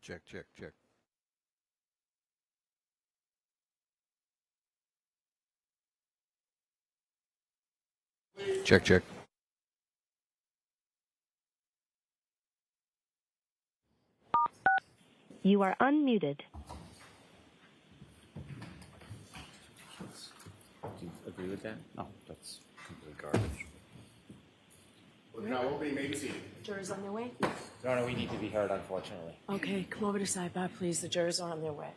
Check, check, check. Check, check. You are unmuted. Do you agree with that? No, that's complete garbage. Now we'll be maybe seated. Jurors on their way? No, we need to be heard, unfortunately. Okay, come over to sidebar, please. The jurors are on their way.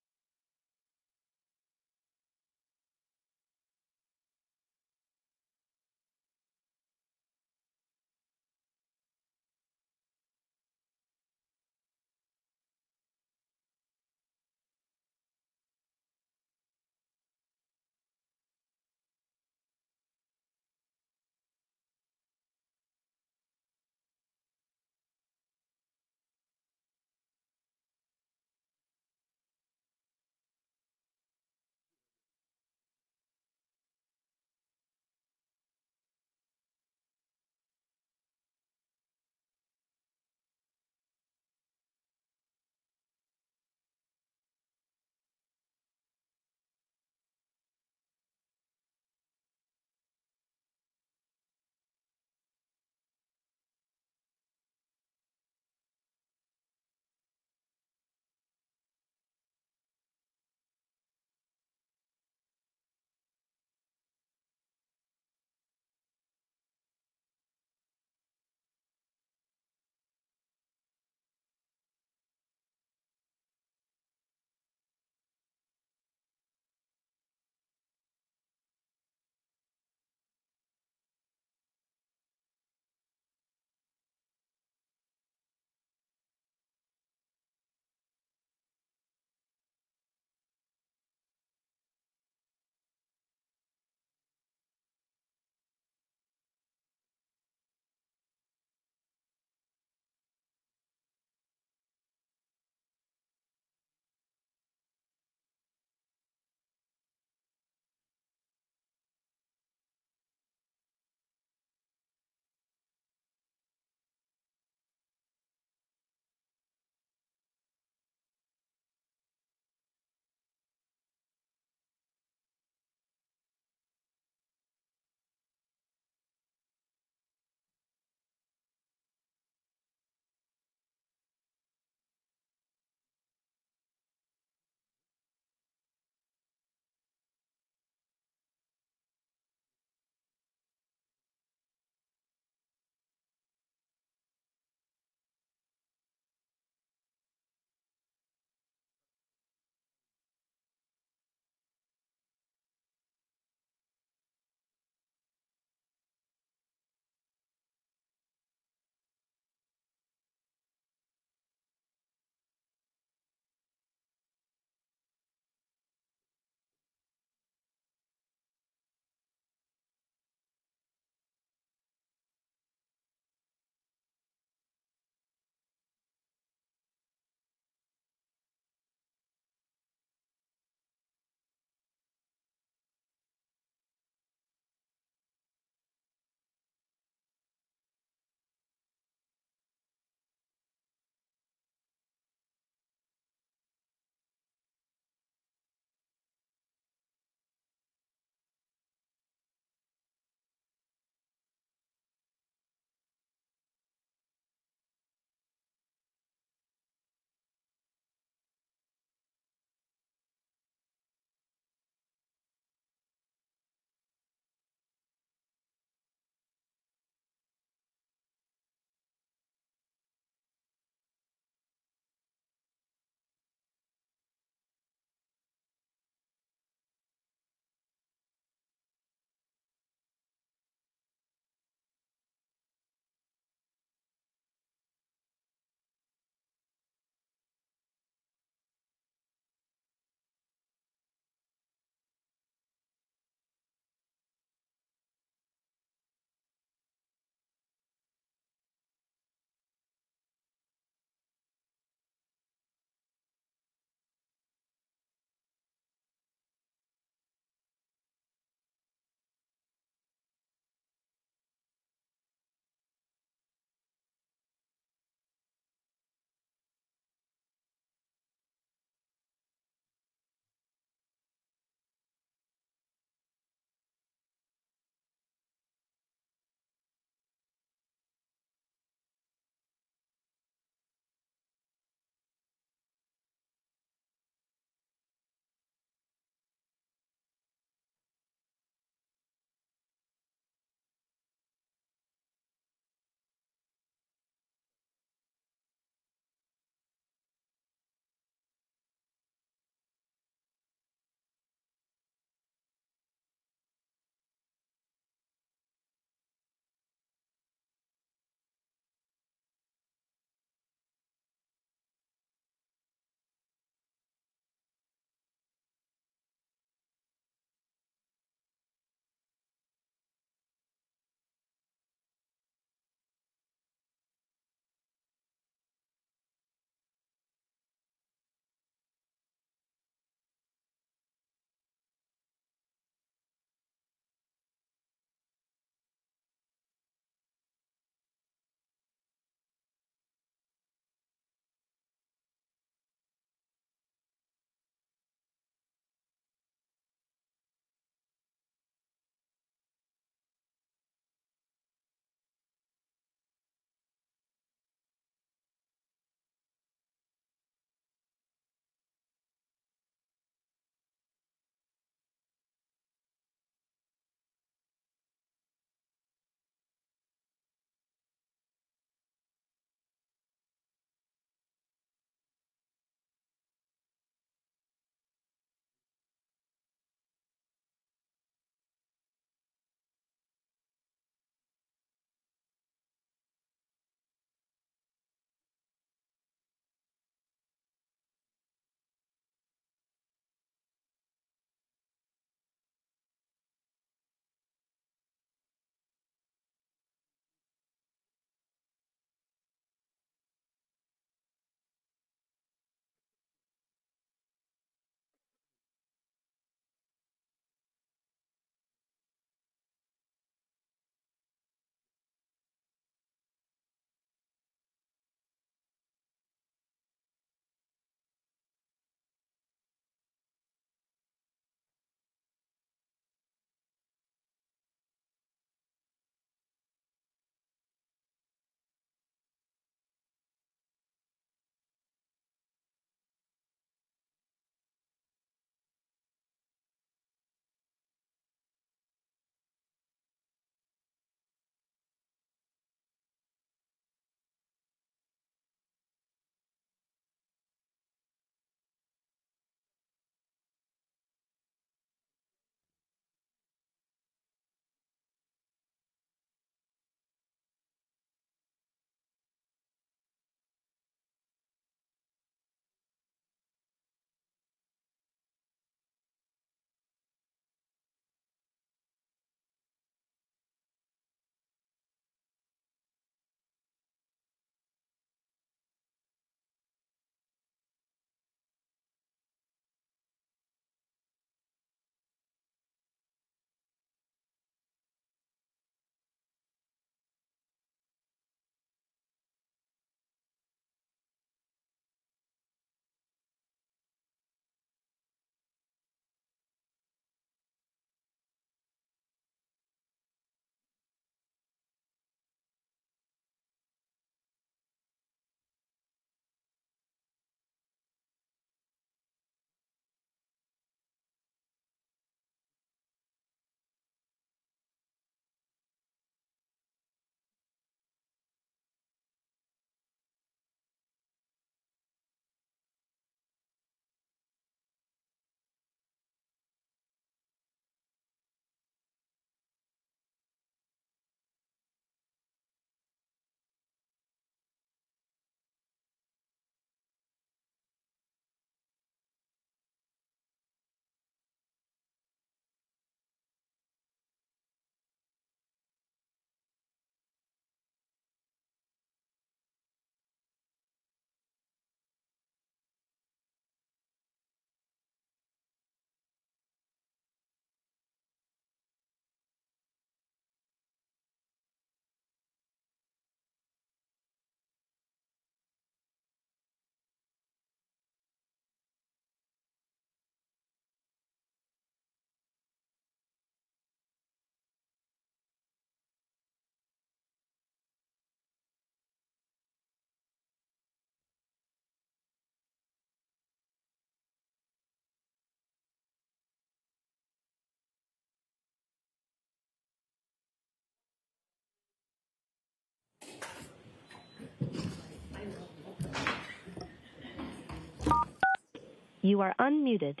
You are unmuted.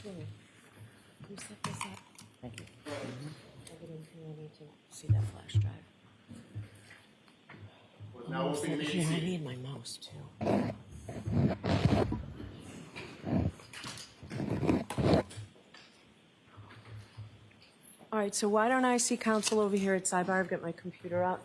Julie, can you set this up? Thank you. Plug it in here. I need to see that flash drive. We'll now open and may be Here, I seated. need my mouse too. All right, so why don't I see counsel over here at sidebar? I've got my computer up.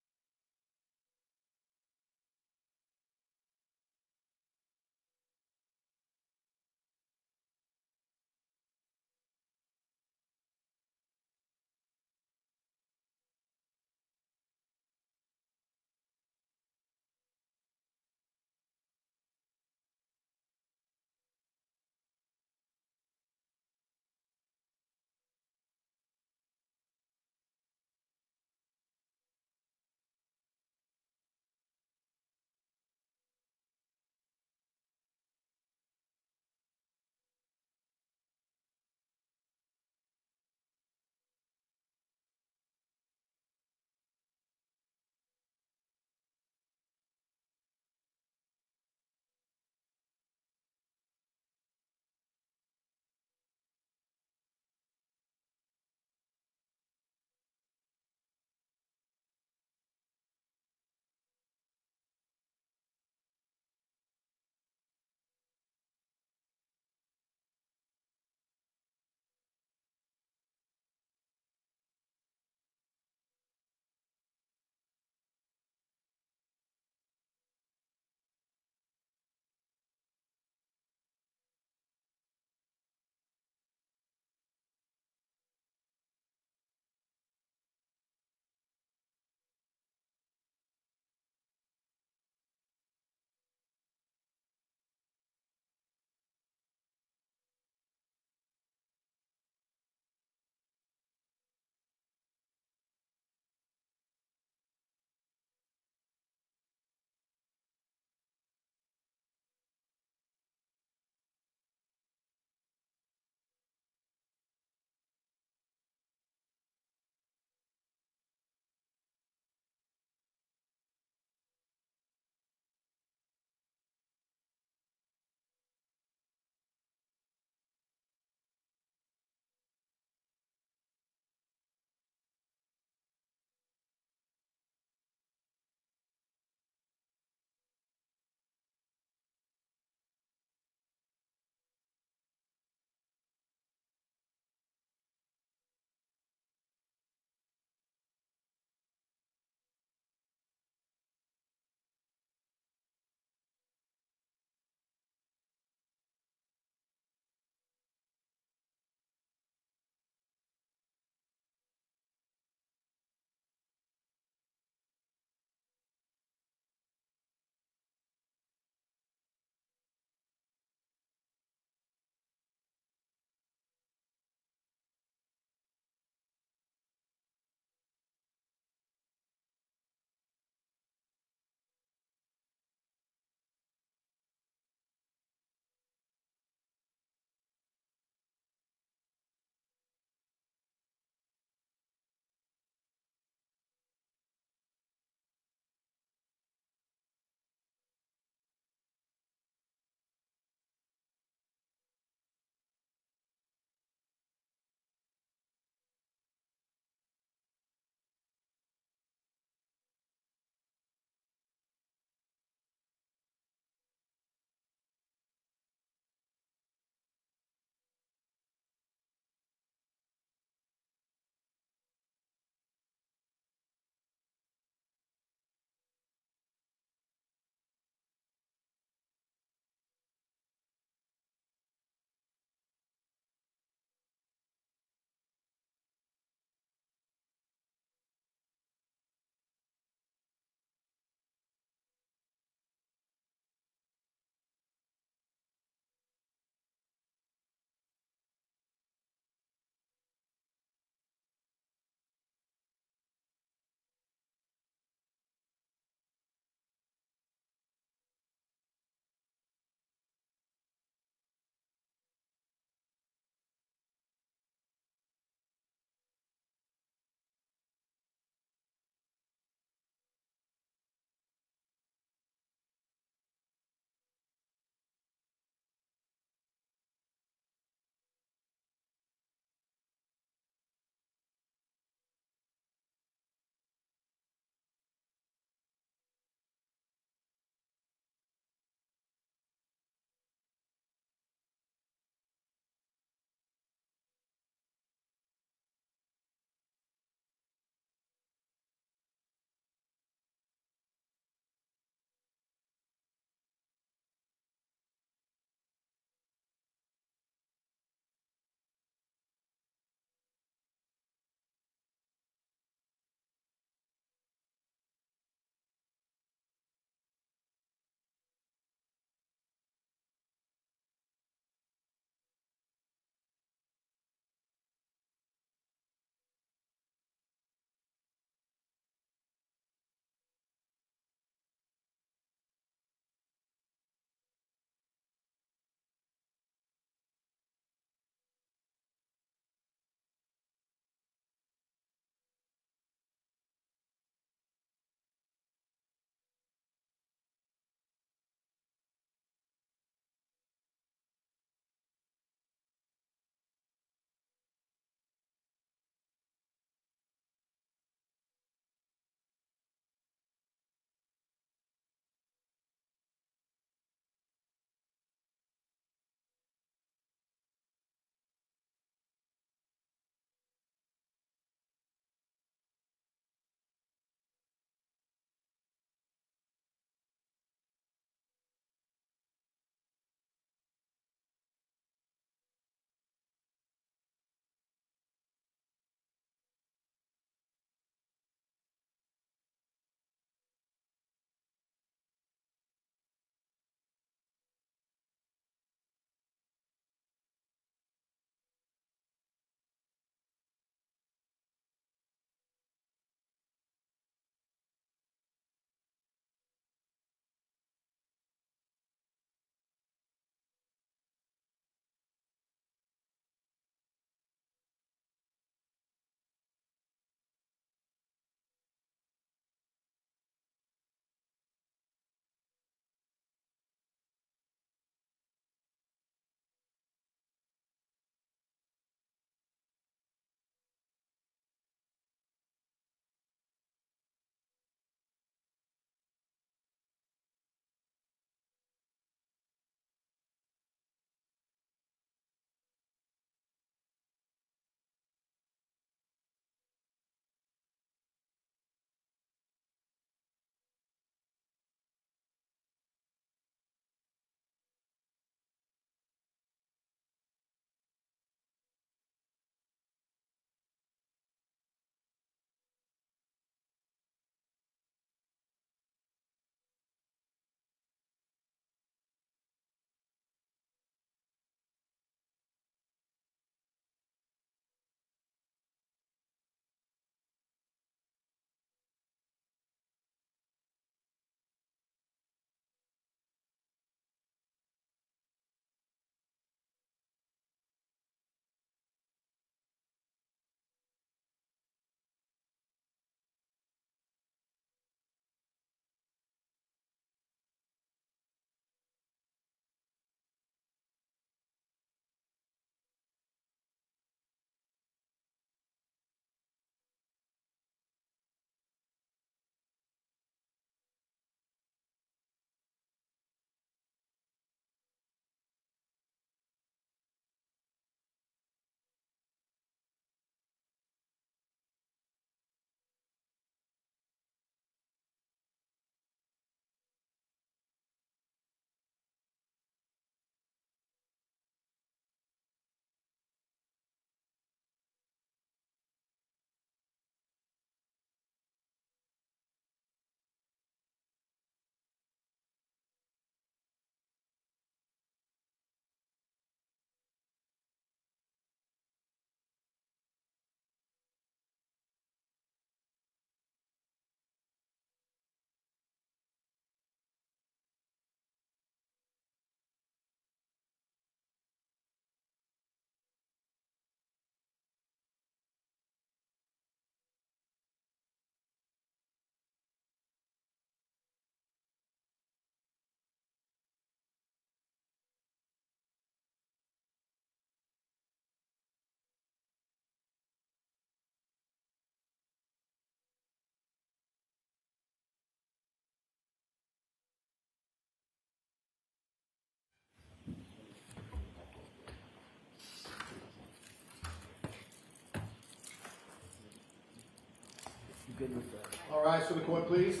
All rise for the court, please.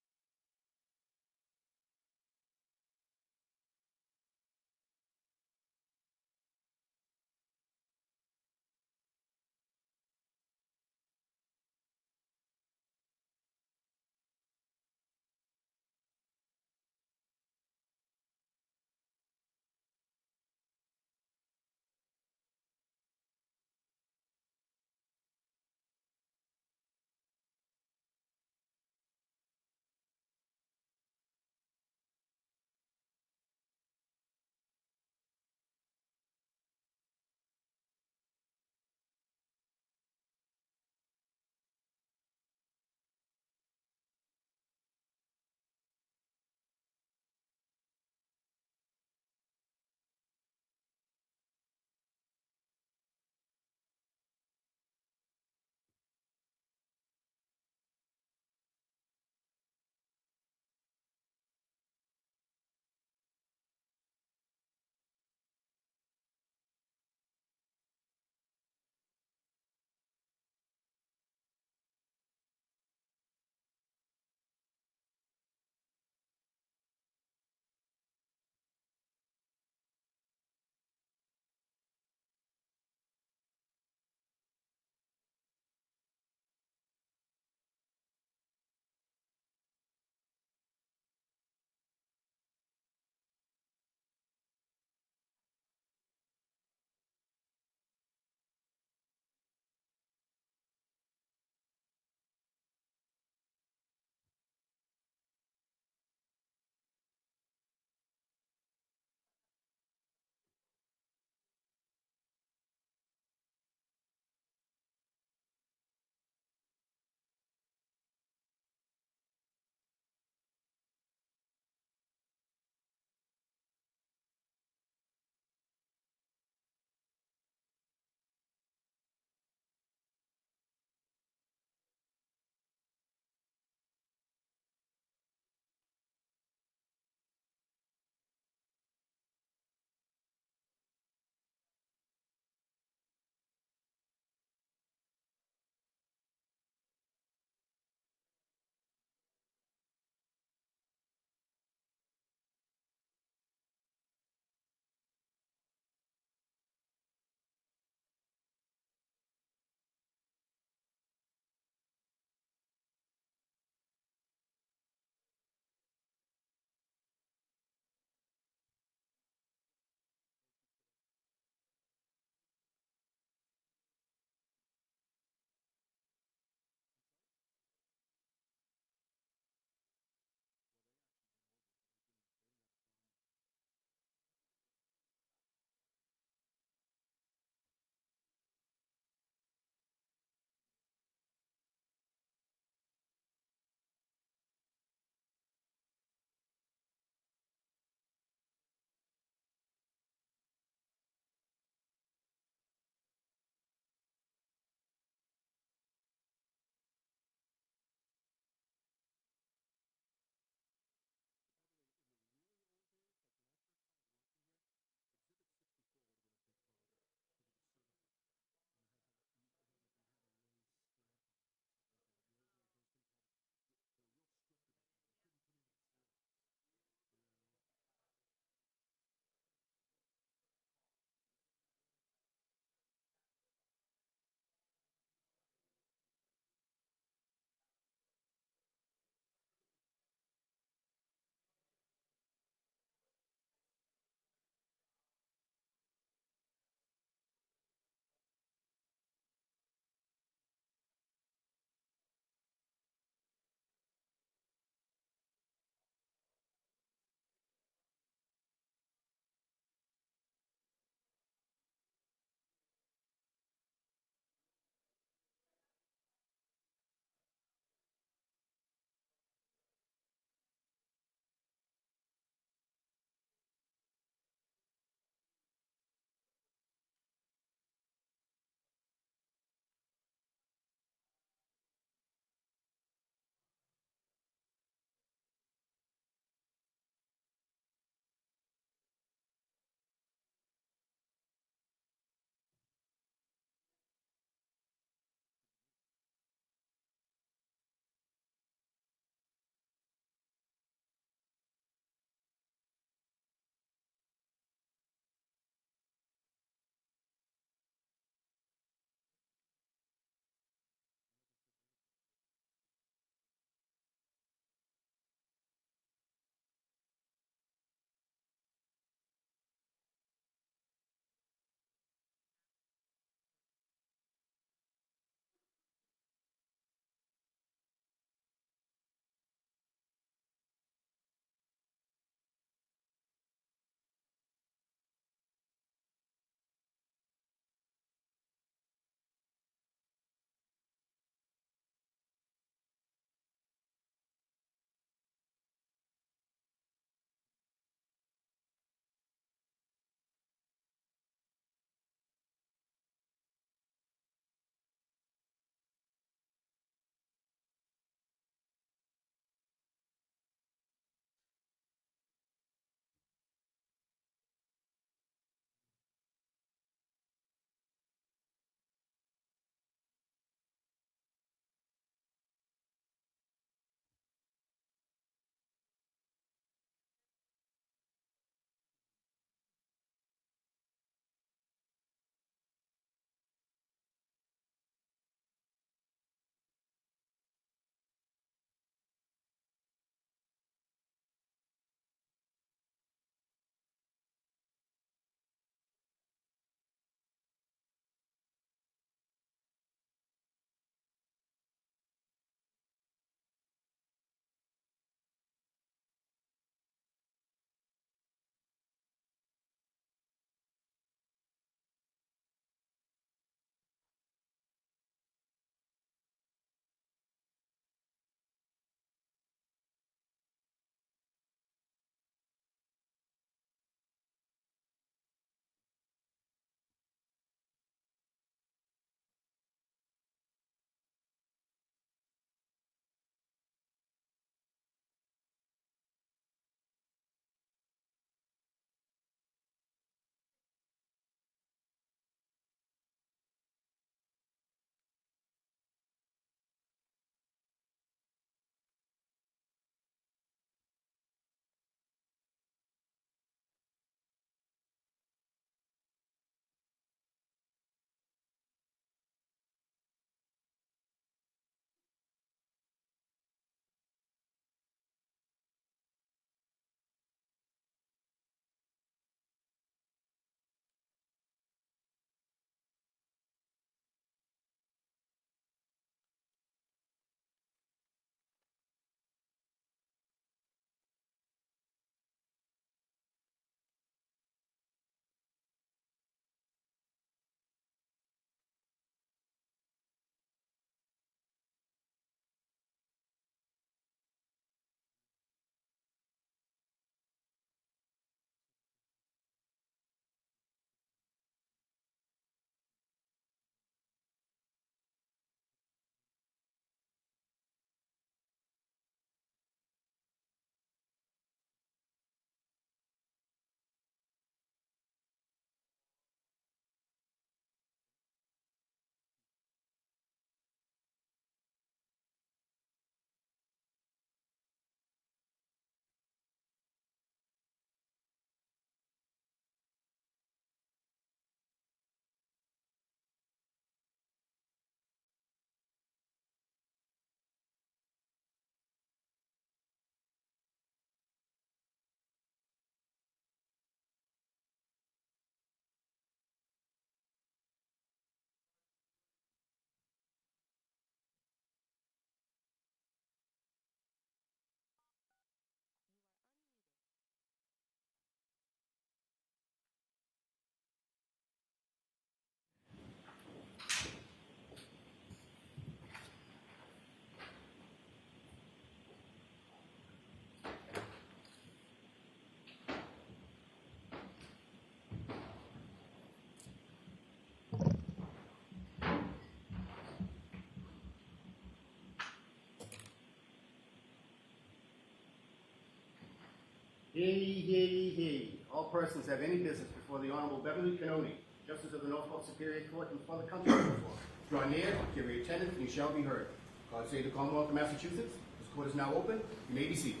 Hear ye, hear ye, hear ye. All persons have any business before the Honorable Beverly Canoni, Justice of the Norfolk Superior Court, and before the country before. Draw near, give your attendance, and you shall be heard. God save the Commonwealth of Massachusetts. This court is now open. You may be seated.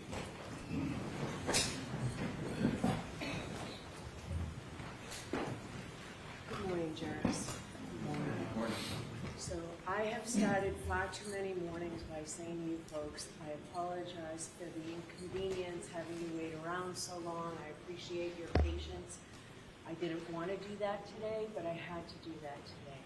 Good morning, jurors. Good morning. So I have started far too many mornings by saying to you folks, I apologize for the inconvenience, having you wait around so long. I appreciate your patience. I didn't want to do that today, but I had to do that today.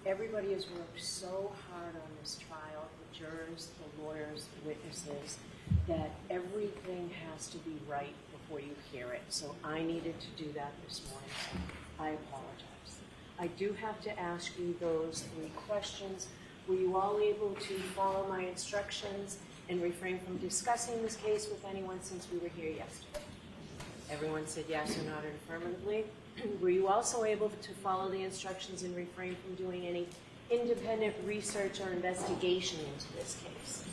Everybody has worked so hard on this trial, the jurors, the lawyers, the witnesses, that everything has to be right before you hear it. So I needed to do that this morning. So I apologize. I do have to ask you those 3 questions. Were you all able to follow my instructions and refrain from discussing this case with anyone since we were here yesterday? Everyone said yes or nodded affirmatively. Were you also able to follow the instructions and refrain from doing any independent research or investigation into this case?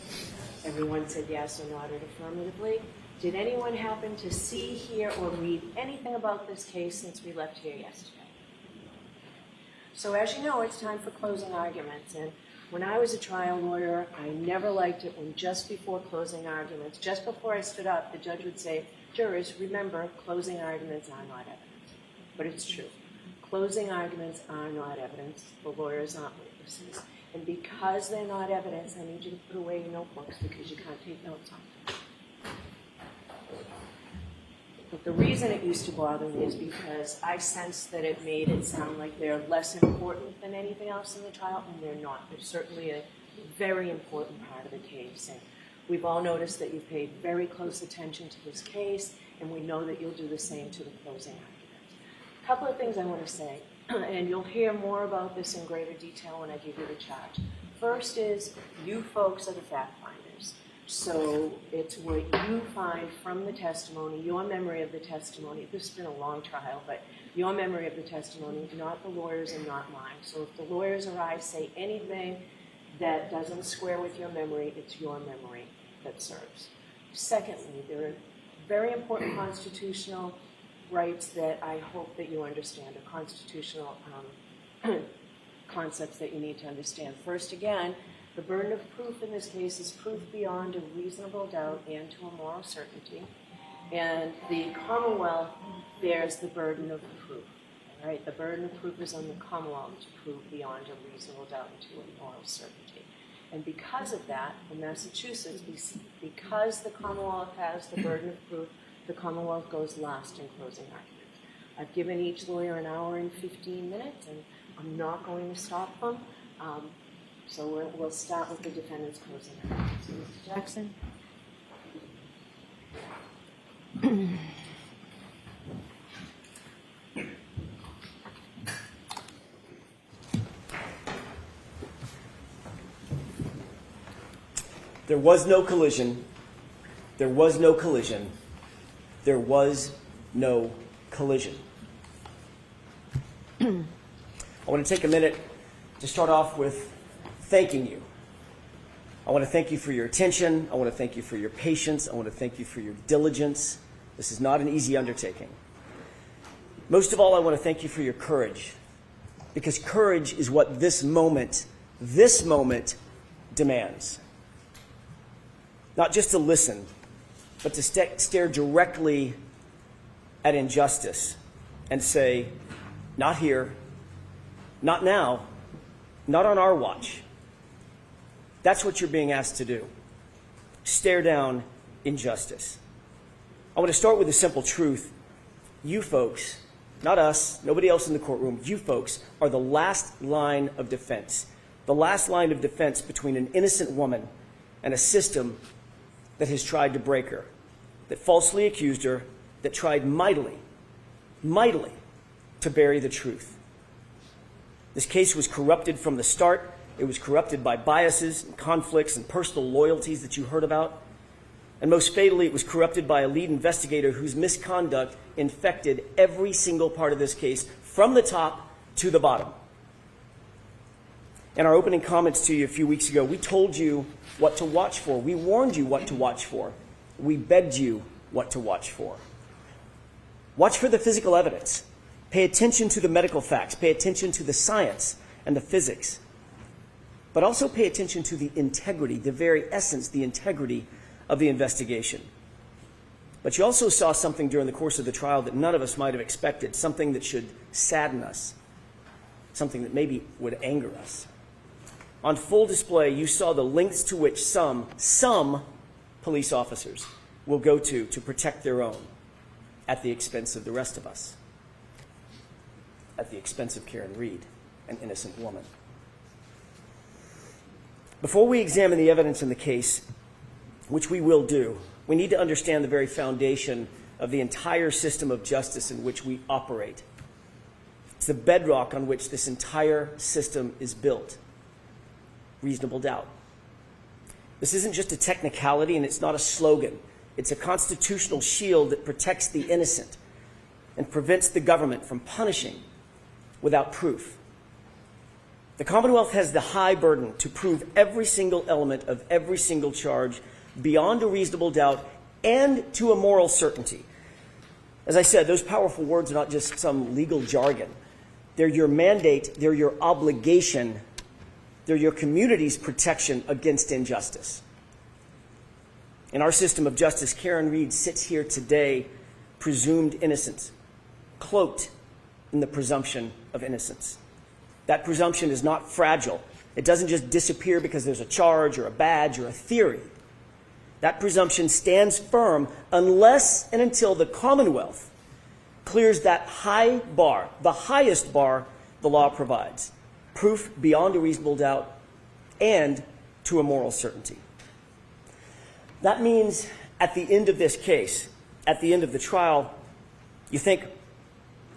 Everyone said yes or nodded affirmatively. Did anyone happen to see, hear, or read anything about this case since we left here yesterday? So as you know, it's time for closing arguments. And when I was a trial lawyer, I never liked it when just before closing arguments, just before I stood up, the judge would say, jurors, remember, closing arguments are not evidence. But it's true. Closing arguments are not evidence. The lawyers aren't witnesses. And because they're not evidence, I need you to put away your notebooks because you can't take notes on them. But the reason it used to bother me is because I sensed that it made it sound like they're less important than anything else in the trial, and they're not. They're certainly a very important part of the case. And we've all noticed that you've paid very close attention to this case, and we know that you'll do the same to the closing arguments. A couple of things I want to say, and you'll hear more about this in greater detail when I give you the charge. First is, you folks are the fact finders. So it's what you find from the testimony, your memory of the testimony. This has been a long trial, but your memory of the testimony, not the lawyers and not mine. So if the lawyers or I say anything that doesn't square with your memory, it's your memory that serves. Secondly, there are very important constitutional rights that I hope that you understand, or constitutional concepts that you need to understand. First, again, the burden of proof in this case is proof beyond a reasonable doubt and to a moral certainty. And the Commonwealth bears the burden of proof. All right? The burden of proof is on the Commonwealth to prove beyond a reasonable doubt and to a moral certainty. And because of that, in Massachusetts, because the Commonwealth has the burden of proof, the Commonwealth goes last in closing arguments. I've given each lawyer an hour and 15 minutes, and I'm not going to stop them. So we'll start with the defendant's closing arguments. Mr. Jackson. There was no collision. There was no collision. There was no collision. I want to take a minute to start off with thanking you. I want to thank you for your attention. I want to thank you for your patience. I want to thank you for your diligence. This is not an easy undertaking. Most of all, I want to thank you for your courage, because courage is what this moment demands. Not just to listen, but to stare directly at injustice and say, not here, not now, not on our watch. That's what you're being asked to do. Stare down injustice. I want to start with a simple truth. You folks, not us, nobody else in the courtroom, you folks are the last line of defense. The last line of defense between an innocent woman and a system that has tried to break her, that falsely accused her, that tried mightily to bury the truth. This case was corrupted from the start. It was corrupted by biases and conflicts and personal loyalties that you heard about. And most fatally, it was corrupted by a lead investigator whose misconduct infected every single part of this case from the top to the bottom. In our opening comments to you a few weeks ago, we told you what to watch for. We warned you what to watch for. We begged you what to watch for. Watch for the physical evidence. Pay attention to the medical facts. Pay attention to the science and the physics. But also pay attention to the integrity, the very essence, the integrity of the investigation. But you also saw something during the course of the trial that none of us might have expected, something that should sadden us, something that maybe would anger us. On full display, you saw the lengths to which some police officers will go to protect their own at the expense of the rest of us, at the expense of Karen Reed, an innocent woman. Before we examine the evidence in the case, which we will do, we need to understand the very foundation of the entire system of justice in which we operate. It's the bedrock on which this entire system is built. Reasonable doubt. This isn't just a technicality, and it's not a slogan. It's a constitutional shield that protects the innocent and prevents the government from punishing without proof. The Commonwealth has the high burden to prove every single element of every single charge beyond a reasonable doubt and to a moral certainty. As I said, those powerful words are not just some legal jargon. They're your mandate, they're your obligation, they're your community's protection against injustice. In our system of justice, Karen Reed sits here today presumed innocent, cloaked in the presumption of innocence. That presumption is not fragile. It doesn't just disappear because there's a charge or a badge or a theory. That presumption stands firm unless and until the Commonwealth clears that high bar, the highest bar the law provides, proof beyond a reasonable doubt and to a moral certainty. That means at the end of this case, at the end of the trial, you think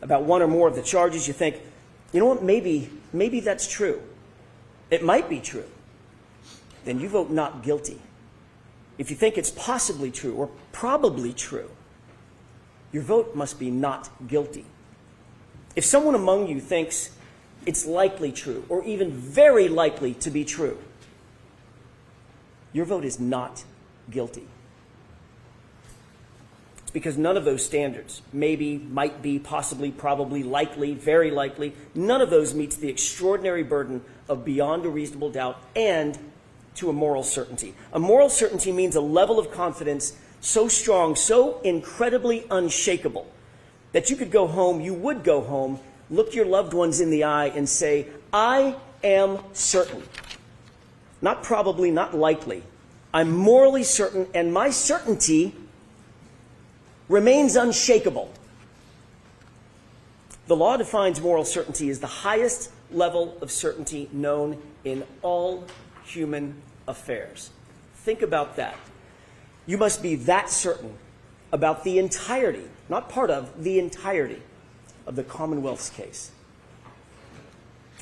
about one or more of the charges, you think, you know what, maybe that's true. It might be true. Then you vote not guilty. If you think it's possibly true or probably true, your vote must be not guilty. If someone among you thinks it's likely true or even very likely to be true, your vote is not guilty. It's because none of those standards, maybe, might be, possibly, probably, likely, very likely, none of those meets the extraordinary burden of beyond a reasonable doubt and to a moral certainty. A moral certainty means a level of confidence so strong, so incredibly unshakable, that you could go home, you would go home, look your loved ones in the eye and say, I am certain. Not probably, not likely. I'm morally certain, and my certainty remains unshakable. The law defines moral certainty as the highest level of certainty known in all human affairs. Think about that. You must be that certain about the entirety, not part of, the entirety of the Commonwealth's case.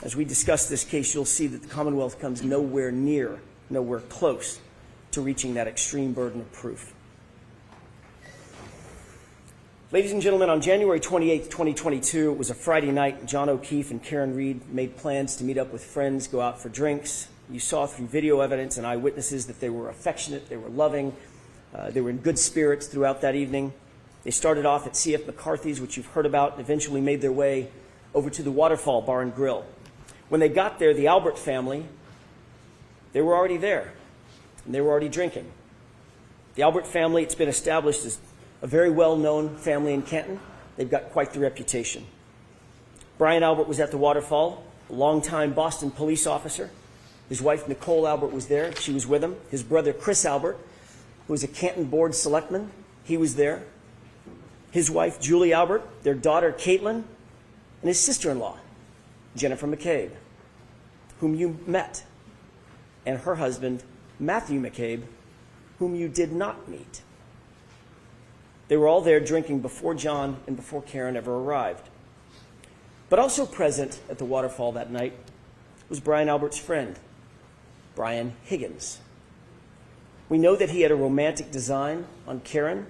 As we discuss this case, you'll see that the Commonwealth comes nowhere near, nowhere close to reaching that extreme burden of proof. Ladies and gentlemen, on January 28th, 2022, it was a Friday night. John O'Keefe and Karen Reed made plans to meet up with friends, go out for drinks. You saw through video evidence and eyewitnesses that they were affectionate, they were loving, they were in good spirits throughout that evening. They started off at C.F. McCarthy's, which you've heard about, and eventually made their way over to the Waterfall Bar and Grill. When they got there, the Albert family, they were already there, and they were already drinking. The Albert family, it's been established as a very well-known family in Canton. They've got quite the reputation. Brian Albert was at the Waterfall, a longtime Boston police officer. His wife, Nicole Albert, was there. She was with him. His brother, Chris Albert, who was a Canton board selectman, he was there. His wife, Julie Albert, their daughter, Caitlin, and his sister-in-law, Jennifer McCabe, whom you met, and her husband, Matthew McCabe, whom you did not meet. They were all there drinking before John and before Karen ever arrived. But also present at the Waterfall that night was Brian Albert's friend, Brian Higgins. We know that he had a romantic design on Karen.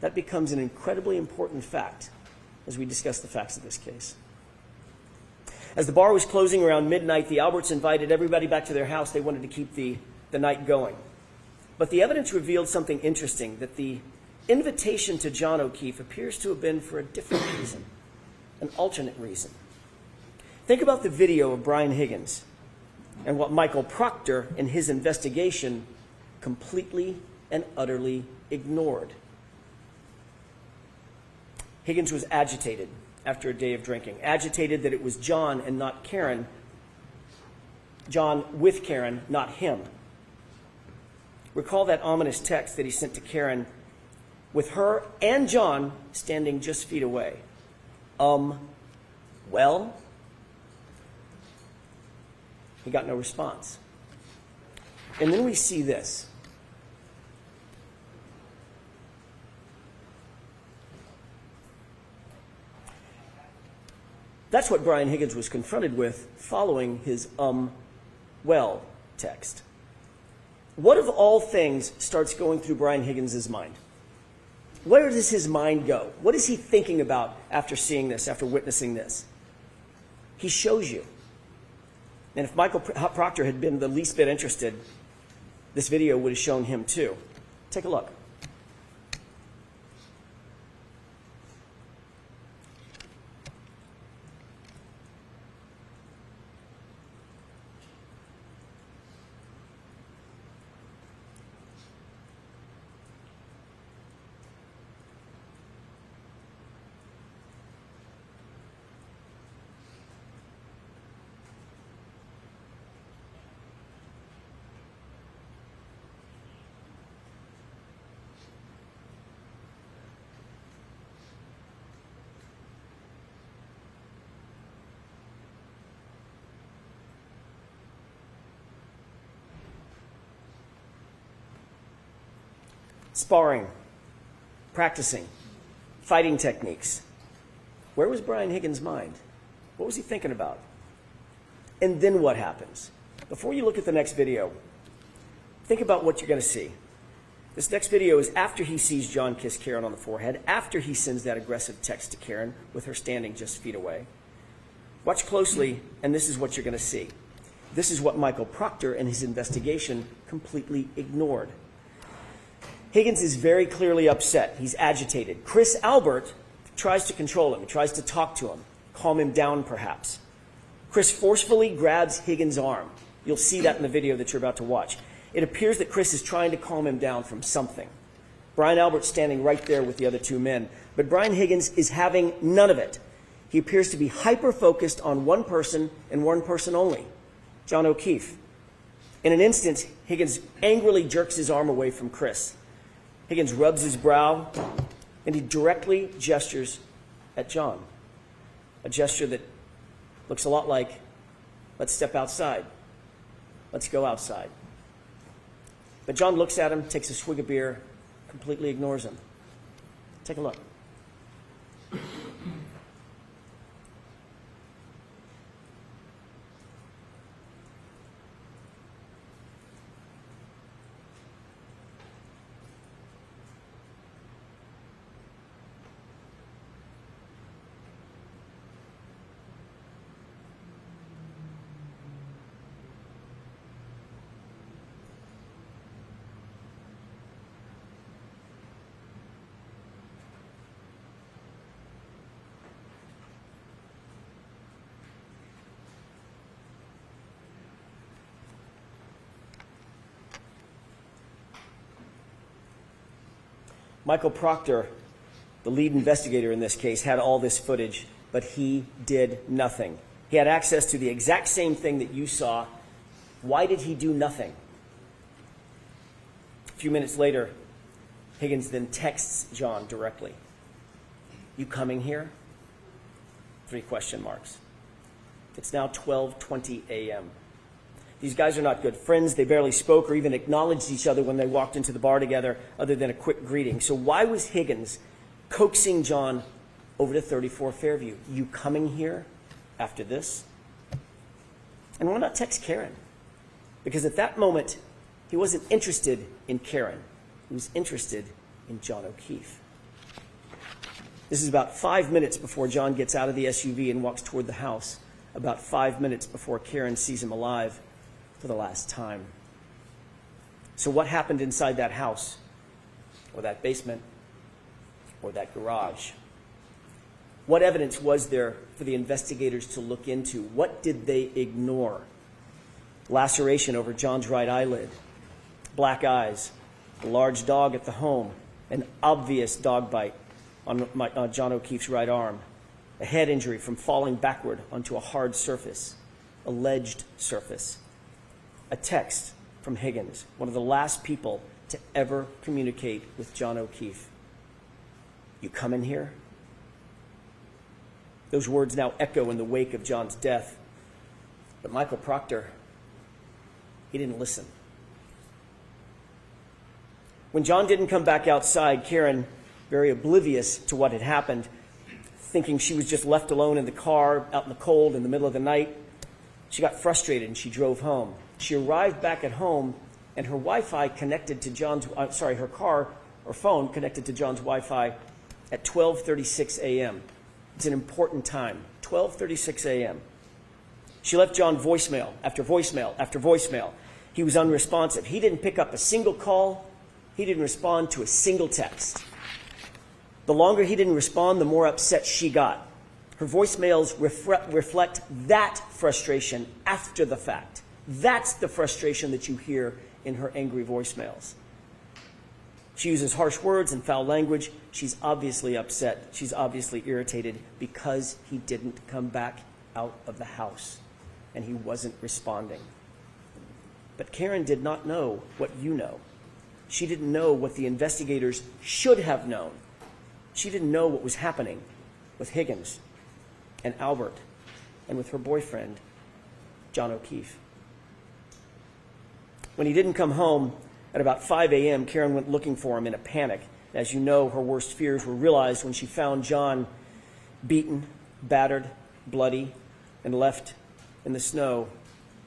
That becomes an incredibly important fact as we discuss the facts of this case. As the bar was closing around midnight, the Alberts invited everybody back to their house. They wanted to keep the night going. But the evidence revealed something interesting, that the invitation to John O'Keefe appears to have been for a different reason, an alternate reason. Think about the video of Brian Higgins and what Michael Proctor in his investigation completely and utterly ignored. Higgins was agitated after a day of drinking, agitated that it was John and not Karen, John with Karen, not him. Recall that ominous text that he sent to Karen with her and John standing just feet away. Well? He got no response. And then we see this. That's what Brian Higgins was confronted with following his well text. What of all things starts going through Brian Higgins' mind? Where does his mind go? What is he thinking about after seeing this, after witnessing this? He shows you. And if Michael Proctor had been the least bit interested, this video would have shown him too. Take a look. Sparring, practicing, fighting techniques. Where was Brian Higgins' mind? What was he thinking about? And then what happens? Before you look at the next video, think about what you're going to see. This next video is after he sees John kiss Karen on the forehead, after he sends that aggressive text to Karen with her standing just feet away. Watch closely, and this is what you're going to see. This is what Michael Proctor in his investigation completely ignored. Higgins is very clearly upset. He's agitated. Chris Albert tries to control him. He tries to talk to him, calm him down perhaps. Chris forcefully grabs Higgins' arm. You'll see that in the video that you're about to watch. It appears that Chris is trying to calm him down from something. Brian Albert's standing right there with the other two men. But Brian Higgins is having none of it. He appears to be hyper-focused on one person and one person only, John O'Keefe. In an instant, Higgins angrily jerks his arm away from Chris. Higgins rubs his brow, and he directly gestures at John. A gesture that looks a lot like, let's step outside. Let's go outside. But John looks at him, takes a swig of beer, completely ignores him. Take a look. Michael Proctor, the lead investigator in this case, had all this footage, but he did nothing. He had access to the exact same thing that you saw. Why did he do nothing? A few minutes later, Higgins then texts John directly. You coming here? 3 question marks. It's now 12:20 a.m. These guys are not good friends. They barely spoke or even acknowledged each other when they walked into the bar together, other than a quick greeting. So why was Higgins coaxing John over to 34 Fairview? You coming here after this? And why not text Karen? Because at that moment, he wasn't interested in Karen. He was interested in John O'Keefe. This is about 5 minutes before John gets out of the SUV and walks toward the house, about 5 minutes before Karen sees him alive for the last time. So what happened inside that house or that basement or that garage? What evidence was there for the investigators to look into? What did they ignore? Laceration over John's right eyelid, black eyes, a large dog at the home, an obvious dog bite on John O'Keefe's right arm, a head injury from falling backward onto a hard surface, alleged surface, a text from Higgins, one of the last people to ever communicate with John O'Keefe. You come in here? Those words now echo in the wake of John's death. But Michael Proctor, he didn't listen. When John didn't come back outside, Karen, very oblivious to what had happened, thinking she was just left alone in the car, out in the cold, in the middle of the night, she got frustrated and she drove home. She arrived back at home, and her Wi-Fi connected to her car or phone connected to John's Wi-Fi at 12:36 a.m. It's an important time, 12:36 a.m. She left John voicemail after voicemail after voicemail. He was unresponsive. He didn't pick up a single call. He didn't respond to a single text. The longer he didn't respond, the more upset she got. Her voicemails reflect that frustration after the fact. That's the frustration that you hear in her angry voicemails. She uses harsh words and foul language. She's obviously upset. She's obviously irritated because he didn't come back out of the house and he wasn't responding. But Karen did not know what you know. She didn't know what the investigators should have known. She didn't know what was happening with Higgins and Albert and with her boyfriend, John O'Keefe. When he didn't come home at about 5 a.m., Karen went looking for him in a panic. As you know, her worst fears were realized when she found John beaten, battered, bloody, and left in the snow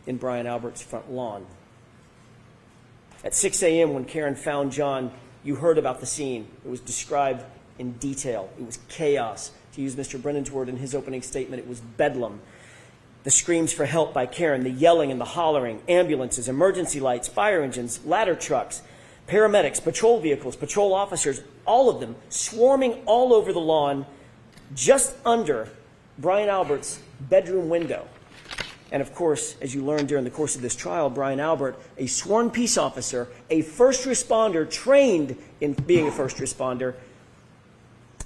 in Brian Albert's front lawn. At 6 a.m., when Karen found John, you heard about the scene. It was described in detail. It was chaos. To use Mr. Brennan's word in his opening statement, it was bedlam. The screams for help by Karen, the yelling and the hollering, ambulances, emergency lights, fire engines, ladder trucks, paramedics, patrol vehicles, patrol officers, all of them swarming all over the lawn just under Brian Albert's bedroom window. And of course, as you learned during the course of this trial, Brian Albert, a sworn peace officer, a first responder trained in being a first responder,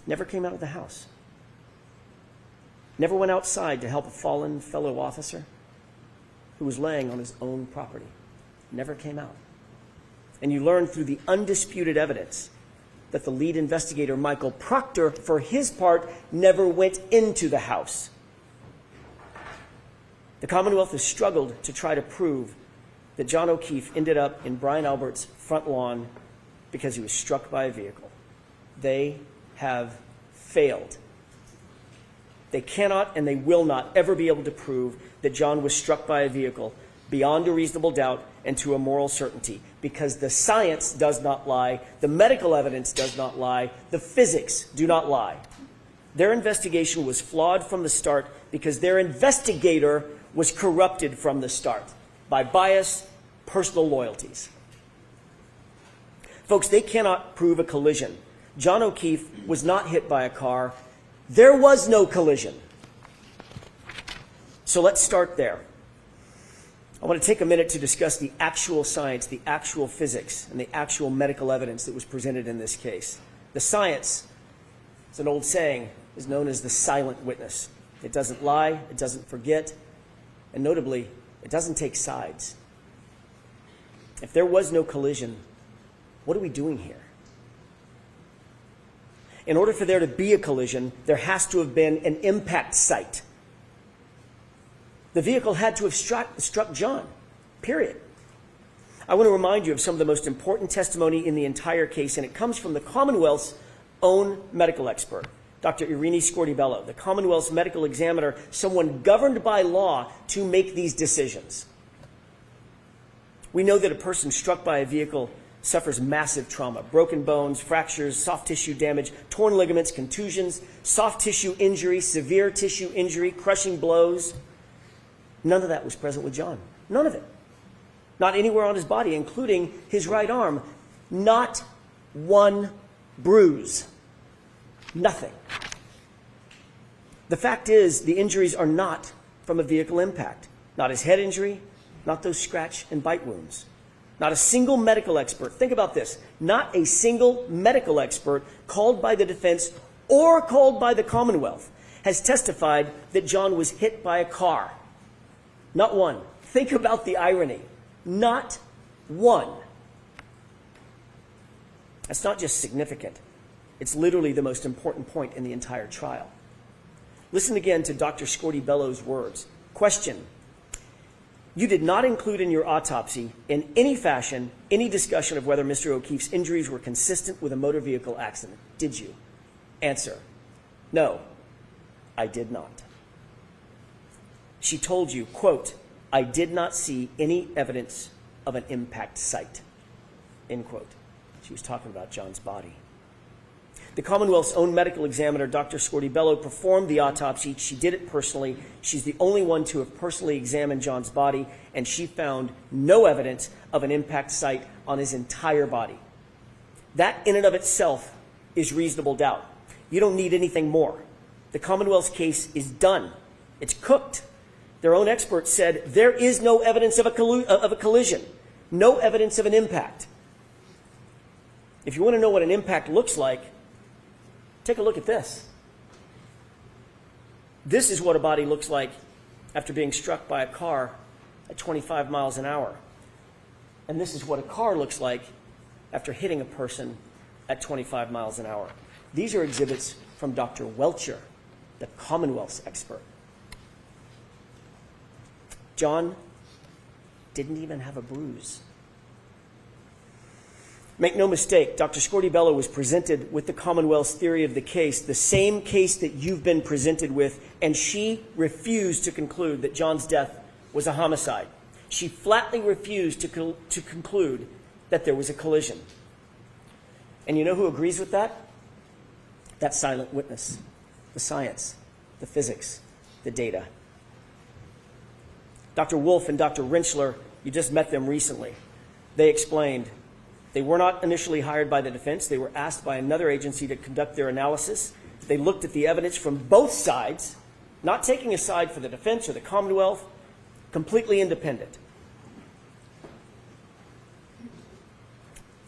never came out of the house. Never went outside to help a fallen fellow officer who was laying on his own property. Never came out. And you learned through the undisputed evidence that the lead investigator, Michael Proctor, for his part, never went into the house. The Commonwealth has struggled to try to prove that John O'Keefe ended up in Brian Albert's front lawn because he was struck by a vehicle. They have failed. They cannot and they will not ever be able to prove that John was struck by a vehicle beyond a reasonable doubt and to a moral certainty, because the science does not lie, the medical evidence does not lie, the physics do not lie. Their investigation was flawed from the start because their investigator was corrupted from the start by bias, personal loyalties. Folks, they cannot prove a collision. John O'Keefe was not hit by a car. There was no collision. So let's start there. I want to take a minute to discuss the actual science, the actual physics, and the actual medical evidence that was presented in this case. The science, it's an old saying, is known as the silent witness. It doesn't lie, it doesn't forget, and notably, it doesn't take sides. If there was no collision, what are we doing here? In order for there to be a collision, there has to have been an impact site. The vehicle had to have struck John, period. I want to remind you of some of the most important testimony in the entire case, and it comes from the Commonwealth's own medical expert, Dr. Irini Scortibello, the Commonwealth's medical examiner, someone governed by law to make these decisions. We know that a person struck by a vehicle suffers massive trauma, broken bones, fractures, soft tissue damage, torn ligaments, contusions, soft tissue injury, severe tissue injury, crushing blows. None of that was present with John. None of it. Not anywhere on his body, including his right arm. Not one bruise. Nothing. The fact is, the injuries are not from a vehicle impact. Not his head injury, not those scratch and bite wounds. Not a single medical expert, think about this, not a single medical expert called by the defense or called by the Commonwealth has testified that John was hit by a car. Not one. Think about the irony. Not one. That's not just significant. It's literally the most important point in the entire trial. Listen again to Dr. Scorti-Bello's words. Question. You did not include in your autopsy, in any fashion, any discussion of whether Mr. O'Keefe's injuries were consistent with a motor vehicle accident, did you? Answer. No, I did not. She told you, quote, I did not see any evidence of an impact site, end quote. She was talking about John's body. The Commonwealth's own medical examiner, Dr. Scorti-Bello, performed the autopsy. She did it personally. She's the only one to have personally examined John's body, and she found no evidence of an impact site on his entire body. That in and of itself is reasonable doubt. You don't need anything more. The Commonwealth's case is done. It's cooked. Their own experts said there is no evidence of a collision, no evidence of an impact. If you want to know what an impact looks like, take a look at this. This is what a body looks like after being struck by a car at 25 miles an hour. And this is what a car looks like after hitting a person at 25 miles an hour. These are exhibits from Dr. Welcher, the Commonwealth's expert. John didn't even have a bruise. Make no mistake, Dr. Scorti-Bello was presented with the Commonwealth's theory of the case, the same case that you've been presented with, and she refused to conclude that John's death was a homicide. She flatly refused to conclude that there was a collision. And you know who agrees with that? That silent witness, the science, the physics, the data. Dr. Wolf and Dr. Rentschler, you just met them recently. They explained they were not initially hired by the defense. They were asked by another agency to conduct their analysis. They looked at the evidence from both sides, not taking a side for the defense or the Commonwealth, completely independent.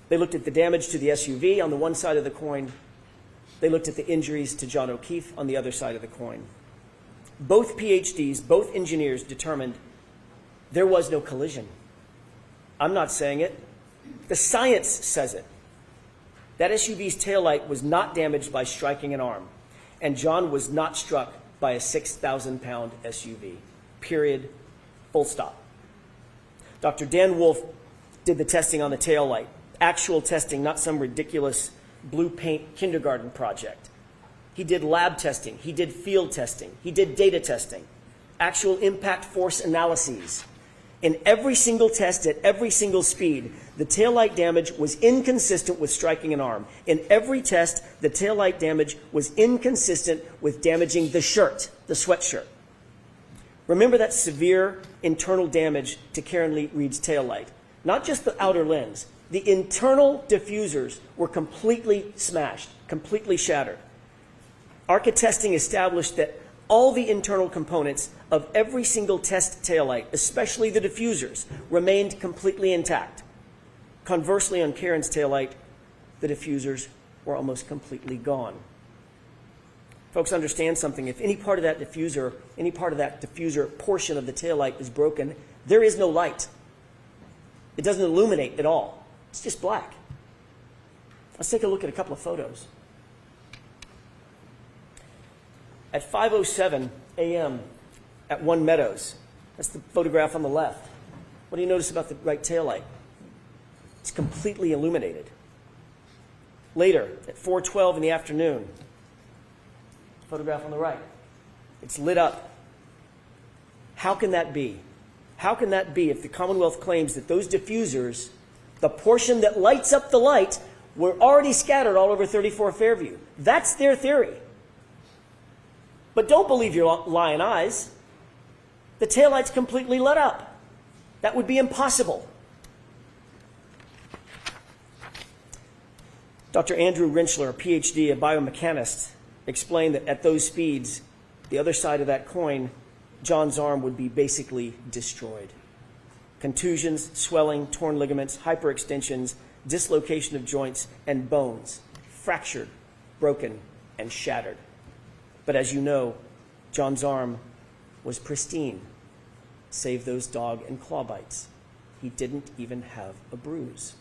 They looked at the damage to the SUV on the one side of the coin. They looked at the injuries to John O'Keefe on the other side of the coin. Both PhDs, both engineers determined there was no collision. I'm not saying it. The science says it. That SUV's taillight was not damaged by striking an arm, and John was not struck by a 6,000-pound SUV. Period. Full stop. Dr. Dan Wolf did the testing on the taillight. Actual testing, not some ridiculous blue paint kindergarten project. He did lab testing. He did field testing. He did data testing. Actual impact force analyses. In every single test at every single speed, the taillight damage was inconsistent with striking an arm. In every test, the taillight damage was inconsistent with damaging the shirt, the sweatshirt. Remember that severe internal damage to Karen Reed's taillight. Not just the outer lens. The internal diffusers were completely smashed, completely shattered. ARCA testing established that all the internal components of every single test taillight, especially the diffusers, remained completely intact. Conversely, on Karen's taillight, the diffusers were almost completely gone. Folks, understand something. If any part of that diffuser, portion of the taillight is broken, there is no light. It doesn't illuminate at all. It's just black. Let's take a look at a couple of photos. At 5:07 a.m. at One Meadows, that's the photograph on the left. What do you notice about the right taillight? It's completely illuminated. Later, at 4:12 in the afternoon, photograph on the right, it's lit up. How can that be? How can that be if the Commonwealth claims that those diffusers, the portion that lights up the light, were already scattered all over 34 Fairview? That's their theory. But don't believe your lying eyes. The taillight's completely lit up. That would be impossible. Dr. Andrew Rinchler, a PhD, a biomechanist, explained that at those speeds, the other side of that coin, John's arm would be basically destroyed. Contusions, swelling, torn ligaments, hyperextensions, dislocation of joints and bones, fractured, broken, and shattered. But as you know, John's arm was pristine, save those dog and claw bites. He didn't even have a bruise.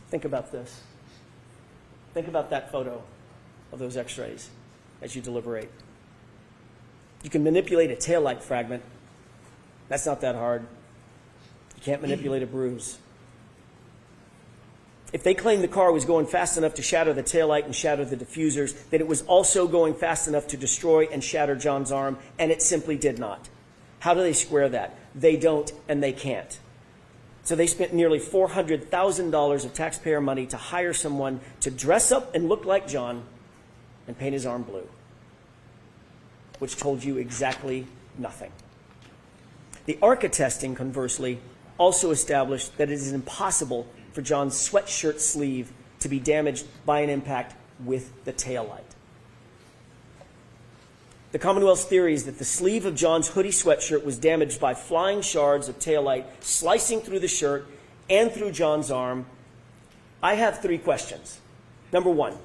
Think about this. Think about that photo of those x-rays as you deliberate. You can manipulate a taillight fragment. That's not that hard. You can't manipulate a bruise. If they claimed the car was going fast enough to shatter the taillight and shatter the diffusers, that it was also going fast enough to destroy and shatter John's arm, and it simply did not. How do they square that? They don't, and they can't. So they spent nearly $400,000 of taxpayer money to hire someone to dress up and look like John and paint his arm blue, which told you exactly nothing. The ARCA testing, conversely, also established that it is impossible for John's sweatshirt sleeve to be damaged by an impact with the taillight. The Commonwealth's theory is that the sleeve of John's hoodie sweatshirt was damaged by flying shards of taillight slicing through the shirt and through John's arm. I have 3 questions. Number 1,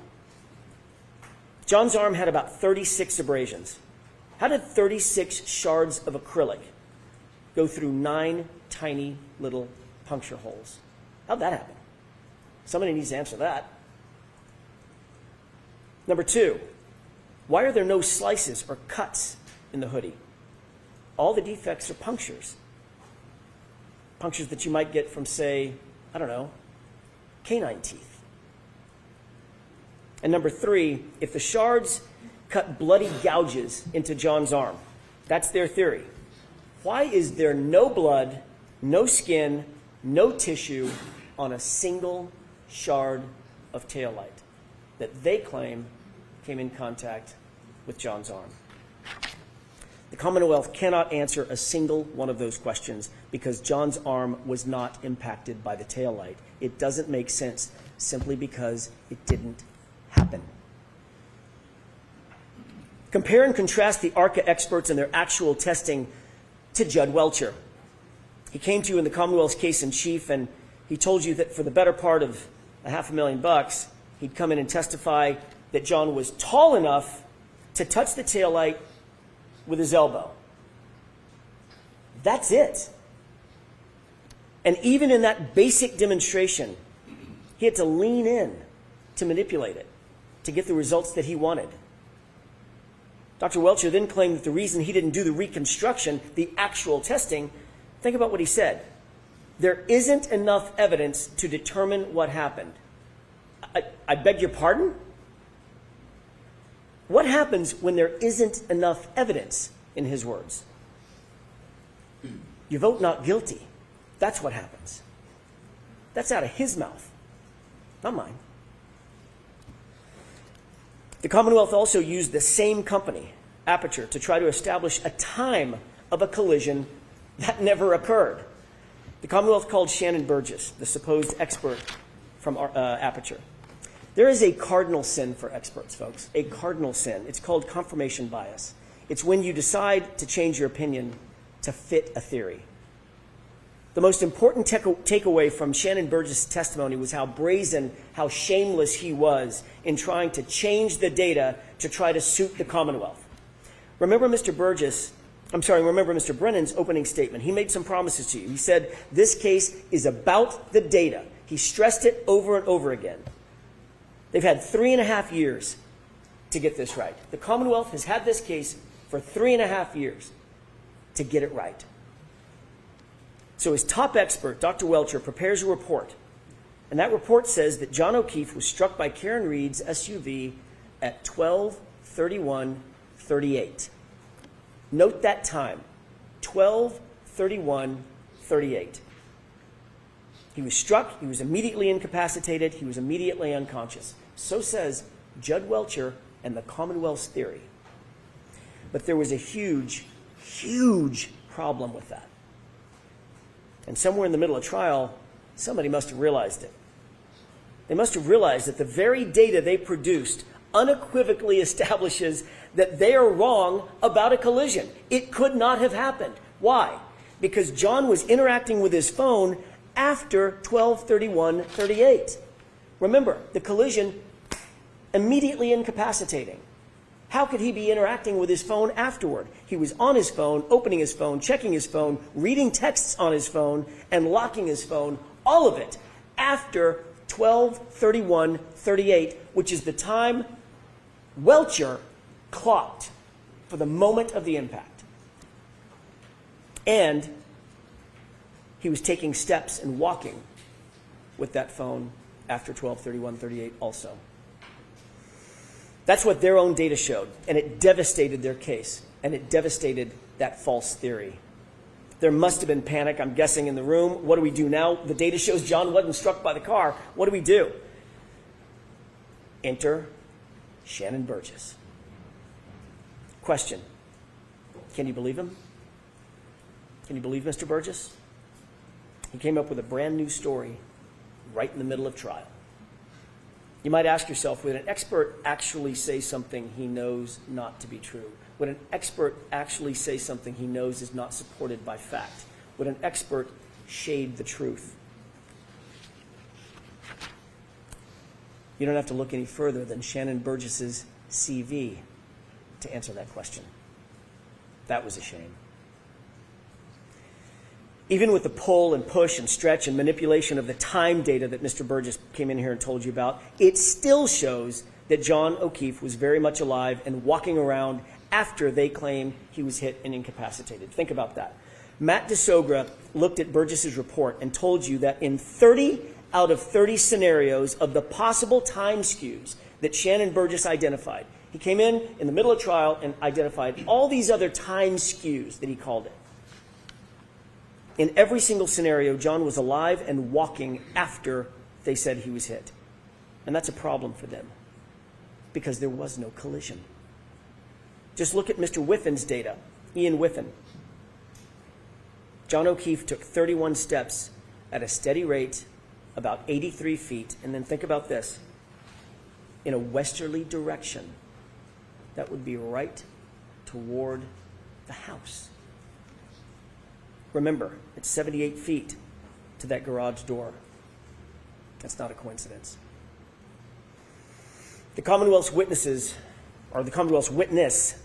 John's arm had about 36 abrasions. How did 36 shards of acrylic go through 9 tiny little puncture holes? How'd that happen? Somebody needs to answer that. Number 2, why are there no slices or cuts in the hoodie? All the defects are punctures. Punctures that you might get from, say, I don't know, canine teeth. And number 3, if the shards cut bloody gouges into John's arm, that's their theory, why is there no blood, no skin, no tissue on a single shard of taillight that they claim came in contact with John's arm? The Commonwealth cannot answer a single one of those questions because John's arm was not impacted by the taillight. It doesn't make sense simply because it didn't happen. Compare and contrast the ARCA experts and their actual testing to Judd Welcher. He came to you in the Commonwealth's case in chief, and he told you that for the better part of $500,000, he'd come in and testify that John was tall enough to touch the taillight with his elbow. That's it. And even in that basic demonstration, he had to lean in to manipulate it, to get the results that he wanted. Dr. Welcher then claimed that the reason he didn't do the reconstruction, the actual testing, think about what he said. There isn't enough evidence to determine what happened. I beg your pardon? What happens when there isn't enough evidence, in his words? You vote not guilty. That's what happens. That's out of his mouth, not mine. The Commonwealth also used the same company, Aperture, to try to establish a time of a collision that never occurred. The Commonwealth called Shannon Burgess, the supposed expert from Aperture. There is a cardinal sin for experts, folks, a cardinal sin. It's called confirmation bias. It's when you decide to change your opinion to fit a theory. The most important takeaway from Shannon Burgess' testimony was how brazen, how shameless he was in trying to change the data to try to suit the Commonwealth. Remember Mr. Brennan's opening statement. He made some promises to you. He said, this case is about the data. He stressed it over and over again. They've had 3.5 years to get this right. The Commonwealth has had this case for 3.5 years to get it right. So his top expert, Dr. Welcher, prepares a report. And that report says that John O'Keefe was struck by Karen Reed's SUV at 12:31:38. Note that time, 12:31:38. He was struck, he was immediately incapacitated, he was immediately unconscious. So says Judd Welcher and the Commonwealth's theory. But there was a huge, huge problem with that. And somewhere in the middle of trial, somebody must have realized it. They must have realized that the very data they produced unequivocally establishes that they are wrong about a collision. It could not have happened. Why? Because John was interacting with his phone after 12:31:38. Remember, the collision immediately incapacitating. How could he be interacting with his phone afterward? He was on his phone, opening his phone, checking his phone, reading texts on his phone, and locking his phone, all of it after 12:31:38, which is the time Welcher clocked for the moment of the impact. And he was taking steps and walking with that phone after 12:31:38 also. That's what their own data showed, and it devastated their case, and it devastated that false theory. There must have been panic, I'm guessing, in the room. What do we do now? The data shows John wasn't struck by the car. What do we do? Enter Shannon Burgess. Question. Can you believe him? Can you believe Mr. Burgess? He came up with a brand new story right in the middle of trial. You might ask yourself, would an expert actually say something he knows not to be true? Would an expert actually say something he knows is not supported by fact? Would an expert shade the truth? You don't have to look any further than Shannon Burgess's CV to answer that question. That was a shame. Even with the pull and push and stretch and manipulation of the time data that Mr. Burgess came in here and told you about, it still shows that John O'Keefe was very much alive and walking around after they claim he was hit and incapacitated. Think about that. Matt DeSogra looked at Burgess's report and told you that in 30 out of 30 scenarios of the possible time skews that Shannon Burgess identified, he came in the middle of trial and identified all these other time skews that he called it. In every single scenario, John was alive and walking after they said he was hit. And that's a problem for them because there was no collision. Just look at Mr. Whiffen's data, Ian Whiffen. John O'Keefe took 31 steps at a steady rate, about 83 feet, and then think about this, in a westerly direction. That would be right toward the house. Remember, it's 78 feet to that garage door. That's not a coincidence. The Commonwealth's witnesses, or the Commonwealth's witness,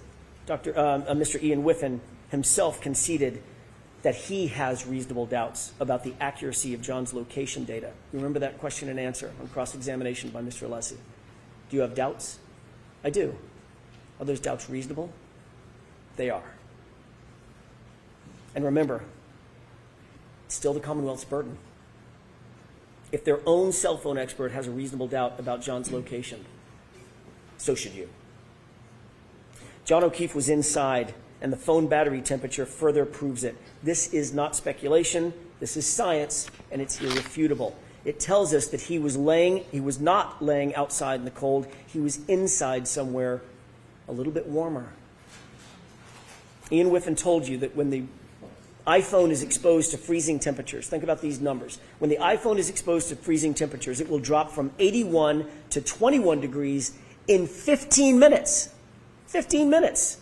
Mr. Ian Whiffen himself conceded that he has reasonable doubts about the accuracy of John's location data. You remember that question and answer on cross-examination by Mr. Alessi. Do you have doubts? I do. Are those doubts reasonable? They are. And remember, it's still the Commonwealth's burden. If their own cell phone expert has a reasonable doubt about John's location, so should you. John O'Keefe was inside, and the phone battery temperature further proves it. This is not speculation, this is science, and it's irrefutable. It tells us that he was not laying outside in the cold, he was inside somewhere a little bit warmer. Ian Whiffen told you that when the iPhone is exposed to freezing temperatures, think about these numbers. When the iPhone is exposed to freezing temperatures, it will drop from 81 to 21 degrees in 15 minutes. 15 minutes.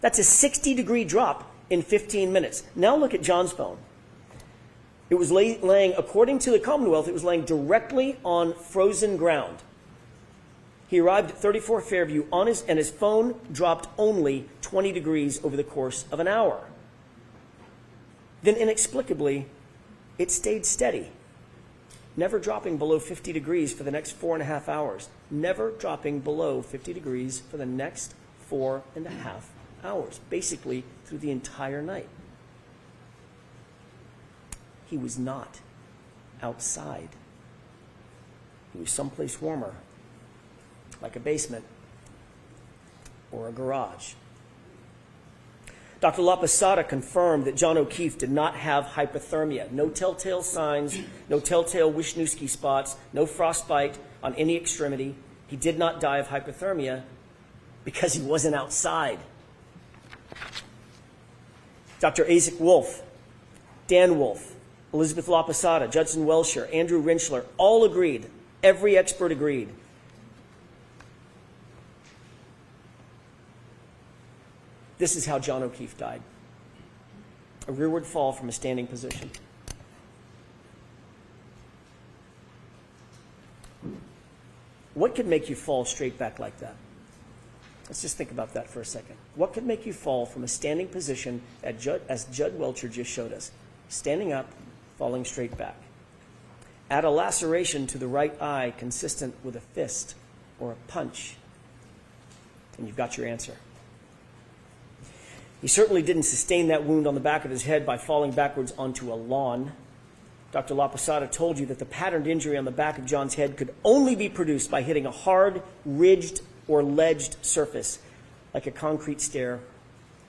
That's a 60-degree drop in 15 minutes. Now look at John's phone. It was laying, according to the Commonwealth, it was laying directly on frozen ground. He arrived at 34 Fairview and his phone dropped only 20 degrees over the course of an hour. Then inexplicably, it stayed steady, never dropping below 50 degrees for the next 4.5 hours. Never dropping below 50 degrees for the next 4.5 hours, basically through the entire night. He was not outside. He was someplace warmer, like a basement or a garage. Dr. LaPosada confirmed that John O'Keefe did not have hypothermia. No telltale signs, no telltale Wisniewski spots, no frostbite on any extremity. He did not die of hypothermia because he wasn't outside. Dr. Isaac Wolf, Dan Wolf, Elizabeth LaPosada, Judson Welcher, Andrew Rinchler all agreed Every expert agreed. This is how John O'Keefe died. A rearward fall from a standing position. What could make you fall straight back like that? Let's just think about that for a second. What could make you fall from a standing position as Judd Welcher just showed us? Standing up, falling straight back. Add a laceration to the right eye consistent with a fist or a punch, and you've got your answer. He certainly didn't sustain that wound on the back of his head by falling backwards onto a lawn. Dr. La Posada told you that the patterned injury on the back of John's head could only be produced by hitting a hard, ridged, or ledged surface, like a concrete stair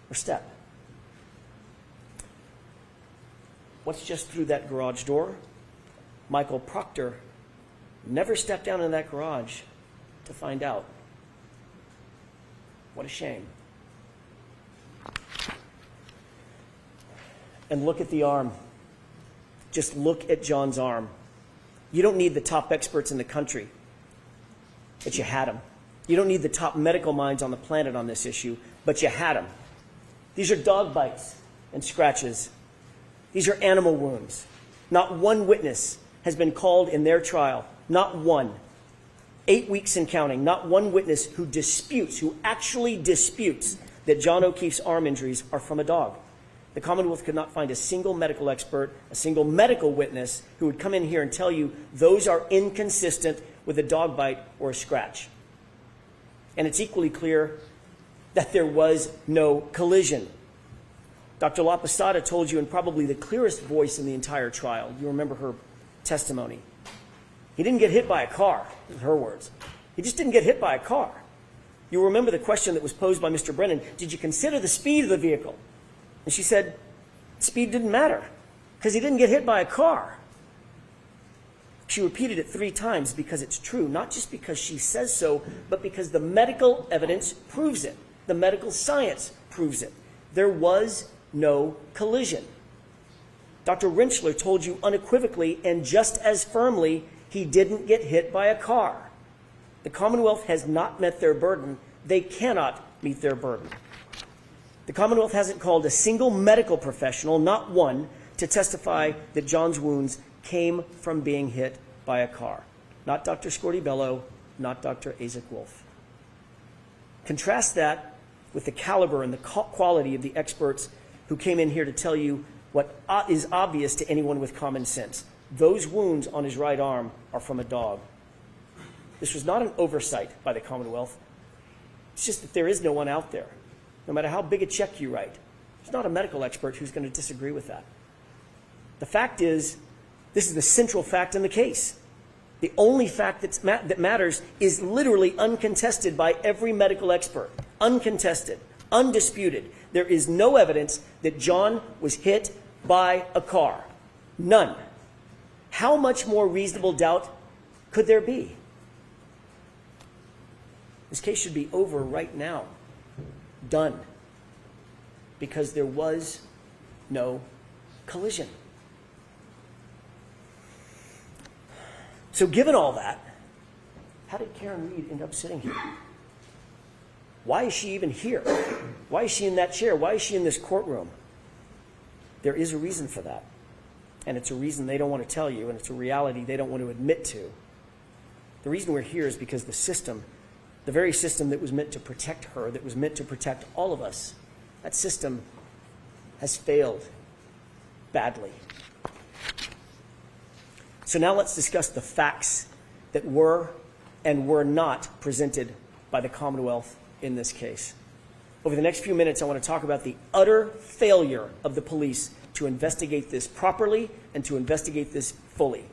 or step. What's just through that garage door? Michael Proctor never stepped down in that garage to find out. What a shame. And look at the arm. Just look at John's arm. You don't need the top experts in the country, but you had them. You don't need the top medical minds on the planet on this issue, but you had them. These are dog bites and scratches. These are animal wounds. Not one witness has been called in their trial. Not one. 8 weeks and counting. Not one witness who actually disputes that John O'Keefe's arm injuries are from a dog. The Commonwealth could not find a single medical expert, a single medical witness who would come in here and tell you those are inconsistent with a dog bite or a scratch. And it's equally clear that there was no collision. Dr. La Posada told you in probably the clearest voice in the entire trial. You remember her testimony. He didn't get hit by a car, in her words. He just didn't get hit by a car. You remember the question that was posed by Mr. Brennan, did you consider the speed of the vehicle? And she said, speed didn't matter because he didn't get hit by a car. She repeated it 3 times because it's true, not just because she says so, but because the medical evidence proves it. The medical science proves it. There was no collision. Dr. Rentschler told you unequivocally and just as firmly he didn't get hit by a car. The Commonwealth has not met their burden. They cannot meet their burden. The Commonwealth hasn't called a single medical professional, not one, to testify that John's wounds came from being hit by a car. Not Dr. Scorti-Bello, not Dr. Isaac Wolf. Contrast that with the caliber and the quality of the experts who came in here to tell you what is obvious to anyone with common sense. Those wounds on his right arm are from a dog. This was not an oversight by the Commonwealth. It's just that there is no one out there. No matter how big a check you write, there's not a medical expert who's going to disagree with that. The fact is, this is the central fact in the case. The only fact that matters is literally uncontested by every medical expert. Uncontested, undisputed. There is no evidence that John was hit by a car. None. How much more reasonable doubt could there be? This case should be over right now. Done. Because there was no collision. So given all that, how did Karen Reed end up sitting here? Why is she even here? Why is she in that chair? Why is she in this courtroom? There is a reason for that. And it's a reason they don't want to tell you, and it's a reality they don't want to admit to. The reason we're here is because the system, the very system that was meant to protect her, that was meant to protect all of us, that system has failed badly. So now let's discuss the facts that were and were not presented by the Commonwealth in this case. Over the next few minutes, I want to talk about the utter failure of the police to investigate this properly and to investigate this fully.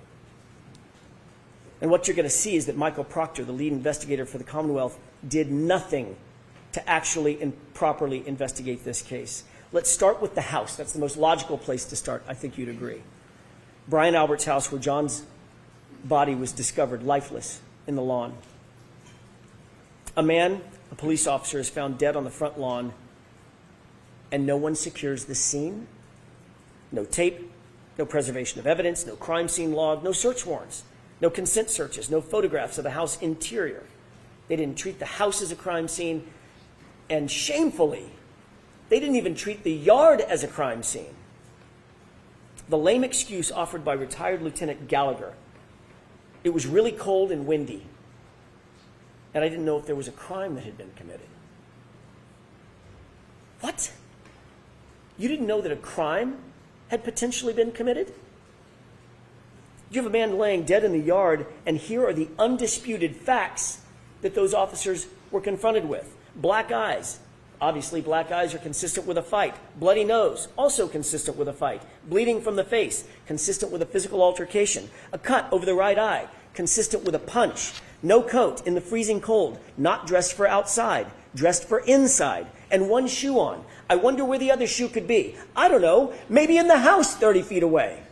And what you're going to see is that Michael Proctor, the lead investigator for the Commonwealth, did nothing to actually and properly investigate this case. Let's start with the house. That's the most logical place to start. I think you'd agree. Brian Albert's house, where John's body was discovered lifeless in the lawn. A man, a police officer, is found dead on the front lawn, and no one secures the scene. No tape, no preservation of evidence, no crime scene log, no search warrants. No consent searches, no photographs of the house interior. They didn't treat the house as a crime scene, and shamefully, they didn't even treat the yard as a crime scene. The lame excuse offered by retired Lieutenant Gallagher: it was really cold and windy, and I didn't know if there was a crime that had been committed. What? You didn't know that a crime had potentially been committed? You have a man laying dead in the yard, and here are the undisputed facts that those officers were confronted with. Black eyes. Obviously, black eyes are consistent with a fight. Bloody nose, also consistent with a fight. Bleeding from the face, consistent with a physical altercation. A cut over the right eye, consistent with a punch. No coat in the freezing cold, not dressed for outside, dressed for inside, and one shoe on. I wonder where the other shoe could be. I don't know, maybe in the house 30 feet away.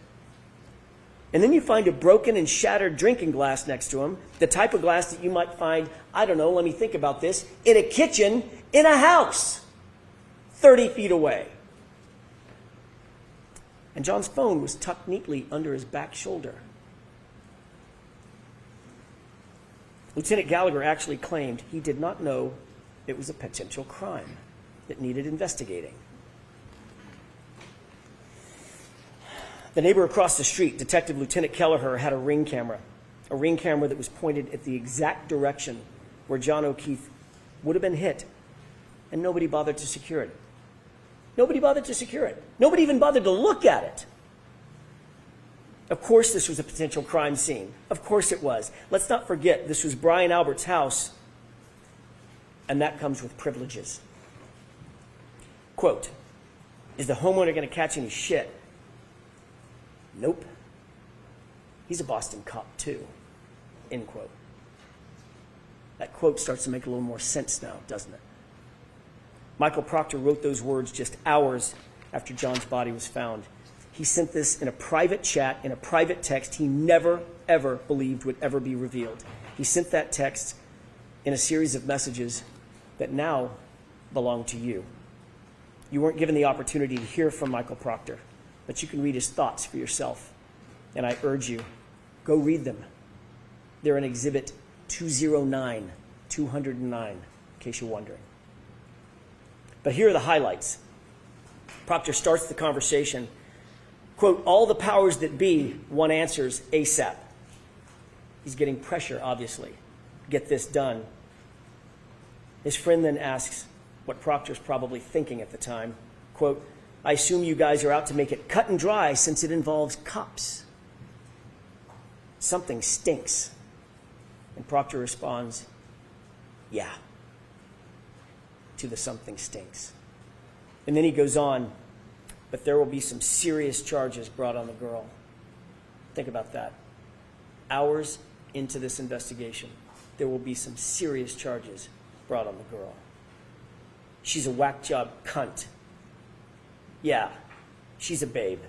And then you find a broken and shattered drinking glass next to him, the type of glass that you might find, I don't know, let me think about this, in a kitchen, in a house, 30 feet away. And John's phone was tucked neatly under his back shoulder. Lieutenant Gallagher actually claimed he did not know it was a potential crime that needed investigating. The neighbor across the street, Detective Lieutenant Kelleher, had a ring camera that was pointed at the exact direction where John O'Keefe would have been hit, and nobody bothered to secure it. Nobody bothered to secure it. Nobody even bothered to look at it. Of course this was a potential crime scene. Of course it was. Let's not forget, this was Brian Albert's house, and that comes with privileges. Quote, is the homeowner going to catch any shit? Nope. He's a Boston cop too. End quote. That quote starts to make a little more sense now, doesn't it? Michael Proctor wrote those words just hours after John's body was found. He sent this in a private chat, in a private text he never, ever believed would ever be revealed. He sent that text in a series of messages that now belong to you. You weren't given the opportunity to hear from Michael Proctor, but you can read his thoughts for yourself. And I urge you, go read them. They're in Exhibit 209, in case you're wondering. But here are the highlights. Proctor starts the conversation, quote, all the powers that be, one answers ASAP. He's getting pressure, obviously. Get this done. His friend then asks what Proctor's probably thinking at the time, quote, I assume you guys are out to make it cut and dry since it involves cops. Something stinks. And Proctor responds, yeah, to the something stinks. And then he goes on, but there will be some serious charges brought on the girl. Think about that. Hours into this investigation, there will be some serious charges brought on the girl. She's a whack job cunt. Yeah, she's a babe.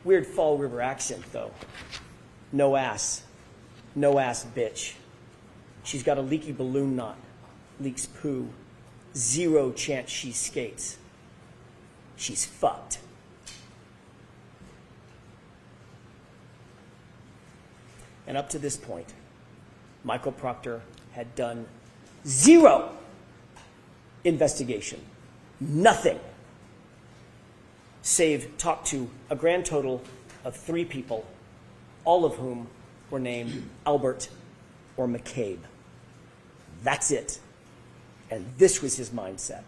Weird Fall River accent, though. No ass. No ass bitch. She's got a leaky balloon knot. Leaks poo. 0 chance she skates. She's fucked. And up to this point, Michael Proctor had done 0 investigation. Nothing. Save talked to a grand total of 3 people, all of whom were named Albert or McCabe. That's it. And this was his mindset.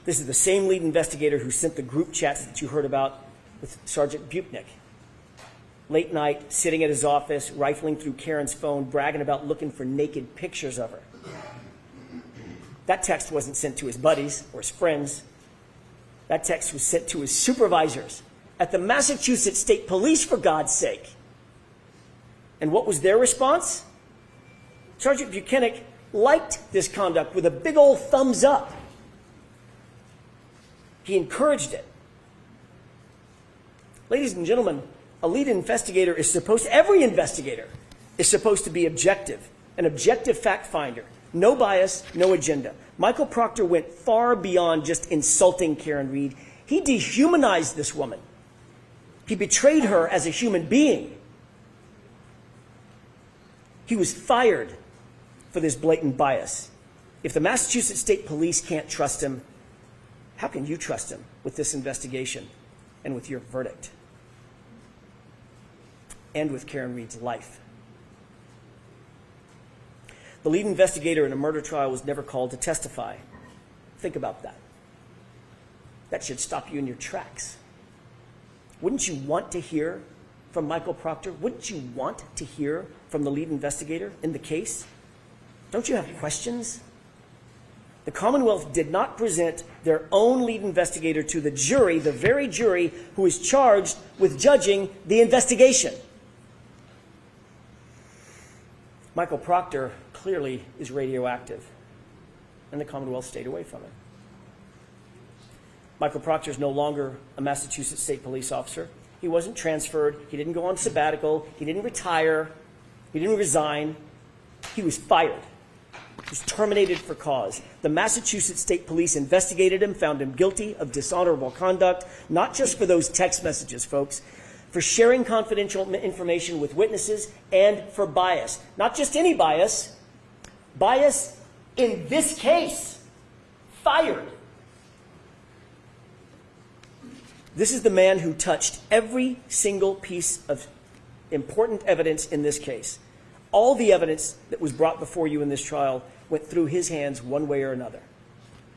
This is the same lead investigator who sent the group chats that you heard about with Sergeant Buchnick. Late night, sitting at his office, rifling through Karen's phone, bragging about looking for naked pictures of her. That text wasn't sent to his buddies or his friends. That text was sent to his supervisors at the Massachusetts State Police, for God's sake. And what was their response? Sergeant Buchanan liked this conduct with a big old thumbs up. He encouraged it. Ladies and gentlemen, a lead investigator is every investigator is supposed to be objective, an objective fact finder. No bias, no agenda. Michael Proctor went far beyond just insulting Karen Reed. He dehumanized this woman. He betrayed her as a human being. He was fired for this blatant bias. If the Massachusetts State Police can't trust him, how can you trust him with this investigation and with your verdict? And with Karen Reed's life. The lead investigator in a murder trial was never called to testify. Think about that. That should stop you in your tracks. Wouldn't you want to hear from Michael Proctor? Wouldn't you want to hear from the lead investigator in the case? Don't you have questions? The Commonwealth did not present their own lead investigator to the jury, the very jury who is charged with judging the investigation. Michael Proctor clearly is radioactive, and the Commonwealth stayed away from it. Michael Proctor is no longer a Massachusetts State Police officer. He wasn't transferred. He didn't go on sabbatical. He didn't retire. He didn't resign. He was fired. He was terminated for cause. The Massachusetts State Police investigated him, found him guilty of dishonorable conduct, not just for those text messages, folks, for sharing confidential information with witnesses, and for bias. Not just any bias. Bias in this case. Fired. This is the man who touched every single piece of important evidence in this case. All the evidence that was brought before you in this trial went through his hands one way or another.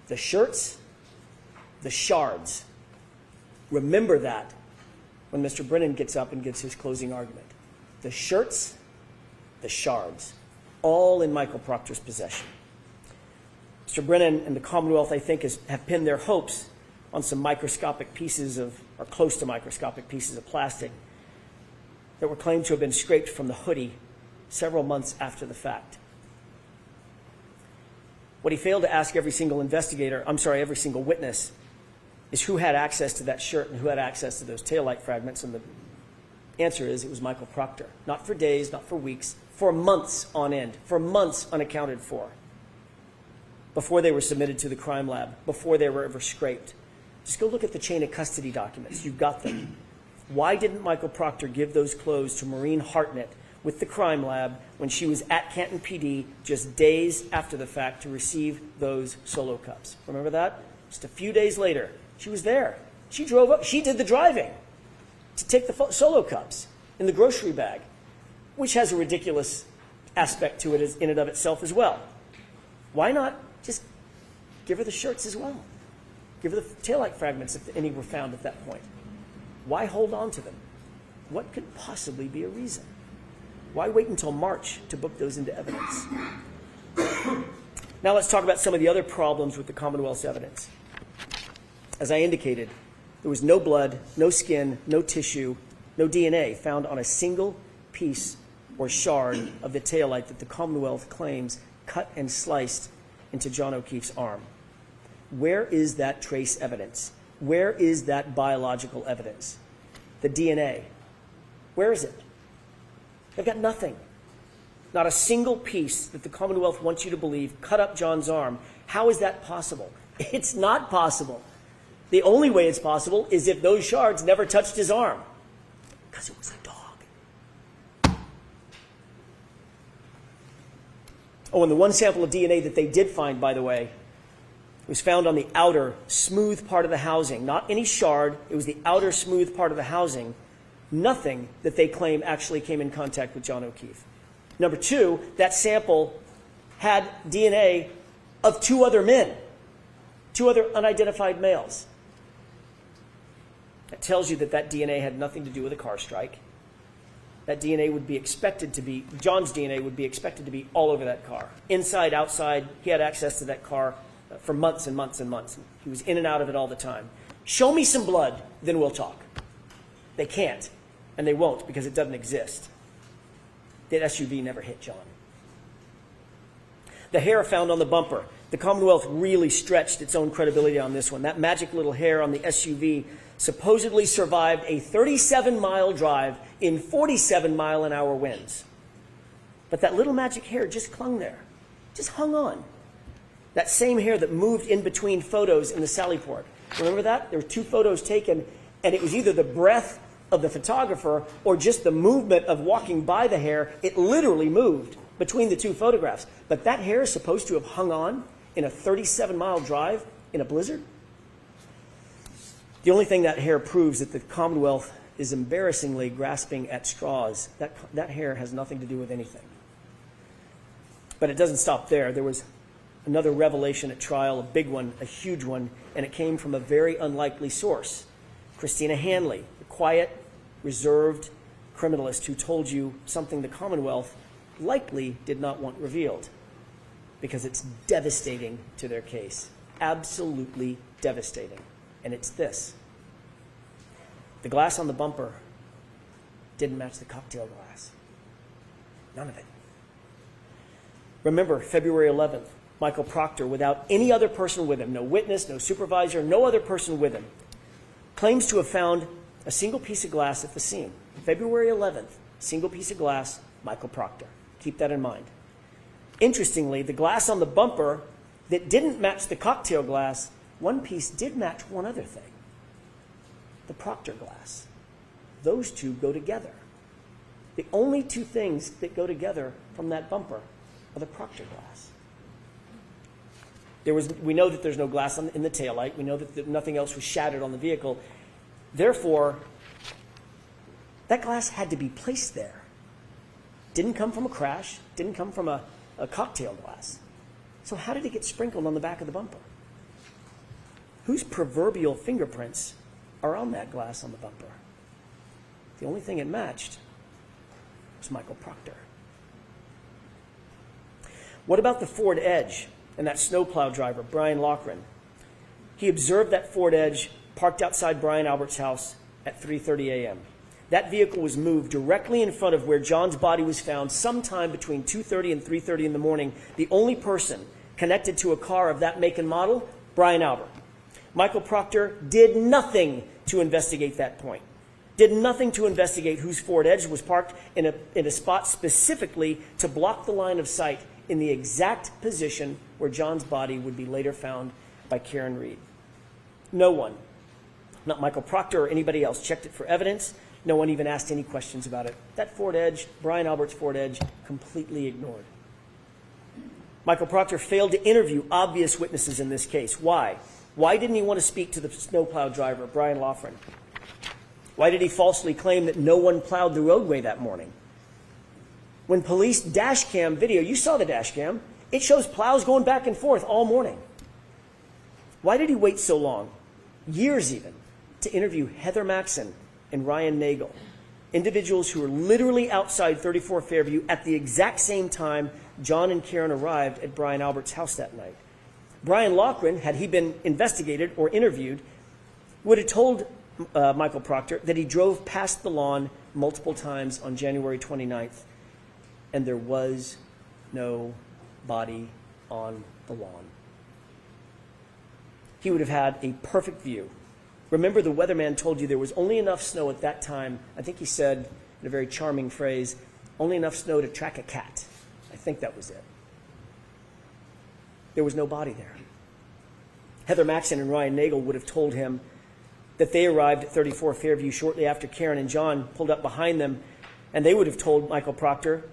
The shirts, the shards. Remember that when Mr. Brennan gets up and gives his closing argument. The shirts, the shards, all in Michael Proctor's possession. Mr. Brennan and the Commonwealth, I think, have pinned their hopes on some microscopic pieces of, or close to microscopic pieces of plastic that were claimed to have been scraped from the hoodie several months after the fact. What he failed to ask every single every single witness is who had access to that shirt and who had access to those taillight fragments, and the answer is it was Michael Proctor. Not for days, not for weeks, for months on end, for months unaccounted for, before they were submitted to the crime lab, before they were ever scraped. Just go look at the chain of custody documents. You've got them. Why didn't Michael Proctor give those clothes to Maureen Hartnett with the crime lab when she was at Canton PD just days after the fact to receive those Solo cups? Remember that? Just a few days later, she was there. She drove up. She did the driving to take the Solo cups in the grocery bag, which has a ridiculous aspect to it in and of itself as well. Why not just give her the shirts as well? Give her the taillight fragments if any were found at that point. Why hold on to them? What could possibly be a reason? Why wait until March to book those into evidence? Now let's talk about some of the other problems with the Commonwealth's evidence. As I indicated, there was no blood, no skin, no tissue, no DNA found on a single piece or shard of the taillight that the Commonwealth claims cut and sliced into John O'Keefe's arm. Where is that trace evidence? Where is that biological evidence? The DNA. Where is it? They've got nothing. Not a single piece that the Commonwealth wants you to believe cut up John's arm. How is that possible? It's not possible. The only way it's possible is if those shards never touched his arm. Because it was a dog. Oh, and the one sample of DNA that they did find, by the way, was found on the outer, smooth part of the housing. Not any shard. It was the outer, smooth part of the housing. Nothing that they claim actually came in contact with John O'Keefe. Number two, that sample had DNA of two other men, two other unidentified males. That tells you that that DNA had nothing to do with a car strike. That DNA would be expected to be, John's DNA would be expected to be all over that car. Inside, outside, he had access to that car for months and months and months. He was in and out of it all the time. Show me some blood, then we'll talk. They can't, and they won't because it doesn't exist. That SUV never hit John. The hair found on the bumper. The Commonwealth really stretched its own credibility on this one. That magic little hair on the SUV supposedly survived a 37-mile drive in 47-mile-an-hour winds. But that little magic hair just clung there, just hung on. That same hair that moved in between photos in the Sally Port. Remember that? There were two photos taken, and it was either the breath of the photographer or just the movement of walking by the hair. It literally moved between the two photographs. But that hair is supposed to have hung on in a 37-mile drive in a blizzard? The only thing that hair proves that the Commonwealth is embarrassingly grasping at straws. That hair has nothing to do with anything. But it doesn't stop there. There was another revelation at trial, a big one, a huge one, and it came from a very unlikely source. Christina Hanley, the quiet, reserved criminalist who told you something the Commonwealth likely did not want revealed because it's devastating to their case. Absolutely devastating. And it's this. The glass on the bumper didn't match the cocktail glass. None of it. Remember, February 11th, Michael Proctor, without any other person with him, no witness, no supervisor, no other person with him, claims to have found a single piece of glass at the scene. February 11th, single piece of glass, Michael Proctor. Keep that in mind. Interestingly, the glass on the bumper that didn't match the cocktail glass, one piece did match one other thing. The Proctor glass. Those two go together. The only two things that go together from that bumper are the Proctor glass. We know that there's no glass in the taillight. We know that nothing else was shattered on the vehicle. Therefore, that glass had to be placed there. Didn't come from a crash. Didn't come from a cocktail glass. So how did it get sprinkled on the back of the bumper? Whose proverbial fingerprints are on that glass on the bumper? The only thing it matched was Michael Proctor. What about the Ford Edge and that snowplow driver, Brian Loughran? He observed that Ford Edge parked outside Brian Albert's house at 3:30 a.m. That vehicle was moved directly in front of where John's body was found sometime between 2:30 and 3:30 in the morning. The only person connected to a car of that make and model, Brian Albert. Michael Proctor did nothing to investigate that point. Did nothing to investigate whose Ford Edge was parked in a spot specifically to block the line of sight in the exact position where John's body would be later found by Karen Reed. No one, not Michael Proctor or anybody else, checked it for evidence. No one even asked any questions about it. That Ford Edge, Brian Albert's Ford Edge, completely ignored. Michael Proctor failed to interview obvious witnesses in this case. Why? Why didn't he want to speak to the snowplow driver, Brian Loughran? Why did he falsely claim that no one plowed the roadway that morning? When police dash cam video, you saw the dash cam, it shows plows going back and forth all morning. Why did he wait so long, years even, to interview Heather Maxson and Ryan Nagel, individuals who were literally outside 34 Fairview at the exact same time John and Karen arrived at Brian Albert's house that night? Brian Loughran, had he been investigated or interviewed, would have told Michael Proctor that he drove past the lawn multiple times on January 29th, and there was no body on the lawn. He would have had a perfect view. Remember, the weatherman told you there was only enough snow at that time. I think he said, in a very charming phrase, only enough snow to track a cat. I think that was it. There was no body there. Heather Maxson and Ryan Nagel would have told him that they arrived at 34 Fairview shortly after Karen and John pulled up behind them, and they would have told Michael Proctor,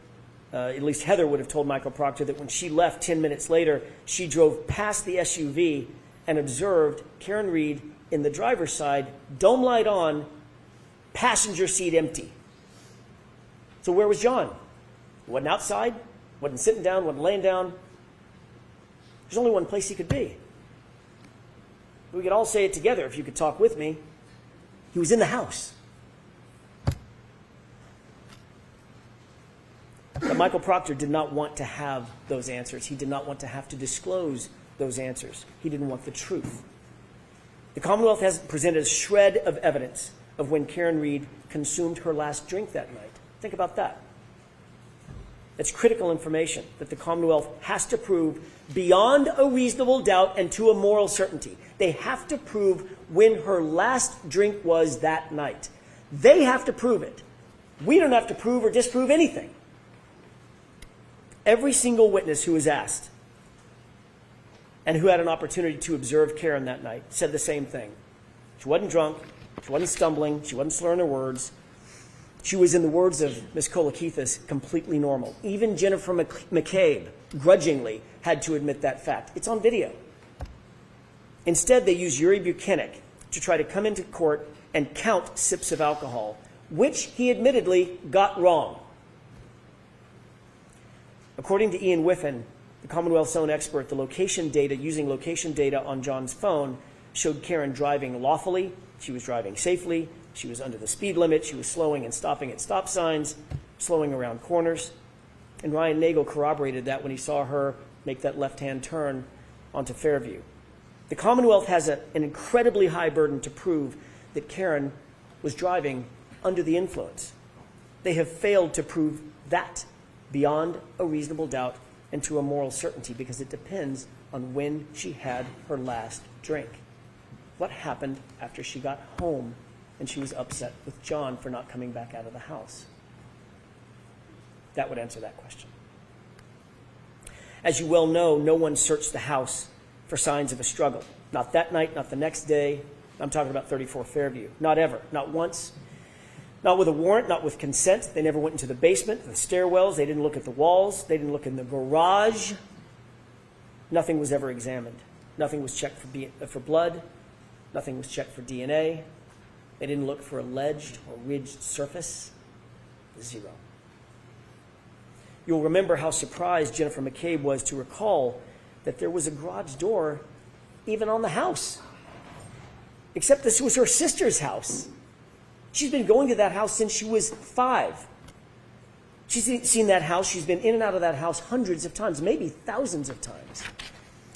at least Heather would have told Michael Proctor, that when she left 10 minutes later, she drove past the SUV and observed Karen Reed in the driver's side, dome light on, passenger seat empty. So where was John? He wasn't outside, wasn't sitting down, wasn't laying down. There's only one place he could be. We could all say it together if you could talk with me. He was in the house. But Michael Proctor did not want to have those answers. He did not want to have to disclose those answers. He didn't want the truth. The Commonwealth hasn't presented a shred of evidence of when Karen Reed consumed her last drink that night. Think about that. It's critical information that the Commonwealth has to prove beyond a reasonable doubt and to a moral certainty. They have to prove when her last drink was that night. They have to prove it. We don't have to prove or disprove anything. Every single witness who was asked and who had an opportunity to observe Karen that night said the same thing. She wasn't drunk. She wasn't stumbling. She wasn't slurring her words. She was, in the words of Ms. Kolakithis, completely normal. Even Jennifer McCabe, grudgingly, had to admit that fact. It's on video. Instead, they used Yuri Buchanan to try to come into court and count sips of alcohol, which he admittedly got wrong. According to Ian Whiffen, the Commonwealth's own expert, the location data, using location data on John's phone, showed Karen driving lawfully. She was driving safely. She was under the speed limit. She was slowing and stopping at stop signs, slowing around corners. And Ryan Nagel corroborated that when he saw her make that left-hand turn onto Fairview. The Commonwealth has an incredibly high burden to prove that Karen was driving under the influence. They have failed to prove that beyond a reasonable doubt and to a moral certainty, because it depends on when she had her last drink. What happened after she got home and she was upset with John for not coming back out of the house? That would answer that question. As you well know, no one searched the house for signs of a struggle. Not that night, not the next day. I'm talking about 34 Fairview. Not ever. Not once. Not with a warrant, not with consent. They never went into the basement, the stairwells. They didn't look at the walls. They didn't look in the garage. Nothing was ever examined. Nothing was checked for blood. Nothing was checked for DNA. They didn't look for a ledged or ridged surface. Zero. You'll remember how surprised Jennifer McCabe was to recall that there was a garage door even on the house. Except this was her sister's house. She's been going to that house since she was 5. She's seen that house. She's been in and out of that house hundreds of times, maybe thousands of times.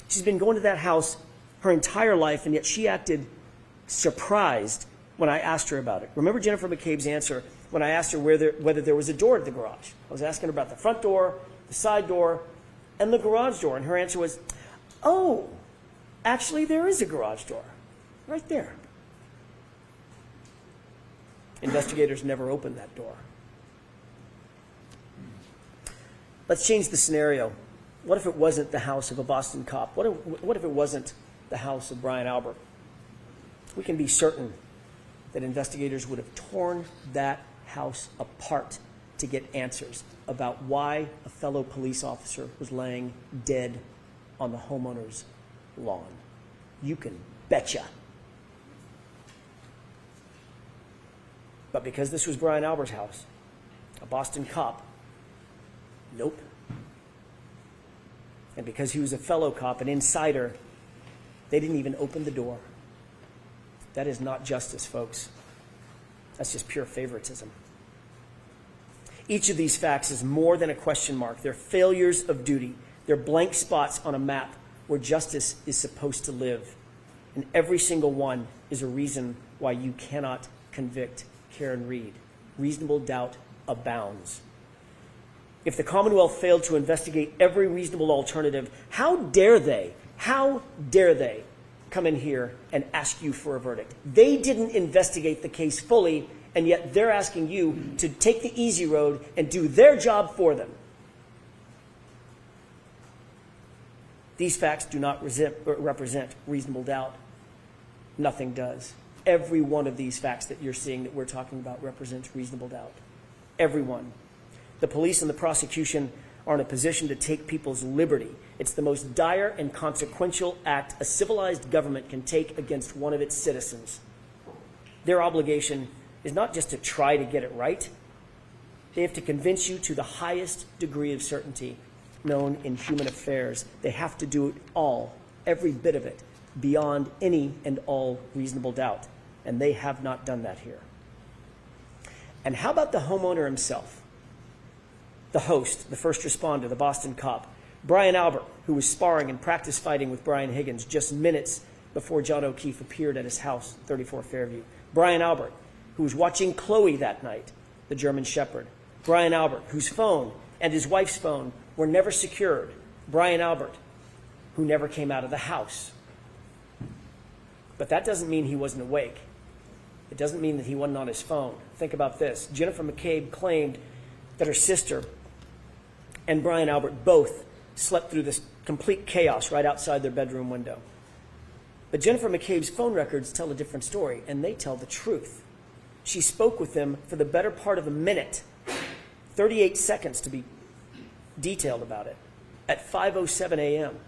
She's been going to that house her entire life, and yet she acted surprised when I asked her about it. Remember Jennifer McCabe's answer when I asked her whether there was a door at the garage. I was asking her about the front door, the side door, and the garage door, and her answer was, oh, actually there is a garage door right there. Investigators never opened that door. Let's change the scenario. What if it wasn't the house of a Boston cop? What if it wasn't the house of Brian Albert? We can be certain that investigators would have torn that house apart to get answers about why a fellow police officer was laying dead on the homeowner's lawn. You can betcha. But because this was Brian Albert's house, a Boston cop, nope. And because he was a fellow cop, an insider, they didn't even open the door. That is not justice, folks. That's just pure favoritism. Each of these facts is more than a question mark. They're failures of duty. They're blank spots on a map where justice is supposed to live. And every single one is a reason why you cannot convict Karen Read. Reasonable doubt abounds. If the Commonwealth failed to investigate every reasonable alternative, how dare they come in here and ask you for a verdict? They didn't investigate the case fully, and yet they're asking you to take the easy road and do their job for them. These facts do not represent reasonable doubt. Nothing does. Every one of these facts that you're seeing that we're talking about represents reasonable doubt. Every one. The police and the prosecution are in a position to take people's liberty. It's the most dire and consequential act a civilized government can take against one of its citizens. Their obligation is not just to try to get it right. They have to convince you to the highest degree of certainty known in human affairs. They have to do it all, every bit of it, beyond any and all reasonable doubt. And they have not done that here. And how about the homeowner himself? The host, the first responder, the Boston cop, Brian Albert, who was sparring and practice fighting with Brian Higgins just minutes before John O'Keefe appeared at his house, 34 Fairview. Brian Albert, who was watching Chloe that night, the German Shepherd. Brian Albert, whose phone and his wife's phone were never secured. Brian Albert, who never came out of the house. But that doesn't mean he wasn't awake. It doesn't mean that he wasn't on his phone. Think about this. Jennifer McCabe claimed that her sister and Brian Albert both slept through this complete chaos right outside their bedroom window. But Jennifer McCabe's phone records tell a different story, and they tell the truth. she spoke with them for the better part of a minute, 38 seconds to be detailed about it, at 5:07 a.m.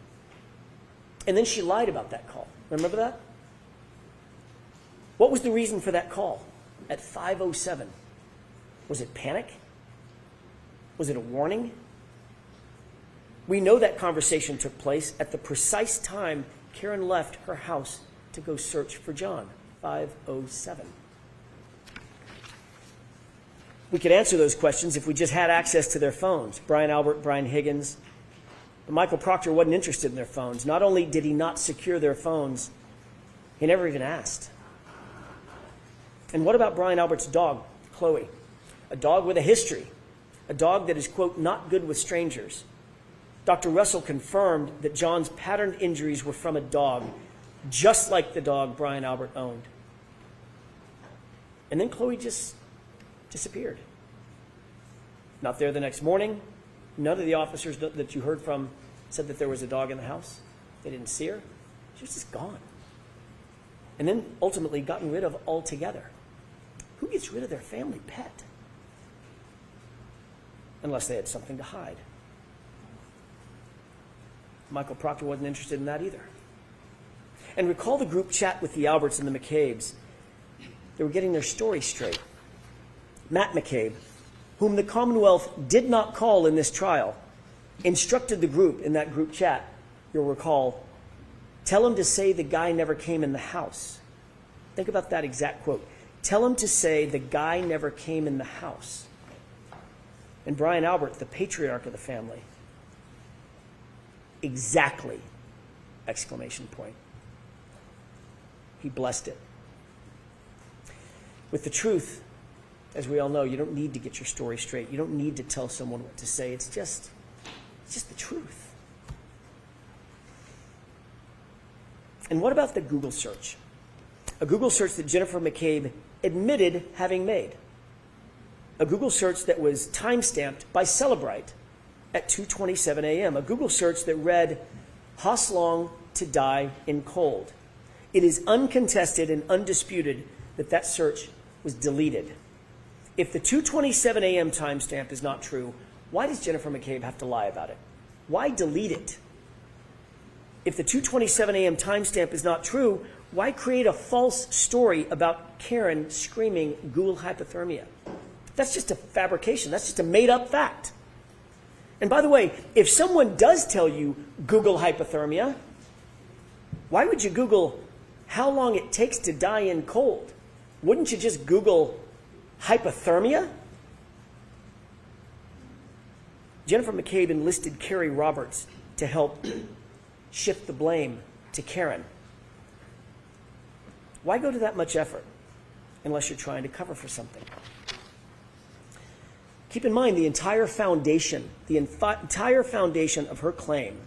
And then she lied about that call. Remember that? What was the reason for that call at 5:07? Was it panic? Was it a warning? We know that conversation took place at the precise time Karen left her house to go search for John, 5:07. We could answer those questions if we just had access to their phones. Brian Albert, Brian Higgins. But Michael Proctor wasn't interested in their phones. Not only did he not secure their phones, he never even asked. And what about Brian Albert's dog, Chloe? A dog with a history. A dog that is, quote, not good with strangers. Dr. Russell confirmed that John's patterned injuries were from a dog, just like the dog Brian Albert owned. And then Chloe just disappeared. Not there the next morning. None of the officers that you heard from said that there was a dog in the house. They didn't see her. She was just gone. And then ultimately gotten rid of altogether. Who gets rid of their family pet? Unless they had something to hide. Michael Proctor wasn't interested in that either. And recall the group chat with the Alberts and the McCabe's. They were getting their story straight. Matt McCabe, whom the Commonwealth did not call in this trial, instructed the group in that group chat, you'll recall, tell him to say the guy never came in the house. Think about that exact quote. Tell him to say the guy never came in the house. And Brian Albert, the patriarch of the family, exactly, exclamation point. He blessed it. With the truth, as we all know, you don't need to get your story straight. You don't need to tell someone what to say. It's just the truth. And what about the Google search? A Google search that Jennifer McCabe admitted having made. A Google search that was time-stamped by Celebrite at 2:27 a.m. A Google search that read, Hoslong to die in cold. It is uncontested and undisputed that that search was deleted. If the 2:27 a.m. timestamp is not true, why does Jennifer McCabe have to lie about it? Why delete it? If the 2:27 a.m. timestamp is not true, why create a false story about Karen screaming ghoul hypothermia? That's just a fabrication. That's just a made-up fact. And by the way, if someone does tell you Google hypothermia, why would you Google how long it takes to die in cold? Wouldn't you just Google hypothermia? Jennifer McCabe enlisted Carrie Roberts to help shift the blame to Karen. Why go to that much effort unless you're trying to cover for something? Keep in mind the entire foundation of her claim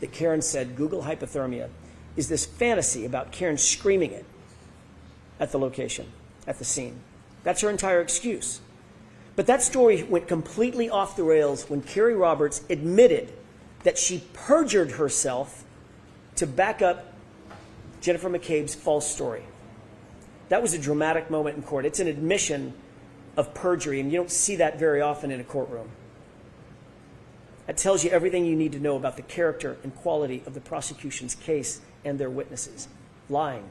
that Karen said Google hypothermia is this fantasy about Karen screaming it at the location, at the scene. That's her entire excuse. But that story went completely off the rails when Carrie Roberts admitted that she perjured herself to back up Jennifer McCabe's false story. That was a dramatic moment in court. It's an admission of perjury, and you don't see that very often in a courtroom. That tells you everything you need to know about the character and quality of the prosecution's case and their witnesses. Lying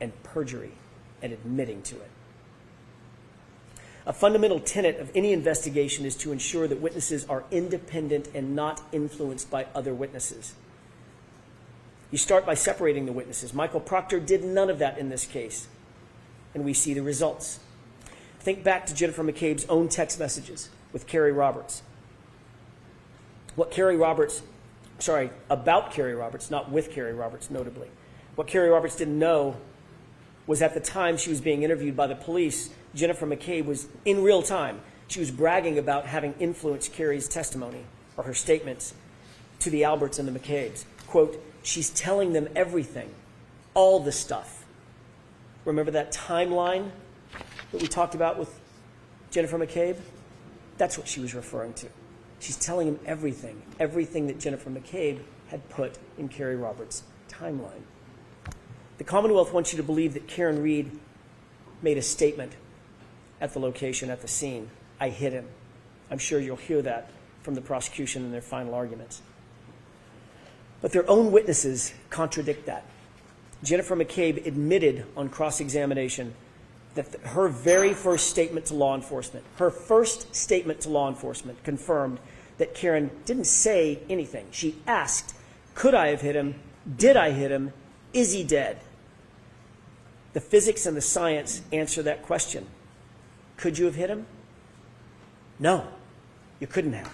and perjury and admitting to it. A fundamental tenet of any investigation is to ensure that witnesses are independent and not influenced by other witnesses. You start by separating the witnesses. Michael Proctor did none of that in this case, and we see the results. Think back to Jennifer McCabe's own text messages with Carrie Roberts. About Carrie Roberts, not with Carrie Roberts, notably. What Carrie Roberts didn't know was at the time she was being interviewed by the police, Jennifer McCabe was, in real time, she was bragging about having influenced Carrie's testimony or her statements to the Alberts and the McCabes. Quote, she's telling them everything, all the stuff. Remember that timeline that we talked about with Jennifer McCabe? That's what she was referring to. She's telling him everything that Jennifer McCabe had put in Carrie Roberts' timeline. The Commonwealth wants you to believe that Karen Reed made a statement at the location, at the scene. I hit him. I'm sure you'll hear that from the prosecution in their final arguments. But their own witnesses contradict that. Jennifer McCabe admitted on cross-examination that her very first statement to law enforcement, confirmed that Karen didn't say anything. She asked, could I have hit him? Did I hit him? Is he dead? The physics and the science answer that question. Could you have hit him? No, you couldn't have.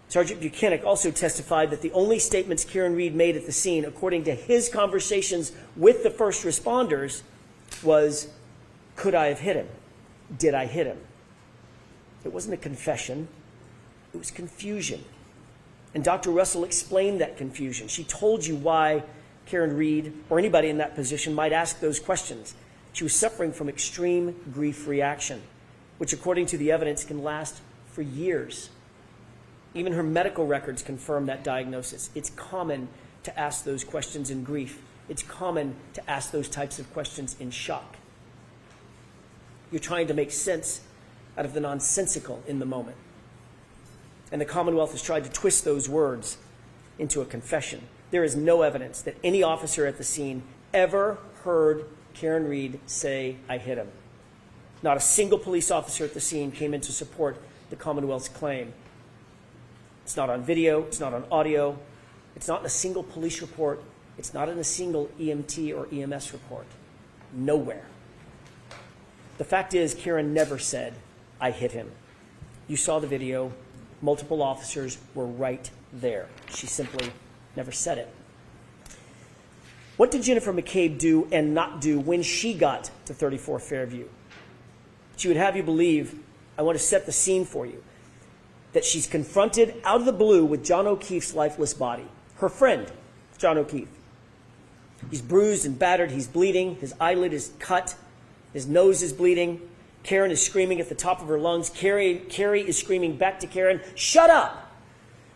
Sergeant Buchanan also testified that the only statements Karen Reed made at the scene, according to his conversations with the first responders, was, could I have hit him? Did I hit him? It wasn't a confession. It was confusion. And Dr. Russell explained that confusion. She told you why Karen Reed or anybody in that position might ask those questions. She was suffering from extreme grief reaction, which according to the evidence can last for years. Even her medical records confirm that diagnosis. It's common to ask those questions in grief. It's common to ask those types of questions in shock. You're trying to make sense out of the nonsensical in the moment. And the Commonwealth has tried to twist those words into a confession. There is no evidence that any officer at the scene ever heard Karen Reed say, I hit him. Not a single police officer at the scene came in to support the Commonwealth's claim. It's not on video, it's not on audio, it's not in a single police report, it's not in a single EMT or EMS report. Nowhere. The fact is, Karen never said, I hit him. You saw the video, multiple officers were right there. She simply never said it. What did Jennifer McCabe do and not do when she got to 34 Fairview? She would have you believe, I want to set the scene for you, that she's confronted out of the blue with John O'Keefe's lifeless body. Her friend, John O'Keefe. He's bruised and battered, he's bleeding, his eyelid is cut, his nose is bleeding. Karen is screaming at the top of her lungs. Carrie is screaming back to Karen, shut up!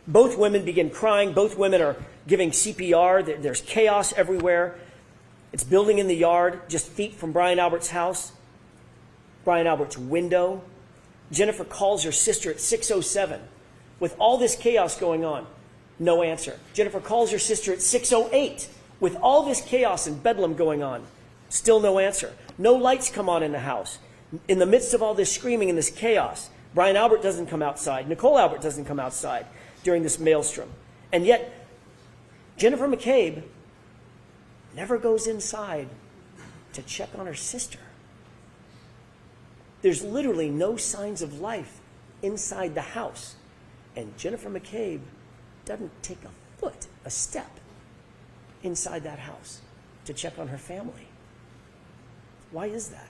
Both women begin crying. Both women are giving CPR. There's chaos everywhere. It's building in the yard, just feet from Brian Albert's house, Brian Albert's window. Jennifer calls her sister at 6:07 with all this chaos going on. No answer. Jennifer calls her sister at 6:08 with all this chaos and bedlam going on. Still no answer. No lights come on in the house. In the midst of all this screaming and this chaos, Brian Albert doesn't come outside. Nicole Albert doesn't come outside during this maelstrom. And yet, Jennifer McCabe never goes inside to check on her sister. There's literally no signs of life inside the house. And Jennifer McCabe doesn't take a step inside that house to check on her family. Why is that?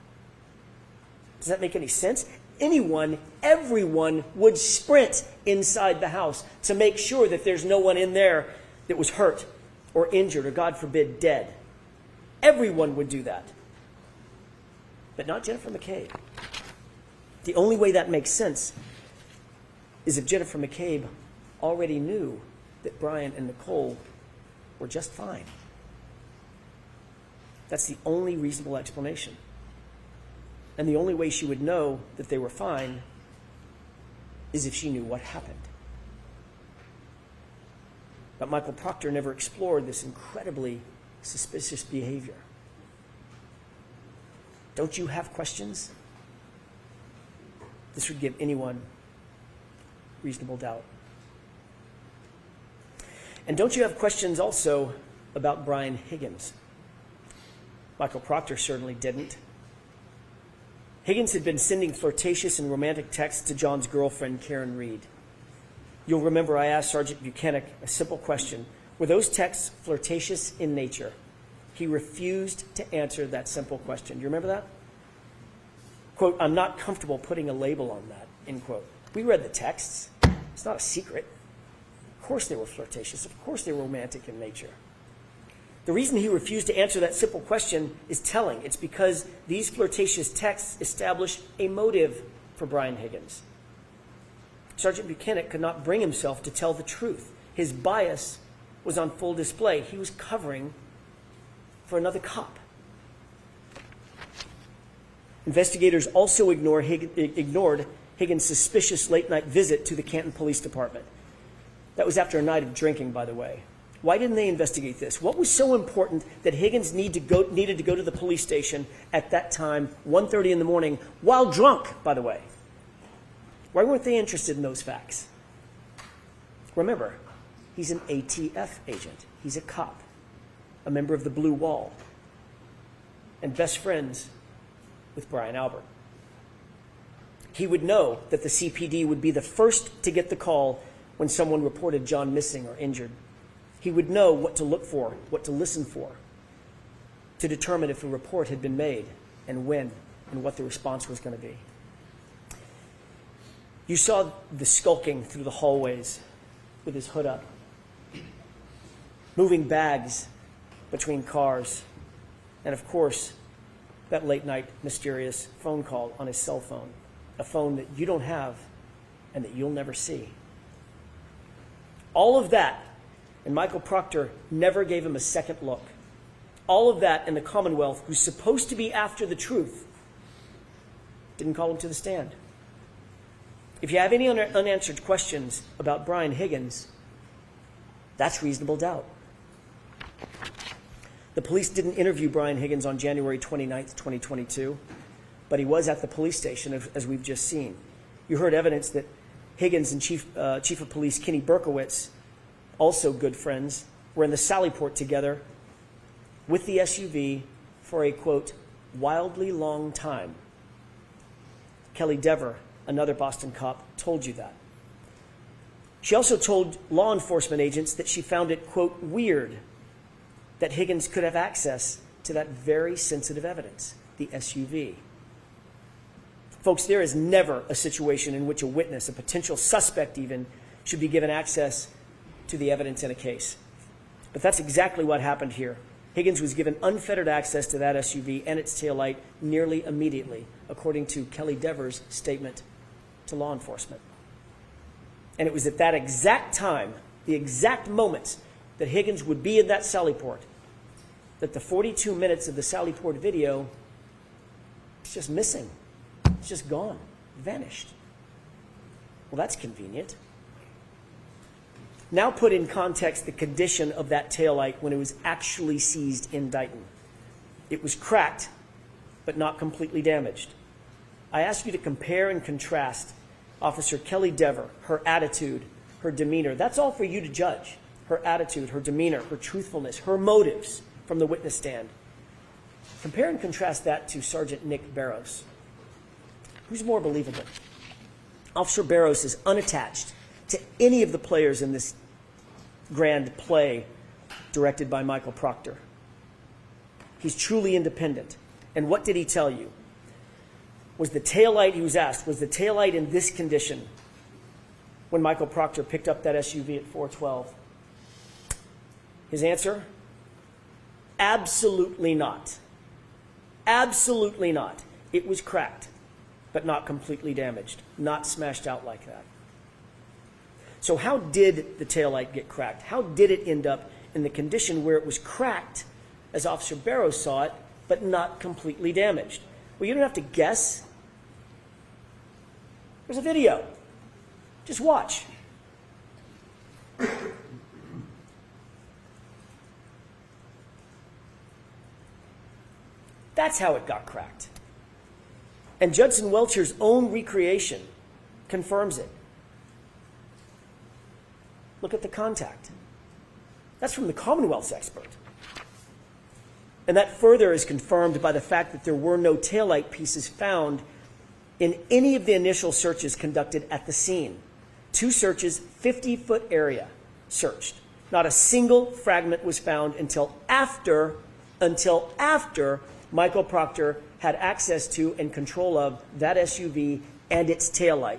Does that make any sense? Everyone would sprint inside the house to make sure that there's no one in there that was hurt or injured or, God forbid, dead. Everyone would do that. But not Jennifer McCabe. The only way that makes sense is if Jennifer McCabe already knew that Brian and Nicole were just fine. That's the only reasonable explanation. And the only way she would know that they were fine is if she knew what happened. But Michael Proctor never explored this incredibly suspicious behavior. Don't you have questions? This would give anyone reasonable doubt. And don't you have questions also about Brian Higgins? Michael Proctor certainly didn't. Higgins had been sending flirtatious and romantic texts to John's girlfriend, Karen Reed. You'll remember I asked Sergeant Buchanan a simple question. Were those texts flirtatious in nature? He refused to answer that simple question. Do you remember that? Quote, I'm not comfortable putting a label on that, end quote. We read the texts. It's not a secret. Of course they were flirtatious. Of course they were romantic in nature. The reason he refused to answer that simple question is telling. It's because these flirtatious texts establish a motive for Brian Higgins. Sergeant Buchanan could not bring himself to tell the truth. His bias was on full display. He was covering for another cop. Investigators also ignored Higgins' suspicious late-night visit to the Canton Police Department. That was after a night of drinking, by the way. Why didn't they investigate this? What was so important that Higgins needed to go to the police station at that time, 1:30 in the morning, while drunk, by the way? Why weren't they interested in those facts? Remember, he's an ATF agent. He's a cop, a member of the Blue Wall, and best friends with Brian Albert. He would know that the CPD would be the first to get the call when someone reported John missing or injured. He would know what to look for, what to listen for, to determine if a report had been made and when and what the response was going to be. You saw the skulking through the hallways with his hood up, moving bags between cars, and of course, that late night mysterious phone call on his cell phone, a phone that you don't have and that you'll never see. All of that, and Michael Proctor never gave him a second look. All of that, and the Commonwealth, who's supposed to be after the truth, didn't call him to the stand. If you have any unanswered questions about Brian Higgins, that's reasonable doubt. The police didn't interview Brian Higgins on January 29th, 2022, but he was at the police station, as we've just seen. You heard evidence that Higgins and Chief of Police Kenny Berkowitz, also good friends, were in the Sallyport together with the SUV for a, quote, wildly long time. Kelly Dever, another Boston cop, told you that. She also told law enforcement agents that she found it, quote, weird that Higgins could have access to that very sensitive evidence, the SUV. Folks, there is never a situation in which a witness, a potential suspect even, should be given access to the evidence in a case. But that's exactly what happened here. Higgins was given unfettered access to that SUV and its taillight nearly immediately, according to Kelly Dever's statement to law enforcement. And it was at that exact time, the exact moment that Higgins would be in that Sallyport, that the 42 minutes of the Sallyport video is just missing. It's just gone, vanished. Well, that's convenient. Now put in context the condition of that taillight when it was actually seized in Dighton. It was cracked, but not completely damaged. I ask you to compare and contrast Officer Kelly Dever, her attitude, her demeanor. That's all for you to judge. Her attitude, her demeanor, her truthfulness, her motives from the witness stand. Compare and contrast that to Sergeant Nick Barrows. Who's more believable? Officer Barrows is unattached to any of the players in this grand play directed by Michael Proctor. He's truly independent. And what did he tell you? Was the taillight, he was asked, was the taillight in this condition when Michael Proctor picked up that SUV at 412? His answer? Absolutely not. Absolutely not. It was cracked, but not completely damaged, not smashed out like that. So how did the taillight get cracked? How did it end up in the condition where it was cracked, as Officer Barrows saw it, but not completely damaged? Well, you don't have to guess. There's a video. Just watch. That's how it got cracked. And Judson Welcher's own recreation confirms it. Look at the contact. That's from the Commonwealth's expert. And that further is confirmed by the fact that there were no taillight pieces found in any of the initial searches conducted at the scene. 2 searches, 50-foot area searched. Not a single fragment was found until after Michael Proctor had access to and control of that SUV and its taillight.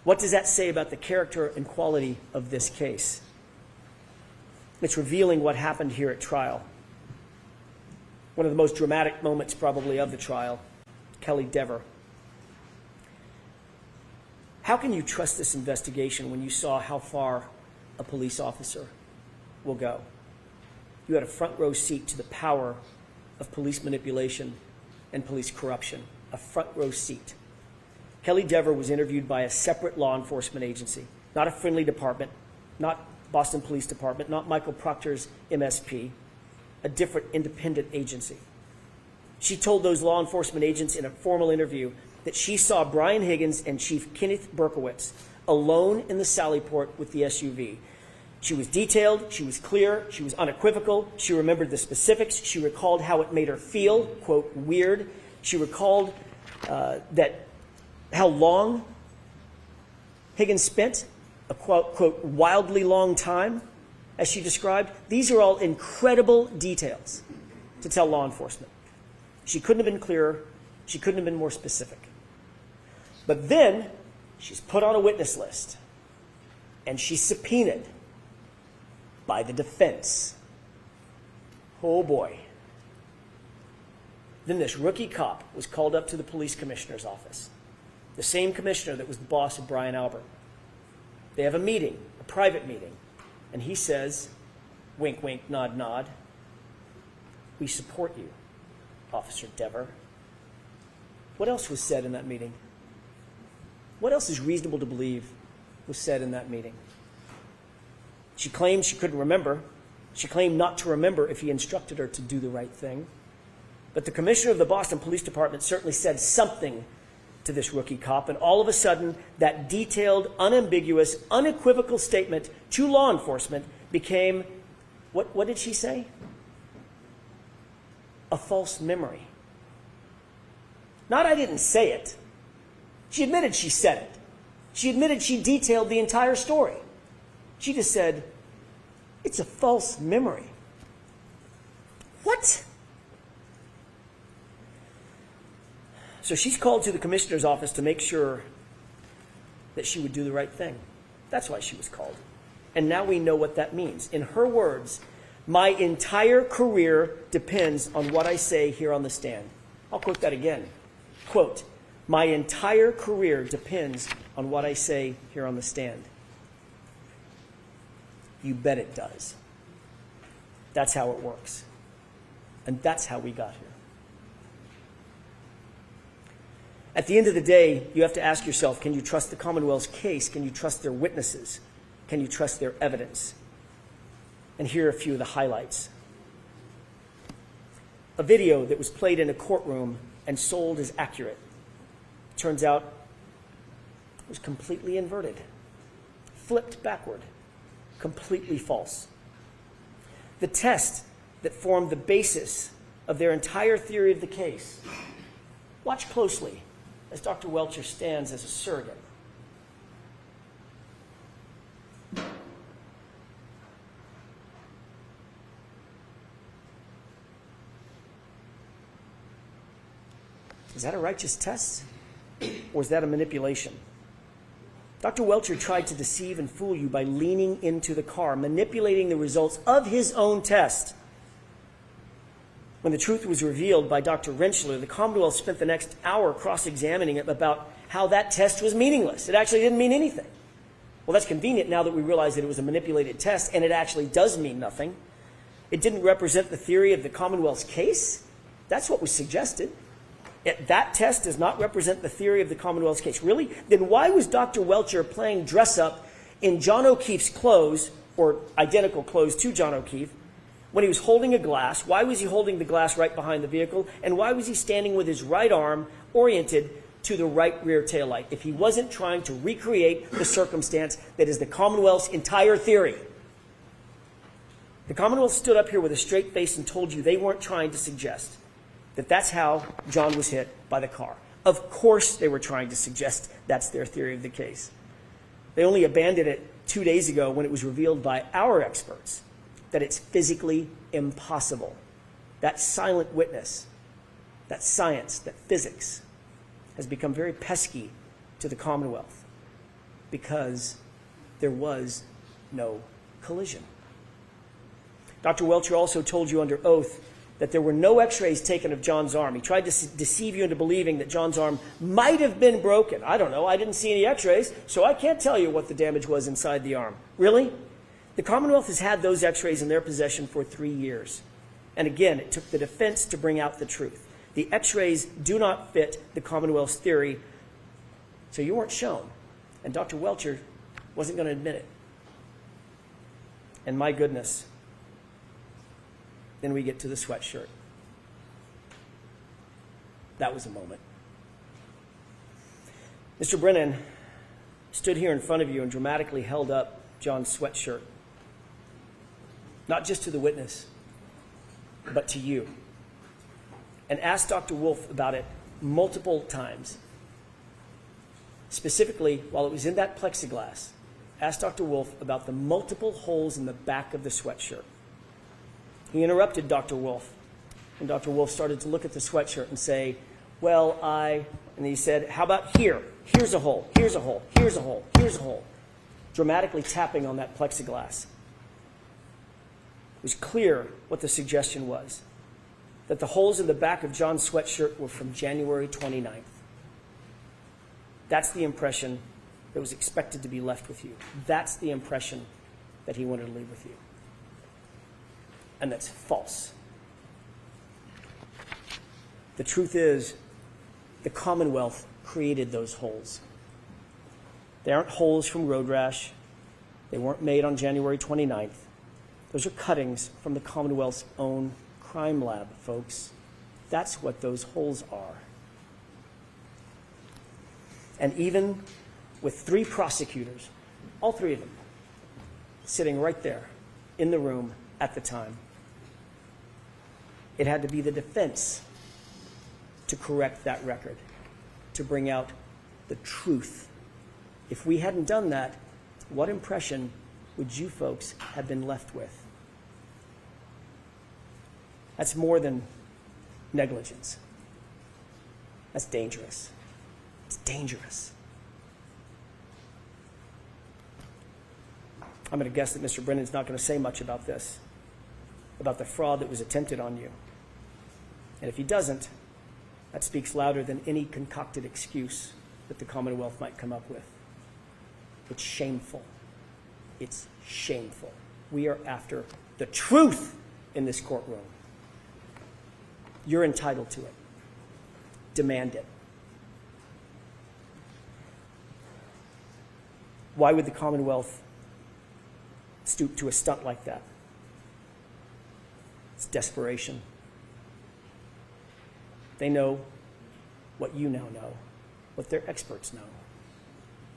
What does that say about the character and quality of this case? It's revealing what happened here at trial. One of the most dramatic moments probably of the trial, Kelly Dever. How can you trust this investigation when you saw how far a police officer will go? You had a front row seat to the power of police manipulation and police corruption, a front row seat. Kelly Dever was interviewed by a separate law enforcement agency, not a friendly department, not Boston Police Department, not Michael Proctor's MSP, a different independent agency. She told those law enforcement agents in a formal interview that she saw Brian Higgins and Chief Kenneth Berkowitz alone in the Sallyport with the SUV. She was detailed, she was clear, she was unequivocal, she remembered the specifics, she recalled how it made her feel, quote, weird. She recalled how long Higgins spent, a quote, wildly long time, as she described. These are all incredible details to tell law enforcement. She couldn't have been clearer, she couldn't have been more specific. But then she's put on a witness list and she's subpoenaed by the defense. Oh boy. Then this rookie cop was called up to the police commissioner's office, the same commissioner that was the boss of Brian Albert. They have a meeting, a private meeting, and he says, wink, wink, nod, nod, we support you, Officer Dever. What else was said in that meeting? What else is reasonable to believe was said in that meeting? She claimed she couldn't remember. She claimed not to remember if he instructed her to do the right thing. But the commissioner of the Boston Police Department certainly said something to this rookie cop, and all of a sudden, that detailed, unambiguous, unequivocal statement to law enforcement became, what did she say? A false memory. Not I didn't say it. She admitted she said it. She admitted she detailed the entire story. She just said, it's a false memory. What? So she's called to the commissioner's office to make sure that she would do the right thing. That's why she was called. And now we know what that means. In her words, my entire career depends on what I say here on the stand. I'll quote that again. Quote, my entire career depends on what I say here on the stand. You bet it does. That's how it works. And that's how we got here. At the end of the day, you have to ask yourself, can you trust the Commonwealth's case? Can you trust their witnesses? Can you trust their evidence? And here are a few of the highlights. A video that was played in a courtroom and sold as accurate. Turns out it was completely inverted, flipped backward, completely false. The test that formed the basis of their entire theory of the case. Watch closely as Dr. Welcher stands as a surrogate. Is that a righteous test? Or is that a manipulation? Dr. Welcher tried to deceive and fool you by leaning into the car, manipulating the results of his own test. When the truth was revealed by Dr. Rentschler, the Commonwealth spent the next hour cross-examining him about how that test was meaningless. It actually didn't mean anything. Well, that's convenient now that we realize that it was a manipulated test, and it actually does mean nothing. It didn't represent the theory of the Commonwealth's case. That's what was suggested. That test does not represent the theory of the Commonwealth's case. Really? Then why was Dr. Welcher playing dress-up in John O'Keefe's clothes, or identical clothes to John O'Keefe, when he was holding a glass? Why was he holding the glass right behind the vehicle? And why was he standing with his right arm oriented to the right rear taillight if he wasn't trying to recreate the circumstance that is the Commonwealth's entire theory? The Commonwealth stood up here with a straight face and told you they weren't trying to suggest that that's how John was hit by the car. Of course they were trying to suggest that's their theory of the case. They only abandoned it 2 days ago when it was revealed by our experts that it's physically impossible. That silent witness, that science, that physics, has become very pesky to the Commonwealth because there was no collision. Dr. Welcher also told you under oath that there were no x-rays taken of John's arm. He tried to deceive you into believing that John's arm might have been broken. I don't know. I didn't see any x-rays, so I can't tell you what the damage was inside the arm. Really? The Commonwealth has had those x-rays in their possession for 3 years. And again, it took the defense to bring out the truth. The x-rays do not fit the Commonwealth's theory, so you weren't shown. And Dr. Welcher wasn't going to admit it. And my goodness, then we get to the sweatshirt. That was a moment. Mr. Brennan stood here in front of you and dramatically held up John's sweatshirt. Not just to the witness, but to you. And asked Dr. Wolf about it multiple times. Specifically, while it was in that plexiglass, asked Dr. Wolf about the multiple holes in the back of the sweatshirt. He interrupted Dr. Wolf, and Dr. Wolf started to look at the sweatshirt and say, well, and he said, how about here? Here's a hole, here's a hole, here's a hole, here's a hole. Dramatically tapping on that plexiglass. It was clear what the suggestion was, that the holes in the back of John's sweatshirt were from January 29th. That's the impression that was expected to be left with you. That's the impression that he wanted to leave with you. And that's false. The truth is, the Commonwealth created those holes. They aren't holes from road rash. They weren't made on January 29th. Those are cuttings from the Commonwealth's own crime lab, folks. That's what those holes are. And even with 3 prosecutors, all 3 of them, sitting right there in the room at the time, it had to be the defense to correct that record, to bring out the truth. If we hadn't done that, what impression would you folks have been left with? That's more than negligence. That's dangerous. It's dangerous. I'm going to guess that Mr. Brennan's not going to say much about this, about the fraud that was attempted on you. And if he doesn't, that speaks louder than any concocted excuse that the Commonwealth might come up with. It's shameful. It's shameful. We are after the truth in this courtroom. You're entitled to it. Demand it. Why would the Commonwealth stoop to a stunt like that? It's desperation. They know what you now know, what their experts know.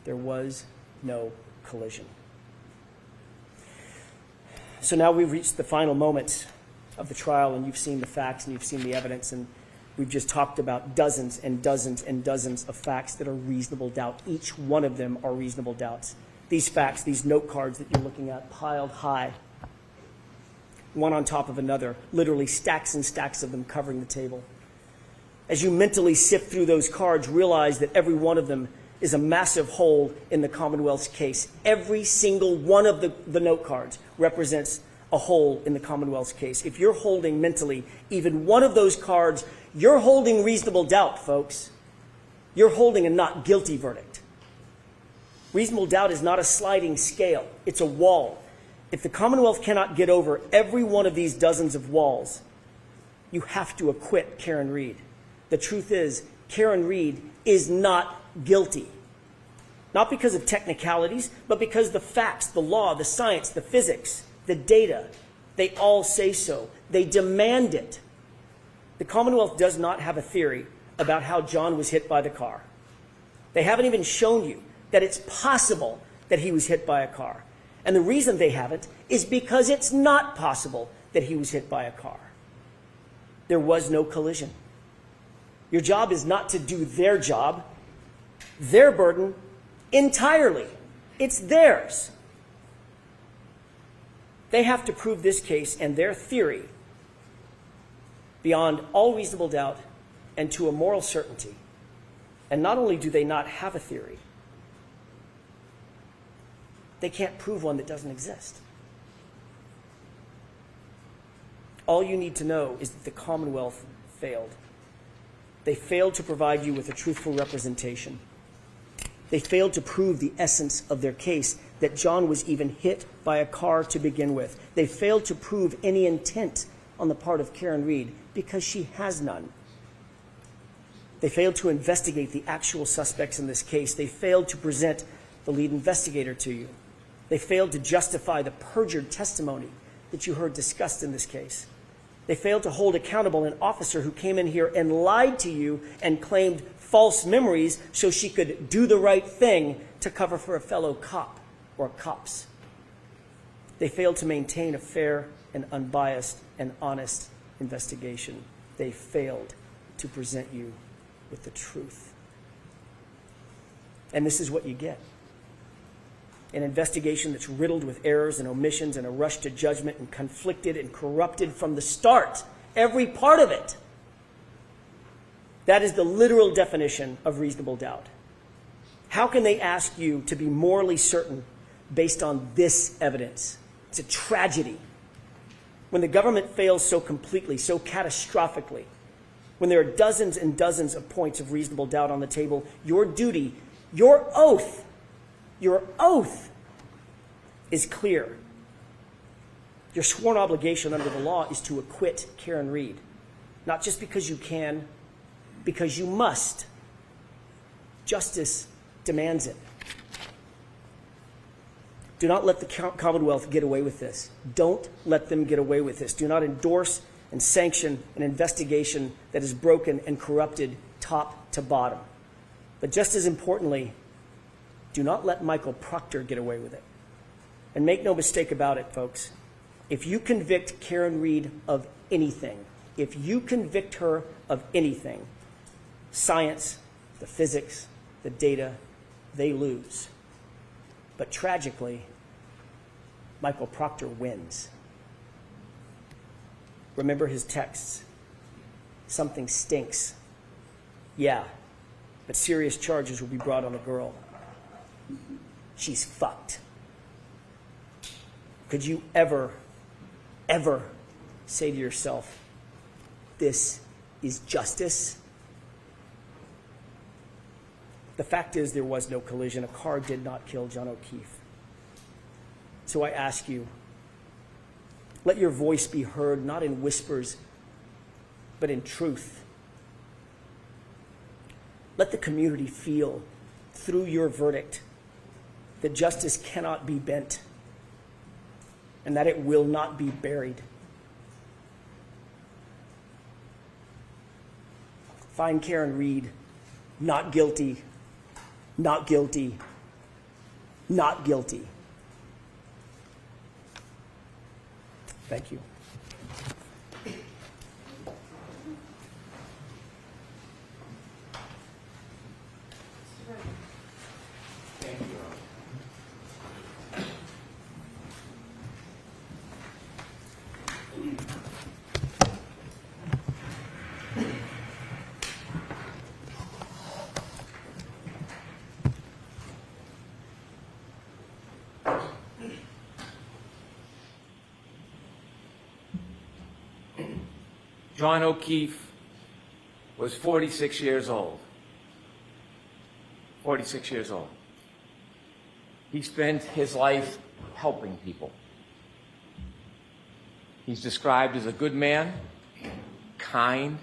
There was no collision. So now we've reached the final moments of the trial, and you've seen the facts and you've seen the evidence, and we've just talked about dozens and dozens and dozens of facts that are reasonable doubt. Each one of them are reasonable doubts. These facts, these note cards that you're looking at, piled high, one on top of another, literally stacks and stacks of them covering the table. As you mentally sift through those cards, realize that every one of them is a massive hole in the Commonwealth's case. Every single one of the note cards represents a hole in the Commonwealth's case. If you're holding mentally even one of those cards, you're holding reasonable doubt, folks. You're holding a not guilty verdict. Reasonable doubt is not a sliding scale. It's a wall. If the Commonwealth cannot get over every one of these dozens of walls, you have to acquit Karen Reed. The truth is, Karen Reed is not guilty. Not because of technicalities, but because the facts, the law, the science, the physics, the data, they all say so. They demand it. The Commonwealth does not have a theory about how John was hit by the car. They haven't even shown you that it's possible that he was hit by a car. And the reason they haven't is because it's not possible that he was hit by a car. There was no collision. Your job is not to do their job, their burden entirely. It's theirs. They have to prove this case and their theory beyond all reasonable doubt and to a moral certainty. And not only do they not have a theory, they can't prove one that doesn't exist. All you need to know is that the Commonwealth failed. They failed to provide you with a truthful representation. They failed to prove the essence of their case, that John was even hit by a car to begin with. They failed to prove any intent on the part of Karen Reed because she has none. They failed to investigate the actual suspects in this case. They failed to present the lead investigator to you. They failed to justify the perjured testimony that you heard discussed in this case. They failed to hold accountable an officer who came in here and lied to you and claimed false memories so she could do the right thing to cover for a fellow cop or cops. They failed to maintain a fair and unbiased and honest investigation. They failed to present you with the truth. And this is what you get. An investigation that's riddled with errors and omissions and a rush to judgment and conflicted and corrupted from the start. Every part of it. That is the literal definition of reasonable doubt. How can they ask you to be morally certain based on this evidence? It's a tragedy. When the government fails so completely, so catastrophically, when there are dozens and dozens of points of reasonable doubt on the table, your duty, your oath is clear. Your sworn obligation under the law is to acquit Karen Reed, not just because you can, because you must. Justice demands it. Do not let the Commonwealth get away with this. Don't let them get away with this. Do not endorse and sanction an investigation that is broken and corrupted top to bottom. But just as importantly, do not let Michael Proctor get away with it. And make no mistake about it, folks. If you convict Karen Reed of anything, if you convict her of anything, science, the physics, the data, they lose. But tragically, Michael Proctor wins. Remember his texts. Something stinks. Yeah, but serious charges will be brought on the girl. She's fucked. Could you ever say to yourself, this is justice? The fact is there was no collision. A car did not kill John O'Keefe. So I ask you, let your voice be heard, not in whispers, but in truth. Let the community feel, through your verdict, that justice cannot be bent and that it will not be buried. Find Karen Reed not guilty, not guilty, not guilty. Thank you. John O'Keefe was 46 years old. 46 years old. He spent his life helping people. He's described as a good man, kind,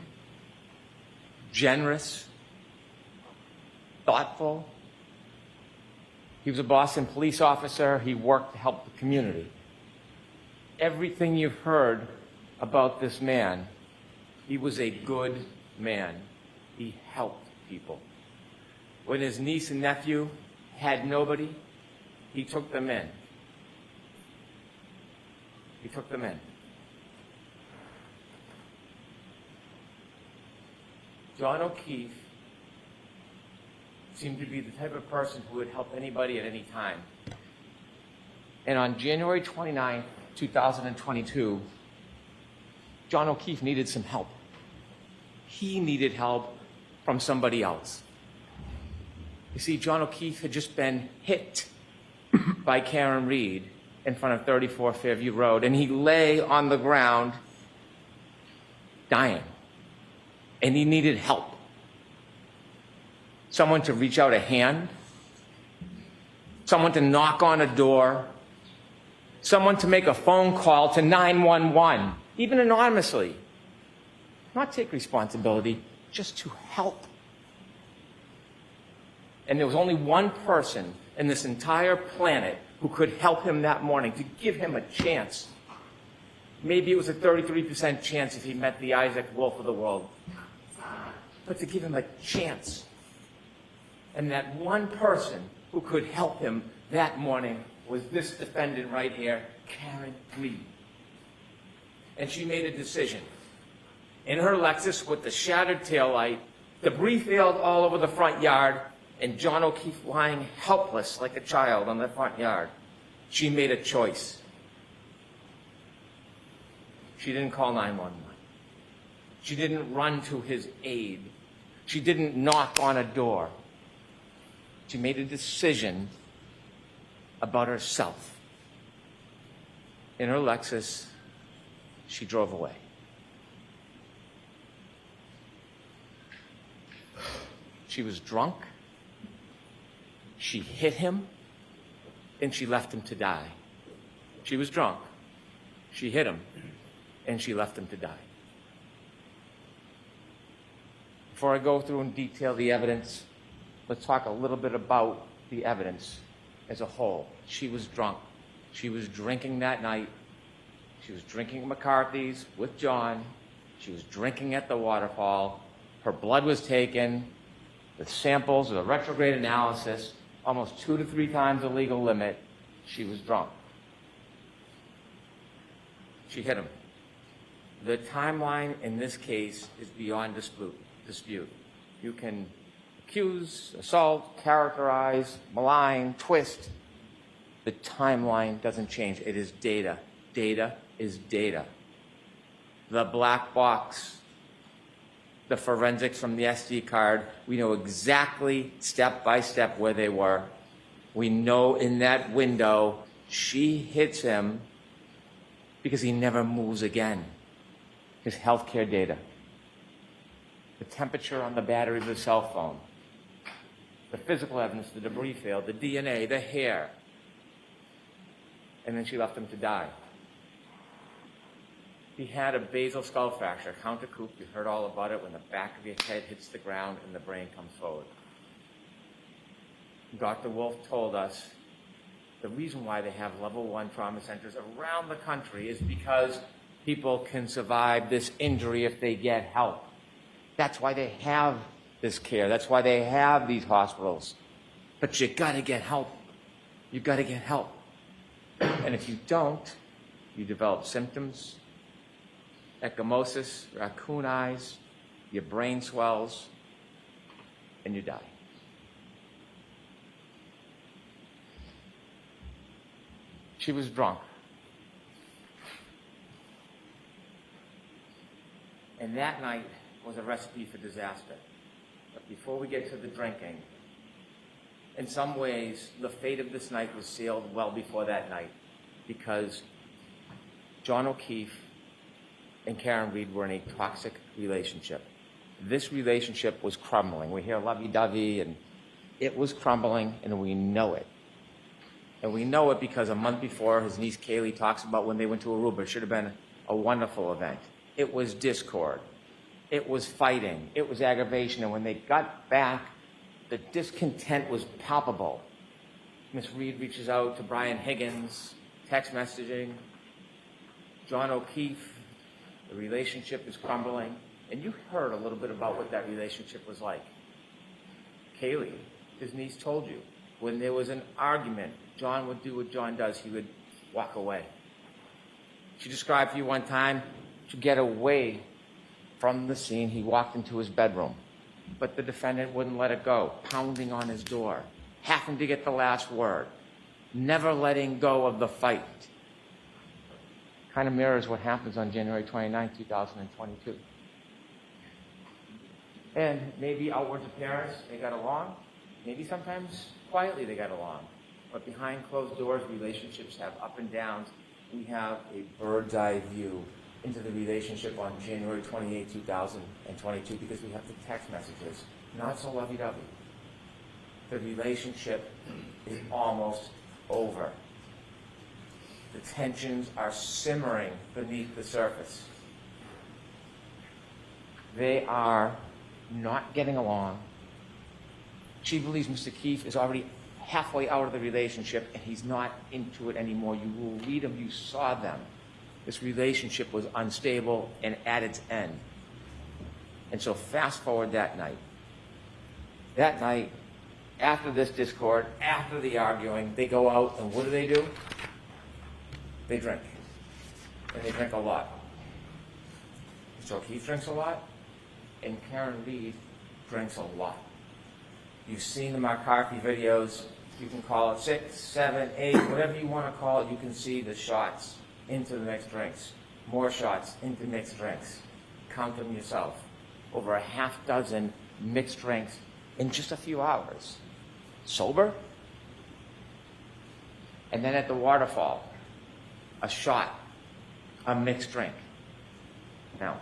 generous, thoughtful. He was a Boston police officer. He worked to help the community. Everything you've heard about this man, he was a good man. He helped people. When his niece and nephew had nobody, he took them in. He took them in. John O'Keefe seemed to be the type of person who would help anybody at any time. And on January 29, 2022, John O'Keefe needed some help. He needed help from somebody else. You see, John O'Keefe had just been hit by Karen Reed in front of 34 Fairview Road, and he lay on the ground dying. And he needed help. Someone to reach out a hand, someone to knock on a door, someone to make a phone call to 911, even anonymously. Not take responsibility, just to help And there was only one person in this entire planet who could help him that morning, to give him a chance. Maybe it was a 33% chance if he met the Isaac Wolf of the world. But to give him a chance. And that one person who could help him that morning was this defendant right here, Karen Reed. And she made a decision. In her Lexus with the shattered taillight, debris field all over the front yard, and John O'Keefe lying helpless like a child on the front yard, she made a choice. She didn't call 911. She didn't run to his aid. She didn't knock on a door. She made a decision about herself. In her Lexus, she drove away. She was drunk. She hit him, and she left him to die. She was drunk. She hit him, and she left him to die. Before I go through and detail the evidence, let's talk a little bit about the evidence as a whole. She was drunk. She was drinking that night. She was drinking at McCarthy's with John. She was drinking at the waterfall. Her blood was taken with samples of a retrograde analysis, almost 2 to 3 times the legal limit. She was drunk. She hit him. The timeline in this case is beyond dispute. You can accuse, assault, characterize, malign, twist. The timeline doesn't change. It is data. Data is data. The black box, the forensics from the SD card, we know exactly step by step where they were. We know in that window she hits him because he never moves again. His healthcare data, the temperature on the battery of the cell phone, the physical evidence, the debris field, the DNA, the hair. And then she left him to die. He had a basal skull fracture, countercoup. You heard all about it when the back of your head hits the ground and the brain comes forward. Dr. Wolf told us the reason why they have level 1 trauma centers around the country is because people can survive this injury if they get help. That's why they have this care. That's why they have these hospitals. But you gotta get help. You gotta get help. And if you don't, you develop symptoms, ecchymosis, raccoon eyes, your brain swells, and you die. She was drunk. And that night was a recipe for disaster. But before we get to the drinking, in some ways, the fate of this night was sealed well before that night, because John O'Keefe and Karen Reed were in a toxic relationship. This relationship was crumbling. We hear lovey-dovey, and it was crumbling, and we know it. And we know it because a month before, his niece Kaylee talks about when they went to Aruba. It should have been a wonderful event. It was discord. It was fighting. It was aggravation. And when they got back, the discontent was palpable. Miss Reed reaches out to Brian Higgins, text messaging. John O'Keefe, the relationship is crumbling. And you heard a little bit about what that relationship was like. Kaylee, his niece, told you, when there was an argument, John would do what John does. He would walk away. She described for you one time, to get away from the scene, he walked into his bedroom. But the defendant wouldn't let it go, pounding on his door, having to get the last word, never letting go of the fight. Kind of mirrors what happens on January 29, 2022. And maybe outward appearance, they got along. Maybe sometimes quietly they got along. But behind closed doors, relationships have up and downs. We have a bird's eye view into the relationship on January 28, 2022, because we have the text messages. Not so lovey-dovey. The relationship is almost over. The tensions are simmering beneath the surface. They are not getting along. She believes Mr. Keefe is already halfway out of the relationship and he's not into it anymore. You will read them, you saw them. This relationship was unstable and at its end. And so fast forward that night. That night, after this discord, after the arguing, they go out and what do? They drink. And they drink a lot. So Keefe drinks a lot, and Karen Reed drinks a lot. You've seen the McCarthy videos. You can call it 6, 7, 8, whatever you want to call it. You can see the shots into the mixed drinks. More shots into mixed drinks. Count them yourself. Over a half dozen mixed drinks in just a few hours. Sober? And then at the waterfall, a shot, a mixed drink. Now,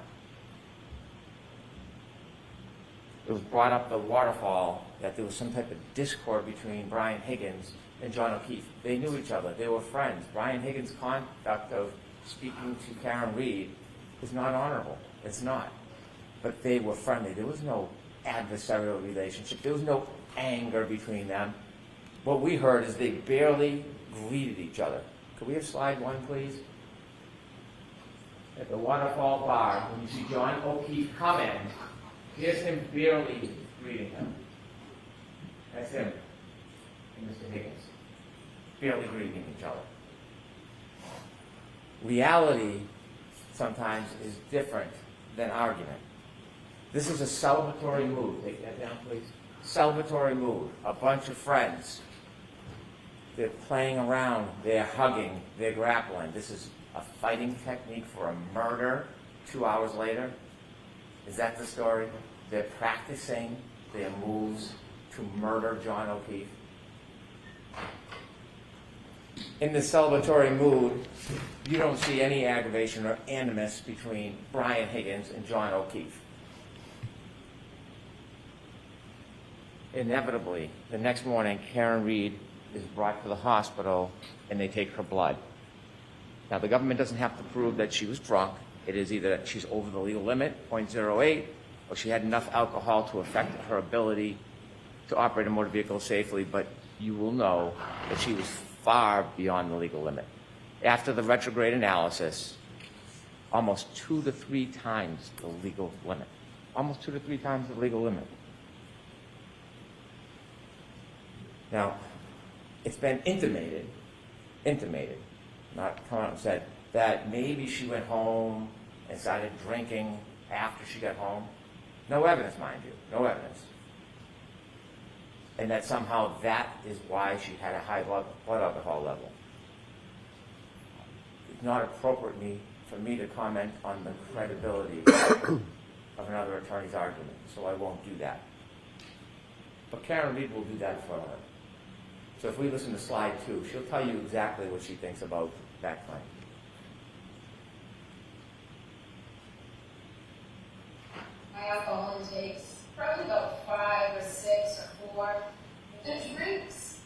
it was brought up the waterfall that there was some type of discord between Brian Higgins and John O'Keefe. They knew each other. They were friends. Brian Higgins' conduct of speaking to Karen Reed is not honorable. It's not. But they were friendly. There was no adversarial relationship. There was no anger between them. What we heard is they barely greeted each other. Could we have slide 1, please? At the waterfall bar, when you see John O'Keefe come in, here's him barely greeting him. That's him and Mr. Higgins. Barely greeting each other. Reality sometimes is different than argument. This is a celebratory mood. Take that down, please. Celebratory mood. A bunch of friends. They're playing around. They're hugging. They're grappling. This is a fighting technique for a murder 2 hours later. Is that the story? They're practicing their moves to murder John O'Keefe. In the celebratory mood, you don't see any aggravation or animus between Brian Higgins and John O'Keefe. Inevitably, the next morning, Karen Reed is brought to the hospital and they take her blood. Now, the government doesn't have to prove that she was drunk. It is either that she's over the legal limit, 0.08, or she had enough alcohol to affect her ability to operate a motor vehicle safely, but you will know that she was far beyond the legal limit. After the retrograde analysis, almost 2 to 3 times the legal limit. Almost 2 to 3 times the legal limit. Now, it's been intimated, not come out and said, that maybe she went home and started drinking after she got home. No evidence, mind you, no evidence. And that somehow that is why she had a high blood alcohol level. It's not appropriate for me to comment on the credibility of another attorney's argument, so I won't do that. But Karen Reed will do that for her. So if we listen to slide 2, she'll tell you exactly what she thinks about that claim. My alcohol intake's probably about 5 or 6 or 4. The drinks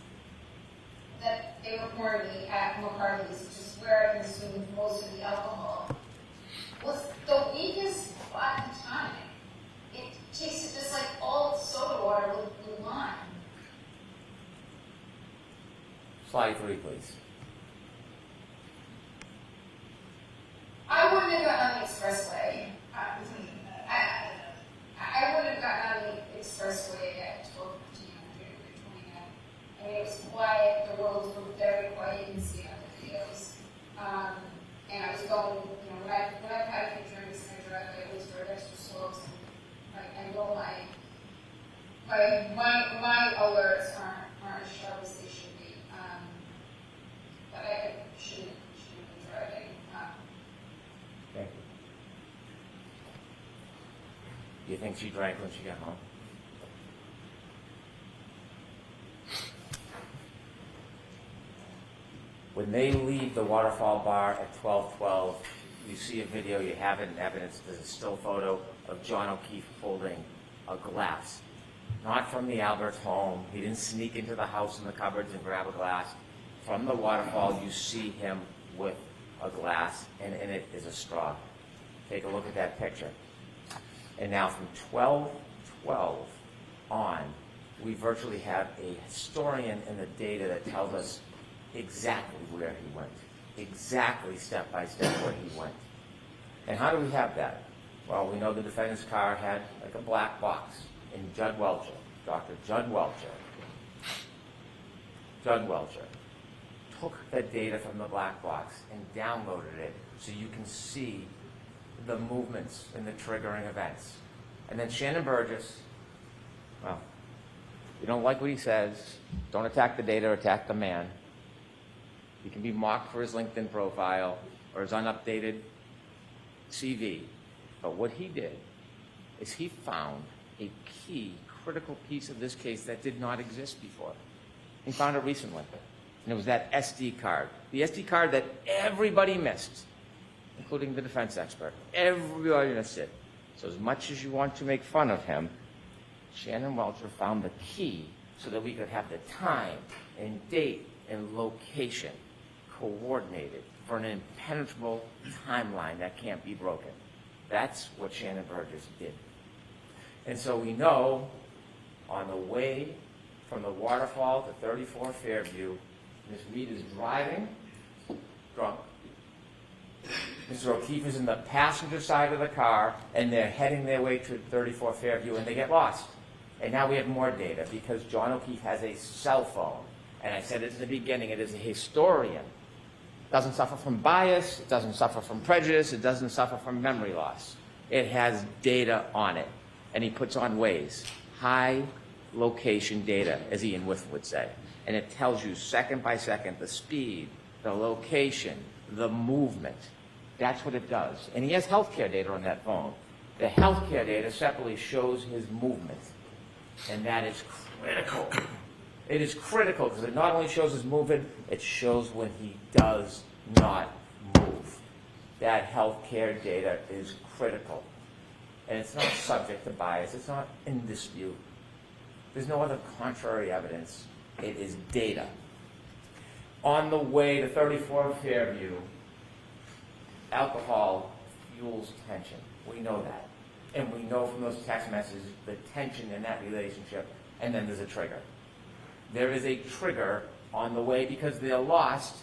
that they were pouring me at McCarthy's, which is where I consumed most of the alcohol, was the weakest spot in time. It tasted just like old soda water with lime. Slide 3, please. I wouldn't have gotten on the expressway. I wouldn't have gotten on the expressway at 12:15 on January 29th. I mean, it was quiet. The roads were very quiet. You can see it on the videos. And I was going, when I had drinks and I drive, I always rode extra slopes. And I know my alerts aren't as sharp as they should be. But I shouldn't be driving. Thank you. Do you think she drank when she got home? When they leave the waterfall bar at 12:12, you see a video, you have it in evidence, there's a still photo of John O'Keefe holding a glass. Not from the Albert's home. He didn't sneak into the house in the cupboards and grab a glass. From the waterfall, you see him with a glass, and in it is a straw. Take a look at that picture. And now from 12:12 on, we virtually have a historian in the data that tells us exactly where he went, exactly step by step where he went. And how do we have that? Well, we know the defendant's car had like a black box, and Judd Welcher, Dr. Judd Welcher, took the data from the black box and downloaded it so you can see the movements and the triggering events. And then Shannon Burgess, well, you don't like what he says, don't attack the data, attack the man. He can be mocked for his LinkedIn profile or his unupdated CV. But what he did is he found a key, critical piece of this case that did not exist before. He found it recently, and it was that SD card. The SD card that everybody missed, including the defense expert. Everybody missed it. So as much as you want to make fun of him, Shannon Welcher found the key so that we could have the time and date and location coordinated for an impenetrable timeline that can't be broken. That's what Shannon Burgess did. And so we know on the way from the waterfall to 34 Fairview, Ms. Reed is driving, drunk. Mr. O'Keefe is in the passenger side of the car, and they're heading their way to 34 Fairview, and they get lost. And now we have more data because John O'Keefe has a cell phone. And I said it in the beginning, it is a historian. It doesn't suffer from bias, it doesn't suffer from prejudice, it doesn't suffer from memory loss. It has data on it. And he puts on Waze, high location data, as Ian Whiff would say. And it tells you second by second the speed, the location, the movement. That's what it does. And he has healthcare data on that phone. The healthcare data separately shows his movement. And that is critical. It is critical because it not only shows his movement, it shows when he does not move. That healthcare data is critical. And it's not subject to bias. It's not in dispute. There's no other contrary evidence. It is data. On the way to 34 Fairview, alcohol fuels tension. We know that. And we know from those text messages the tension in that relationship, and then there's a trigger. There is a trigger on the way because they're lost,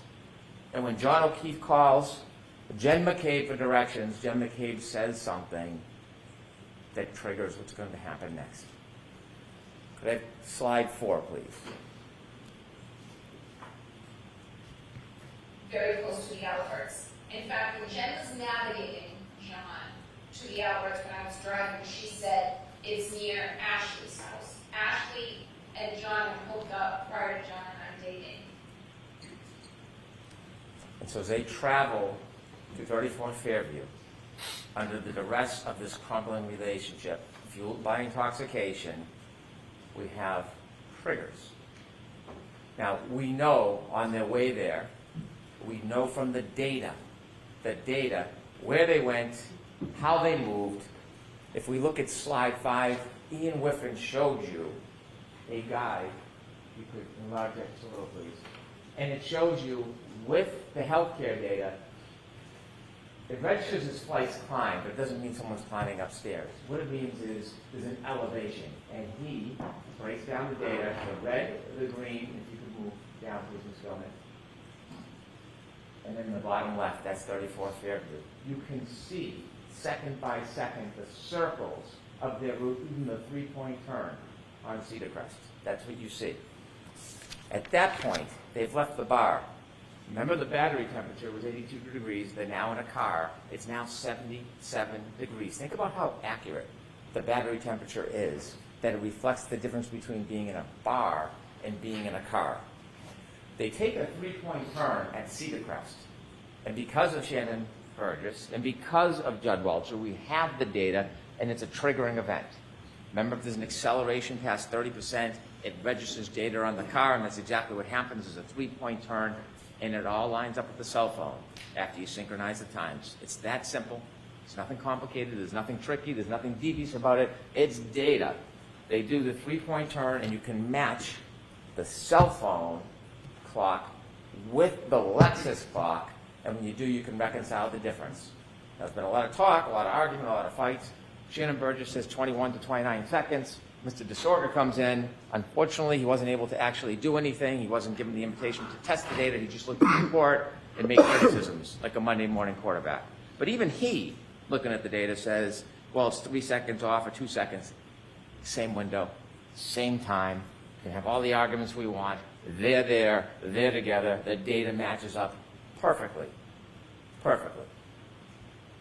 and when John O'Keefe calls Jen McCabe for directions, Jen McCabe says something that triggers what's going to happen next. Could I have slide 4, please? Very close to the outlets. In fact, when Jen was navigating John to the outlets when I was driving, she said it's near Ashley's house. Ashley and John had hooked up prior to John and I dating. And so as they travel to 34 Fairview, under the duress of this crumbling relationship, fueled by intoxication, we have triggers. Now, we know on their way there, we know from the data, where they went, how they moved. If we look at slide 5, Ian Whiffen showed you a guide. You could enlarge that just a little, please. And it shows you, with the healthcare data, it registers as flights climbed, but it doesn't mean someone's climbing upstairs. What it means is there's an elevation, and he breaks down the data, the red, the green, if you could move down, please, Ms. Gomez. And then in the bottom left, that's 34 Fairview. You can see, second by second, the circles of their route, even the 3-point turn on Cedar Crest. That's what you see. At that point, they've left the bar. Remember, the battery temperature was 82 degrees. They're now in a car. It's now 77 degrees. Think about how accurate the battery temperature is, that it reflects the difference between being in a bar and being in a car. They take a 3-point turn at Cedar Crest. And because of Shannon Burgess and because of Judd Welcher, we have the data, and it's a triggering event. Remember, if there's an acceleration past 30%, it registers data on the car, and that's exactly what happens. Is a 3-point turn, and it all lines up with the cell phone after you synchronize the times. It's that simple. It's nothing complicated. There's nothing tricky. There's nothing devious about it. It's data. They do the 3-point turn, and you can match the cell phone clock with the Lexus clock, and when you do, you can reconcile the difference. There's been a lot of talk, a lot of argument, a lot of fights. Shannon Burgess says 21 to 29 seconds. Mr. DeSorga comes in. Unfortunately, he wasn't able to actually do anything. He wasn't given the invitation to test the data. He just looked at the report and made criticisms like a Monday morning quarterback. But even he, looking at the data, says, well, it's 3 seconds off or 2 seconds. Same window, same time. We can have all the arguments we want. They're there, they're together. The data matches up perfectly. Perfectly.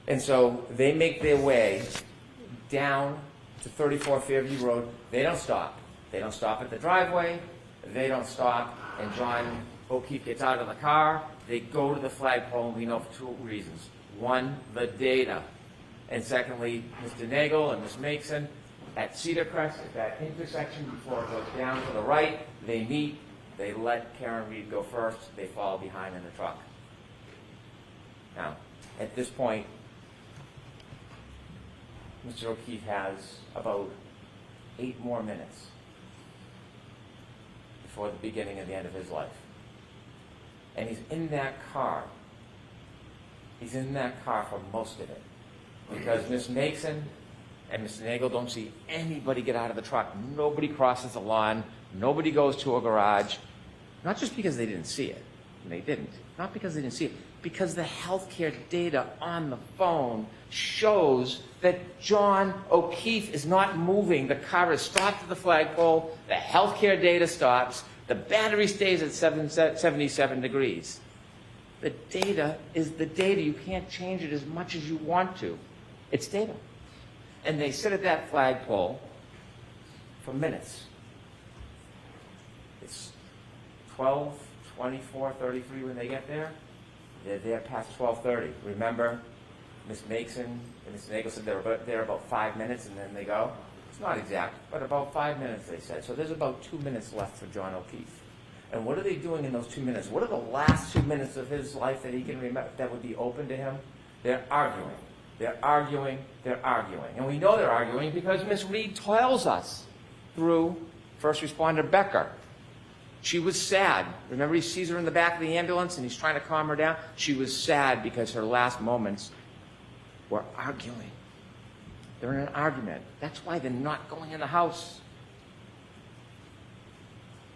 And so they make their way down to 34 Fairview Road. They don't stop. They don't stop at the driveway. They don't stop. And John O'Keefe gets out of the car. They go to the flagpole, and we know for 2 reasons. One, the data. And secondly, Mr. Nagel and Ms. Mason at Cedar Crest, at that intersection before it goes down to the right, they meet. They let Karen Reed go first. They fall behind in the truck. Now, at this point, Mr. O'Keefe has about 8 more minutes before the beginning of the end of his life. And he's in that car. He's in that car for most of it. Because Ms. Mason and Mr. Nagel don't see anybody get out of the truck. Nobody crosses the lawn. Nobody goes to a garage. Not just because they didn't see it. And they didn't. Not because they didn't see it. Because the healthcare data on the phone shows that John O'Keefe is not moving. The car is stopped at the flagpole. The healthcare data stops. The battery stays at 77 degrees. The data is the data. You can't change it as much as you want to. It's data. And they sit at that flagpole for minutes. It's 12, 24, 33 when they get there. They're there past 12:30. Remember, Ms. Mason and Mr. Nagel said they were there about 5 minutes and then they go. It's not exact, but about 5 minutes, they said. So there's about 2 minutes left for John O'Keefe. And what are they doing in those 2 minutes? What are the last 2 minutes of his life that he can remember that would be open to him? They're arguing. They're arguing. They're arguing. And we know they're arguing because Ms. Reed tells us through first responder Becker. She was sad. Remember, he sees her in the back of the ambulance and he's trying to calm her down? She was sad because her last moments were arguing. They're in an argument. That's why they're not going in the house.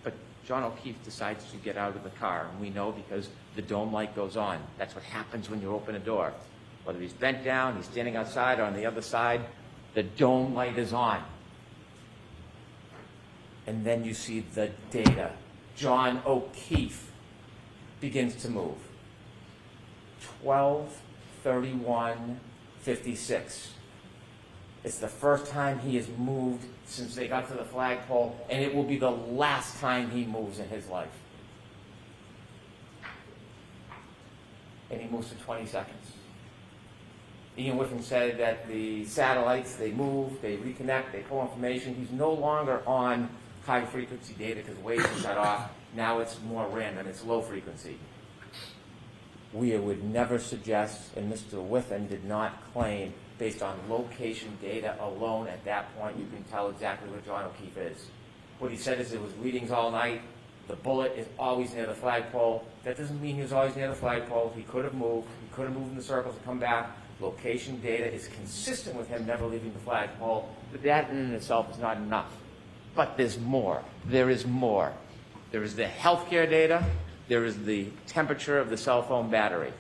But John O'Keefe decides to get out of the car, and we know because the dome light goes on. That's what happens when you open a door. Whether he's bent down, he's standing outside, or on the other side, the dome light is on. And then you see the data. John O'Keefe begins to move. 12:31:56. It's the first time he has moved since they got to the flagpole, and it will be the last time he moves in his life. And he moves for 20 seconds. Ian Whiffen said that the satellites, they move, they reconnect, they pull information. He's no longer on high-frequency data because waves are shut off. Now it's more random. It's low-frequency. We would never suggest, and Mr. Whiffen did not claim, based on location data alone at that point, you can tell exactly what John O'Keefe is. What he said is it was readings all night. The bullet is always near the flagpole. That doesn't mean he was always near the flagpole. He could have moved. He could have moved in the circles and come back. Location data is consistent with him never leaving the flagpole. But that in itself is not enough. But there's more. There is more. There is the healthcare data. There is the temperature of the cell phone battery.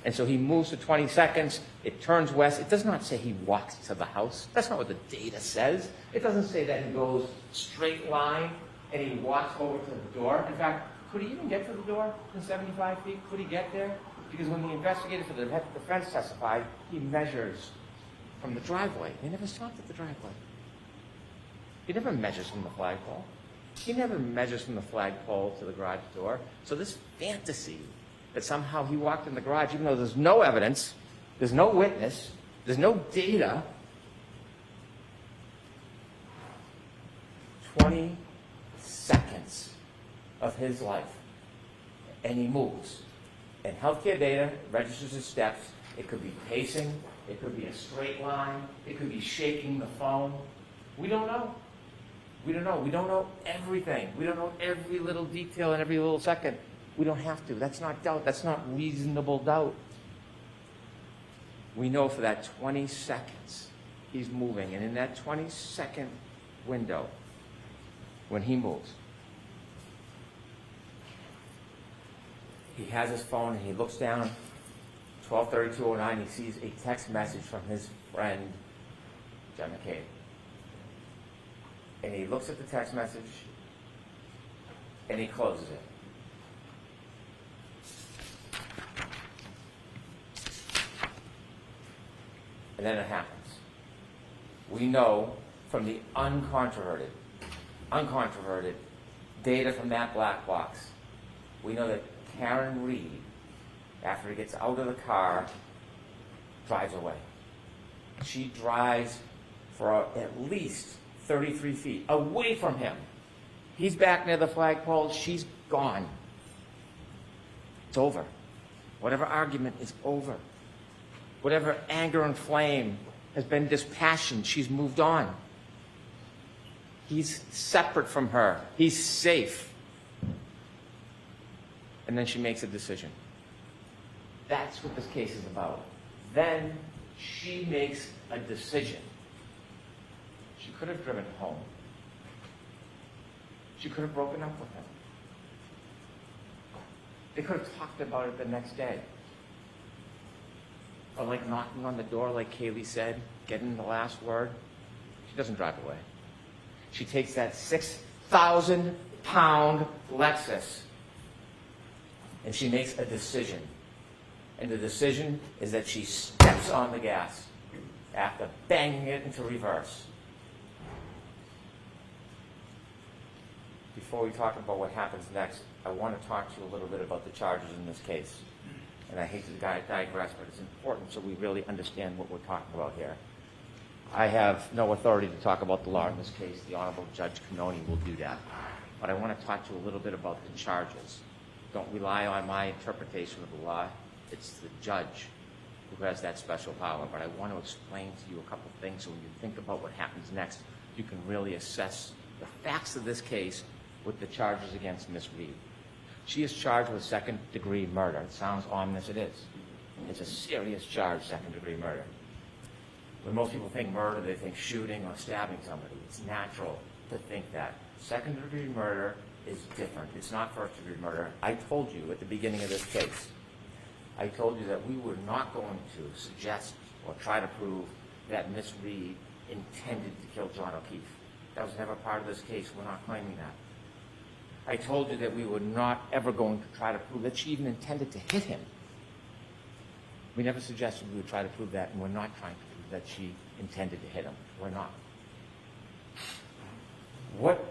And so he moves for 20 seconds. It turns west. It does not say he walks to the house. That's not what the data says. It doesn't say that he goes straight line and he walks over to the door. In fact, could he even get to the door in 75 feet? Could he get there? Because when the investigator for the defense testified, he measures from the driveway. He never stopped at the driveway. He never measures from the flagpole. He never measures from the flagpole to the garage door. So this fantasy that somehow he walked in the garage, even though there's no evidence, there's no witness, there's no data, 20 seconds of his life, and he moves. And healthcare data registers his steps. It could be pacing. It could be a straight line. It could be shaking the phone. We don't know. We don't know. We don't know everything. We don't know every little detail in every little second. We don't have to. That's not doubt. That's not reasonable doubt. We know for that 20 seconds he's moving. And in that 20-second window when he moves. He has his phone and he looks down, 12:32:09, he sees a text message from his friend, John McCabe. And he looks at the text message and he closes it. And then it happens. We know from the uncontroverted data from that black box, we know that Karen Reed, after he gets out of the car, drives away. She drives for at least 33 feet away from him. He's back near the flagpole. She's gone. It's over. Whatever argument is over. Whatever anger and flame has been dispassioned, she's moved on. He's separate from her. He's safe. And then she makes a decision. That's what this case is about. Then she makes a decision. She could have driven home. She could have broken up with him. They could have talked about it the next day. Or like knocking on the door, like Kaylee said, getting the last word. She doesn't drive away. She takes that 6,000-pound Lexus and she makes a decision. And the decision is that she steps on the gas after banging it into reverse. Before we talk about what happens next, I want to talk to you a little bit about the charges in this case. And I hate to digress, but it's important so we really understand what we're talking about here. I have no authority to talk about the law in this case. The Honorable Judge Cannoni will do that. But I want to talk to you a little bit about the charges. Don't rely on my interpretation of the law. It's the judge who has that special power. But I want to explain to you a couple things so when you think about what happens next, you can really assess the facts of this case with the charges against Miss Reed. She is charged with second-degree murder. It sounds ominous, it is. It's a serious charge, second-degree murder. When most people think murder, they think shooting or stabbing somebody. It's natural to think that. Second-degree murder is different. It's not first-degree murder. I told you at the beginning of this case, I told you that we were not going to suggest or try to prove that Miss Reed intended to kill John O'Keefe. That was never part of this case. We're not claiming that. I told you that we were not ever going to try to prove that she even intended to hit him. We never suggested we would try to prove that, and we're not trying to prove that she intended to hit him. We're not. What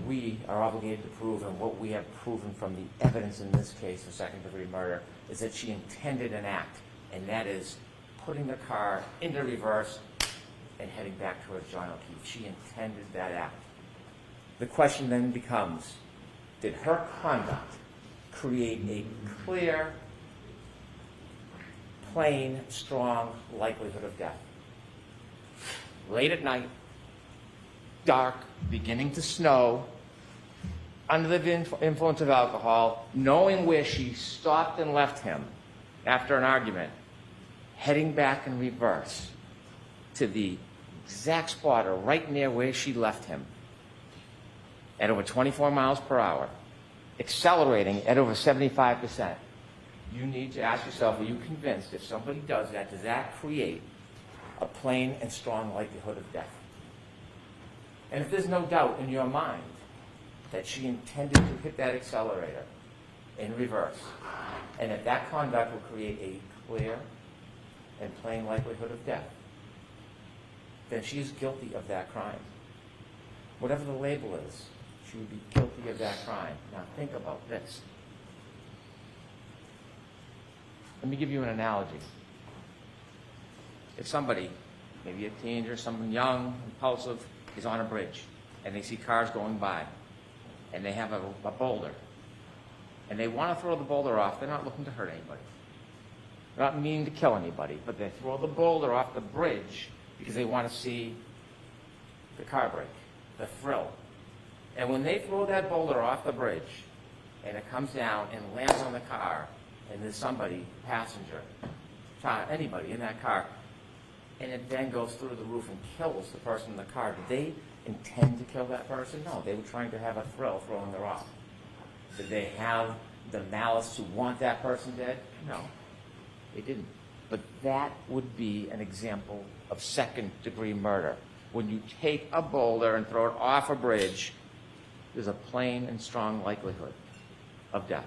we are obligated to prove, and what we have proven from the evidence in this case of second-degree murder, is that she intended an act, and that is putting the car into reverse and heading back towards John O'Keefe. She intended that act. The question then becomes, did her conduct create a clear, plain, strong likelihood of death? Late at night, dark, beginning to snow, under the influence of alcohol, knowing where she stopped and left him after an argument, heading back in reverse to the exact spot or right near where she left him at over 24 miles per hour, accelerating at over 75%. You need to ask yourself, are you convinced if somebody does that create a plain and strong likelihood of death? And if there's no doubt in your mind that she intended to hit that accelerator in reverse, and that that conduct will create a clear and plain likelihood of death, then she is guilty of that crime. Whatever the label is, she would be guilty of that crime. Now think about this. Let me give you an analogy. If somebody, maybe a teenager, someone young, impulsive, is on a bridge, and they see cars going by, and they have a boulder, and they want to throw the boulder off, they're not looking to hurt anybody. They're not meaning to kill anybody, but they throw the boulder off the bridge because they want to see the car break, the thrill. And when they throw that boulder off the bridge, and it comes down and lands on the car, and there's somebody, passenger, child, anybody in that car, and it then goes through the roof and kills the person in the car, do they intend to kill that person? No, they were trying to have a thrill throwing the rock. Did they have the malice to want that person dead? No, they didn't. But that would be an example of second-degree murder. When you take a boulder and throw it off a bridge, there's a plain and strong likelihood of death.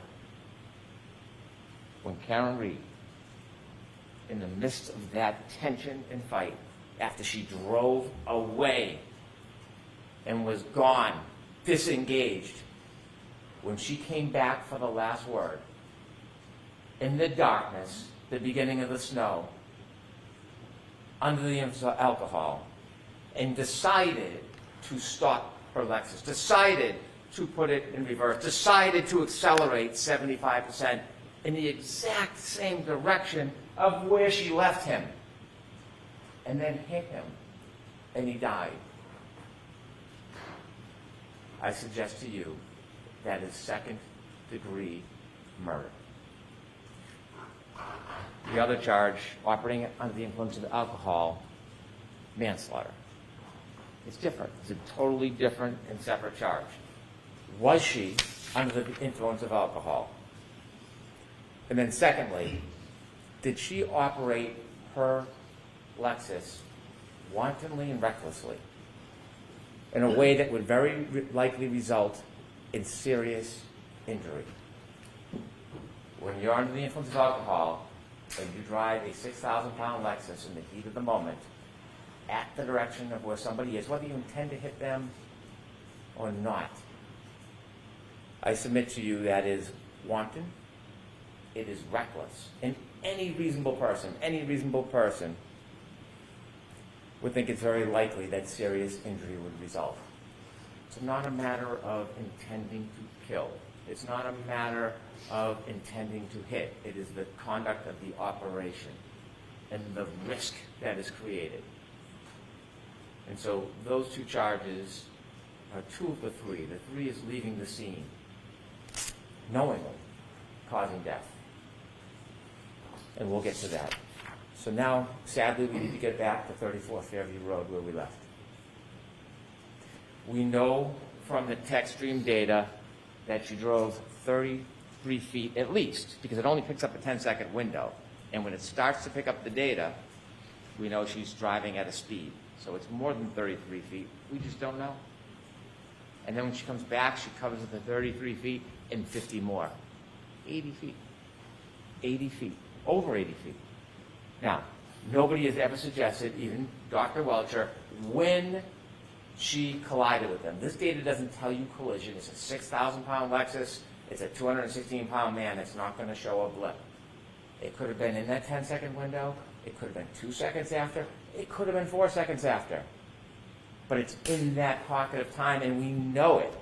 When Karen Reed, in the midst of that tension and fight, after she drove away and was gone, disengaged, when she came back for the last word, in the darkness, the beginning of the snow, under the influence of alcohol, and decided to stop her Lexus, decided to put it in reverse, decided to accelerate 75% in the exact same direction of where she left him, and then hit him, and he died. I suggest to you that is second-degree murder. The other charge, operating under the influence of alcohol, manslaughter. It's different. It's a totally different and separate charge. Was she under the influence of alcohol? And then secondly, did she operate her Lexus wantonly and recklessly in a way that would very likely result in serious injury? When you're under the influence of alcohol and you drive a 6,000-pound Lexus in the heat of the moment at the direction of where somebody is, whether you intend to hit them or not, I submit to you that is wanton, it is reckless. And any reasonable person would think it's very likely that serious injury would result. It's not a matter of intending to kill. It's not a matter of intending to hit. It is the conduct of the operation and the risk that is created. And so those two charges are two of the three. The three is leaving the scene, knowingly causing death. And we'll get to that. So now, sadly, we need to get back to 34 Fairview Road where we left. We know from the tech stream data that you drove 33 feet at least, because it only picks up a 10-second window. And when it starts to pick up the data, we know she's driving at a speed. So it's more than 33 feet. We just don't know. And then when she comes back, she covers the 33 feet and 50 more. 80 feet. 80 feet. Over 80 feet. Now, nobody has ever suggested, even Dr. Welcher, when she collided with them. This data doesn't tell you collision. It's a 6,000-pound Lexus. It's a 216-pound man. It's not going to show a blip. It could have been in that 10-second window. It could have been 2 seconds after. It could have been 4 seconds after. But it's in that pocket of time, and we know it.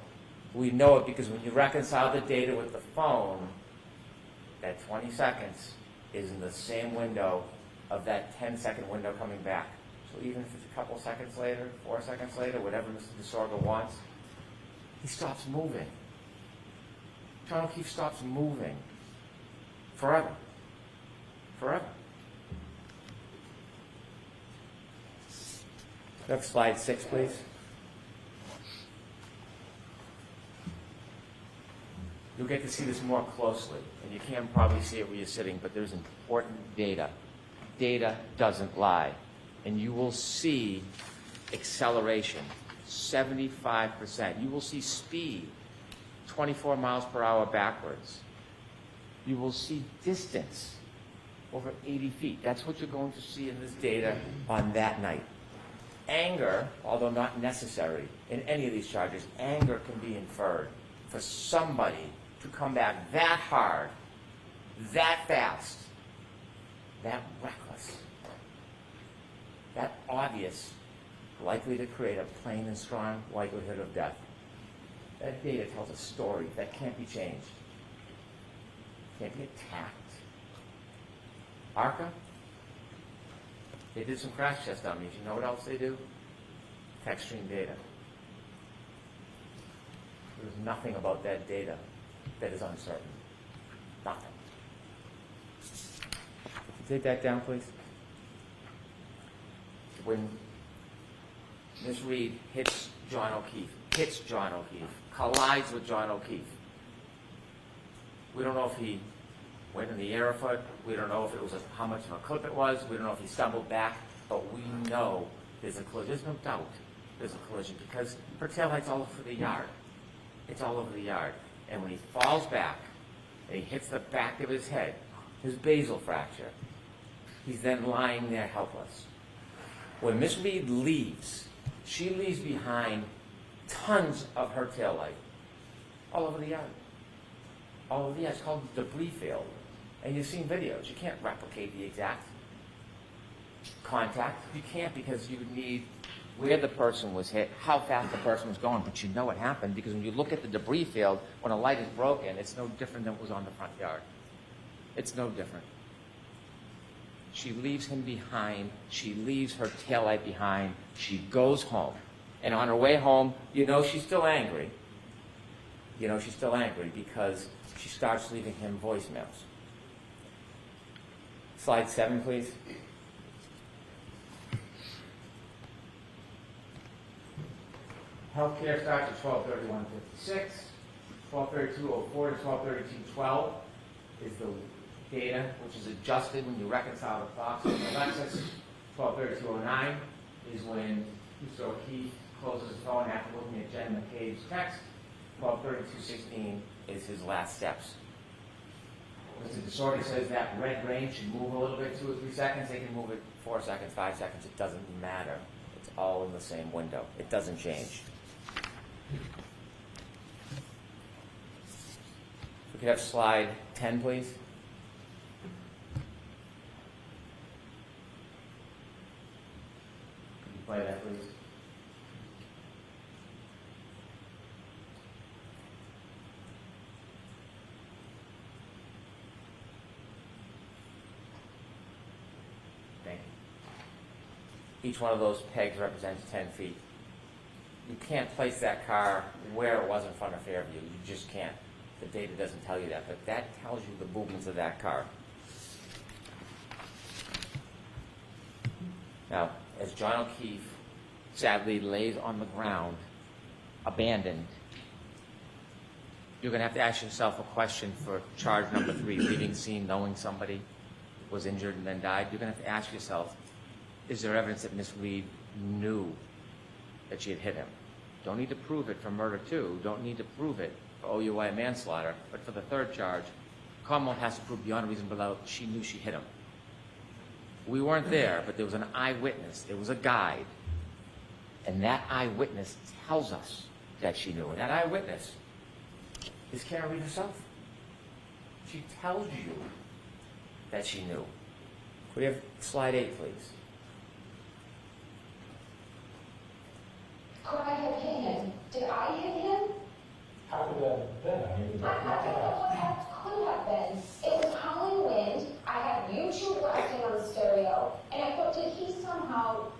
We know it because when you reconcile the data with the phone, that 20 seconds is in the same window of that 10-second window coming back. So even if it's a couple seconds later, 4 seconds later, whatever Mr. DeSorgo wants, he stops moving. John O'Keefe stops moving. Forever. Forever. Next slide 6, please. You'll get to see this more closely, and you can probably see it where you're sitting, but there's important data. Data doesn't lie. And you will see acceleration, 75%. You will see speed, 24 miles per hour backwards. You will see distance, over 80 feet. That's what you're going to see in this data on that night. Anger, although not necessary in any of these charges, anger can be inferred for somebody to come back that hard, that fast, that reckless, that obvious, likely to create a plain and strong likelihood of death. That data tells a story that can't be changed, can't be attacked. ARCA, they did some crash test dummies. You know what else they do? Tech stream data. There's nothing about that data that is uncertain. Nothing. Take that down, please. When Ms. Reed hits John O'Keefe, hits John O'Keefe, collides with John O'Keefe. We don't know if he went in the air a foot. We don't know if it was how much of a clip it was. We don't know if he stumbled back. But we know there's a collision. There's no doubt there's a collision because her taillight's all over the yard. It's all over the yard. And when he falls back and he hits the back of his head, his basal fracture, he's then lying there helpless. When Miss Reed leaves, she leaves behind tons of her taillight all over the yard. All over the yard. It's called debris field. And you've seen videos. You can't replicate the exact contact. You can't because you need where the person was hit, how fast the person was going, but you know what happened because when you look at the debris field, when a light is broken, it's no different than what was on the front yard. It's no different. She leaves him behind. She leaves her taillight behind. She goes home. And on her way home, you know she's still angry. You know she's still angry because she starts leaving him voicemails. Slide 7, please. Healthcare starts at 12:31:56. 12:32:04 to 12:32:12 is the data which is adjusted when you reconcile the clocks with Alexis. 12:32:09 is when Mr. O'Keefe closes his phone after looking at Jen McCabe's text. 12:32:16 is his last steps. Mr. Disorder says that red range should move a little bit, 2 or 3 seconds. They can move it 4 seconds, 5 seconds. It doesn't matter. It's all in the same window. It doesn't change. We could have slide 10, please. Could you play that, please? Thank you. Each one of those pegs represents 10 feet. You can't place that car where it was in front of Fairview. You just can't. The data doesn't tell you that, but that tells you the movements of that car. Now, as John O'Keefe sadly lays on the ground, abandoned, you're going to have to ask yourself a question for charge number 3, leaving scene knowing somebody was injured and then died. You're going to have to ask yourself, is there evidence that Miss Reed knew that she had hit him? Don't need to prove it for murder 2. Don't need to prove it for OUI manslaughter. But for the 3rd charge, Commonwealth has to prove beyond a reasonable doubt she knew she hit him. We weren't there, but there was an eyewitness. There was a guide. And that eyewitness tells us that she knew. And that eyewitness is Karen Reed herself. She tells you that she knew. Could we have slide 8, please? Could I have hit him? Did I hit him? How could that have been? I mean, I don't know what that could have been. It was howling wind. I had YouTube blasting on the stereo, and I thought, did he somehow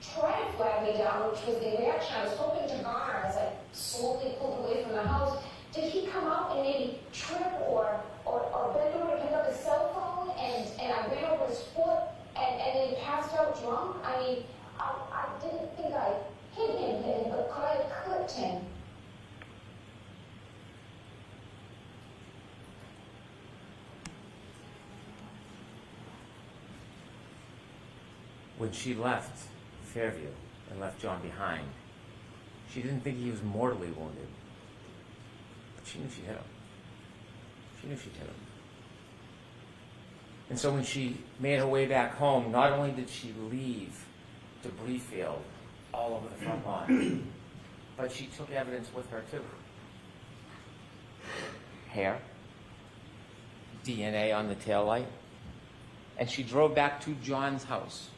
try to flag me down, which was the reaction I was hoping to garner as I slowly pulled away from the house. Did he come out and maybe trip or bend over to pick up his cell phone, and I ran over his foot, and then he passed out drunk? I mean, I didn't think I hit him, but could I have clipped him? When she left Fairview and left John behind, she didn't think he was mortally wounded. But she knew she hit him. She knew she'd hit him. And so when she made her way back home, not only did she leave debris field all over the front lawn, but she took evidence with her too. Hair, DNA on the taillight, and she drove back to John's house.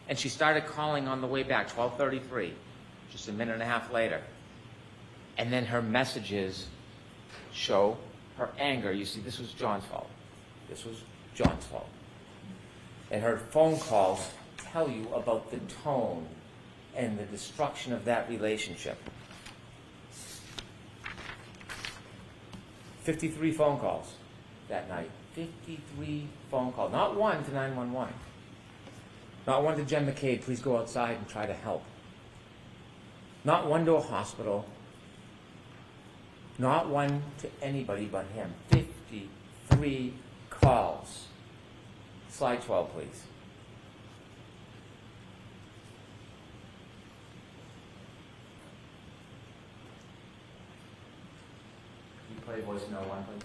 And she started calling on the way back, 12:33, just a minute and a half later. And then her messages show her anger. You see, this was John's fault. This was John's fault. And her phone calls tell you about the tone and the destruction of that relationship. 53 phone calls that night. 53 phone calls. Not one to 911. Not one to Jen McCabe, please go outside and try to help. Not one to a hospital. Not one to anybody but him. 53 calls. Slide 12, please. Can you play voicemail 1, please?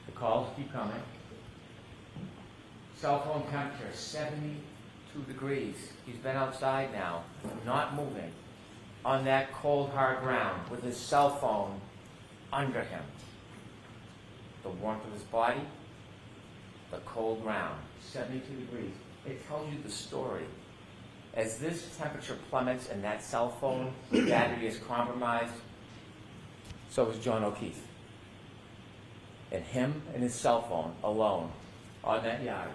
The calls keep coming. Cell phone temperature, 72 degrees. He's been outside now, not moving, on that cold, hard ground with his cell phone under him. The warmth of his body, the cold ground, 72 degrees. It tells you the story. As this temperature plummets and that cell phone battery is compromised, so is John O'Keefe. And him and his cell phone alone on that yard.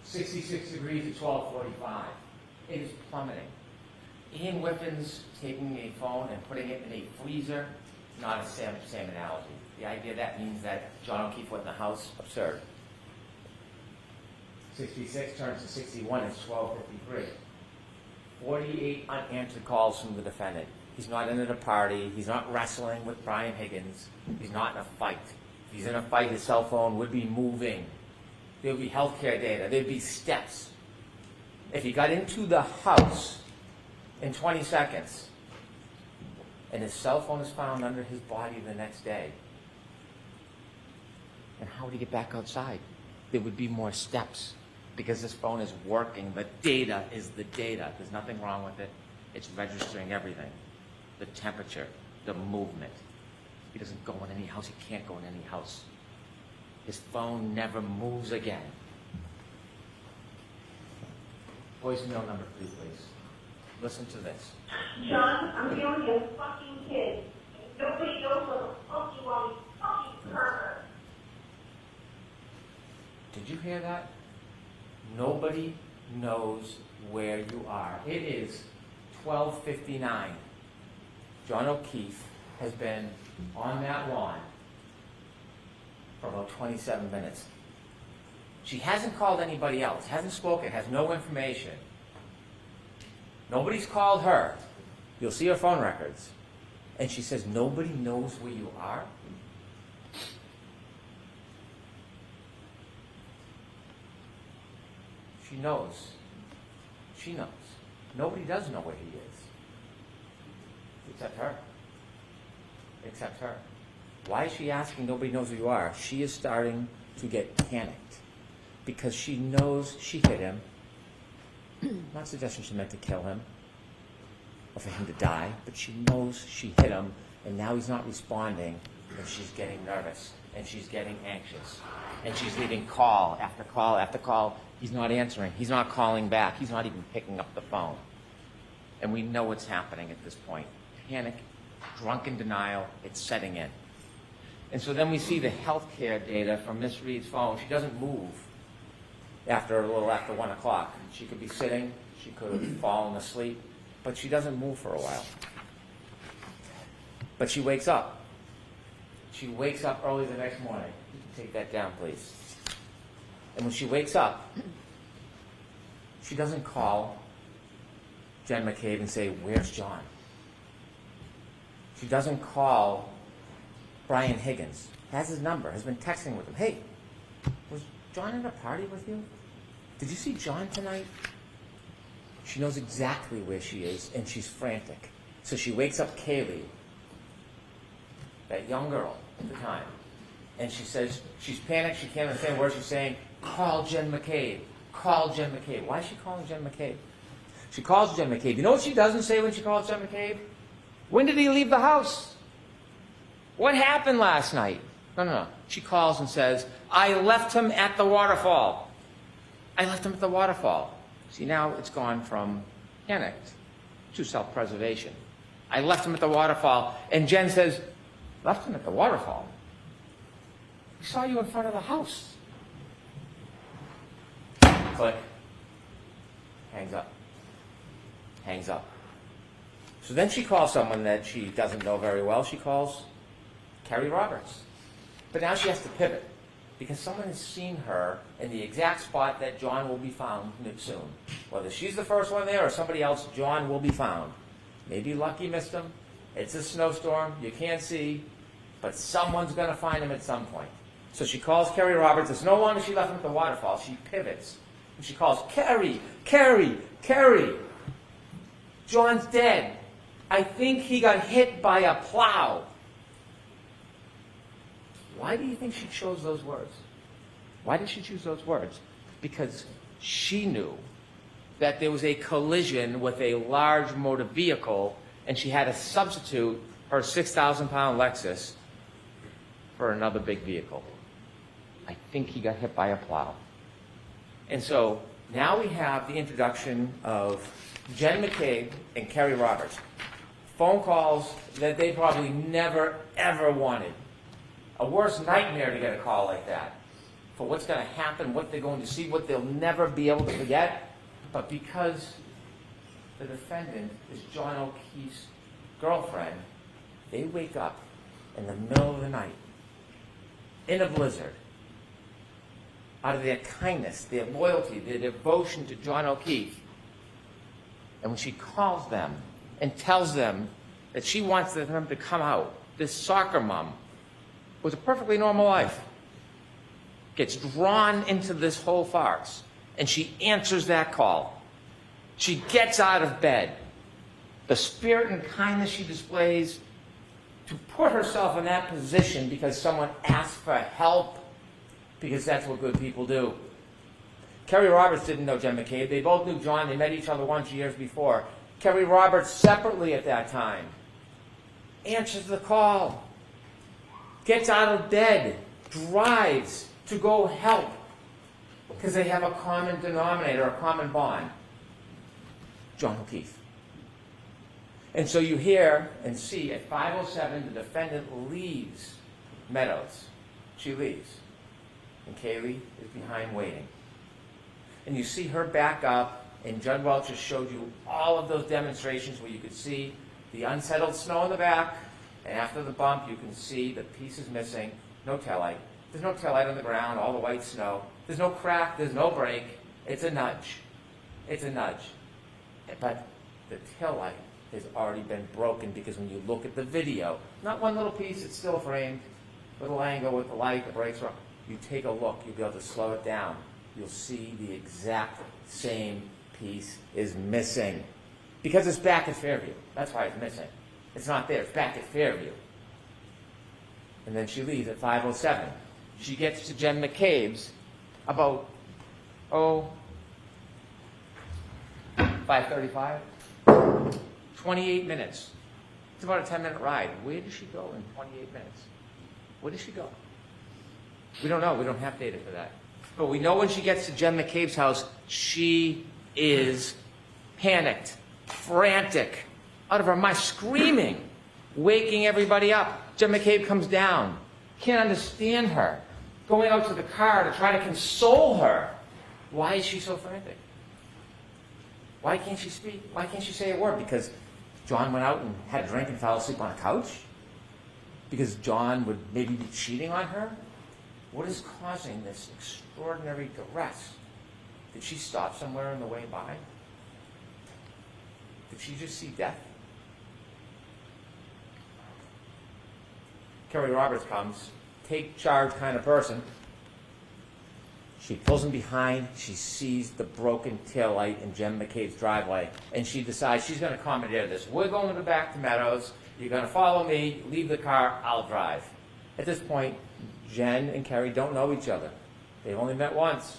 66 degrees at 12:45. It is plummeting. Ian Whiffen's taking a phone and putting it in a freezer, not a same analogy. The idea that means that John O'Keefe was in the house, absurd. 66 turns to 61, it's 12:53. 48 unanswered calls from the defendant. He's not in at a party, he's not wrestling with Brian Higgins, he's not in a fight. If he's in a fight, his cell phone would be moving. There would be healthcare data, there'd be steps. If he got into the house in 20 seconds, and his cell phone is found under his body the next day, and how would he get back outside? There would be more steps, because this phone is working. The data is the data. There's nothing wrong with it. It's registering everything. The temperature, the movement. He doesn't go in any house. He can't go in any house. His phone never moves again. Voicemail number 3, please. Listen to this. John, I'm the only a fucking kid. Nobody knows what the fuck you are, you fucking pervert. Did you hear that? Nobody knows where you are. It is 12:59. John O'Keefe has been on that lawn for about 27 minutes. She hasn't called anybody else, hasn't spoken, has no information. Nobody's called her. You'll see her phone records. And she says, nobody knows where you are? She knows. She knows. Nobody does know where he is. Except her. Except her. Why is she asking nobody knows where you are? She is starting to get panicked. Because she knows she hit him. Not suggesting she meant to kill him. Or for him to die. But she knows she hit him. And now he's not responding. And she's getting nervous. And she's getting anxious. And she's leaving call after call after call. He's not answering. He's not calling back. He's not even picking up the phone. And we know what's happening at this point. Panic, drunken denial, it's setting in. And so then we see the healthcare data from Miss Reed's phone. She doesn't move after 1 o'clock. She could be sitting. She could have fallen asleep. But she doesn't move for a while. But she wakes up. She wakes up early the next morning. You can take that down, please. And when she wakes up, she doesn't call Jen McCabe and say, where's John? She doesn't call Brian Higgins. Has his number, has been texting with him. Hey, was John at a party with you? Did you see John tonight? She knows exactly where she is, and she's frantic. So she wakes up Kaylee, that young girl at the time, and she says, she's panicked, she can't understand what she's saying. Call Jen McCabe. Call Jen McCabe. Why is she calling Jen McCabe? She calls Jen McCabe. You know what she doesn't say when she calls Jen McCabe? When did he leave the house? What happened last night? No. She calls and says, I left him at the waterfall. I left him at the waterfall. See, now it's gone from panicked to self-preservation. I left him at the waterfall. And Jen says, left him at the waterfall? We saw you in front of the house. Click. Hangs up. Hangs up. So then she calls someone that she doesn't know very well. She calls Kerry Roberts. But now she has to pivot. because someone has seen her in the exact spot that John will be found soon. Whether she's the first one there or somebody else, John will be found. Maybe Lucky missed him. It's a snowstorm. You can't see. But someone's going to find him at some point. So she calls Carrie Roberts. It's no longer she left him at the waterfall. She pivots. And she calls, Carrie, Carrie, Carrie. John's dead. I think he got hit by a plow. Why do you think she chose those words? Why did she choose those words? Because she knew that there was a collision with a large motor vehicle, and she had to substitute her 6,000-pound Lexus for another big vehicle. I think he got hit by a plow. And so now we have the introduction of Jen McCabe and Carrie Roberts. Phone calls that they probably never, ever wanted. A worse nightmare to get a call like that. For what's going to happen, what they're going to see, what they'll never be able to forget. But because the defendant is John O'Keefe's girlfriend, they wake up in the middle of the night, in a blizzard, out of their kindness, their loyalty, their devotion to John O'Keefe. And when she calls them and tells them that she wants them to come out, this soccer mom with a perfectly normal life gets drawn into this whole farce, and she answers that call. She gets out of bed. The spirit and kindness she displays to put herself in that position because someone asked for help, because that's what good people do. Carrie Roberts didn't know Jen McCabe. They both knew John. They met each other once years before. Carrie Roberts, separately at that time, answers the call, gets out of bed, drives to go help, because they have a common denominator, a common bond. John O'Keefe. And so you hear and see at 5:07 the defendant leaves Meadows. She leaves. And Kaylee is behind waiting. And you see her back up, and Judd Welch just showed you all of those demonstrations where you could see the unsettled snow in the back, and after the bump you can see the pieces missing. No taillight. There's no taillight on the ground, all the white snow. There's no crack, there's no break. It's a nudge. It's a nudge. But the taillight has already been broken, because when you look at the video, not one little piece, it's still framed, little angle with the light, the brakes are. You take a look, you'll be able to slow it down. You'll see the exact same piece is missing. Because it's back at Fairview. That's why it's missing. It's not there, it's back at Fairview. And then she leaves at 5:07. She gets to Jen McCabe's about, 5:35? 28 minutes. It's about a 10-minute ride. Where does she go in 28 minutes? Where does she go? We don't know. We don't have data for that. But we know when she gets to Jen McCabe's house, she is panicked, frantic, out of her mind, screaming, waking everybody up. Jen McCabe comes down, can't understand her, going out to the car to try to console her. Why is she so frantic? Why can't she speak? Why can't she say a word? Because John went out and had a drink and fell asleep on a couch? Because John would maybe be cheating on her? What is causing this extraordinary duress? Did she stop somewhere on the way by? Did she just see death? Carrie Roberts comes, take charge kind of person. She pulls him behind. She sees the broken taillight in Jen McCabe's driveway, and she decides she's going to commandeer this. We're going to go back to Meadows. You're going to follow me. Leave the car. I'll drive. At this point, Jen and Carrie don't know each other. They've only met once.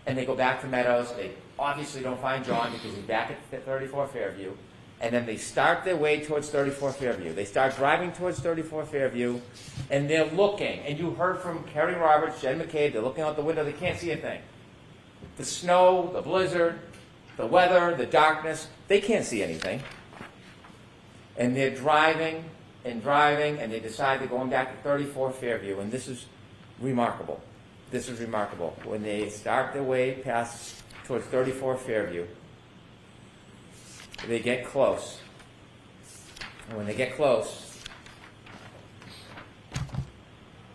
And they go back to Meadows. They obviously don't find John because he's back at 34 Fairview. And then they start their way towards 34 Fairview. They start driving towards 34 Fairview, and they're looking. And you heard from Carrie Roberts, Jen McCabe, they're looking out the window. They can't see a thing. The snow, the blizzard, the weather, the darkness, they can't see anything. And they're driving, and they decide they're going back to 34 Fairview. And this is remarkable. This is remarkable. When they start their way past towards 34 Fairview, they get close. And when they get close,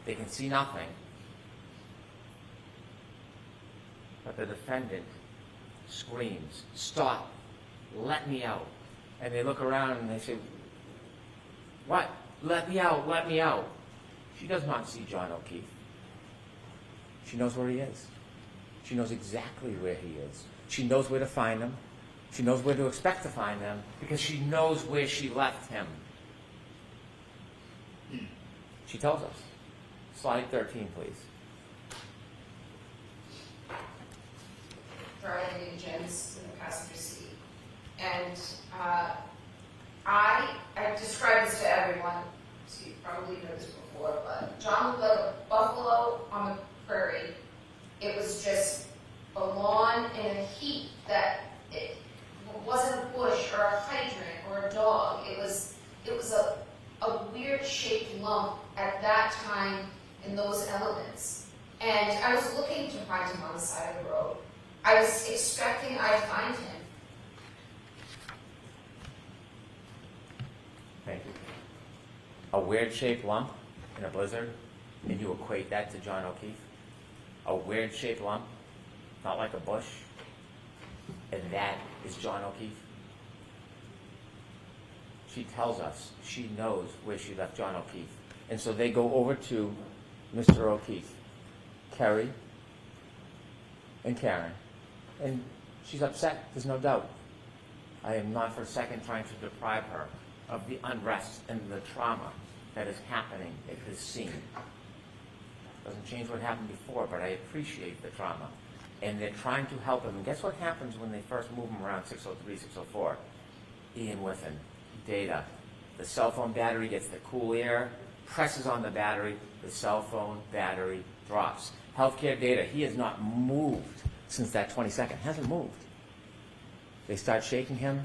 they can see nothing. But the defendant screams, "Stop, let me out." And they look around and they say, "What? Let me out, let me out." She does not see John O'Keefe. She knows where he is. She knows exactly where he is. She knows where to find him. She knows where to expect to find him because she knows where she left him. She tells us. Slide 13, please. Driving Jen's in the passenger seat. And I described this to everyone, so you probably heard this before, but John looked like a buffalo on the prairie. It was just a lawn and a heap that it wasn't a bush or a hydrant or a dog. It was a weird shaped lump at that time in those elements. And I was looking to find him on the side of the road. I was expecting I'd find him. Thank you. A weird shaped lump in a blizzard, and you equate that to John O'Keefe? A weird shaped lump, not like a bush, and that is John O'Keefe? She tells us she knows where she left John O'Keefe. And so they go over to Mr. O'Keefe, Kerry, and Karen. And she's upset, there's no doubt. I am not for a second trying to deprive her of the unrest and the trauma that is happening at his scene. Doesn't change what happened before, but I appreciate the trauma. And they're trying to help him. And guess what happens when they first move him around 603, 604? Ian Whiffen, data. The cell phone battery gets the cool air, presses on the battery, the cell phone battery drops. Healthcare data, he has not moved since that 22nd, hasn't moved. They start shaking him,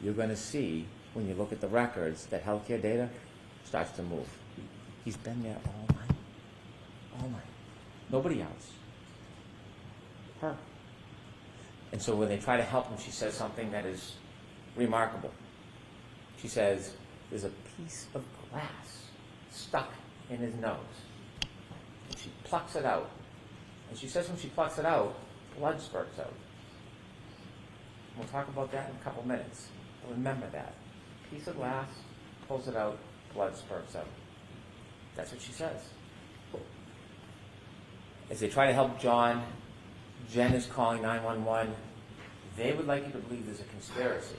you're going to see, when you look at the records, that healthcare data starts to move. He's been there all night. All night. Nobody else. Her. And so when they try to help him, she says something that is remarkable. She says, there's a piece of glass stuck in his nose. And she plucks it out. And she says when she plucks it out, blood spurts out. We'll talk about that in a couple minutes. But remember that. Piece of glass, pulls it out, blood spurts out. That's what she says. As they try to help John, Jen is calling 911. They would like you to believe there's a conspiracy.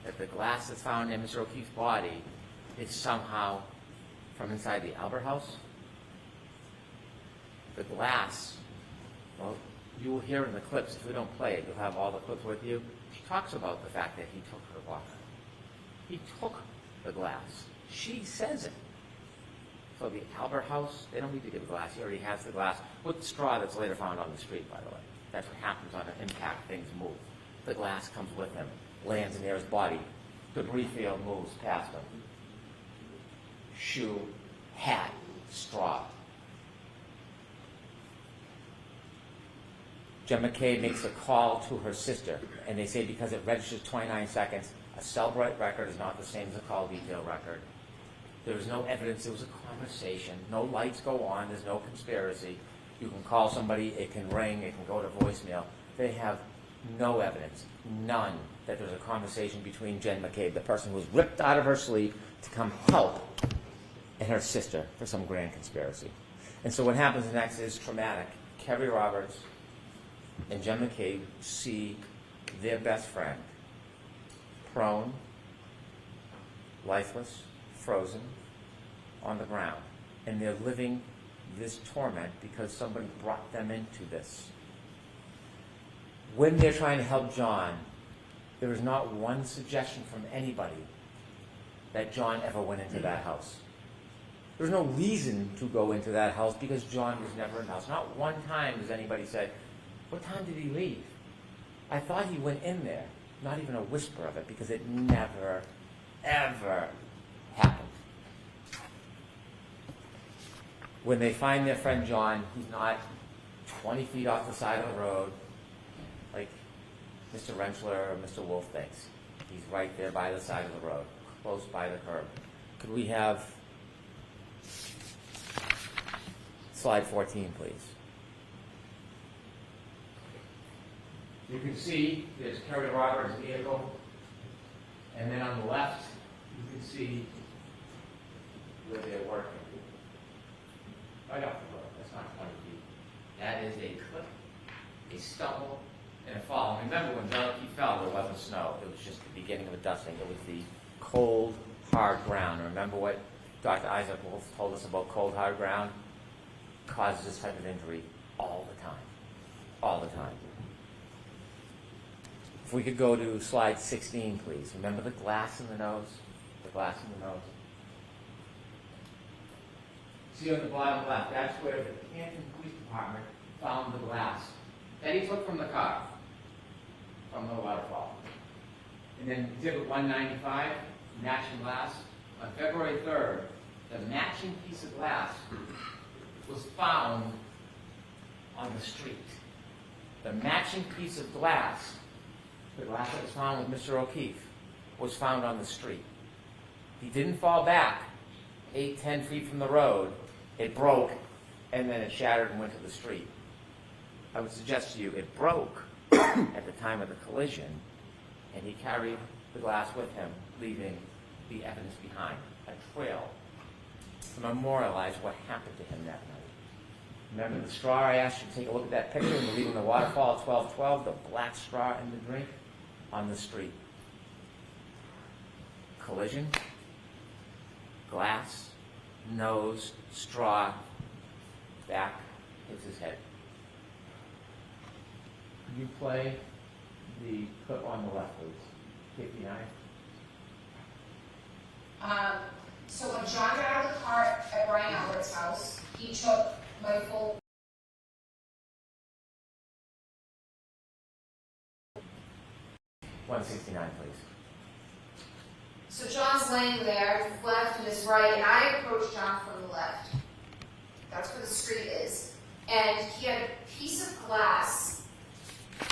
That the glass that's found in Mr. O'Keefe's body is somehow from inside the Albert House. The glass, well, you will hear in the clips, if we don't play it, you'll have all the clips with you. She talks about the fact that he took her water. He took the glass. She says it. So the Albert House, they don't need to give glass. He already has the glass with the straw that's later found on the street, by the way. That's what happens on an impact. Things move. The glass comes with him, lands near his body. Debris field moves past him. Shoe, hat, straw. Jen McCabe makes a call to her sister, and they say because it registers 29 seconds, a Cellbrite record is not the same as a call detail record. There is no evidence there was a conversation. No lights go on. There's no conspiracy. You can call somebody. It can ring. It can go to voicemail. They have no evidence, none, that there's a conversation between Jen McCabe, the person who was ripped out of her sleep to come help, and her sister for some grand conspiracy. And so what happens next is traumatic. Kerry Roberts and Jen McCabe see their best friend prone, lifeless, frozen, on the ground. And they're living this torment because somebody brought them into this. When they're trying to help John, there is not one suggestion from anybody that John ever went into that house. There's no reason to go into that house because John was never in the house. Not one time does anybody say, what time did he leave? I thought he went in there. Not even a whisper of it because it never, ever happened. When they find their friend John, he's not 20 feet off the side of the road like Mr. Rentschler or Mr. Wolf thinks. He's right there by the side of the road, close by the curb. Could we have slide 14, please? You can see there's Kerry Roberts' vehicle, and then on the left, you can see where they're working. Right off the road, that's not 20 feet. That is a clip, a stumble, and a fall. And remember, when John O'Keefe fell, there wasn't snow. It was just the beginning of a dusting. It was the cold, hard ground. And remember what Dr. Isaac Wolf told us about cold, hard ground? Causes this type of injury all the time. All the time. If we could go to slide 16, please. Remember the glass in the nose? The glass in the nose. See on the bottom left, that's where the Canton Police Department found the glass that he took from the car, from the waterfall. And then exhibit 195, matching glass. On February 3rd, the matching piece of glass was found on the street. The matching piece of glass, the glass that was found with Mr. O'Keefe, was found on the street. He didn't fall back 8, 10 feet from the road. It broke, and then it shattered and went to the street. I would suggest to you it broke at the time of the collision, and he carried the glass with him, leaving the evidence behind, a trail to memorialize what happened to him that night. Remember the straw? I asked you to take a look at that picture and leaving the waterfall at 12:12, the black straw in the drink on the street. Collision, glass, nose, straw, back, hits his head. Could you play the clip on the left, please? 59. So when John got out of the car at Brian Albert's house, he took my full. 169, please. So John's laying there, his left and his right, and I approached John from the left. That's where the street is. And he had a piece of glass,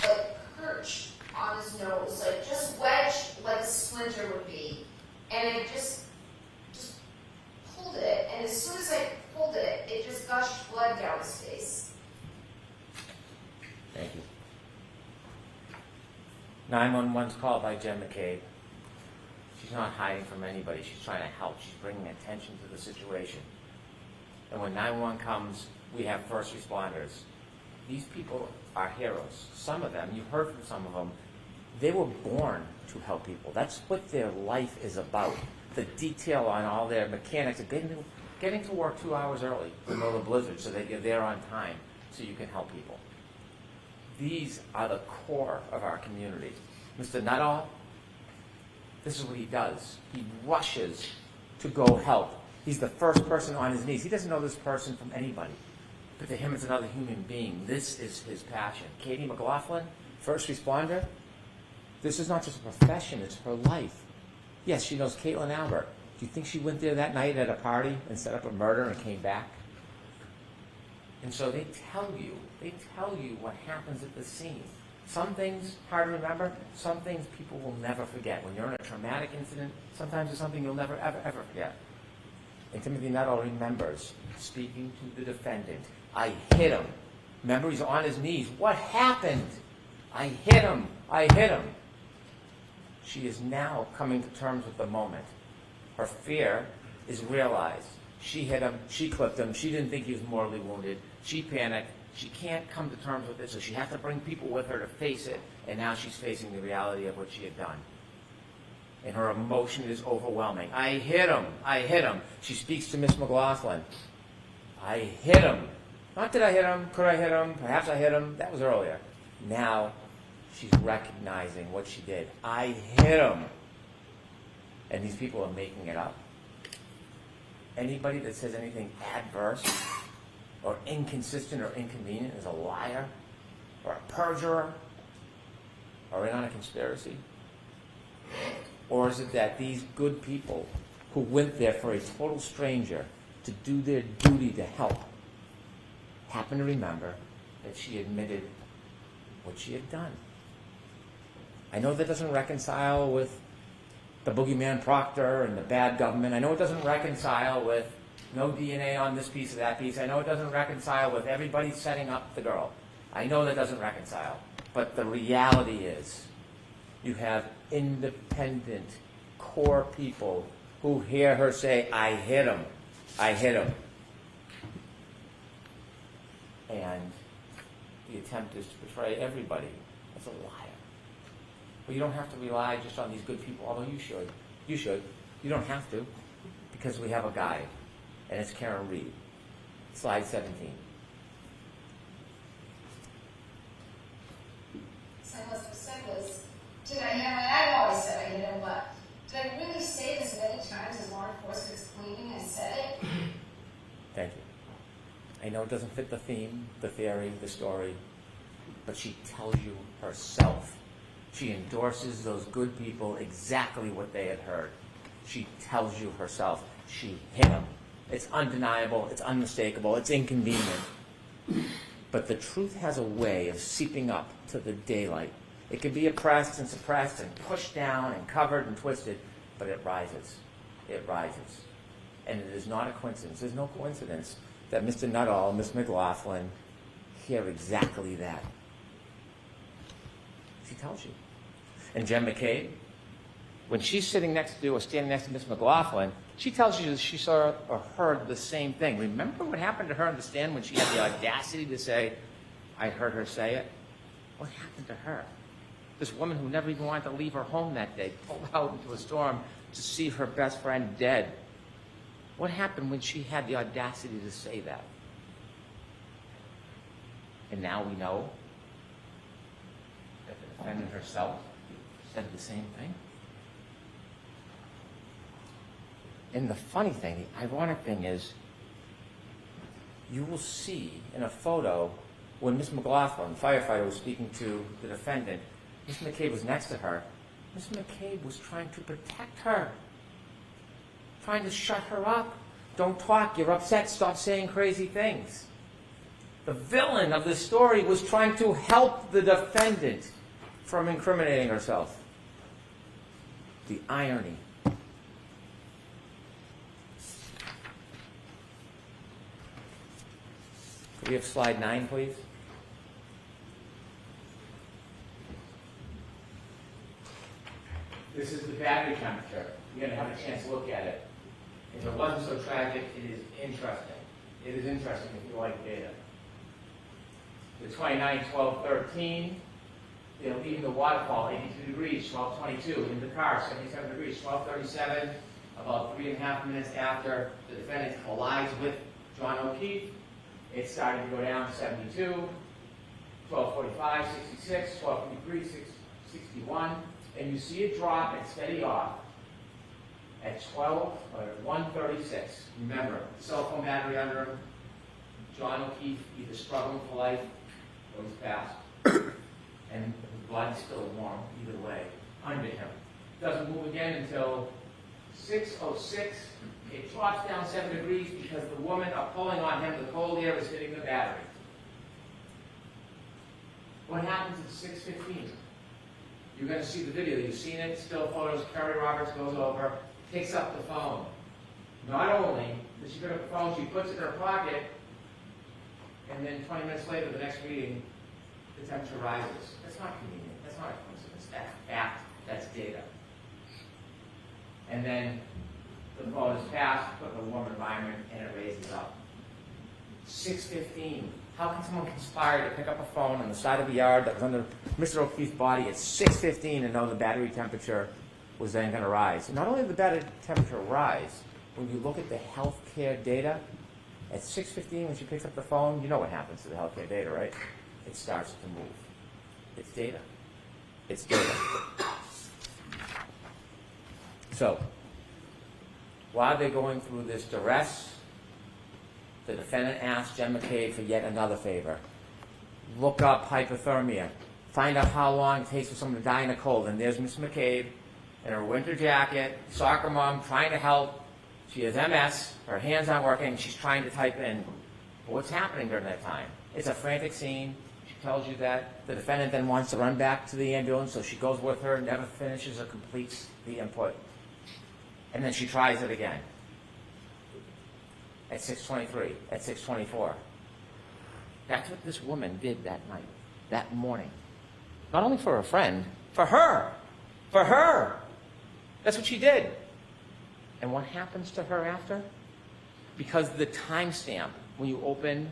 like, perched on his nose, like just wedged like a splinter would be. And it just pulled it, and as soon as I pulled it, it just gushed blood down his face. Thank you. 911's called by Jen McCabe. She's not hiding from anybody. She's trying to help. She's bringing attention to the situation. And when 911 comes, we have first responders. These people are heroes. Some of them, you've heard from some of them, they were born to help people. That's what their life is about. The detail on all their mechanics, getting to work 2 hours early to know the blizzard so that you're there on time so you can help people. These are the core of our community. Mr. Nuttall, this is what he does. He rushes to go help. He's the first person on his knees. He doesn't know this person from anybody. But to him, it's another human being. This is his passion. Katie McLaughlin, first responder. This is not just a profession, it's her life. Yes, she knows Caitlin Albert. Do you think she went there that night at a party and set up a murder and came back? And so they tell you what happens at the scene. Some things hard to remember, some things people will never forget. When you're in a traumatic incident, sometimes it's something you'll never, ever forget. And Timothy Nuttall remembers speaking to the defendant. I hit him. Remember, he's on his knees. What happened? I hit him. I hit him. She is now coming to terms with the moment. Her fear is realized. She hit him. She clipped him. She didn't think he was mortally wounded. She panicked. She can't come to terms with it, so she has to bring people with her to face it. And now she's facing the reality of what she had done. And her emotion is overwhelming. I hit him. I hit him. She speaks to Miss McLaughlin. I hit him. Not did I hit him, could I hit him, perhaps I hit him. That was earlier. Now she's recognizing what she did. I hit him. And these people are making it up. Anybody that says anything adverse or inconsistent or inconvenient is a liar or a perjurer or in on a conspiracy. Or is it that these good people who went there for a total stranger to do their duty to help happen to remember that she admitted what she had done? I know that doesn't reconcile with the boogeyman Proctor and the bad government. I know it doesn't reconcile with no DNA on this piece or that piece. I know it doesn't reconcile with everybody setting up the girl. I know that doesn't reconcile. But the reality is, you have independent, core people who hear her say, I hit him, I hit him. And the attempt is to portray everybody as a liar. But you don't have to rely just on these good people, although you should. You should. You don't have to, because we have a guide, and it's Karen Reed. Slide 17. So what was said was, did I never, I've always said I hit him, but did I really say this many times as law enforcement's claiming I said it? Thank you. I know it doesn't fit the theme, the theory, the story, but she tells you herself. She endorses those good people exactly what they had heard. She tells you herself. She hit him. It's undeniable, it's unmistakable, it's inconvenient. But the truth has a way of seeping up to the daylight. It can be oppressed and suppressed and pushed down and covered and twisted, but it rises. It rises. And it is not a coincidence. There's no coincidence that Mr. Nuttall and Ms. McLaughlin hear exactly that. She tells you. And Jen McCabe, when she's sitting next to or standing next to Ms. McLaughlin, she tells you that she saw or heard the same thing. Remember what happened to her on the stand when she had the audacity to say, I heard her say it? What happened to her? This woman who never even wanted to leave her home that day, pulled out into a storm to see her best friend dead. What happened when she had the audacity to say that? And now we know that the defendant herself said the same thing. And the funny thing, the ironic thing is, you will see in a photo when Ms. McLaughlin, the firefighter, was speaking to the defendant, Ms. McCabe was next to her. Ms. McCabe was trying to protect her, trying to shut her up. Don't talk, you're upset, stop saying crazy things. The villain of the story was trying to help the defendant from incriminating herself. The irony. Could we have slide 9, please? This is the battery temperature. You're going to have a chance to look at it. If it wasn't so tragic, it is interesting. It is interesting if you like data. The 29, 12, 13, they're leaving the waterfall, 82 degrees, 12:22. In the car, 77 degrees, 12:37. About 3.5 minutes after the defendant collides with John O'Keefe, it's starting to go down to 72, 12:45, 66, 12:53, 61. And you see it drop and steady off at 1:36. Remember, cell phone battery under him. John O'Keefe either struggling for life or he's passed. And the blood's still warm, either way, under him. Doesn't move again until 6:06. It drops down 7 degrees because the women are pulling on him. The cold air is hitting the battery. What happens at 6:15? You're going to see the video. You've seen it. Still photos. Kerry Roberts goes over, picks up the phone. Not only does she pick up the phone, she puts it in her pocket, and then 20 minutes later, the next meeting, the temperature rises. That's not convenient. That's not a coincidence. That's fact. That's data. And then the phone is passed, put in a warm environment, and it raises up. 6:15. How can someone conspire to pick up a phone on the side of the yard that was under Mr. O'Keefe's body at 6:15 and know the battery temperature was then going to rise? And not only did the battery temperature rise, when you look at the healthcare data, at 6:15 when she picks up the phone, you know what happens to the healthcare data, right? It starts to move. It's data. It's data. So, while they're going through this duress, the defendant asked Jen McCabe for yet another favor. Look up hypothermia. Find out how long it takes for someone to die in a cold. And there's Miss McCabe in her winter jacket, soccer mom, trying to help. She has MS. Her hands aren't working. She's trying to type in what's happening during that time. It's a frantic scene. She tells you that. The defendant then wants to run back to the ambulance, so she goes with her, never finishes or completes the input. And then she tries it again. At 6:23, at 6:24. That's what this woman did that night, that morning. Not only for her friend, for her. For her. That's what she did. And what happens to her after? Because the timestamp, when you open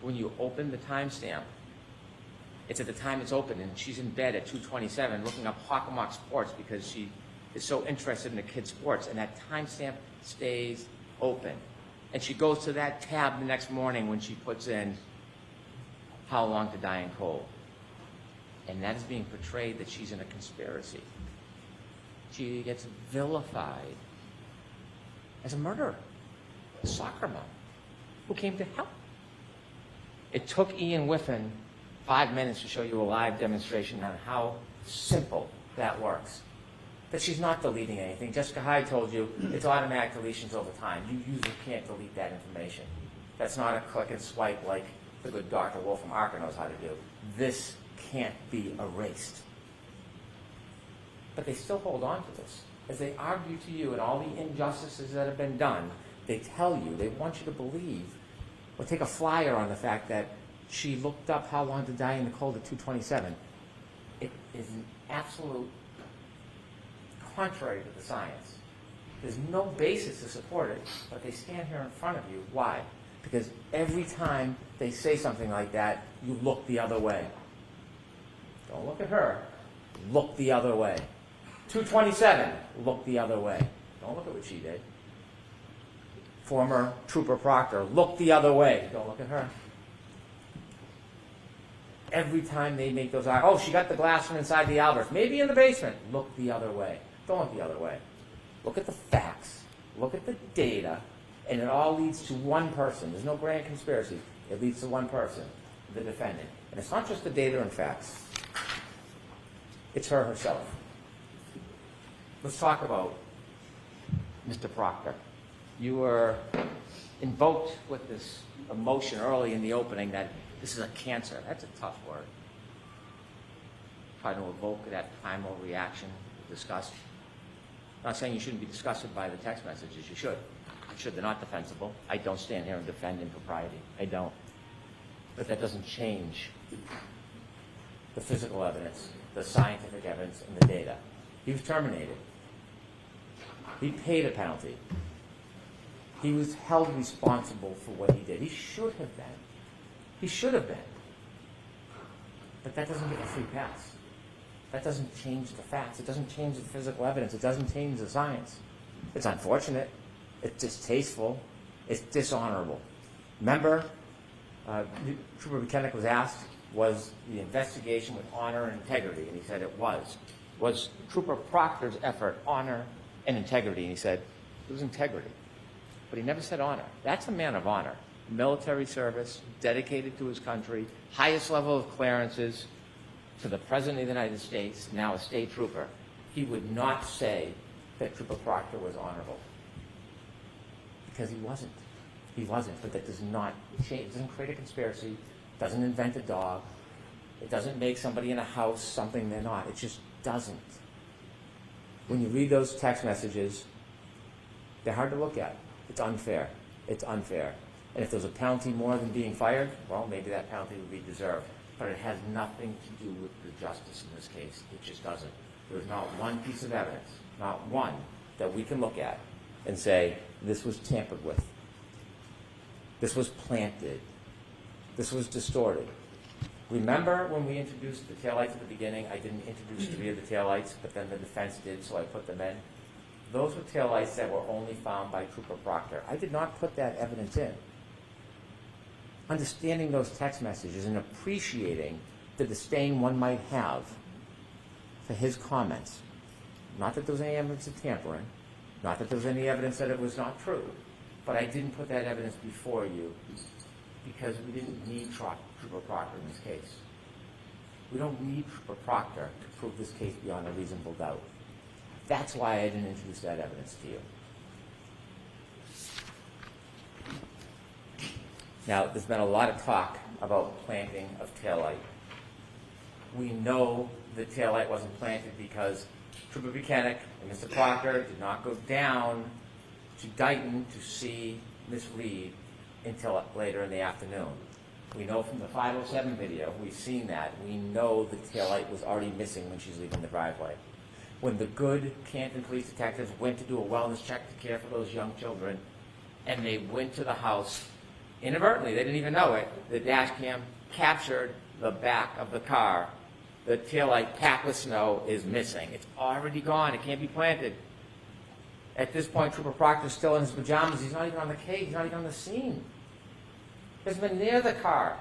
the timestamp, it's at the time it's open, and she's in bed at 2:27 looking up Hockomock Sports because she is so interested in the kids' sports, and that timestamp stays open. And she goes to that tab the next morning when she puts in how long to die in cold. And that is being portrayed that she's in a conspiracy. She gets vilified as a murderer, a soccer mom who came to help. It took Ian Whiffen 5 minutes to show you a live demonstration on how simple that works. That she's not deleting anything. Jessica Hyde told you it's automatic deletions over time. You usually can't delete that information. That's not a click and swipe like the good Dr. Wolf from Arca knows how to do. This can't be erased. But they still hold on to this. As they argue to you and all the injustices that have been done, they tell you, they want you to believe, or take a flyer on the fact that she looked up how long to die in the cold at 2:27. It is an absolute contrary to the science. There's no basis to support it, but they stand here in front of you. Why? Because every time they say something like that, you look the other way. Don't look at her. Look the other way. 2:27, look the other way. Don't look at what she did. Former Trooper Proctor, look the other way. Don't look at her. Every time they make those, oh, she got the glass from inside the Alberts, maybe in the basement. Look the other way. Don't look the other way. Look at the facts. Look at the data. And it all leads to one person. There's no grand conspiracy. It leads to one person, the defendant. And it's not just the data and facts. It's her herself. Let's talk about Mr. Proctor. You were invoked with this emotion early in the opening that this is a cancer. That's a tough word. Trying to evoke that primal reaction, disgust. I'm not saying you shouldn't be disgusted by the text messages. You should. You should. They're not defensible. I don't stand here and defend impropriety. I don't. But that doesn't change the physical evidence, the scientific evidence, and the data. He was terminated. He paid a penalty. He was held responsible for what he did. He should have been. He should have been. But that doesn't give a free pass. That doesn't change the facts. It doesn't change the physical evidence. It doesn't change the science. It's unfortunate. It's distasteful. It's dishonorable. Remember, Trooper McKennick was asked, was the investigation with honor and integrity? And he said it was. Was Trooper Proctor's effort honor and integrity? And he said it was integrity. But he never said honor. That's a man of honor. Military service, dedicated to his country, highest level of clearances to the President of the United States, now a state trooper. He would not say that Trooper Proctor was honorable. Because he wasn't. He wasn't, but that does not change. It doesn't create a conspiracy. It doesn't invent a dog. It doesn't make somebody in a house something they're not. It just doesn't. When you read those text messages, they're hard to look at. It's unfair. It's unfair. And if there's a penalty more than being fired, well, maybe that penalty would be deserved. But it has nothing to do with the justice in this case. It just doesn't. There's not one piece of evidence, not one, that we can look at and say, this was tampered with. This was planted. This was distorted. Remember when we introduced the taillights at the beginning? I didn't introduce 3 of the taillights, but then the defense did, so I put them in. Those were taillights that were only found by Trooper Proctor. I did not put that evidence in. Understanding those text messages and appreciating the disdain one might have for his comments. Not that there was any evidence of tampering, not that there was any evidence that it was not true, but I didn't put that evidence before you because we didn't need Trooper Proctor in this case. We don't need Trooper Proctor to prove this case beyond a reasonable doubt. That's why I didn't introduce that evidence to you. Now, there's been a lot of talk about planting of taillight. We know the taillight wasn't planted because Trooper Buchanan and Mr. Proctor did not go down to Dighton to see Miss Reed until later in the afternoon. We know from the 507 video, we've seen that. We know the taillight was already missing when she's leaving the driveway. When the good Canton police detectives went to do a wellness check to care for those young children, and they went to the house, inadvertently, they didn't even know it, the dash cam captured the back of the car. The taillight packed with snow is missing. It's already gone. It can't be planted. At this point, Trooper Proctor's still in his pajamas. He's not even on the case. He's not even on the scene. He hasn't been near the car.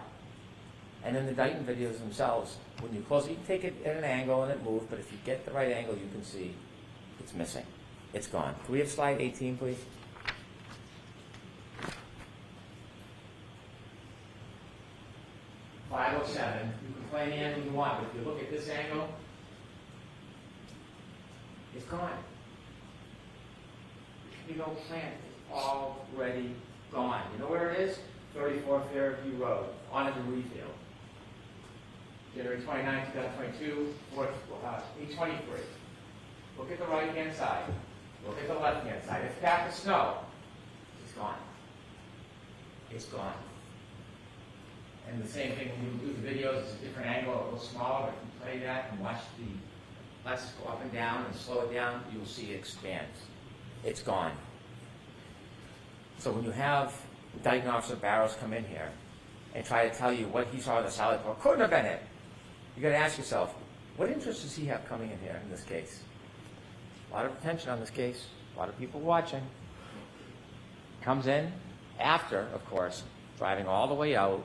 And then the Dighton videos themselves, when you close it, you can take it at an angle and it moves, but if you get the right angle, you can see it's missing. It's gone. Can we have slide 18, please? .507. You can play any angle you want, but if you look at this angle, it's gone. You don't plant. It's already gone. You know where it is? 34 Fairview Road, on a debris field. January 29, 2022, 823. Look at the right-hand side. Look at the left-hand side. It's packed with snow. It's gone. It's gone. And the same thing when you do the videos, it's a different angle, a little smaller. If you play that and watch the lights go up and down and slow it down, you'll see it expands. It's gone. So when you have Dighton Officer Barrows come in here and try to tell you what he saw in the salad bar, couldn't have been it. You got to ask yourself, what interest does he have coming in here in this case? A lot of attention on this case, a lot of people watching. Comes in after, of course, driving all the way out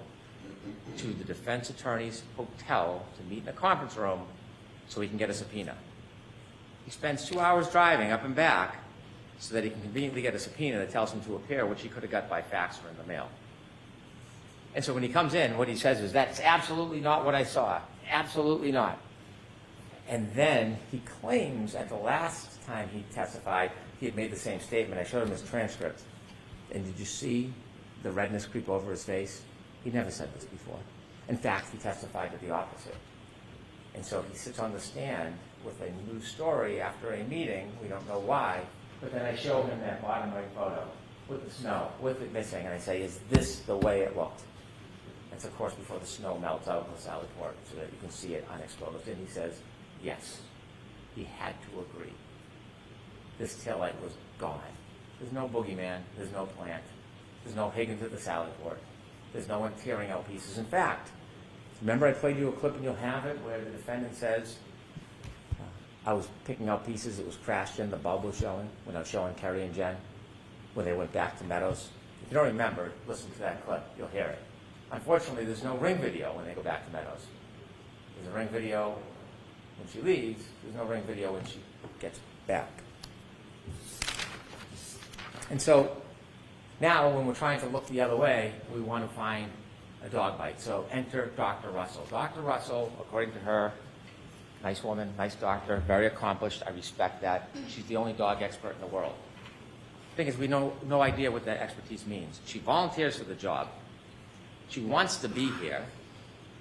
to the defense attorney's hotel to meet in a conference room so he can get a subpoena. He spends 2 hours driving up and back so that he can conveniently get a subpoena that tells him to appear, which he could have got by fax or in the mail. And so when he comes in, what he says is, that's absolutely not what I saw. Absolutely not. And then he claims at the last time he testified, he had made the same statement. I showed him his transcript. And did you see the redness creep over his face? He never said this before. In fact, he testified to the opposite. And so he sits on the stand with a new story after a meeting. We don't know why. But then I show him that bottom right photo with the snow, with it missing, and I say, is this the way it looked? That's, of course, before the snow melts out of the salad port so that you can see it unexposed. And he says, yes, he had to agree. This taillight was gone. There's no boogeyman. There's no plant. There's no Higgins at the salad port. There's no one tearing out pieces. In fact, remember I played you a clip and you'll have it where the defendant says, I was picking out pieces, it was crashed in, the bulb was showing, when I was showing Kerry and Jen, when they went back to Meadows. If you don't remember, listen to that clip, you'll hear it. Unfortunately, there's no ring video when they go back to Meadows. There's a ring video when she leaves, there's no ring video when she gets back. And so, now when we're trying to look the other way, we want to find a dog bite. So enter Dr. Russell. Dr. Russell, according to her, nice woman, nice doctor, very accomplished. I respect that. She's the only dog expert in the world. The thing is, we know no idea what that expertise means. She volunteers for the job. She wants to be here,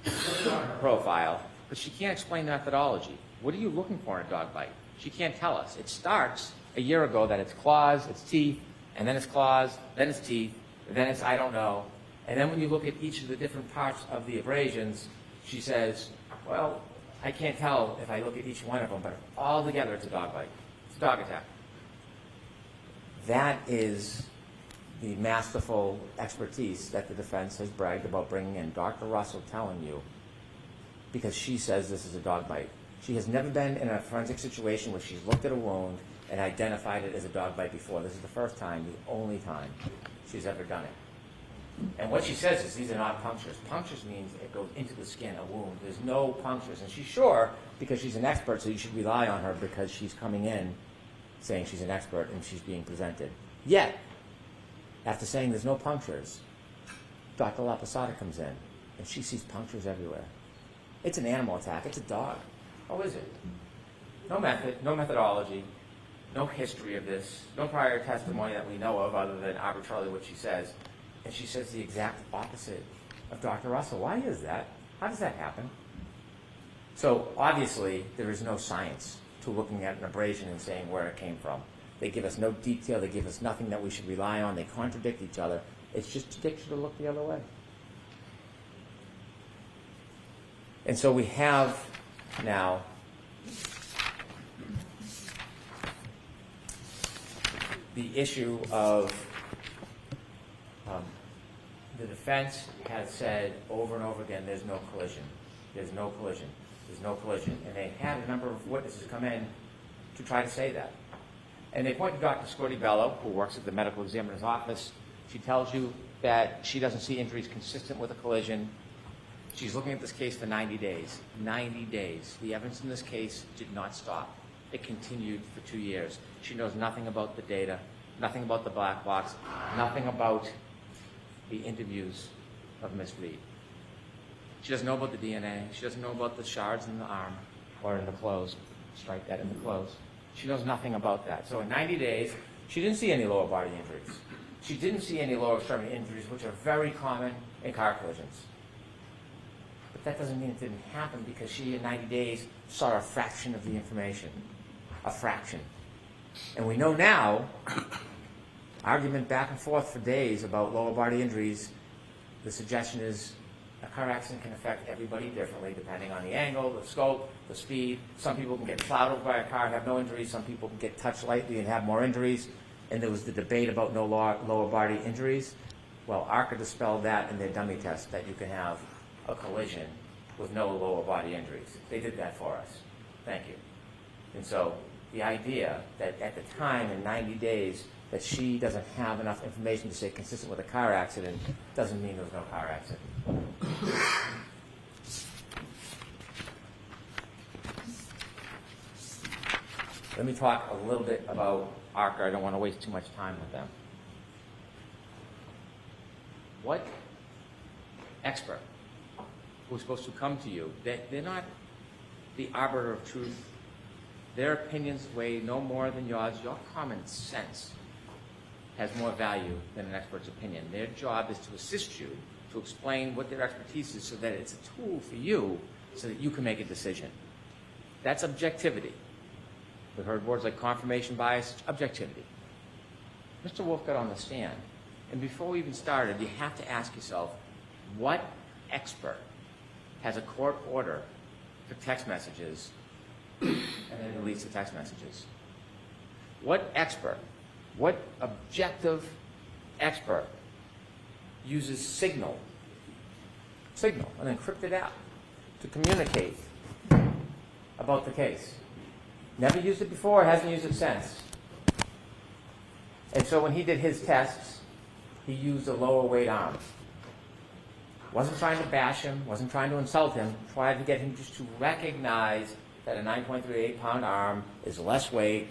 on her profile, but she can't explain the methodology. What are you looking for in a dog bite? She can't tell us. It starts a year ago that it's claws, it's teeth, and then it's claws, then it's teeth, then it's I don't know. And then when you look at each of the different parts of the abrasions, she says, well, I can't tell if I look at each one of them, but all together it's a dog bite. It's a dog attack. That is the masterful expertise that the defense has bragged about bringing in. Dr. Russell telling you, because she says this is a dog bite. She has never been in a forensic situation where she's looked at a wound and identified it as a dog bite before. This is the first time, the only time she's ever done it. And what she says is these are not punctures. Punctures means it goes into the skin, a wound. There's no punctures. And she's sure because she's an expert, so you should rely on her because she's coming in saying she's an expert and she's being presented. Yet, after saying there's no punctures, Dr. LaPosada comes in and she sees punctures everywhere. It's an animal attack. It's a dog. Oh, is it? No method, no methodology, no history of this, no prior testimony that we know of other than arbitrarily what she says. And she says the exact opposite of Dr. Russell. Why is that? How does that happen? So obviously there is no science to looking at an abrasion and saying where it came from. They give us no detail. They give us nothing that we should rely on. They contradict each other. It's just to get you to look the other way. And so we have now the issue of the defense has said over and over again, there's no collision, there's no collision, there's no collision. And they had a number of witnesses come in to try to say that. And they point to Dr. Scorti-Bello, who works at the medical examiner's office. She tells you that she doesn't see injuries consistent with a collision. She's looking at this case for 90 days. 90 days. The evidence in this case did not stop. It continued for 2 years. She knows nothing about the data, nothing about the black box, nothing about the interviews of Ms. Reed. She doesn't know about the DNA. She doesn't know about the shards in the arm or in the clothes. Strike that in the clothes. She knows nothing about that. So in 90 days, she didn't see any lower body injuries. She didn't see any lower extremity injuries, which are very common in car collisions. But that doesn't mean it didn't happen, because she, in 90 days, saw a fraction of the information. A fraction. And we know now, argument back and forth for days about lower body injuries, the suggestion is a car accident can affect everybody differently depending on the angle, the scope, the speed. Some people can get plowed over by a car and have no injuries. Some people can get touched lightly and have more injuries. And there was the debate about no lower body injuries. Well, ARCA dispelled that in their dummy test, that you can have a collision with no lower body injuries. They did that for us. Thank you. And so the idea that at the time, in 90 days, that she doesn't have enough information to say consistent with a car accident doesn't mean there was no car accident. Let me talk a little bit about ARCA. I don't want to waste too much time with them. What expert who's supposed to come to you, they're not the arbiter of truth. Their opinions weigh no more than yours. Your common sense has more value than an expert's opinion. Their job is to assist you, to explain what their expertise is, so that it's a tool for you, so that you can make a decision. That's objectivity. We've heard words like confirmation bias, objectivity. Mr. Wolf got on the stand, and before we even started, you have to ask yourself, what expert has a court order for text messages and then deletes the text messages? What expert, what objective expert uses Signal, an encrypted app, to communicate about the case? Never used it before, hasn't used it since. And so when he did his tests, he used a lower weight arm. Wasn't trying to bash him, wasn't trying to insult him, tried to get him just to recognize that a 9.38 pound arm is less weight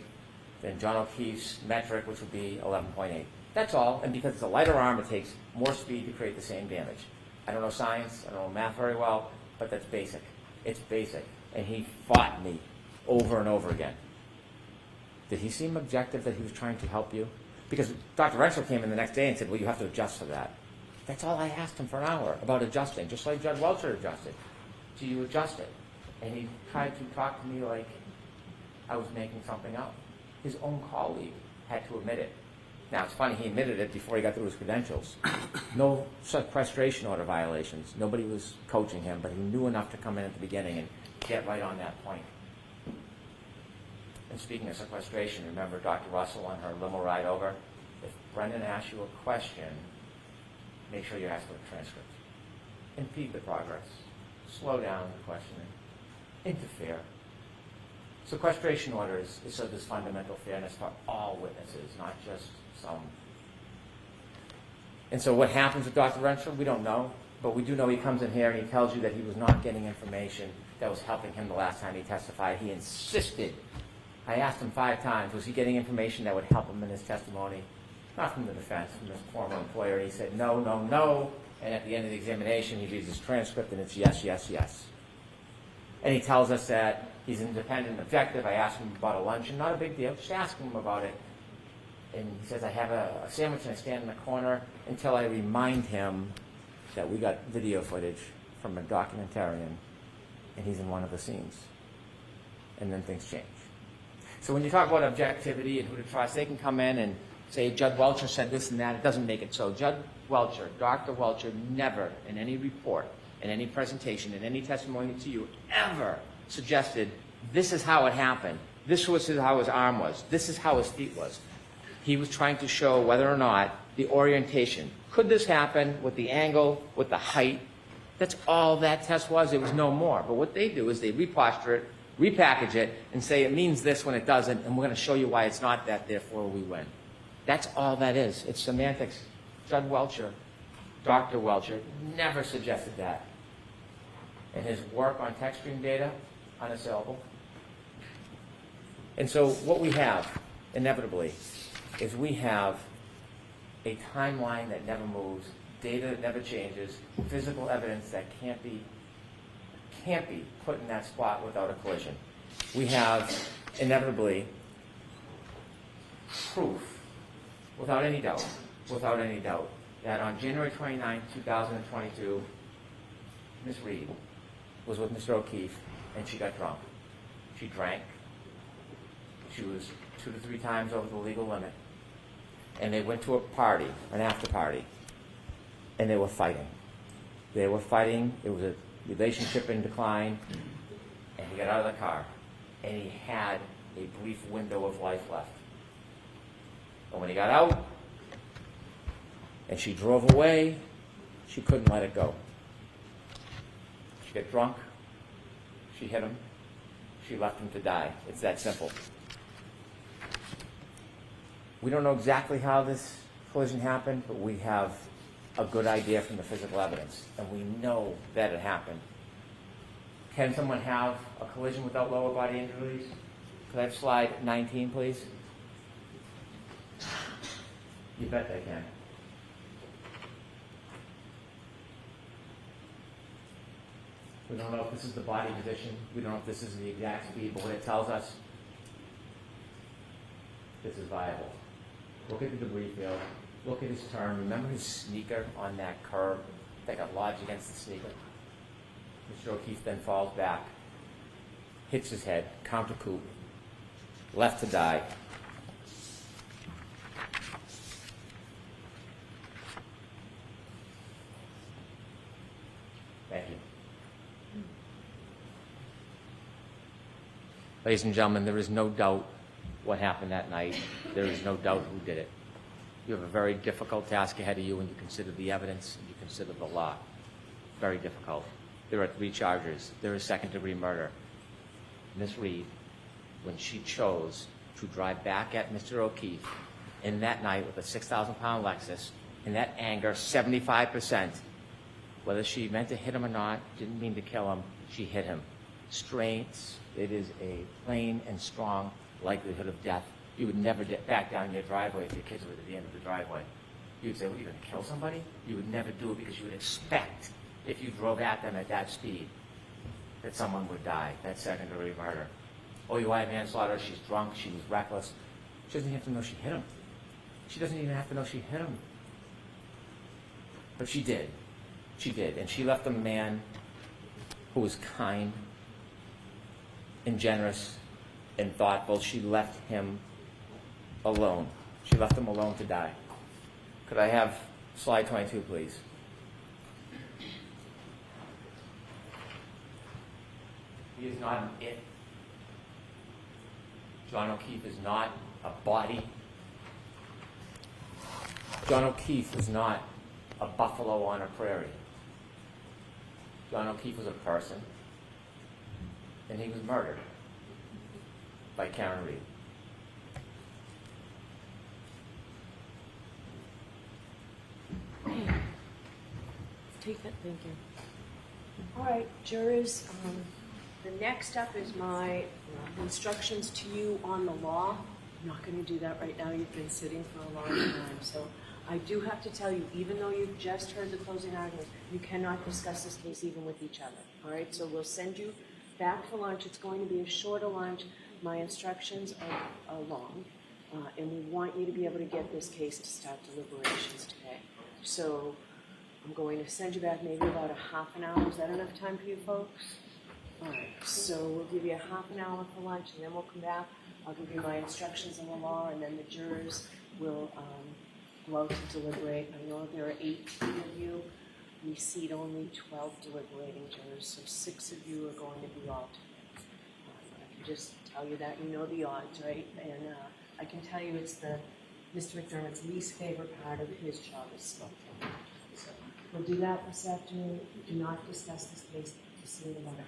than John O'Keefe's metric, which would be 11.8. That's all, and because it's a lighter arm, it takes more speed to create the same damage. I don't know science, I don't know math very well, but that's basic. It's basic. And he fought me over and over again. Did he seem objective that he was trying to help you? Because Dr. Renshaw came in the next day and said, well, you have to adjust for that. That's all I asked him for an hour about adjusting, just like Judge Welcher adjusted. Do you adjust it? And he tried to talk to me like I was making something up. His own colleague had to admit it. Now, it's funny, he admitted it before he got through his credentials. No sequestration order violations. Nobody was coaching him, but he knew enough to come in at the beginning and get right on that point. And speaking of sequestration, remember Dr. Russell on her limo ride over? If Brendan asks you a question, make sure you ask for a transcript. Impede the progress. Slow down the questioning. Interfere. Sequestration orders is so there's fundamental fairness for all witnesses, not just some. And so what happens with Dr. Renshaw, we don't know, but we do know he comes in here and he tells you that he was not getting information that was helping him the last time he testified. He insisted. I asked him 5 times, was he getting information that would help him in his testimony? Not from the defense, from his former employer. And he said, no, no, no. And at the end of the examination, he reads his transcript and it's yes, yes, yes. And he tells us that he's independent and objective. I asked him about a luncheon, not a big deal, just asking him about it. And he says, I have a sandwich and I stand in the corner until I remind him that we got video footage from a documentarian and he's in one of the scenes. And then things change. So when you talk about objectivity and who to trust, they can come in and say, Judge Welcher said this and that. It doesn't make it so. Judge Welcher, Dr. Welcher, never in any report in any presentation, in any testimony to you, ever suggested this is how it happened. This was how his arm was. This is how his feet was. He was trying to show whether or not the orientation. Could this happen with the angle, with the height? That's all that test was. It was no more. But what they do is they reposture it, repackage it, and say it means this when it doesn't, and we're going to show you why it's not that, therefore we win. That's all that is. It's semantics. Judd Welcher, Dr. Welcher, never suggested that. And his work on text stream data, unassailable. And so what we have, inevitably, is we have a timeline that never moves, data that never changes, physical evidence that can't be put in that spot without a collision. We have, inevitably, proof, without any doubt, that on January 29, 2022, Ms. Reed was with Mr. O'Keefe, and she got drunk. She drank. She was 2 to 3 times over the legal limit. And they went to a party, an after party, and they were fighting. They were fighting. It was a relationship in decline, and he got out of the car, and he had a brief window of life left. And when he got out, and she drove away, she couldn't let it go. She got drunk. She hit him. She left him to die. It's that simple. We don't know exactly how this collision happened, but we have a good idea from the physical evidence, and we know that it happened. Can someone have a collision without lower body injuries? Could I have slide 19, please? You bet they can. We don't know if this is the body position. We don't know if this is the exact speed, but what it tells us, this is viable. Look at the debris field. Look at his turn. Remember his sneaker on that curb that got lodged against the sneaker? Mr. O'Keefe then falls back, hits his head, counter coup, left to die. Thank you. Ladies and gentlemen, there is no doubt what happened that night. There is no doubt who did it. You have a very difficult task ahead of you when you consider the evidence and you consider the law. Very difficult. There are 3 charges. There is second-degree murder. Ms. Reed, when she chose to drive back at Mr. O'Keefe in that night with a 6,000-pound Lexus, in that anger, 75%, whether she meant to hit him or not, didn't mean to kill him, she hit him. Strains, it is a plain and strong likelihood of death. You would never back down your driveway if your kids were at the end of the driveway. You'd say, well, you're going to kill somebody? You would never do it because you would expect, if you drove at them at that speed, that someone would die. That's second-degree murder. OUI manslaughter, she's drunk, she was reckless. She doesn't even have to know she hit him. She doesn't even have to know she hit him. But she did. She did. And she left a man who was kind and generous and thoughtful. She left him alone. She left him alone to die. Could I have slide 22, please? He is not an it. John O'Keefe is not a body. John O'Keefe was not a buffalo on a prairie. John O'Keefe was a person, and he was murdered by Karen Reed. Take that, thank you. All right, jurors, the next up is my instructions to you on the law. I'm not going to do that right now. You've been sitting for a long time. So I do have to tell you, even though you've just heard the closing argument, you cannot discuss this case even with each other. All right, so we'll send you back for lunch. It's going to be a shorter lunch. My instructions are long, and we want you to be able to get this case to start deliberations today. So I'm going to send you back maybe about a half an hour. Is that enough time for you folks? All right, so we'll give you a half an hour for lunch, and then we'll come back. I'll give you my instructions on the law, and then the jurors will go out to deliberate. I know there are 18 of you. we seat only 12 deliberating jurors, so 6 of you are going to be alternates. I can just tell you that, you know the odds, right? And I can tell you it's Mr. McDermott's least favorite part of his job is smoking. So we'll do that this afternoon. Do not discuss this case to see the matter.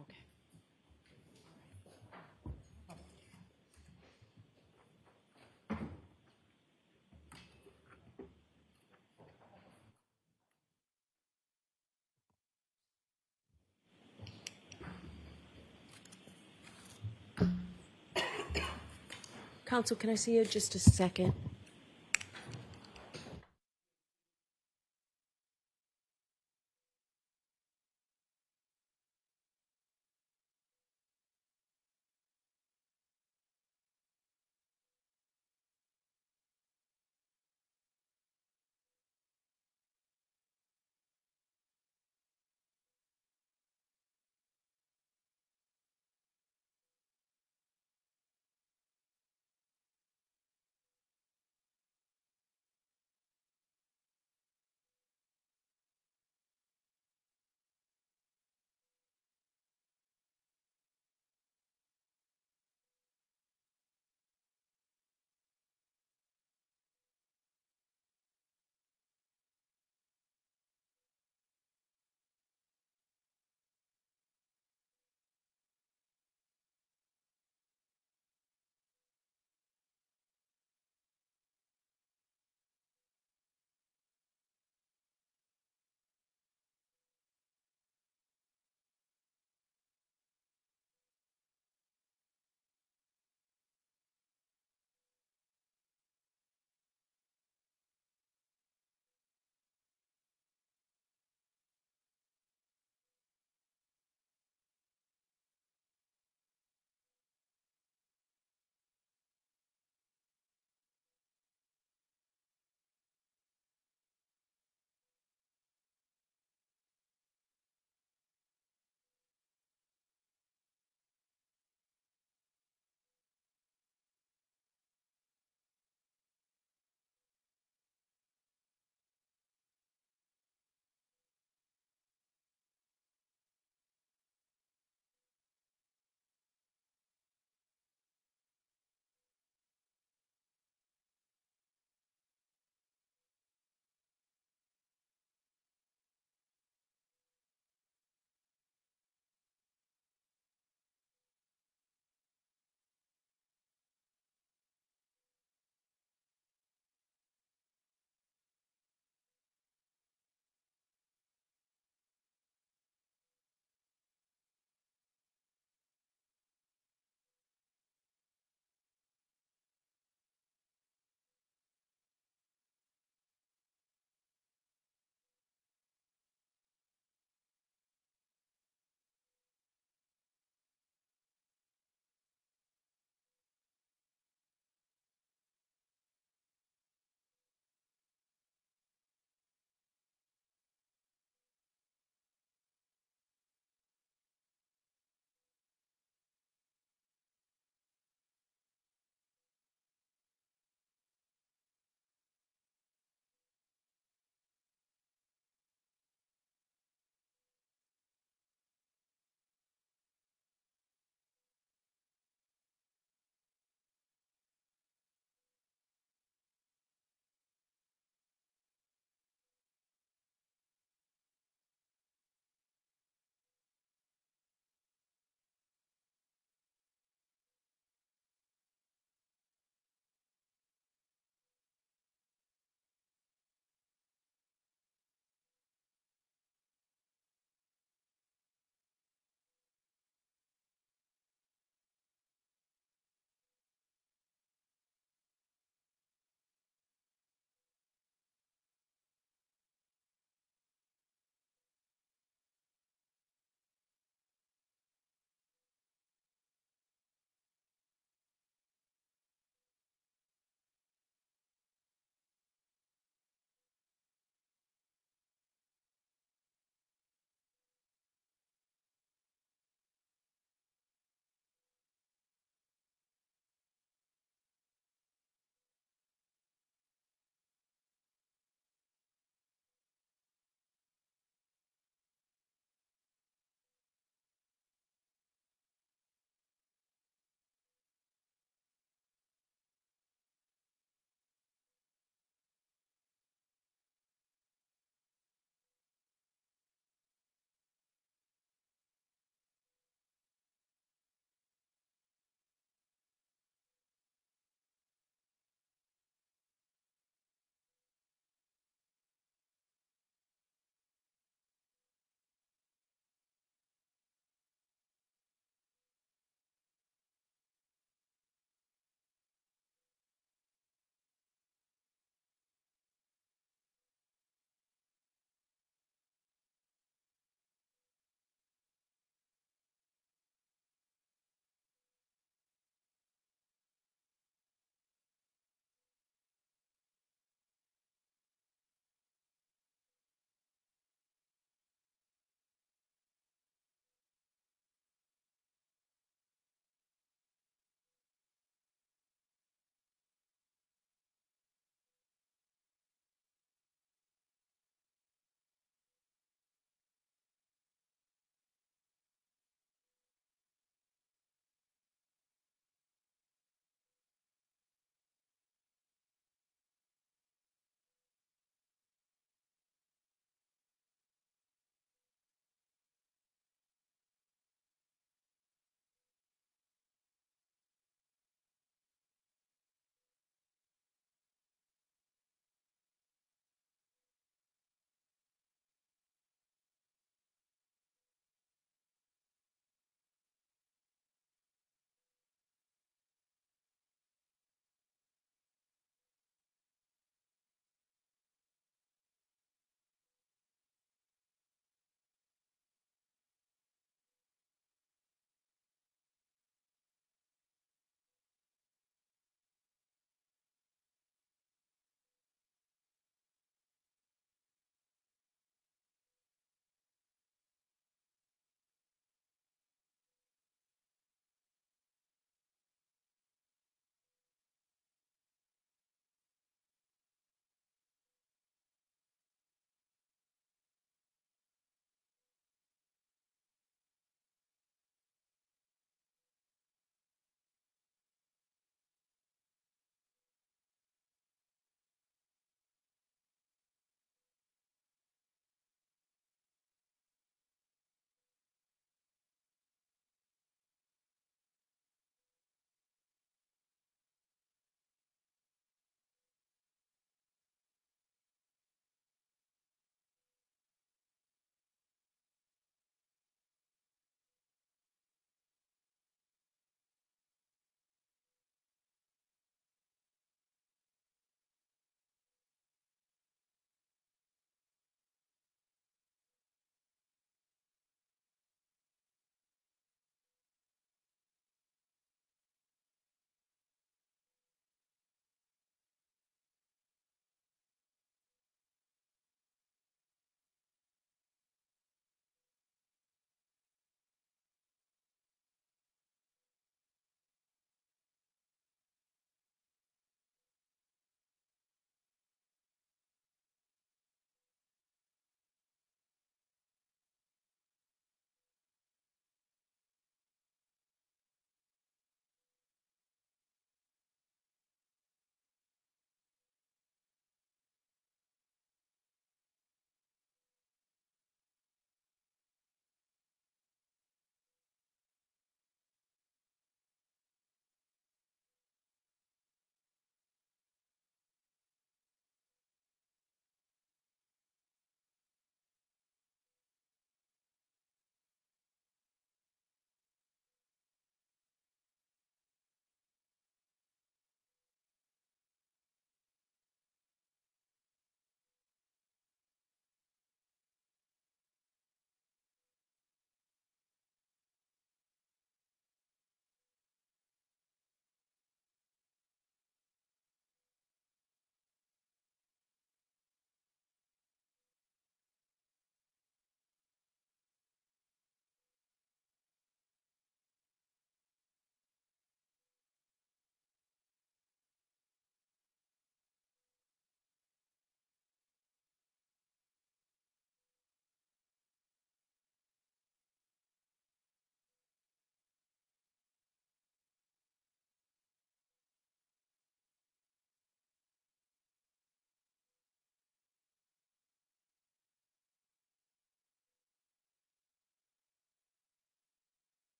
Okay. Counsel, can I see you just a second?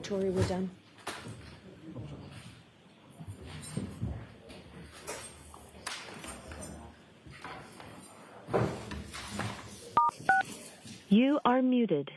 Tori, we're done. You are muted.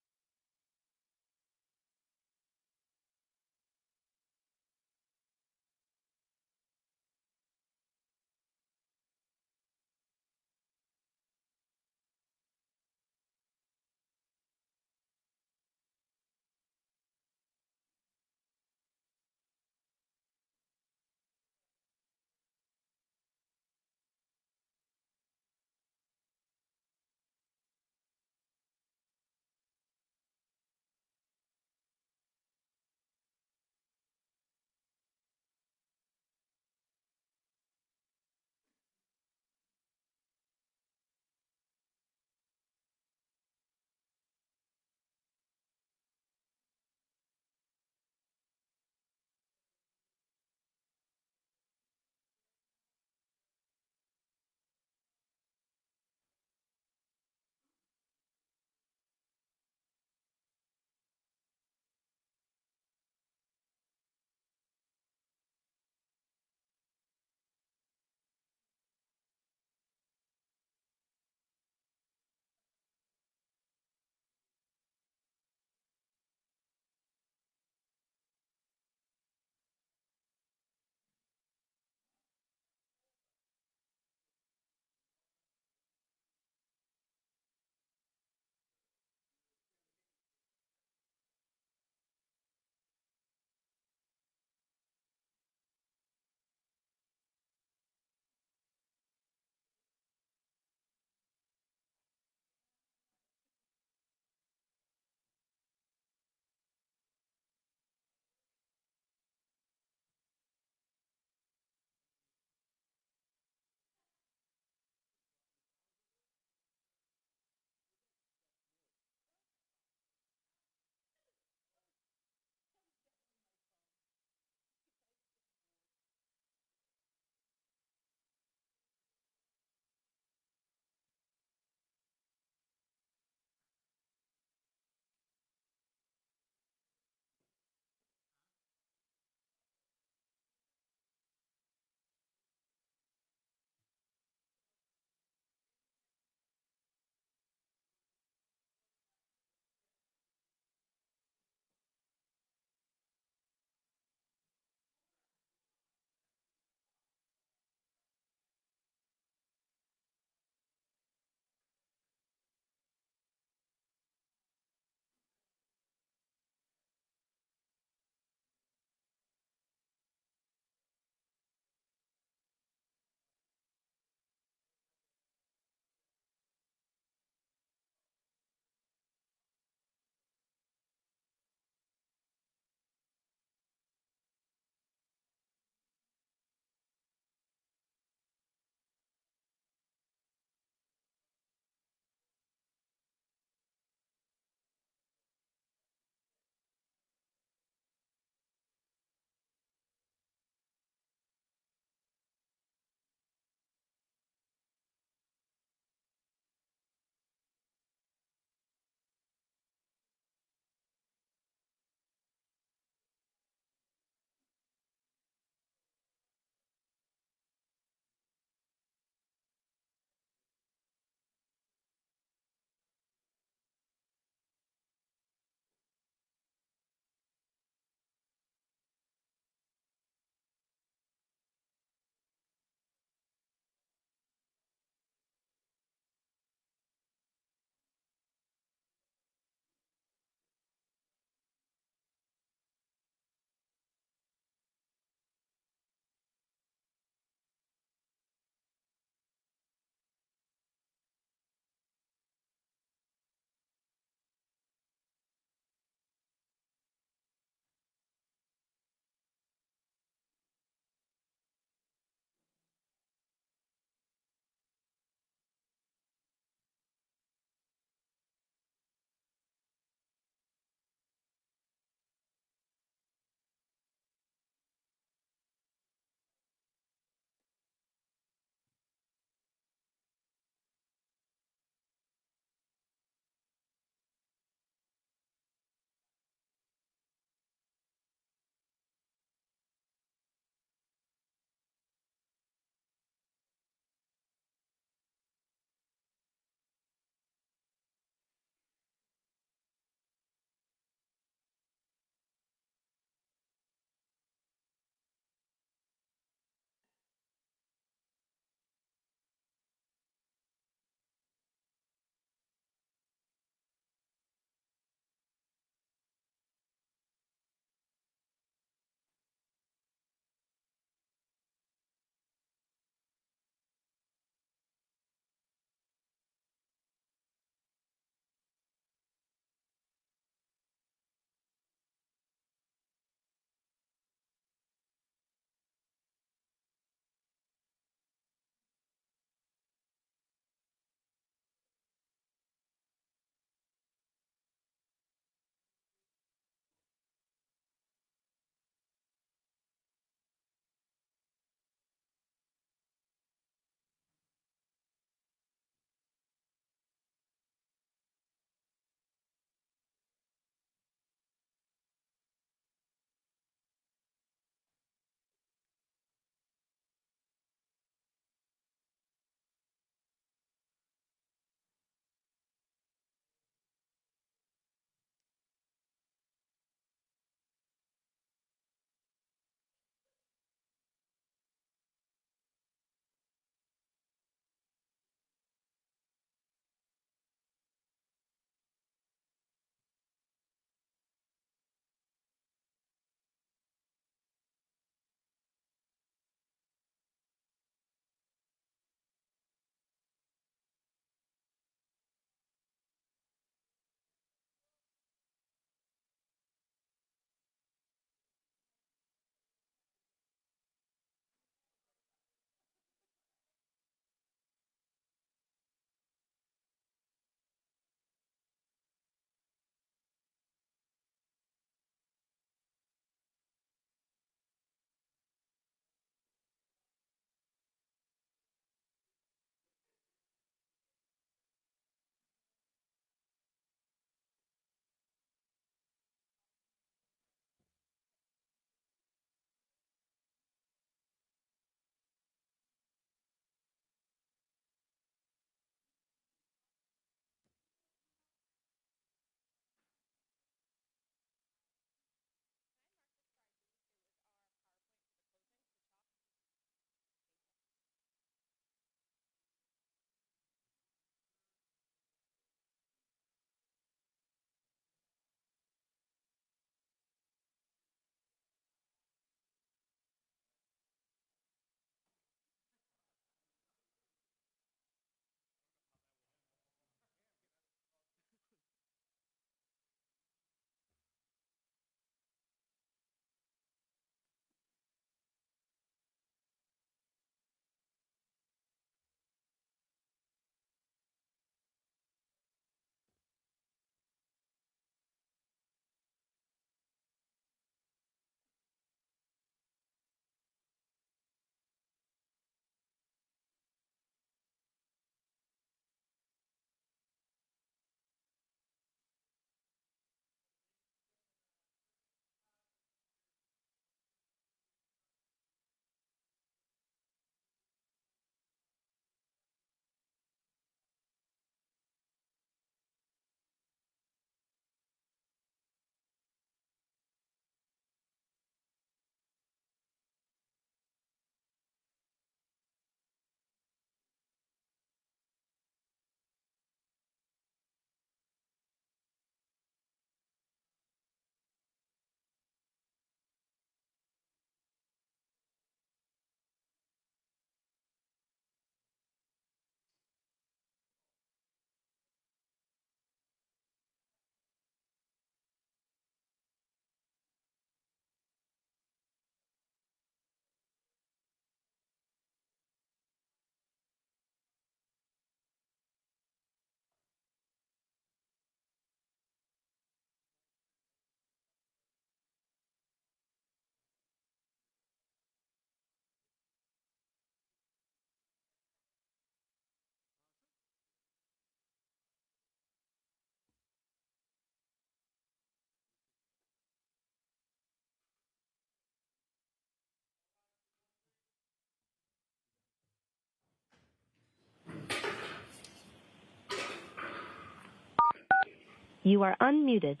You are unmuted.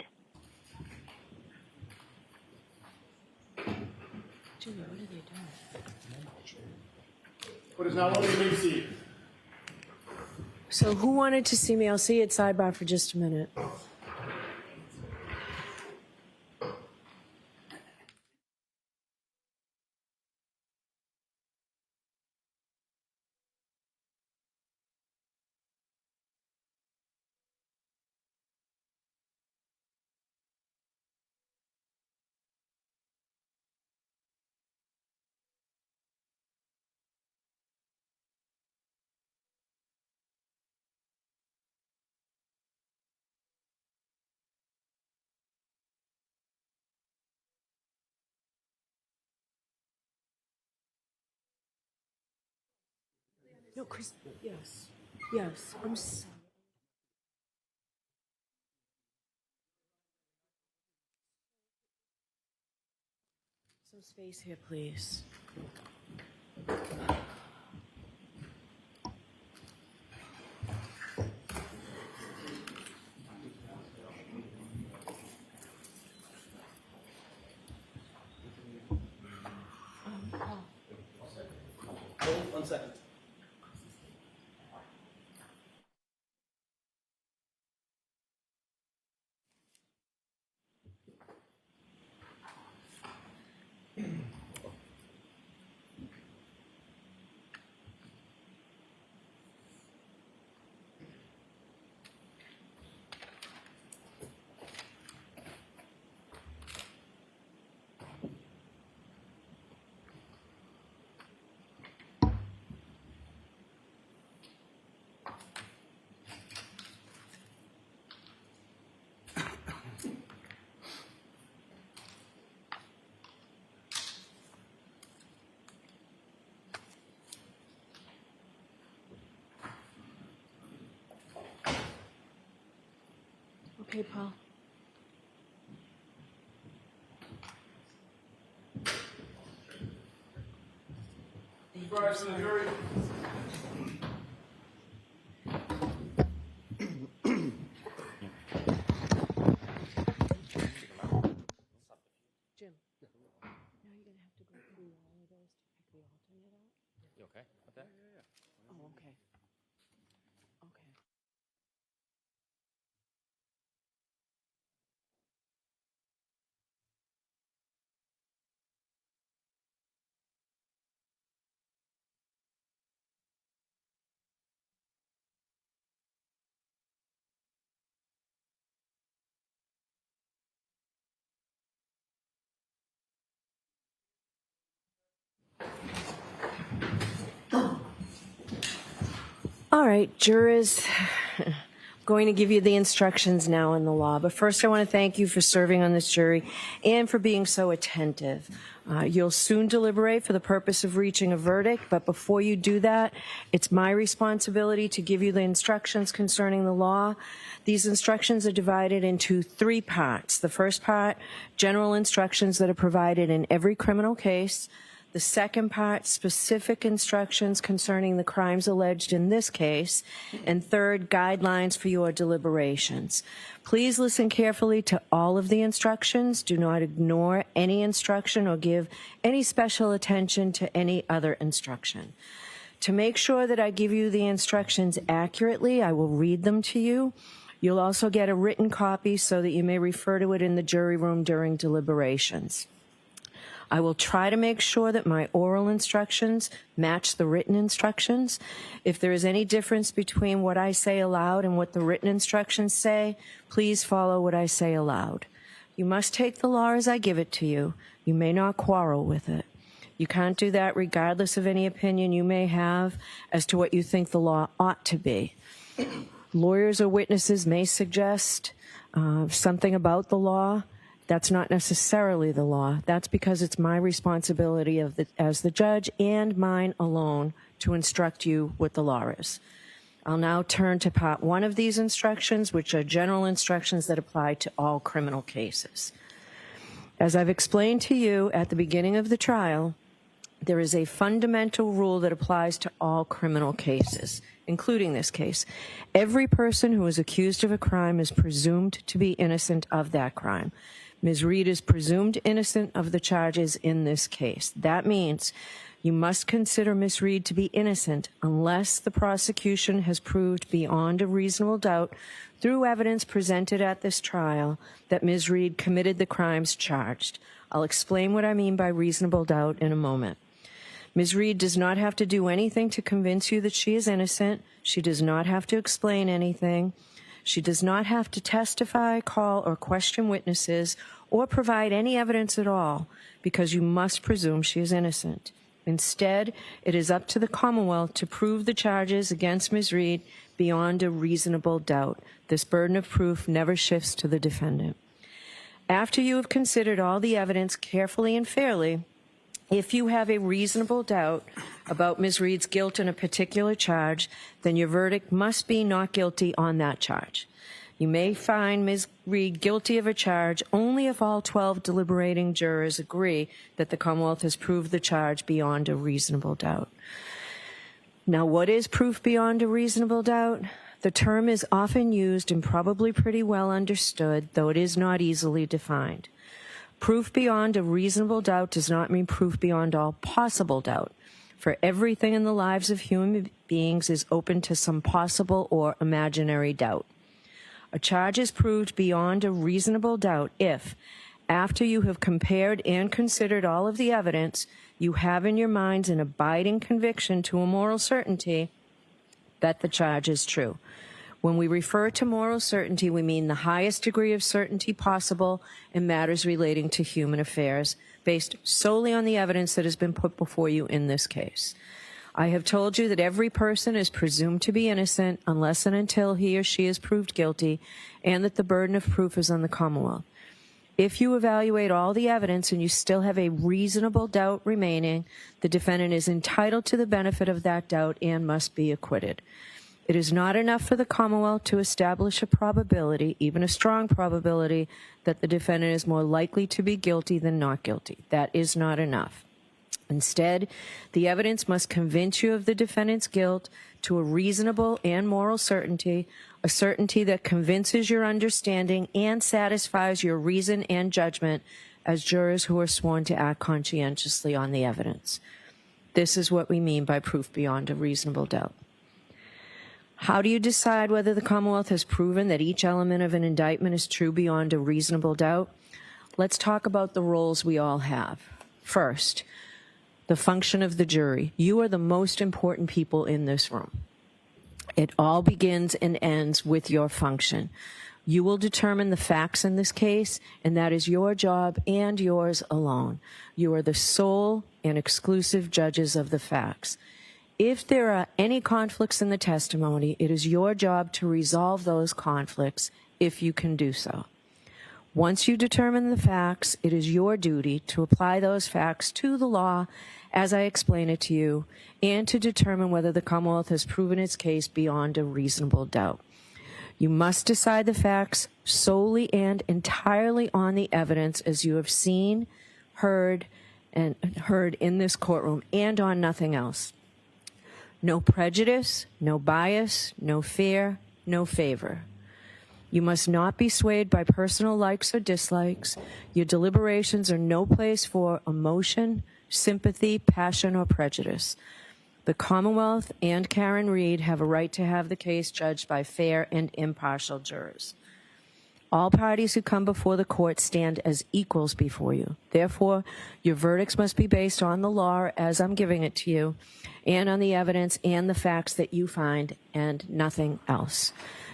Jimmy, what are they doing? Court is now open, you may be seated. So who wanted to see me? I'll see you at sidebar for just a minute. No, Chris, yes. Yes, I'm sorry. Some space here, please. Hold 1 second. Okay, Paul. Rise to the jury. Jim. Now you're going to have to go through all of those to pick the alternate out? You okay with that? Oh, okay. Okay. All right, jurors, I'm going to give you the instructions now in the law. But first, I want to thank you for serving on this jury and for being so attentive. You'll soon deliberate for the purpose of reaching a verdict, but before you do that, it's my responsibility to give you the instructions concerning the law. These instructions are divided into 3 parts. The first part, general instructions that are provided in every criminal case. The second part, specific instructions concerning the crimes alleged in this case. And third, guidelines for your deliberations. Please listen carefully to all of the instructions. Do not ignore any instruction or give any special attention to any other instruction. To make sure that I give you the instructions accurately, I will read them to you. You'll also get a written copy so that you may refer to it in the jury room during deliberations. I will try to make sure that my oral instructions match the written instructions. If there is any difference between what I say aloud and what the written instructions say, please follow what I say aloud. You must take the law as I give it to you. You may not quarrel with it. You can't do that regardless of any opinion you may have as to what you think the law ought to be. Lawyers or witnesses may suggest something about the law. That's not necessarily the law. That's because it's my responsibility as the judge and mine alone to instruct you what the law is. I'll now turn to part 1 of these instructions, which are general instructions that apply to all criminal cases. As I've explained to you at the beginning of the trial, there is a fundamental rule that applies to all criminal cases. including this case. Every person who is accused of a crime is presumed to be innocent of that crime. Ms. Reed is presumed innocent of the charges in this case. That means you must consider Ms. Reed to be innocent unless the prosecution has proved beyond a reasonable doubt through evidence presented at this trial that Ms. Reed committed the crimes charged. I'll explain what I mean by reasonable doubt in a moment. Ms. Reed does not have to do anything to convince you that she is innocent. She does not have to explain anything. She does not have to testify, call, or question witnesses, or provide any evidence at all, because you must presume she is innocent. Instead, it is up to the Commonwealth to prove the charges against Ms. Reed beyond a reasonable doubt. This burden of proof never shifts to the defendant. After you have considered all the evidence carefully and fairly, if you have a reasonable doubt about Ms. Reed's guilt in a particular charge, then your verdict must be not guilty on that charge. You may find Ms. Reed guilty of a charge only if all 12 deliberating jurors agree that the Commonwealth has proved the charge beyond a reasonable doubt. Now, what is proof beyond a reasonable doubt? The term is often used and probably pretty well understood, though it is not easily defined. Proof beyond a reasonable doubt does not mean proof beyond all possible doubt, for everything in the lives of human beings is open to some possible or imaginary doubt. A charge is proved beyond a reasonable doubt if, after you have compared and considered all of the evidence, you have in your minds an abiding conviction to a moral certainty that the charge is true. When we refer to moral certainty, we mean the highest degree of certainty possible in matters relating to human affairs, based solely on the evidence that has been put before you in this case. I have told you that every person is presumed to be innocent unless and until he or she is proved guilty, and that the burden of proof is on the Commonwealth. If you evaluate all the evidence and you still have a reasonable doubt remaining, the defendant is entitled to the benefit of that doubt and must be acquitted. It is not enough for the Commonwealth to establish a probability, even a strong probability, that the defendant is more likely to be guilty than not guilty. That is not enough. Instead, the evidence must convince you of the defendant's guilt to a reasonable and moral certainty, a certainty that convinces your understanding and satisfies your reason and judgment as jurors who are sworn to act conscientiously on the evidence. This is what we mean by proof beyond a reasonable doubt. How do you decide whether the Commonwealth has proven that each element of an indictment is true beyond a reasonable doubt? Let's talk about the roles we all have. First, the function of the jury. You are the most important people in this room. It all begins and ends with your function. You will determine the facts in this case, and that is your job and yours alone. You are the sole and exclusive judges of the facts. If there are any conflicts in the testimony, it is your job to resolve those conflicts if you can do so. Once you determine the facts, it is your duty to apply those facts to the law as I explain it to you, and to determine whether the Commonwealth has proven its case beyond a reasonable doubt. You must decide the facts solely and entirely on the evidence as you have seen, heard in this courtroom, and on nothing else. No prejudice, no bias, no fear, no favor. You must not be swayed by personal likes or dislikes. Your deliberations are no place for emotion, sympathy, passion, or prejudice. The Commonwealth and Karen Reed have a right to have the case judged by fair and impartial jurors. All parties who come before the court stand as equals before you. Therefore, your verdicts must be based on the law as I'm giving it to you, and on the evidence and the facts that you find, and nothing else.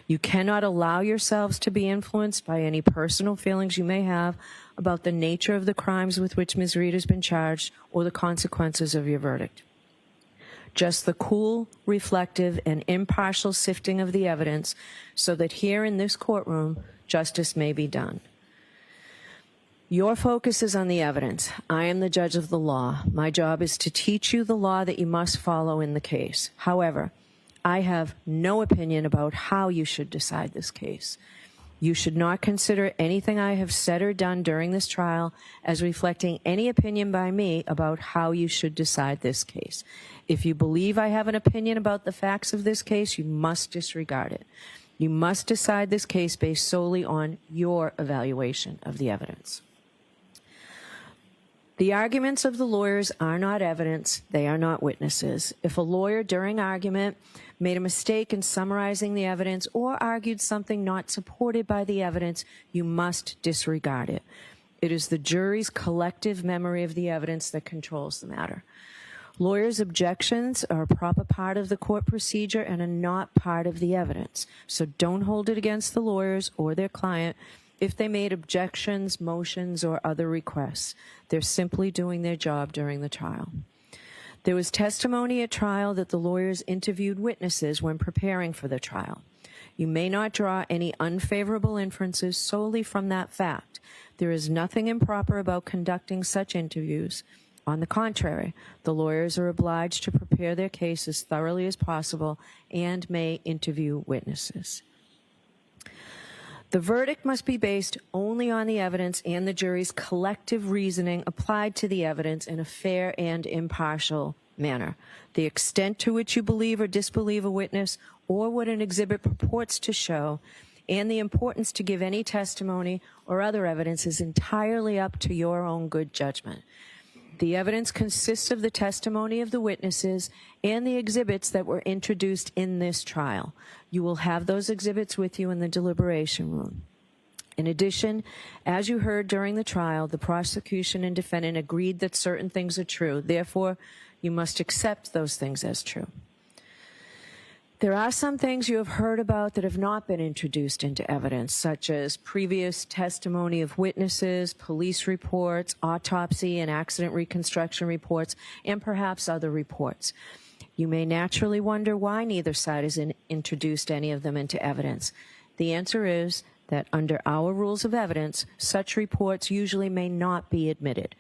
You cannot allow yourselves to be influenced by any personal feelings you may have about the nature of the crimes with which Ms. Reed has been charged or the consequences of your verdict. Just the cool, reflective, and impartial sifting of the evidence so that here in this courtroom, justice may be done. Your focus is on the evidence. I am the judge of the law. My job is to teach you the law that you must follow in the case. However, I have no opinion about how you should decide this case. You should not consider anything I have said or done during this trial as reflecting any opinion by me about how you should decide this case. If you believe I have an opinion about the facts of this case, you must disregard it. You must decide this case based solely on your evaluation of the evidence. The arguments of the lawyers are not evidence. They are not witnesses. If a lawyer during argument made a mistake in summarizing the evidence or argued something not supported by the evidence, you must disregard it. It is the jury's collective memory of the evidence that controls the matter. Lawyers' objections are a proper part of the court procedure and are not part of the evidence. So don't hold it against the lawyers or their client if they made objections, motions, or other requests. They're simply doing their job during the trial. There was testimony at trial that the lawyers interviewed witnesses when preparing for the trial. You may not draw any unfavorable inferences solely from that fact. There is nothing improper about conducting such interviews. On the contrary, the lawyers are obliged to prepare their case as thoroughly as possible and may interview witnesses. The verdict must be based only on the evidence and the jury's collective reasoning applied to the evidence in a fair and impartial manner. The extent to which you believe or disbelieve a witness or what an exhibit purports to show, and the importance to give any testimony or other evidence is entirely up to your own good judgment. The evidence consists of the testimony of the witnesses and the exhibits that were introduced in this trial. You will have those exhibits with you in the deliberation room. In addition, as you heard during the trial, the prosecution and defendant agreed that certain things are true. Therefore, you must accept those things as true. There are some things you have heard about that have not been introduced into evidence, such as previous testimony of witnesses, police reports, autopsy and accident reconstruction reports, and perhaps other reports. You may naturally wonder why neither side has introduced any of them into evidence. The answer is that under our rules of evidence, such reports usually may not be admitted,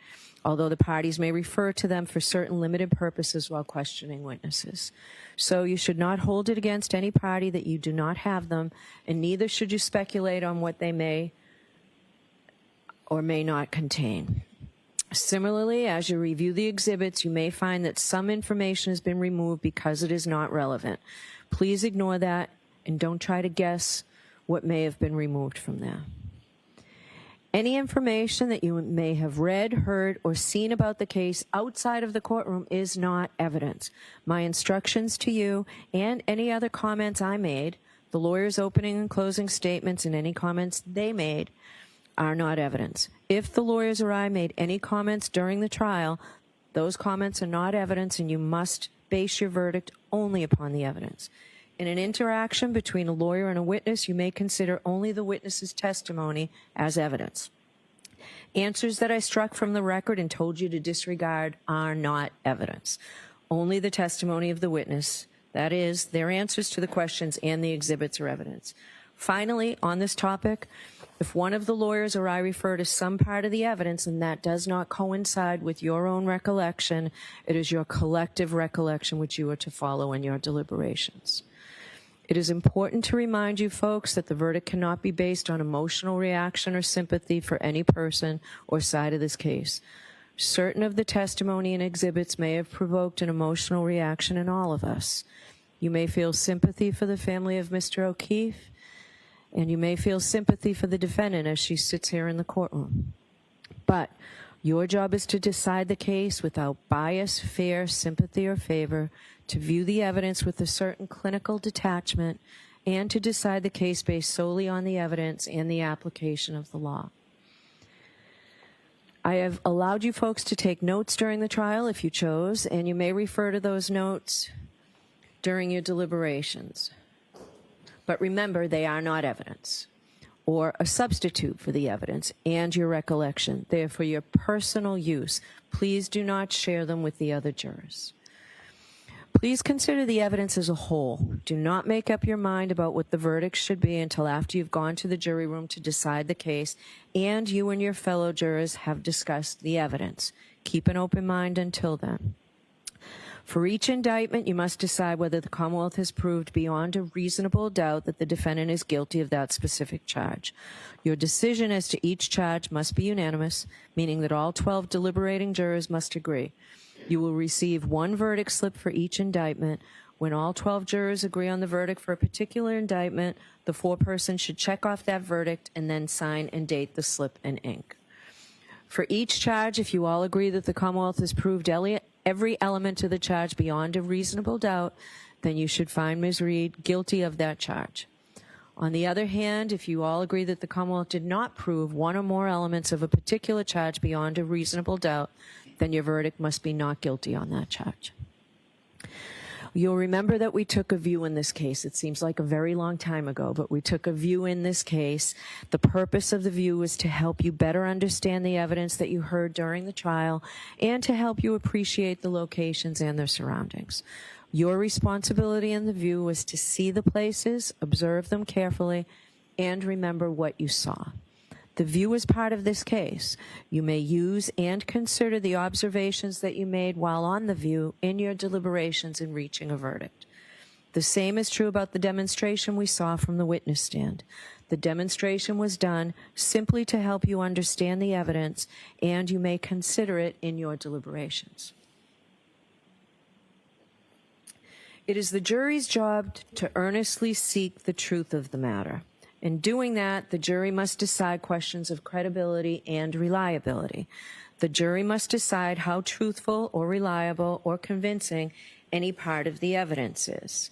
although the parties may refer to them for certain limited purposes while questioning witnesses. So you should not hold it against any party that you do not have them, and neither should you speculate on what they may or may not contain. Similarly, as you review the exhibits, you may find that some information has been removed because it is not relevant. Please ignore that and don't try to guess what may have been removed from there. Any information that you may have read, heard, or seen about the case outside of the courtroom is not evidence. My instructions to you and any other comments I made, the lawyer's opening and closing statements and any comments they made, are not evidence. If the lawyers or I made any comments during the trial, those comments are not evidence, and you must base your verdict only upon the evidence. In an interaction between a lawyer and a witness, you may consider only the witness's testimony as evidence. Answers that I struck from the record and told you to disregard are not evidence. Only the testimony of the witness, that is, their answers to the questions and the exhibits, are evidence. Finally, on this topic, if one of the lawyers or I refer to some part of the evidence and that does not coincide with your own recollection, it is your collective recollection which you are to follow in your deliberations. It is important to remind you folks that the verdict cannot be based on emotional reaction or sympathy for any person or side of this case. Certain of the testimony and exhibits may have provoked an emotional reaction in all of us. You may feel sympathy for the family of Mr. O'Keefe, and you may feel sympathy for the defendant as she sits here in the courtroom. But your job is to decide the case without bias, fear, sympathy, or favor, to view the evidence with a certain clinical detachment, and to decide the case based solely on the evidence and the application of the law. I have allowed you folks to take notes during the trial if you chose, and you may refer to those notes during your deliberations. But remember, they are not evidence or a substitute for the evidence and your recollection. They are for your personal use. Please do not share them with the other jurors. Please consider the evidence as a whole. Do not make up your mind about what the verdict should be until after you've gone to the jury room to decide the case and you and your fellow jurors have discussed the evidence. Keep an open mind until then. For each indictment, you must decide whether the Commonwealth has proved beyond a reasonable doubt that the defendant is guilty of that specific charge. Your decision as to each charge must be unanimous, meaning that all 12 deliberating jurors must agree. You will receive one verdict slip for each indictment. When all 12 jurors agree on the verdict for a particular indictment, the foreperson should check off that verdict and then sign and date the slip in ink. For each charge, if you all agree that the Commonwealth has proved every element of the charge beyond a reasonable doubt, then you should find Ms. Reed guilty of that charge. On the other hand, if you all agree that the Commonwealth did not prove one or more elements of a particular charge beyond a reasonable doubt, then your verdict must be not guilty on that charge. You'll remember that we took a view in this case. It seems like a very long time ago, but we took a view in this case. The purpose of the view was to help you better understand the evidence that you heard during the trial and to help you appreciate the locations and their surroundings. Your responsibility in the view was to see the places, observe them carefully, and remember what you saw. The view is part of this case. You may use and consider the observations that you made while on the view in your deliberations in reaching a verdict. The same is true about the demonstration we saw from the witness stand. The demonstration was done simply to help you understand the evidence, and you may consider it in your deliberations. It is the jury's job to earnestly seek the truth of the matter. In doing that, the jury must decide questions of credibility and reliability. The jury must decide how truthful or reliable or convincing any part of the evidence is.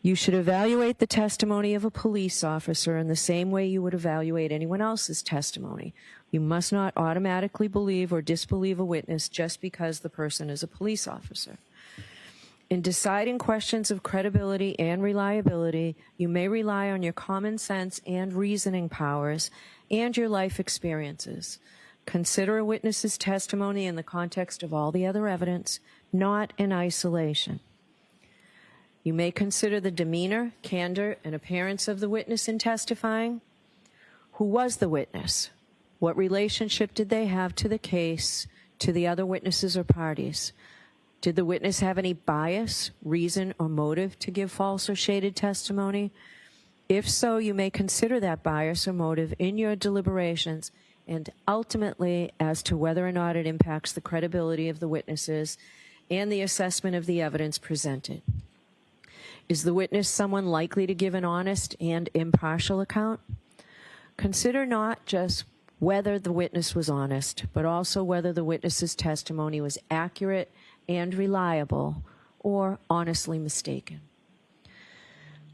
You should evaluate the testimony of a police officer in the same way you would evaluate anyone else's testimony. You must not automatically believe or disbelieve a witness just because the person is a police officer. In deciding questions of credibility and reliability, you may rely on your common sense and reasoning powers and your life experiences. Consider a witness's testimony in the context of all the other evidence, not in isolation. You may consider the demeanor, candor, and appearance of the witness in testifying. Who was the witness? What relationship did they have to the case, to the other witnesses or parties? Did the witness have any bias, reason, or motive to give false or shaded testimony? If so, you may consider that bias or motive in your deliberations and ultimately as to whether or not it impacts the credibility of the witnesses and the assessment of the evidence presented. Is the witness someone likely to give an honest and impartial account? Consider not just whether the witness was honest, but also whether the witness's testimony was accurate and reliable, or honestly mistaken.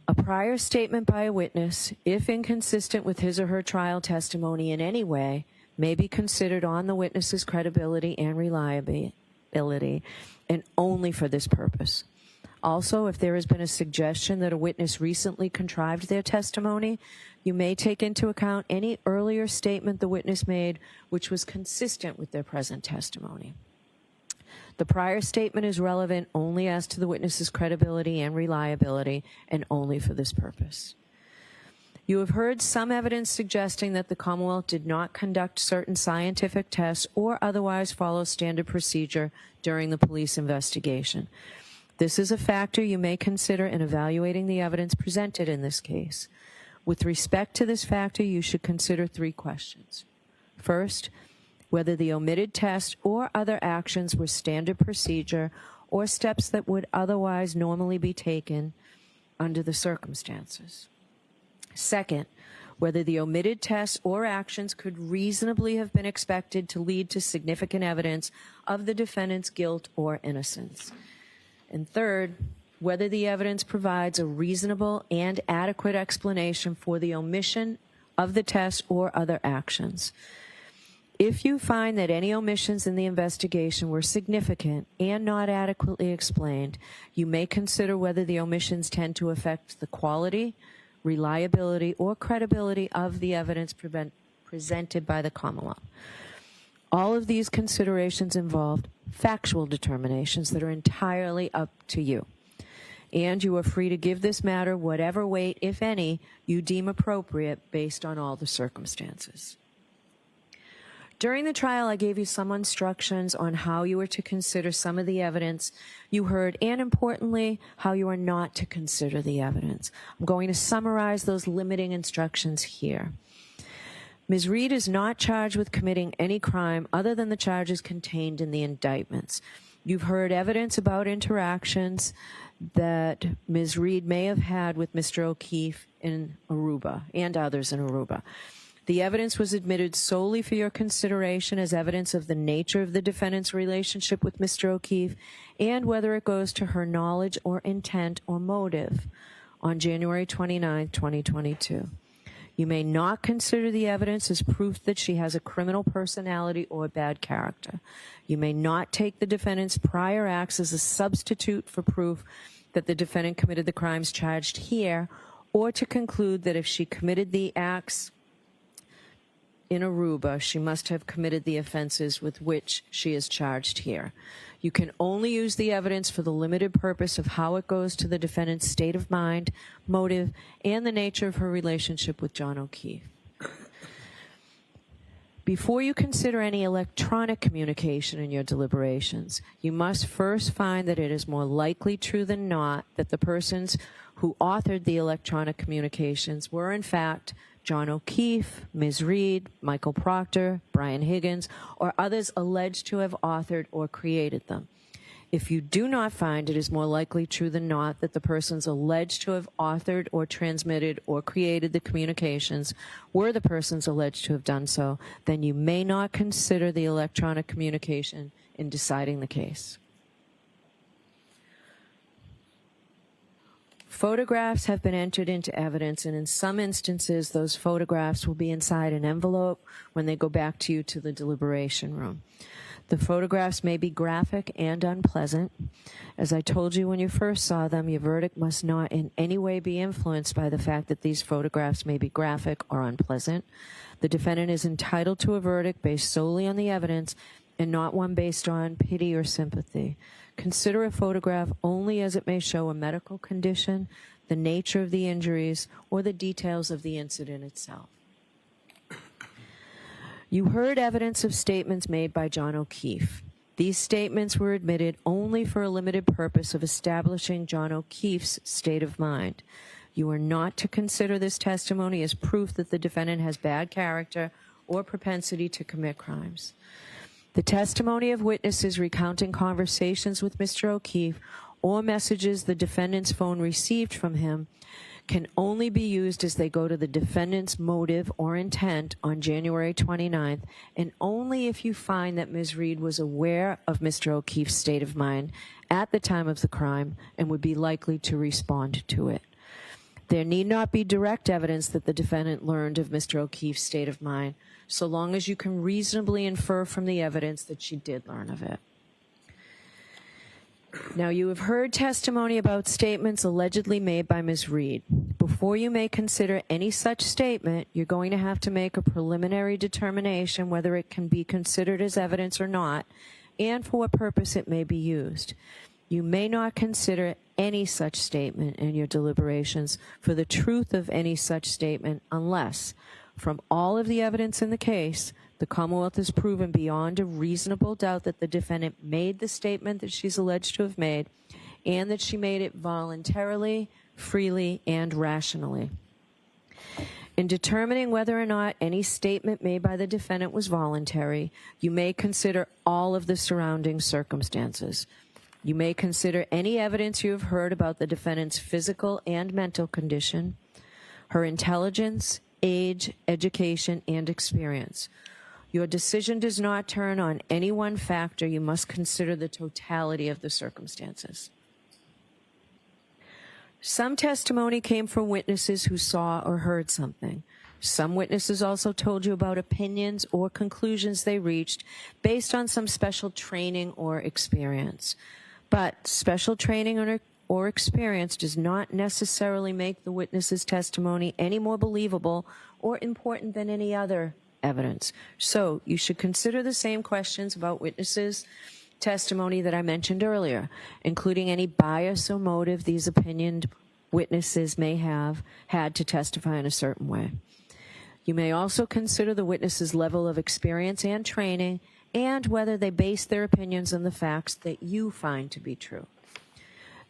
A prior statement by a witness, if inconsistent with his or her trial testimony in any way, may be considered on the witness's credibility and reliability, and only for this purpose. Also, if there has been a suggestion that a witness recently contrived their testimony, you may take into account any earlier statement the witness made which was consistent with their present testimony. The prior statement is relevant only as to the witness's credibility and reliability, and only for this purpose. You have heard some evidence suggesting that the Commonwealth did not conduct certain scientific tests or otherwise follow standard procedure during the police investigation. This is a factor you may consider in evaluating the evidence presented in this case. With respect to this factor, you should consider 3 questions. First, whether the omitted test or other actions were standard procedure or steps that would otherwise normally be taken under the circumstances. Second, whether the omitted tests or actions could reasonably have been expected to lead to significant evidence of the defendant's guilt or innocence. And third, whether the evidence provides a reasonable and adequate explanation for the omission of the test or other actions. If you find that any omissions in the investigation were significant and not adequately explained, you may consider whether the omissions tend to affect the quality, reliability, or credibility of the evidence presented by the Commonwealth. All of these considerations involved factual determinations that are entirely up to you. And you are free to give this matter whatever weight, if any, you deem appropriate based on all the circumstances. During the trial, I gave you some instructions on how you were to consider some of the evidence you heard, and importantly, how you are not to consider the evidence. I'm going to summarize those limiting instructions here. Ms. Reed is not charged with committing any crime other than the charges contained in the indictments. You've heard evidence about interactions that Ms. Reed may have had with Mr. O'Keefe in Aruba and others in Aruba. The evidence was admitted solely for your consideration as evidence of the nature of the defendant's relationship with Mr. O'Keefe and whether it goes to her knowledge or intent or motive on January 29, 2022. You may not consider the evidence as proof that she has a criminal personality or bad character. You may not take the defendant's prior acts as a substitute for proof that the defendant committed the crimes charged here, or to conclude that if she committed the acts in Aruba, she must have committed the offenses with which she is charged here. You can only use the evidence for the limited purpose of how it goes to the defendant's state of mind, motive, and the nature of her relationship with John O'Keefe. Before you consider any electronic communication in your deliberations, you must first find that it is more likely true than not that the persons who authored the electronic communications were in fact John O'Keefe, Ms. Reed, Michael Proctor, Brian Higgins, or others alleged to have authored or created them. If you do not find it is more likely true than not that the persons alleged to have authored or transmitted or created the communications were the persons alleged to have done so, then you may not consider the electronic communication in deciding the case. Photographs have been entered into evidence, and in some instances, those photographs will be inside an envelope when they go back to you to the deliberation room. The photographs may be graphic and unpleasant. As I told you when you first saw them, your verdict must not in any way be influenced by the fact that these photographs may be graphic or unpleasant. The defendant is entitled to a verdict based solely on the evidence and not one based on pity or sympathy. Consider a photograph only as it may show a medical condition, the nature of the injuries, or the details of the incident itself. You heard evidence of statements made by John O'Keefe. These statements were admitted only for a limited purpose of establishing John O'Keefe's state of mind. You are not to consider this testimony as proof that the defendant has bad character or propensity to commit crimes. The testimony of witnesses recounting conversations with Mr. O'Keefe or messages the defendant's phone received from him can only be used as they go to the defendant's motive or intent on January 29th, and only if you find that Ms. Reed was aware of Mr. O'Keefe's state of mind at the time of the crime and would be likely to respond to it. There need not be direct evidence that the defendant learned of Mr. O'Keefe's state of mind, so long as you can reasonably infer from the evidence that she did learn of it. Now, you have heard testimony about statements allegedly made by Ms. Reed. Before you may consider any such statement, you're going to have to make a preliminary determination whether it can be considered as evidence or not, and for what purpose it may be used. You may not consider any such statement in your deliberations for the truth of any such statement unless, from all of the evidence in the case, the Commonwealth has proven beyond a reasonable doubt that the defendant made the statement that she's alleged to have made, and that she made it voluntarily, freely, and rationally. In determining whether or not any statement made by the defendant was voluntary, you may consider all of the surrounding circumstances. You may consider any evidence you have heard about the defendant's physical and mental condition, her intelligence, age, education, and experience. Your decision does not turn on any one factor. You must consider the totality of the circumstances. Some testimony came from witnesses who saw or heard something. Some witnesses also told you about opinions or conclusions they reached based on some special training or experience. But special training or experience does not necessarily make the witness's testimony any more believable or important than any other evidence. So you should consider the same questions about witnesses' testimony that I mentioned earlier, including any bias or motive these opinioned witnesses may have had to testify in a certain way. You may also consider the witness's level of experience and training and whether they base their opinions on the facts that you find to be true.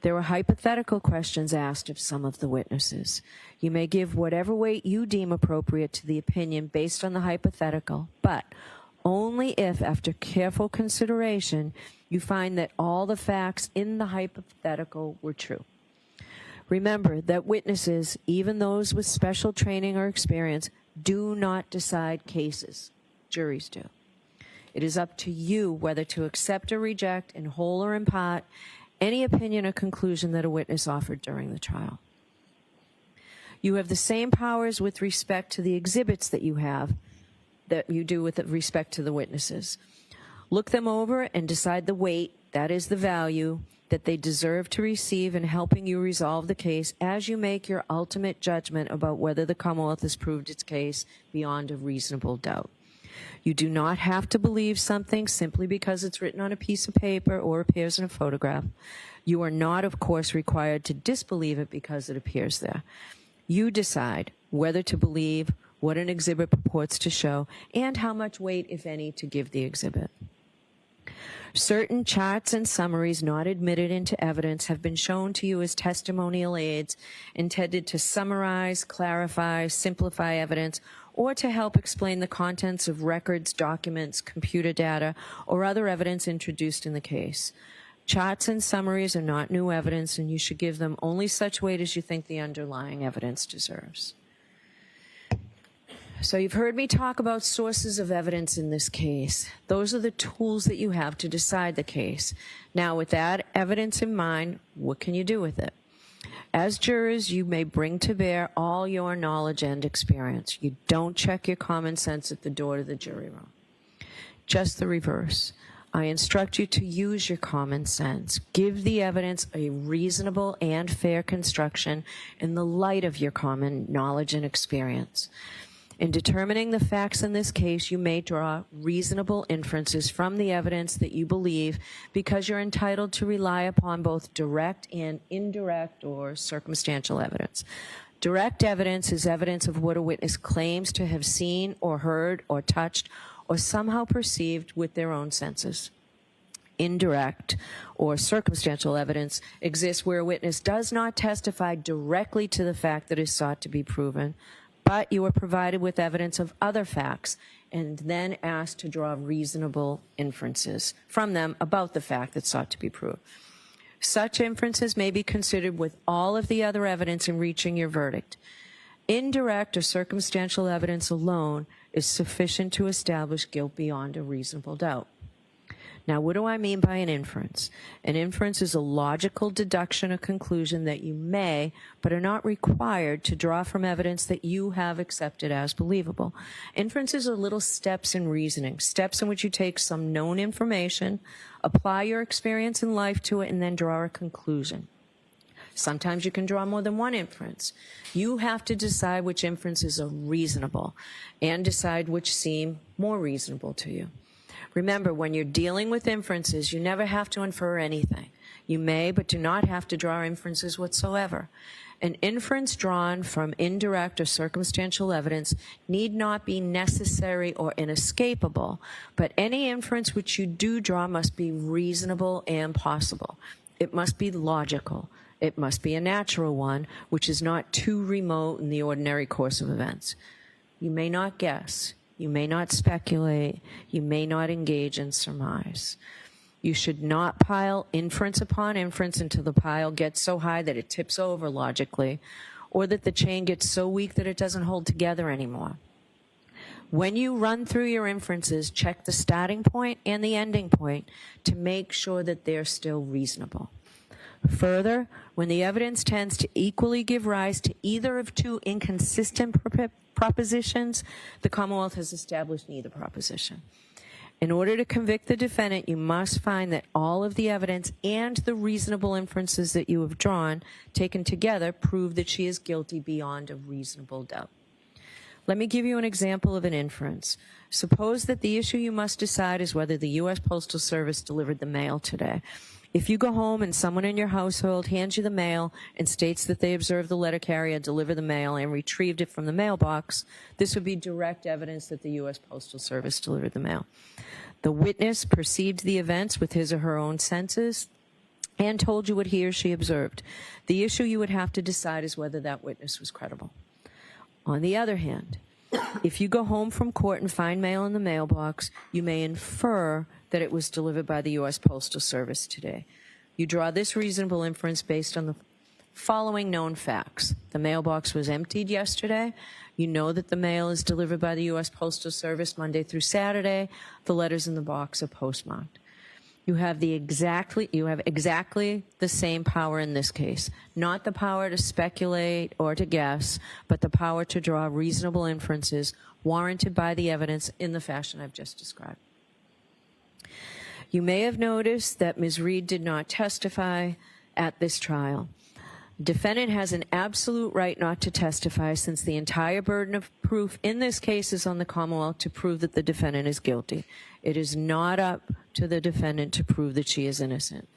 There were hypothetical questions asked of some of the witnesses. You may give whatever weight you deem appropriate to the opinion based on the hypothetical, but only if, after careful consideration, you find that all the facts in the hypothetical were true. Remember that witnesses, even those with special training or experience, do not decide cases. Juries do. It is up to you whether to accept or reject, in whole or in part, any opinion or conclusion that a witness offered during the trial. You have the same powers with respect to the exhibits that you do with respect to the witnesses. Look them over and decide the weight, that is the value, that they deserve to receive in helping you resolve the case as you make your ultimate judgment about whether the Commonwealth has proved its case beyond a reasonable doubt. You do not have to believe something simply because it's written on a piece of paper or appears in a photograph. You are not, of course, required to disbelieve it because it appears there. You decide whether to believe what an exhibit purports to show and how much weight, if any, to give the exhibit. Certain charts and summaries not admitted into evidence have been shown to you as testimonial aids intended to summarize, clarify, simplify evidence, or to help explain the contents of records, documents, computer data, or other evidence introduced in the case. Charts and summaries are not new evidence, and you should give them only such weight as you think the underlying evidence deserves. So you've heard me talk about sources of evidence in this case. Those are the tools that you have to decide the case. Now, with that evidence in mind, what can you do with it? As jurors, you may bring to bear all your knowledge and experience. You don't check your common sense at the door to the jury room. Just the reverse. I instruct you to use your common sense. Give the evidence a reasonable and fair construction in the light of your common knowledge and experience. In determining the facts in this case, you may draw reasonable inferences from the evidence that you believe because you're entitled to rely upon both direct and indirect or circumstantial evidence. Direct evidence is evidence of what a witness claims to have seen or heard or touched or somehow perceived with their own senses. Indirect or circumstantial evidence exists where a witness does not testify directly to the fact that is sought to be proven, but you are provided with evidence of other facts and then asked to draw reasonable inferences from them about the fact that sought to be proved. Such inferences may be considered with all of the other evidence in reaching your verdict. Indirect or circumstantial evidence alone is sufficient to establish guilt beyond a reasonable doubt. Now, what do I mean by an inference? An inference is a logical deduction or conclusion that you may, but are not required to draw from evidence that you have accepted as believable. Inferences are little steps in reasoning, steps in which you take some known information, apply your experience in life to it, and then draw a conclusion. Sometimes you can draw more than one inference. You have to decide which inferences are reasonable and decide which seem more reasonable to you. Remember, when you're dealing with inferences, you never have to infer anything. You may, but do not have to draw inferences whatsoever. An inference drawn from indirect or circumstantial evidence need not be necessary or inescapable, but any inference which you do draw must be reasonable and possible. It must be logical. It must be a natural one, which is not too remote in the ordinary course of events. You may not guess. You may not speculate. You may not engage in surmise. You should not pile inference upon inference until the pile gets so high that it tips over logically, or that the chain gets so weak that it doesn't hold together anymore. When you run through your inferences, check the starting point and the ending point to make sure that they're still reasonable. Further, when the evidence tends to equally give rise to either of two inconsistent propositions, the Commonwealth has established neither proposition. In order to convict the defendant, you must find that all of the evidence and the reasonable inferences that you have drawn, taken together, prove that she is guilty beyond a reasonable doubt. Let me give you an example of an inference. Suppose that the issue you must decide is whether the U.S. Postal Service delivered the mail today. If you go home and someone in your household hands you the mail and states that they observed the letter carrier deliver the mail and retrieved it from the mailbox, this would be direct evidence that the U.S. Postal Service delivered the mail. The witness perceived the events with his or her own senses and told you what he or she observed. The issue you would have to decide is whether that witness was credible. On the other hand, if you go home from court and find mail in the mailbox, you may infer that it was delivered by the U.S. Postal Service today. You draw this reasonable inference based on the following known facts. The mailbox was emptied yesterday. You know that the mail is delivered by the U.S. Postal Service Monday through Saturday. The letters in the box are postmarked. You have exactly the same power in this case. Not the power to speculate or to guess, but the power to draw reasonable inferences warranted by the evidence in the fashion I've just described. You may have noticed that Ms. Reed did not testify at this trial. Defendant has an absolute right not to testify since the entire burden of proof in this case is on the Commonwealth to prove that the defendant is guilty. It is not up to the defendant to prove that she is innocent.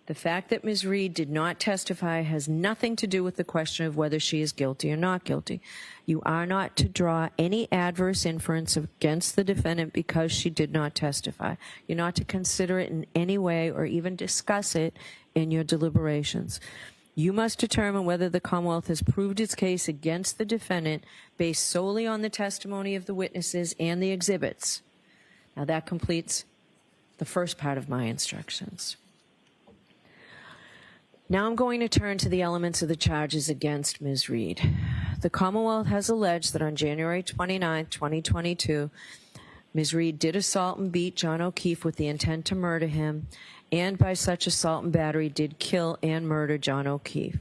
The fact that Ms. Reed did not testify has nothing to do with the question of whether she is guilty or not guilty. You are not to draw any adverse inference against the defendant because she did not testify. You're not to consider it in any way or even discuss it in your deliberations. You must determine whether the Commonwealth has proved its case against the defendant based solely on the testimony of the witnesses and the exhibits. Now that completes the first part of my instructions. Now I'm going to turn to the elements of the charges against Ms. Reed. The Commonwealth has alleged that on January 29, 2022, Ms. Reed did assault and beat John O'Keefe with the intent to murder him, and by such assault and battery did kill and murder John O'Keefe.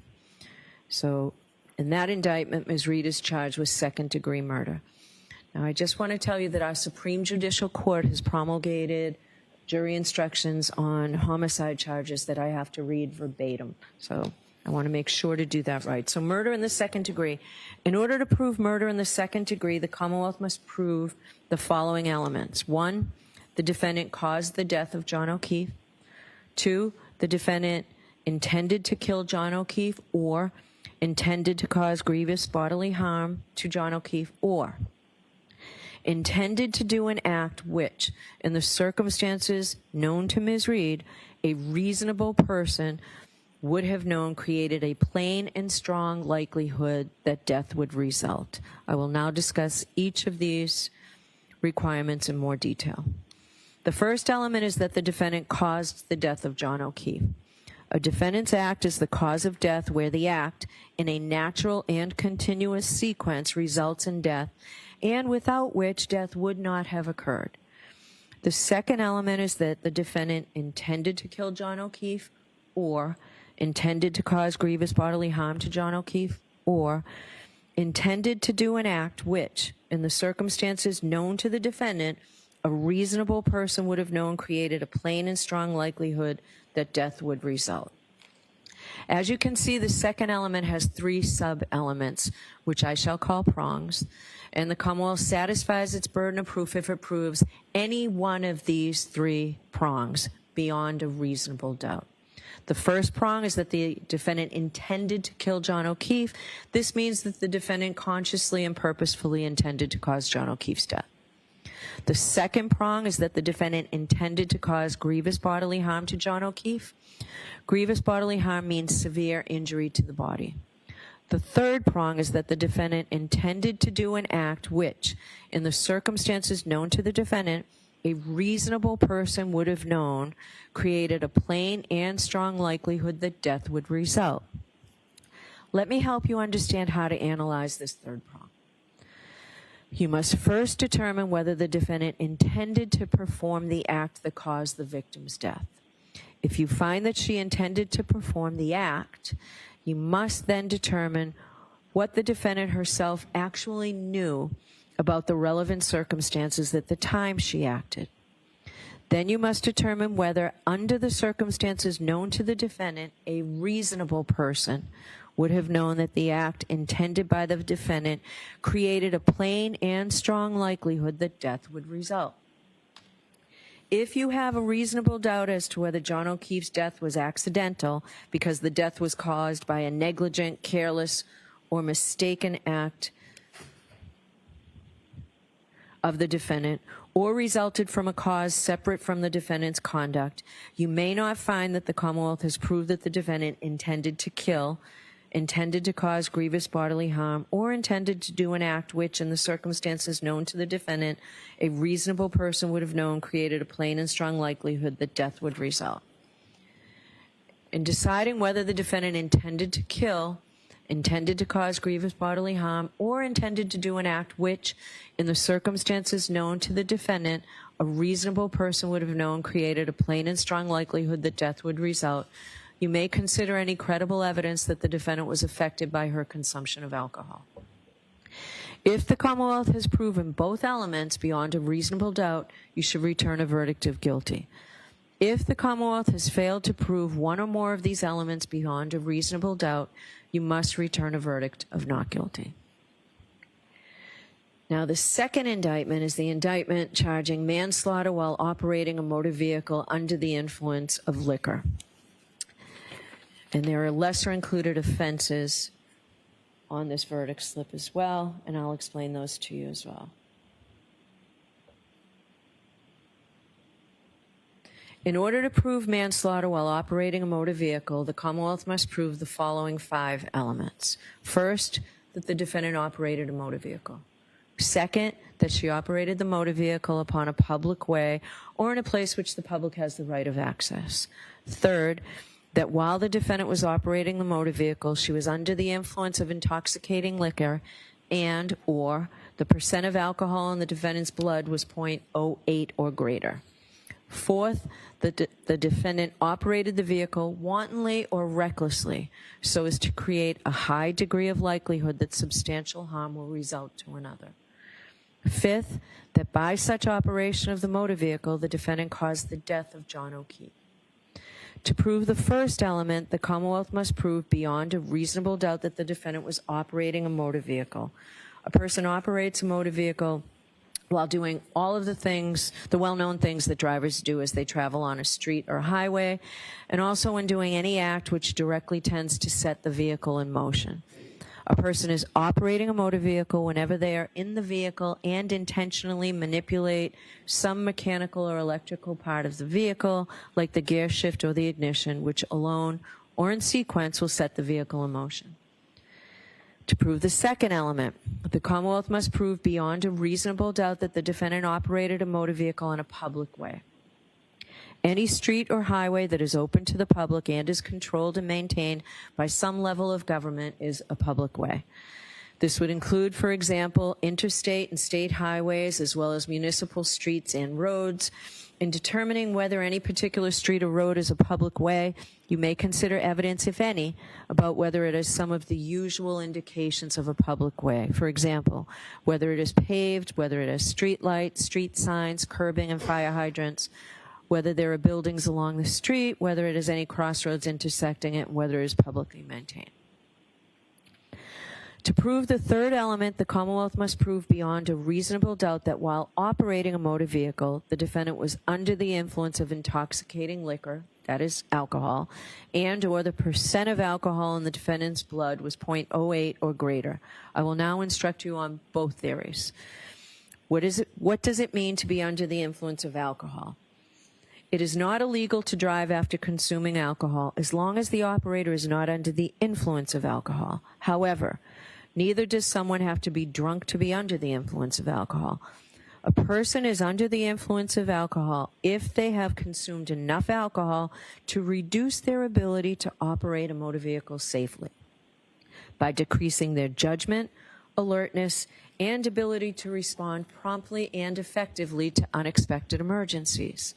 So in that indictment, Ms. Reed is charged with second-degree murder. Now I just want to tell you that our Supreme Judicial Court has promulgated jury instructions on homicide charges that I have to read verbatim. So I want to make sure to do that right. So murder in the second degree. In order to prove murder in the second degree, the Commonwealth must prove the following elements. 1, the defendant caused the death of John O'Keefe. 2, the defendant intended to kill John O'Keefe or intended to cause grievous bodily harm to John O'Keefe, or intended to do an act which, in the circumstances known to Ms. Reed, a reasonable person would have known created a plain and strong likelihood that death would result. I will now discuss each of these requirements in more detail. The first element is that the defendant caused the death of John O'Keefe. A defendant's act is the cause of death where the act, in a natural and continuous sequence, results in death, and without which death would not have occurred. The second element is that the defendant intended to kill John O'Keefe, or intended to cause grievous bodily harm to John O'Keefe, or intended to do an act which, in the circumstances known to the defendant, a reasonable person would have known created a plain and strong likelihood that death would result. As you can see, the second element has 3 sub-elements, which I shall call prongs, and the Commonwealth satisfies its burden of proof if it proves any one of these 3 prongs beyond a reasonable doubt. The first prong is that the defendant intended to kill John O'Keefe. This means that the defendant consciously and purposefully intended to cause John O'Keefe's death. The second prong is that the defendant intended to cause grievous bodily harm to John O'Keefe. Grievous bodily harm means severe injury to the body. The third prong is that the defendant intended to do an act which, in the circumstances known to the defendant, a reasonable person would have known created a plain and strong likelihood that death would result. Let me help you understand how to analyze this third prong. You must first determine whether the defendant intended to perform the act that caused the victim's death. If you find that she intended to perform the act, you must then determine what the defendant herself actually knew about the relevant circumstances at the time she acted. Then you must determine whether, under the circumstances known to the defendant, a reasonable person would have known that the act intended by the defendant created a plain and strong likelihood that death would result. If you have a reasonable doubt as to whether John O'Keefe's death was accidental because the death was caused by a negligent, careless, or mistaken act of the defendant, or resulted from a cause separate from the defendant's conduct, you may not find that the Commonwealth has proved that the defendant intended to kill, intended to cause grievous bodily harm, or intended to do an act which, in the circumstances known to the defendant, a reasonable person would have known created a plain and strong likelihood that death would result. In deciding whether the defendant intended to kill, intended to cause grievous bodily harm, or intended to do an act which, in the circumstances known to the defendant, a reasonable person would have known created a plain and strong likelihood that death would result, you may consider any credible evidence that the defendant was affected by her consumption of alcohol. If the Commonwealth has proven both elements beyond a reasonable doubt, you should return a verdict of guilty. If the Commonwealth has failed to prove one or more of these elements beyond a reasonable doubt, you must return a verdict of not guilty. Now, the second indictment is the indictment charging manslaughter while operating a motor vehicle under the influence of liquor. And there are lesser included offenses on this verdict slip as well, and I'll explain those to you as well. In order to prove manslaughter while operating a motor vehicle, the Commonwealth must prove the following 5 elements. First, that the defendant operated a motor vehicle. Second, that she operated the motor vehicle upon a public way or in a place which the public has the right of access. Third, that while the defendant was operating the motor vehicle, she was under the influence of intoxicating liquor and or the percent of alcohol in the defendant's blood was 0.08 or greater. Fourth, that the defendant operated the vehicle wantonly or recklessly so as to create a high degree of likelihood that substantial harm will result to another. Fifth, that by such operation of the motor vehicle, the defendant caused the death of John O'Keefe. To prove the first element, the Commonwealth must prove beyond a reasonable doubt that the defendant was operating a motor vehicle. A person operates a motor vehicle while doing all of the things, the well-known things that drivers do as they travel on a street or highway, and also when doing any act which directly tends to set the vehicle in motion. A person is operating a motor vehicle whenever they are in the vehicle and intentionally manipulate some mechanical or electrical part of the vehicle, like the gear shift or the ignition, which alone or in sequence will set the vehicle in motion. To prove the second element, the Commonwealth must prove beyond a reasonable doubt that the defendant operated a motor vehicle in a public way. Any street or highway that is open to the public and is controlled and maintained by some level of government is a public way. This would include, for example, interstate and state highways, as well as municipal streets and roads. In determining whether any particular street or road is a public way, you may consider evidence, if any, about whether it has some of the usual indications of a public way. For example, whether it is paved, whether it has street lights, street signs, curbing, and fire hydrants, whether there are buildings along the street, whether it has any crossroads intersecting it, and whether it is publicly maintained. To prove the third element, the Commonwealth must prove beyond a reasonable doubt that while operating a motor vehicle, the defendant was under the influence of intoxicating liquor, that is alcohol, and or the percent of alcohol in the defendant's blood was 0.08 or greater. I will now instruct you on both theories. What does it mean to be under the influence of alcohol? It is not illegal to drive after consuming alcohol as long as the operator is not under the influence of alcohol. However, neither does someone have to be drunk to be under the influence of alcohol. A person is under the influence of alcohol if they have consumed enough alcohol to reduce their ability to operate a motor vehicle safely by decreasing their judgment, alertness, and ability to respond promptly and effectively to unexpected emergencies.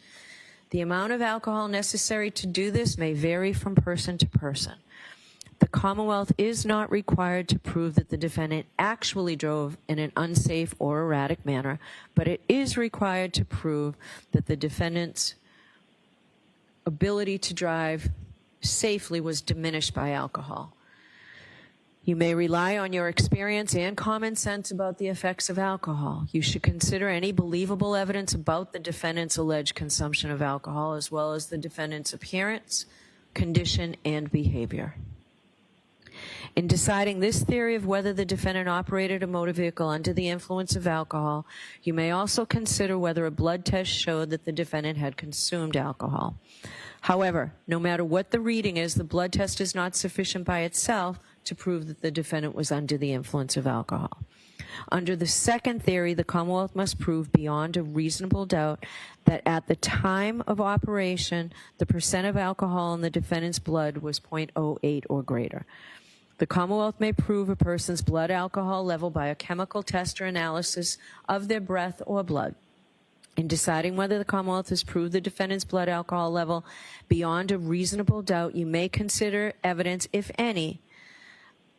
The amount of alcohol necessary to do this may vary from person to person. The Commonwealth is not required to prove that the defendant actually drove in an unsafe or erratic manner, but it is required to prove that the defendant's ability to drive safely was diminished by alcohol. You may rely on your experience and common sense about the effects of alcohol. You should consider any believable evidence about the defendant's alleged consumption of alcohol, as well as the defendant's appearance, condition, and behavior. In deciding this theory of whether the defendant operated a motor vehicle under the influence of alcohol, you may also consider whether a blood test showed that the defendant had consumed alcohol. However, no matter what the reading is, the blood test is not sufficient by itself to prove that the defendant was under the influence of alcohol. Under the second theory, the Commonwealth must prove beyond a reasonable doubt that at the time of operation, the percent of alcohol in the defendant's blood was 0.08 or greater. The Commonwealth may prove a person's blood alcohol level by a chemical test or analysis of their breath or blood. In deciding whether the Commonwealth has proved the defendant's blood alcohol level beyond a reasonable doubt, you may consider evidence, if any,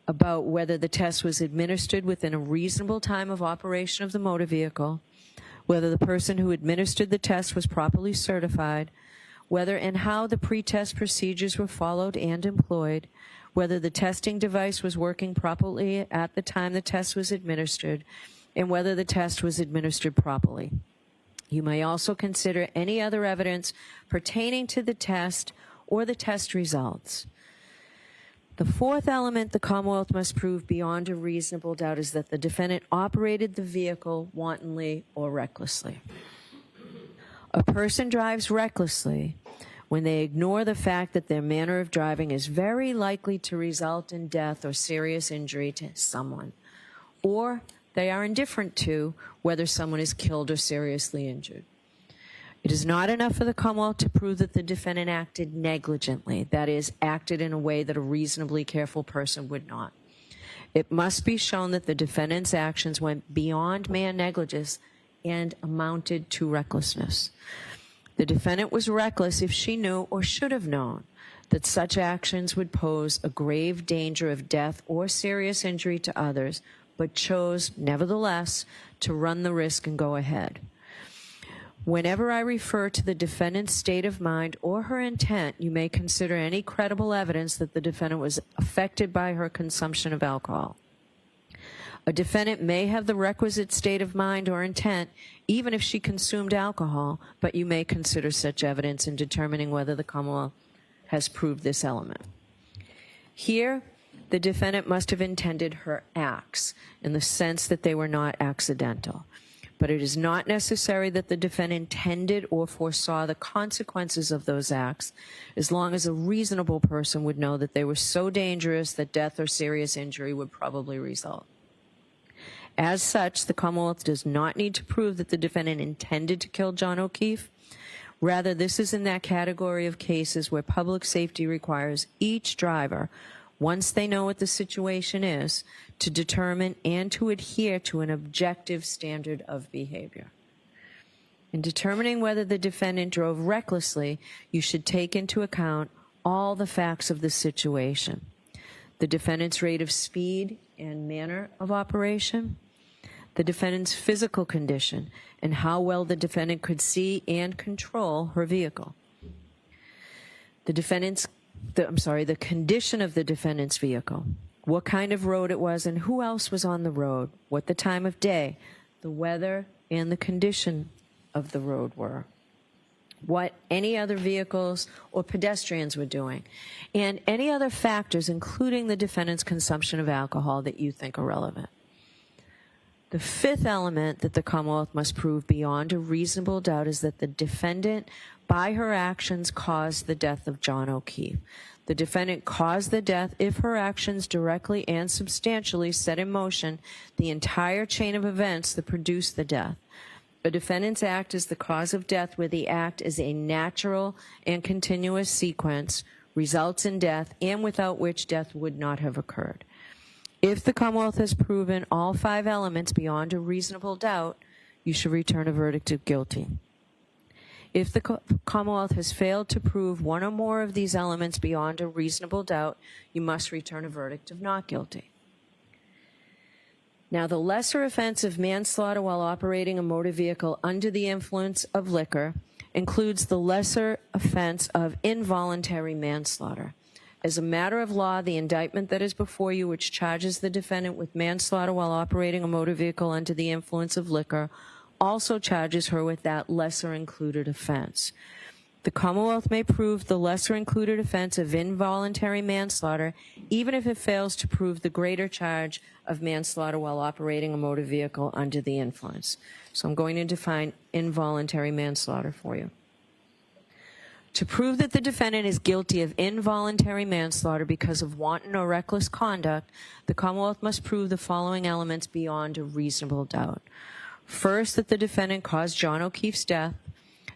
about whether the test was administered within a reasonable time of operation of the motor vehicle, whether the person who administered the test was properly certified, whether and how the pre-test procedures were followed and employed, whether the testing device was working properly at the time the test was administered, and whether the test was administered properly. You may also consider any other evidence pertaining to the test or the test results. The fourth element the Commonwealth must prove beyond a reasonable doubt is that the defendant operated the vehicle wantonly or recklessly. A person drives recklessly when they ignore the fact that their manner of driving is very likely to result in death or serious injury to someone, or they are indifferent to whether someone is killed or seriously injured. It is not enough for the Commonwealth to prove that the defendant acted negligently, that is, acted in a way that a reasonably careful person would not. It must be shown that the defendant's actions went beyond mere negligence and amounted to recklessness. The defendant was reckless if she knew or should have known that such actions would pose a grave danger of death or serious injury to others, but chose, nevertheless, to run the risk and go ahead. Whenever I refer to the defendant's state of mind or her intent, you may consider any credible evidence that the defendant was affected by her consumption of alcohol. A defendant may have the requisite state of mind or intent even if she consumed alcohol, but you may consider such evidence in determining whether the Commonwealth has proved this element. Here, the defendant must have intended her acts in the sense that they were not accidental. But it is not necessary that the defendant intended or foresaw the consequences of those acts, as long as a reasonable person would know that they were so dangerous that death or serious injury would probably result. As such, the Commonwealth does not need to prove that the defendant intended to kill John O'Keefe. Rather, this is in that category of cases where public safety requires each driver, once they know what the situation is, to determine and to adhere to an objective standard of behavior. In determining whether the defendant drove recklessly, you should take into account all the facts of the situation: the defendant's rate of speed and manner of operation, the defendant's physical condition, and how well the defendant could see and control her vehicle, the condition of the defendant's vehicle, what kind of road it was and who else was on the road, what the time of day, the weather, and the condition of the road were, what any other vehicles or pedestrians were doing, and any other factors, including the defendant's consumption of alcohol, that you think are relevant. The fifth element that the Commonwealth must prove beyond a reasonable doubt is that the defendant, by her actions, caused the death of John O'Keefe. The defendant caused the death if her actions directly and substantially set in motion the entire chain of events that produced the death. A defendant's act is the cause of death where the act is a natural and continuous sequence, results in death, and without which death would not have occurred. If the Commonwealth has proven all five elements beyond a reasonable doubt, you should return a verdict of guilty. If the Commonwealth has failed to prove one or more of these elements beyond a reasonable doubt, you must return a verdict of not guilty. Now, the lesser offense of manslaughter while operating a motor vehicle under the influence of liquor includes the lesser offense of involuntary manslaughter. As a matter of law, the indictment that is before you, which charges the defendant with manslaughter while operating a motor vehicle under the influence of liquor, also charges her with that lesser included offense. The Commonwealth may prove the lesser included offense of involuntary manslaughter, even if it fails to prove the greater charge of manslaughter while operating a motor vehicle under the influence. So I'm going to define involuntary manslaughter for you. To prove that the defendant is guilty of involuntary manslaughter because of wanton or reckless conduct, the Commonwealth must prove the following elements beyond a reasonable doubt. First, that the defendant caused John O'Keefe's death.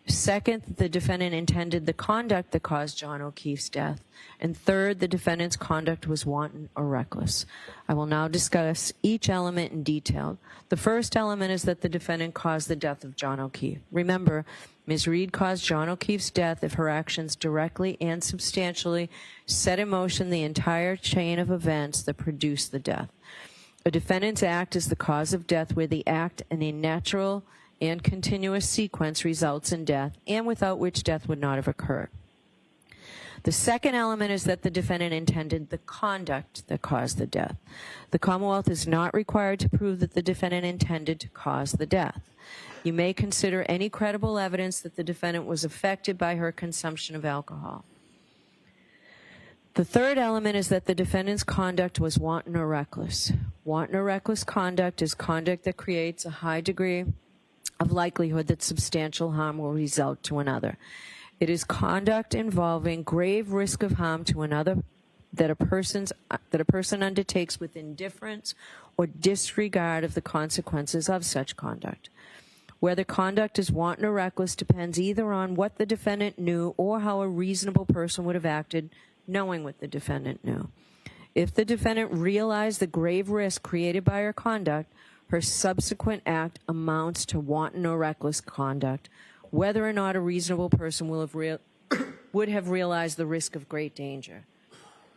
Second, that the defendant intended the conduct that caused John O'Keefe's death. And third, the defendant's conduct was wanton or reckless. I will now discuss each element in detail. The first element is that the defendant caused the death of John O'Keefe. Remember, Ms. Reed caused John O'Keefe's death if her actions directly and substantially set in motion the entire chain of events that produced the death. A defendant's act is the cause of death where the act in a natural and continuous sequence results in death, and without which death would not have occurred. The second element is that the defendant intended the conduct that caused the death. The Commonwealth is not required to prove that the defendant intended to cause the death. You may consider any credible evidence that the defendant was affected by her consumption of alcohol. The third element is that the defendant's conduct was wanton or reckless. Wanton or reckless conduct is conduct that creates a high degree of likelihood that substantial harm will result to another. It is conduct involving grave risk of harm to another that a person undertakes with indifference or disregard of the consequences of such conduct. Whether conduct is wanton or reckless depends either on what the defendant knew or how a reasonable person would have acted knowing what the defendant knew. If the defendant realized the grave risk created by her conduct, her subsequent act amounts to wanton or reckless conduct, whether or not a reasonable person would have realized the risk of great danger.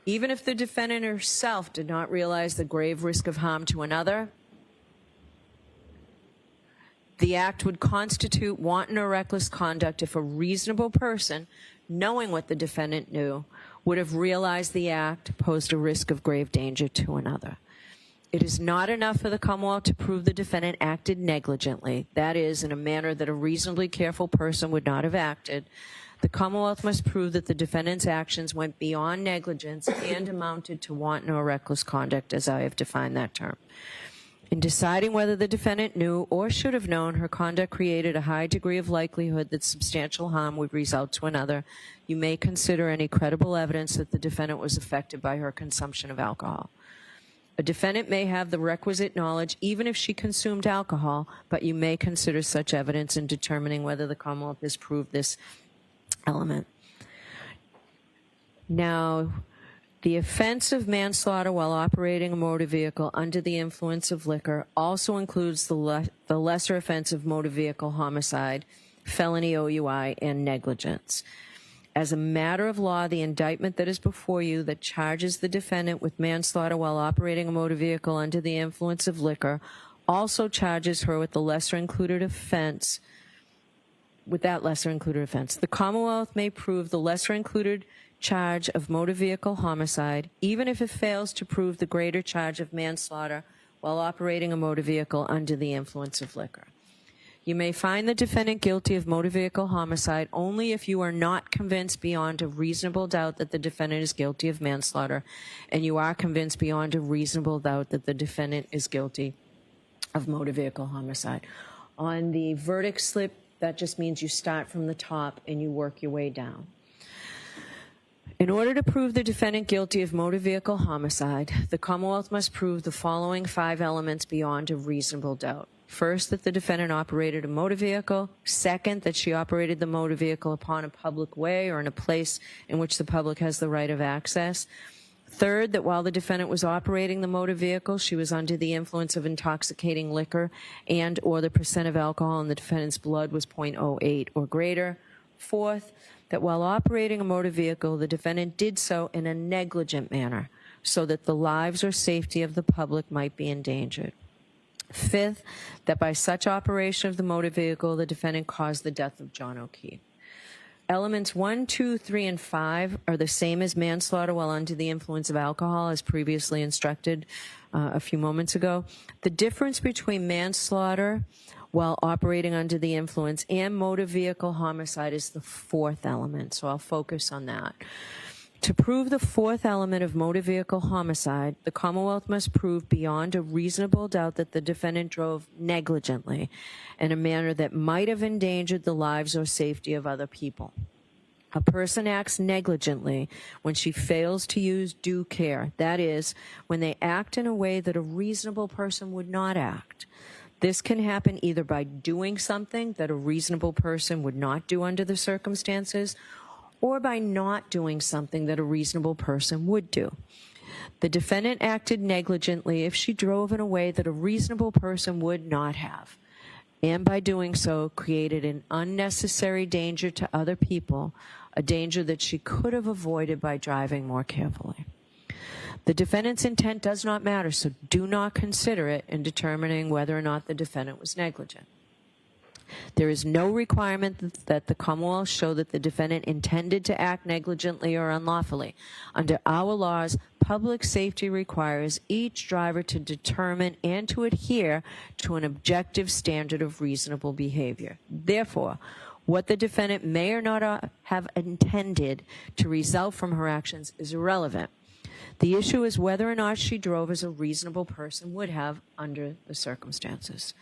Even if the defendant herself did not realize the grave risk of harm to another, the act would constitute wanton or reckless conduct if a reasonable person, knowing what the defendant knew, would have realized the act posed a risk of grave danger to another. It is not enough for the Commonwealth to prove the defendant acted negligently, that is, in a manner that a reasonably careful person would not have acted. The Commonwealth must prove that the defendant's actions went beyond negligence and amounted to wanton or reckless conduct, as I have defined that term. In deciding whether the defendant knew or should have known her conduct created a high degree of likelihood that substantial harm would result to another, you may consider any credible evidence that the defendant was affected by her consumption of alcohol. A defendant may have the requisite knowledge even if she consumed alcohol, but you may consider such evidence in determining whether the Commonwealth has proved this element. Now, the offense of manslaughter while operating a motor vehicle under the influence of liquor also includes the lesser offense of motor vehicle homicide, felony OUI, and negligence. As a matter of law, the indictment that is before you that charges the defendant with manslaughter while operating a motor vehicle under the influence of liquor also charges her with the lesser included offense, The Commonwealth may prove the lesser included charge of motor vehicle homicide, even if it fails to prove the greater charge of manslaughter while operating a motor vehicle under the influence of liquor. You may find the defendant guilty of motor vehicle homicide only if you are not convinced beyond a reasonable doubt that the defendant is guilty of manslaughter, and you are convinced beyond a reasonable doubt that the defendant is guilty of motor vehicle homicide. On the verdict slip, that just means you start from the top and you work your way down. In order to prove the defendant guilty of motor vehicle homicide, the Commonwealth must prove the following 5 elements beyond a reasonable doubt. First, that the defendant operated a motor vehicle. Second, that she operated the motor vehicle upon a public way or in a place in which the public has the right of access. Third, that while the defendant was operating the motor vehicle, she was under the influence of intoxicating liquor and or the percent of alcohol in the defendant's blood was 0.08 or greater. Fourth, that while operating a motor vehicle, the defendant did so in a negligent manner so that the lives or safety of the public might be endangered. Fifth, that by such operation of the motor vehicle, the defendant caused the death of John O'Keefe. elements 1, 2, 3, and 5 are the same as manslaughter while under the influence of alcohol, as previously instructed a few moments ago. The difference between manslaughter while operating under the influence and motor vehicle homicide is the fourth element, so I'll focus on that. To prove the fourth element of motor vehicle homicide, the Commonwealth must prove beyond a reasonable doubt that the defendant drove negligently in a manner that might have endangered the lives or safety of other people. A person acts negligently when she fails to use due care. That is, when they act in a way that a reasonable person would not act. This can happen either by doing something that a reasonable person would not do under the circumstances, or by not doing something that a reasonable person would do. The defendant acted negligently if she drove in a way that a reasonable person would not have, and by doing so created an unnecessary danger to other people, a danger that she could have avoided by driving more carefully. The defendant's intent does not matter, so do not consider it in determining whether or not the defendant was negligent. There is no requirement that the Commonwealth show that the defendant intended to act negligently or unlawfully. Under our laws, public safety requires each driver to determine and to adhere to an objective standard of reasonable behavior. Therefore, what the defendant may or not have intended to result from her actions is irrelevant. The issue is whether or not she drove as a reasonable person would have under the circumstances.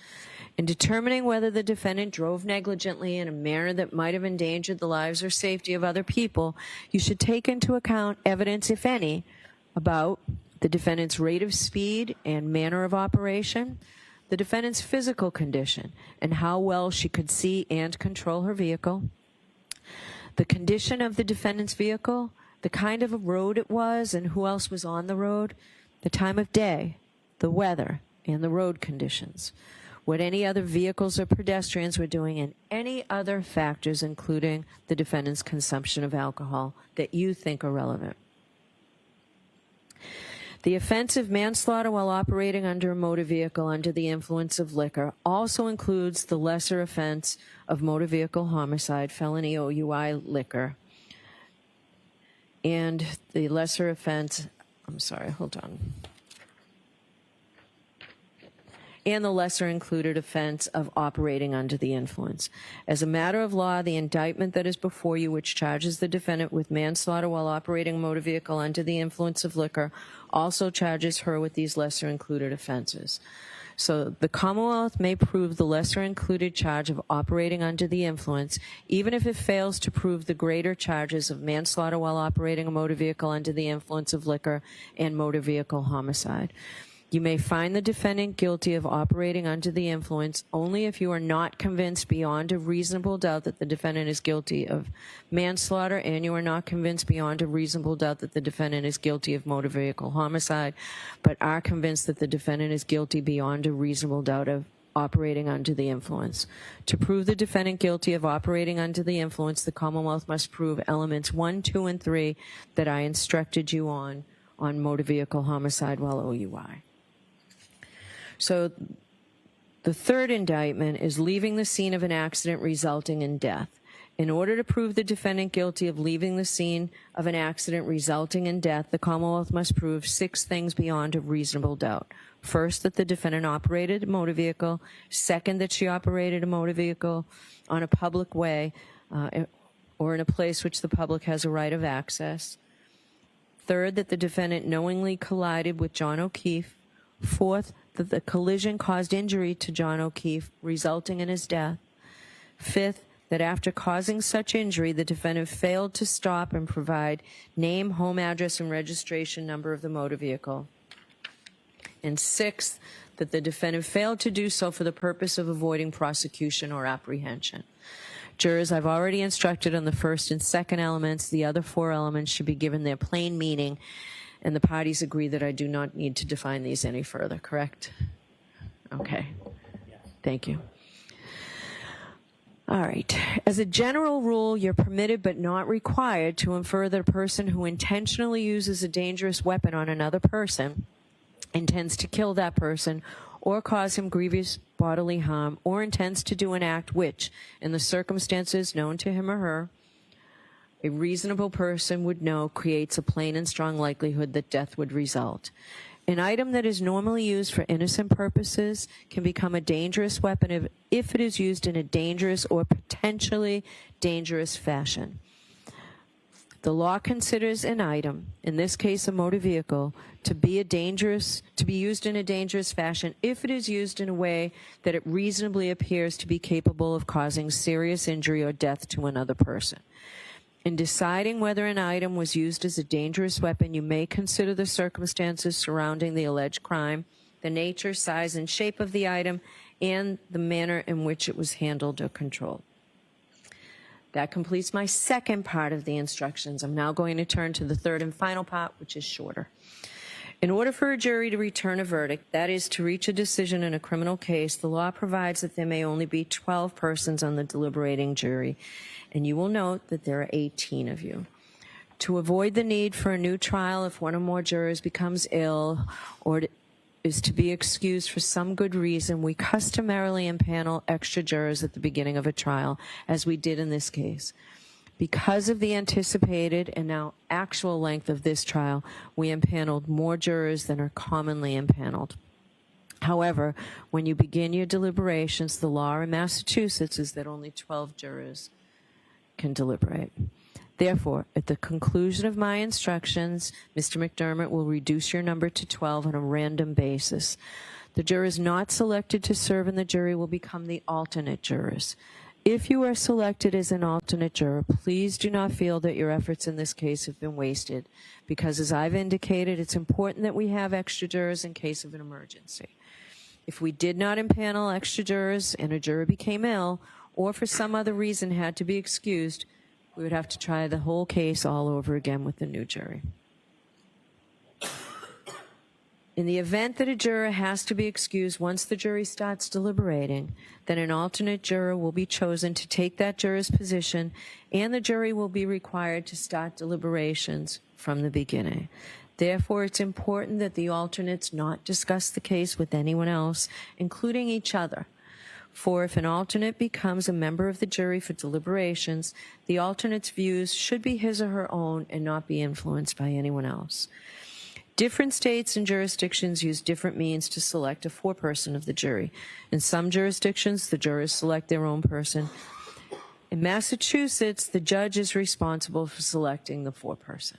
In determining whether the defendant drove negligently in a manner that might have endangered the lives or safety of other people, you should take into account evidence, if any, about the defendant's rate of speed and manner of operation, the defendant's physical condition, and how well she could see and control her vehicle, the condition of the defendant's vehicle, the kind of a road it was and who else was on the road, the time of day, the weather, and the road conditions, what any other vehicles or pedestrians were doing, and any other factors, including the defendant's consumption of alcohol, that you think are relevant. The offense of manslaughter while operating under a motor vehicle under the influence of liquor also includes the lesser offense of motor vehicle homicide, felony OUI liquor, and the lesser offense, and the lesser included offense of operating under the influence. As a matter of law, the indictment that is before you, which charges the defendant with manslaughter while operating a motor vehicle under the influence of liquor, also charges her with these lesser included offenses. So the Commonwealth may prove the lesser included charge of operating under the influence, even if it fails to prove the greater charges of manslaughter while operating a motor vehicle under the influence of liquor and motor vehicle homicide. You may find the defendant guilty of operating under the influence only if you are not convinced beyond a reasonable doubt that the defendant is guilty of manslaughter, and you are not convinced beyond a reasonable doubt that the defendant is guilty of motor vehicle homicide, but are convinced that the defendant is guilty beyond a reasonable doubt of operating under the influence. To prove the defendant guilty of operating under the influence, the Commonwealth must prove elements 1, 2, and 3 that I instructed you on motor vehicle homicide while OUI. So the third indictment is leaving the scene of an accident resulting in death. In order to prove the defendant guilty of leaving the scene of an accident resulting in death, the Commonwealth must prove 6 things beyond a reasonable doubt. First, that the defendant operated a motor vehicle. Second, that she operated a motor vehicle on a public way or in a place which the public has a right of access. Third, that the defendant knowingly collided with John O'Keefe. Fourth, that the collision caused injury to John O'Keefe, resulting in his death. Fifth, that after causing such injury, the defendant failed to stop and provide name, home address, and registration number of the motor vehicle. And sixth, that the defendant failed to do so for the purpose of avoiding prosecution or apprehension. Jurors, I've already instructed on the first and second elements. The other 4 elements should be given their plain meaning, and the parties agree that I do not need to define these any further, correct? Okay. Thank you. All right. As a general rule, you're permitted but not required to infer that a person who intentionally uses a dangerous weapon on another person intends to kill that person or cause him grievous bodily harm, or intends to do an act which, in the circumstances known to him or her, a reasonable person would know creates a plain and strong likelihood that death would result. An item that is normally used for innocent purposes can become a dangerous weapon if it is used in a dangerous or potentially dangerous fashion. The law considers an item, in this case a motor vehicle, to be used in a dangerous fashion if it is used in a way that it reasonably appears to be capable of causing serious injury or death to another person. In deciding whether an item was used as a dangerous weapon, you may consider the circumstances surrounding the alleged crime, the nature, size, and shape of the item, and the manner in which it was handled or controlled. That completes my second part of the instructions. I'm now going to turn to the third and final part, which is shorter. In order for a jury to return a verdict, that is, to reach a decision in a criminal case, the law provides that there may only be 12 persons on the deliberating jury, and you will note that there are 18 of you. To avoid the need for a new trial if one or more jurors becomes ill or is to be excused for some good reason, we customarily impanel extra jurors at the beginning of a trial, as we did in this case. Because of the anticipated and now actual length of this trial, we impaneled more jurors than are commonly impaneled. However, when you begin your deliberations, the law in Massachusetts is that only 12 jurors can deliberate. Therefore, at the conclusion of my instructions, Mr. McDermott will reduce your number to 12 on a random basis. The jurors not selected to serve in the jury will become the alternate jurors. If you are selected as an alternate juror, please do not feel that your efforts in this case have been wasted, because as I've indicated, it's important that we have extra jurors in case of an emergency. If we did not impanel extra jurors and a juror became ill, or for some other reason had to be excused, we would have to try the whole case all over again with the new jury. In the event that a juror has to be excused once the jury starts deliberating, then an alternate juror will be chosen to take that juror's position, and the jury will be required to start deliberations from the beginning. Therefore, it's important that the alternates not discuss the case with anyone else, including each other. For if an alternate becomes a member of the jury for deliberations, the alternate's views should be his or her own and not be influenced by anyone else. Different states and jurisdictions use different means to select a foreperson of the jury. In some jurisdictions, the jurors select their own person. In Massachusetts, the judge is responsible for selecting the foreperson.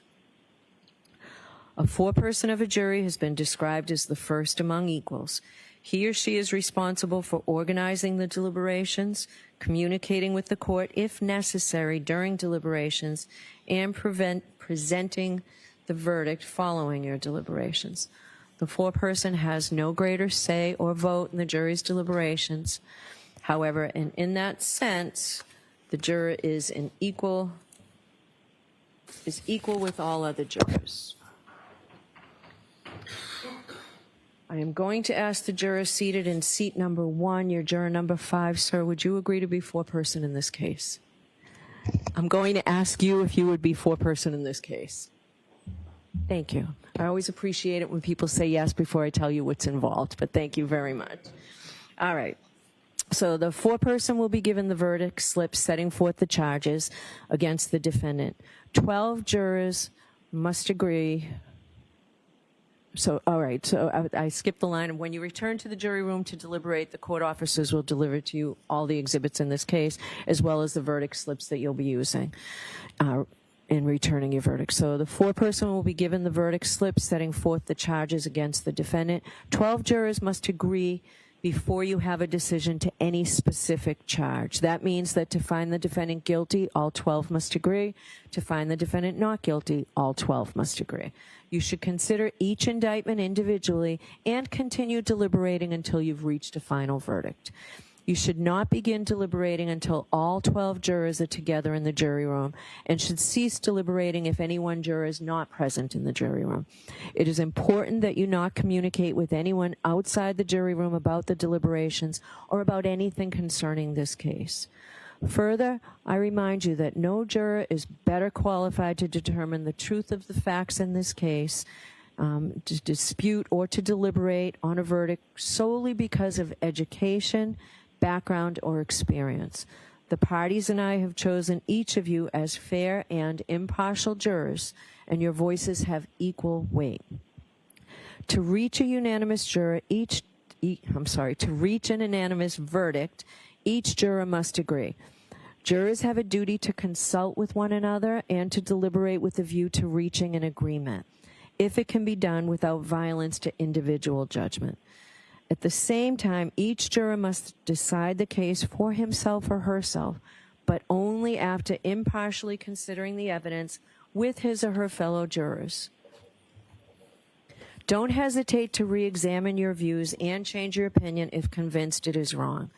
A foreperson of a jury has been described as the first among equals. He or she is responsible for organizing the deliberations, communicating with the court if necessary during deliberations, and presenting the verdict following your deliberations. The foreperson has no greater say or vote in the jury's deliberations. However, and in that sense, the juror is equal with all other jurors. I am going to ask the juror seated in seat number 1, your juror number 5, sir, would you agree to be foreperson in this case? I'm going to ask you if you would be foreperson in this case. Thank you. I always appreciate it when people say yes before I tell you what's involved, but thank you very much. All right. So the foreperson will be given the verdict slip setting forth the charges against the defendant. 12 jurors must agree. So, all right, so I skipped the line. When you return to the jury room to deliberate, the court officers will deliver to you all the exhibits in this case, as well as the verdict slips that you'll be using in returning your verdict. So the foreperson will be given the verdict slip setting forth the charges against the defendant. 12 jurors must agree before you have a decision to any specific charge. That means that to find the defendant guilty, all 12 must agree. To find the defendant not guilty, all 12 must agree. You should consider each indictment individually and continue deliberating until you've reached a final verdict. You should not begin deliberating until all 12 jurors are together in the jury room, and should cease deliberating if any one juror is not present in the jury room. It is important that you not communicate with anyone outside the jury room about the deliberations or about anything concerning this case. Further, I remind you that no juror is better qualified to determine the truth of the facts in this case, to dispute or to deliberate on a verdict solely because of education, background, or experience. The parties and I have chosen each of you as fair and impartial jurors, and your voices have equal weight. To reach a unanimous to reach an unanimous verdict, each juror must agree. Jurors have a duty to consult with one another and to deliberate with a view to reaching an agreement, if it can be done without violence to individual judgment. At the same time, each juror must decide the case for himself or herself, but only after impartially considering the evidence with his or her fellow jurors. Don't hesitate to re-examine your views and change your opinion if convinced it is wrong.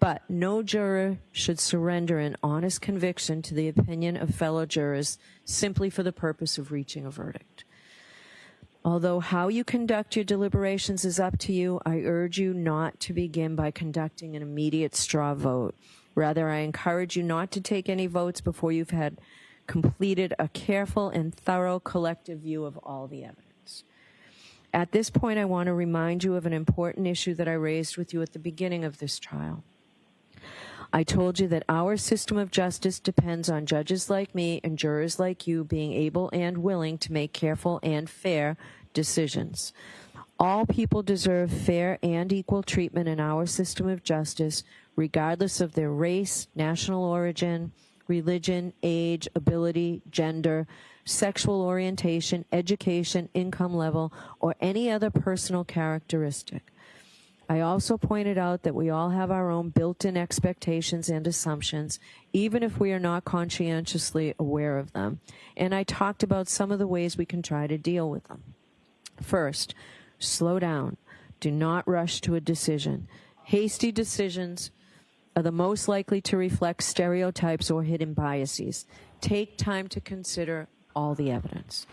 But no juror should surrender an honest conviction to the opinion of fellow jurors simply for the purpose of reaching a verdict. Although how you conduct your deliberations is up to you, I urge you not to begin by conducting an immediate straw vote. Rather, I encourage you not to take any votes before you've had completed a careful and thorough collective view of all the evidence. At this point, I want to remind you of an important issue that I raised with you at the beginning of this trial. I told you that our system of justice depends on judges like me and jurors like you being able and willing to make careful and fair decisions. All people deserve fair and equal treatment in our system of justice, regardless of their race, national origin, religion, age, ability, gender, sexual orientation, education, income level, or any other personal characteristic. I also pointed out that we all have our own built-in expectations and assumptions, even if we are not conscientiously aware of them. And I talked about some of the ways we can try to deal with them. First, slow down. Do not rush to a decision. Hasty decisions are the most likely to reflect stereotypes or hidden biases. Take time to consider all the evidence.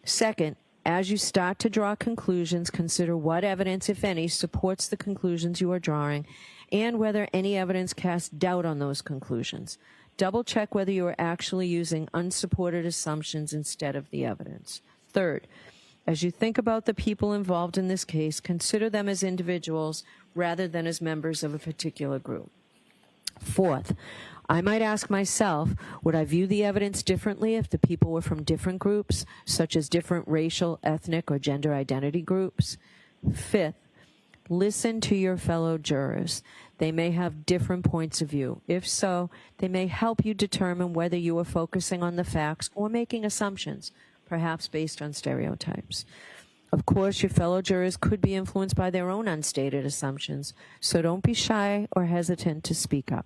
Second, as you start to draw conclusions, consider what evidence, if any, supports the conclusions you are drawing and whether any evidence casts doubt on those conclusions. Double check whether you are actually using unsupported assumptions instead of the evidence. Third, as you think about the people involved in this case, consider them as individuals rather than as members of a particular group. Fourth, I might ask myself, would I view the evidence differently if the people were from different groups, such as different racial, ethnic, or gender identity groups? Fifth, listen to your fellow jurors. They may have different points of view. If so, they may help you determine whether you are focusing on the facts or making assumptions, perhaps based on stereotypes. Of course, your fellow jurors could be influenced by their own unstated assumptions, so don't be shy or hesitant to speak up.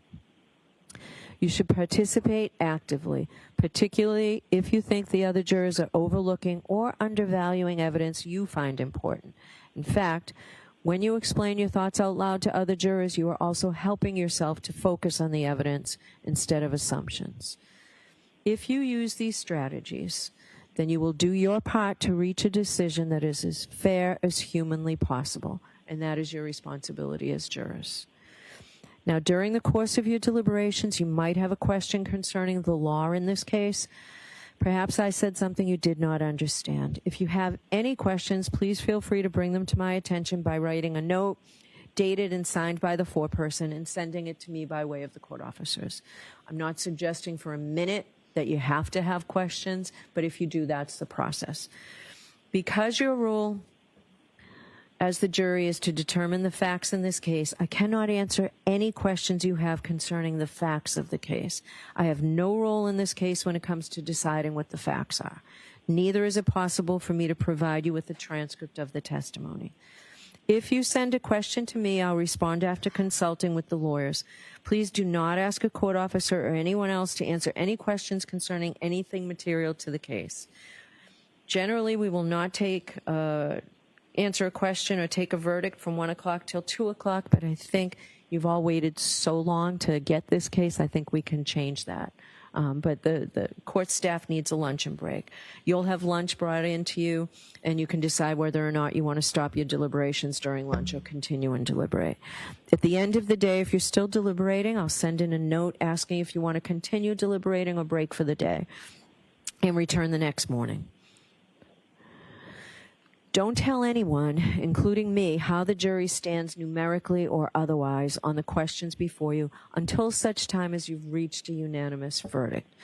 You should participate actively, particularly if you think the other jurors are overlooking or undervaluing evidence you find important. In fact, when you explain your thoughts out loud to other jurors, you are also helping yourself to focus on the evidence instead of assumptions. If you use these strategies, then you will do your part to reach a decision that is as fair as humanly possible, and that is your responsibility as jurors. Now, during the course of your deliberations, you might have a question concerning the law in this case. Perhaps I said something you did not understand. If you have any questions, please feel free to bring them to my attention by writing a note dated and signed by the foreperson and sending it to me by way of the court officers. I'm not suggesting for a minute that you have to have questions, but if you do, that's the process. Because your role as the jury is to determine the facts in this case, I cannot answer any questions you have concerning the facts of the case. I have no role in this case when it comes to deciding what the facts are. Neither is it possible for me to provide you with a transcript of the testimony. If you send a question to me, I'll respond after consulting with the lawyers. Please do not ask a court officer or anyone else to answer any questions concerning anything material to the case. Generally, we will not answer a question or take a verdict from 1 o'clock till 2 o'clock, but I think you've all waited so long to get this case, I think we can change that. But the court staff needs a luncheon break. You'll have lunch brought into you, and you can decide whether or not you want to stop your deliberations during lunch or continue and deliberate. At the end of the day, if you're still deliberating, I'll send in a note asking if you want to continue deliberating or break for the day and return the next morning. Don't tell anyone, including me, how the jury stands numerically or otherwise on the questions before you until such time as you've reached a unanimous verdict.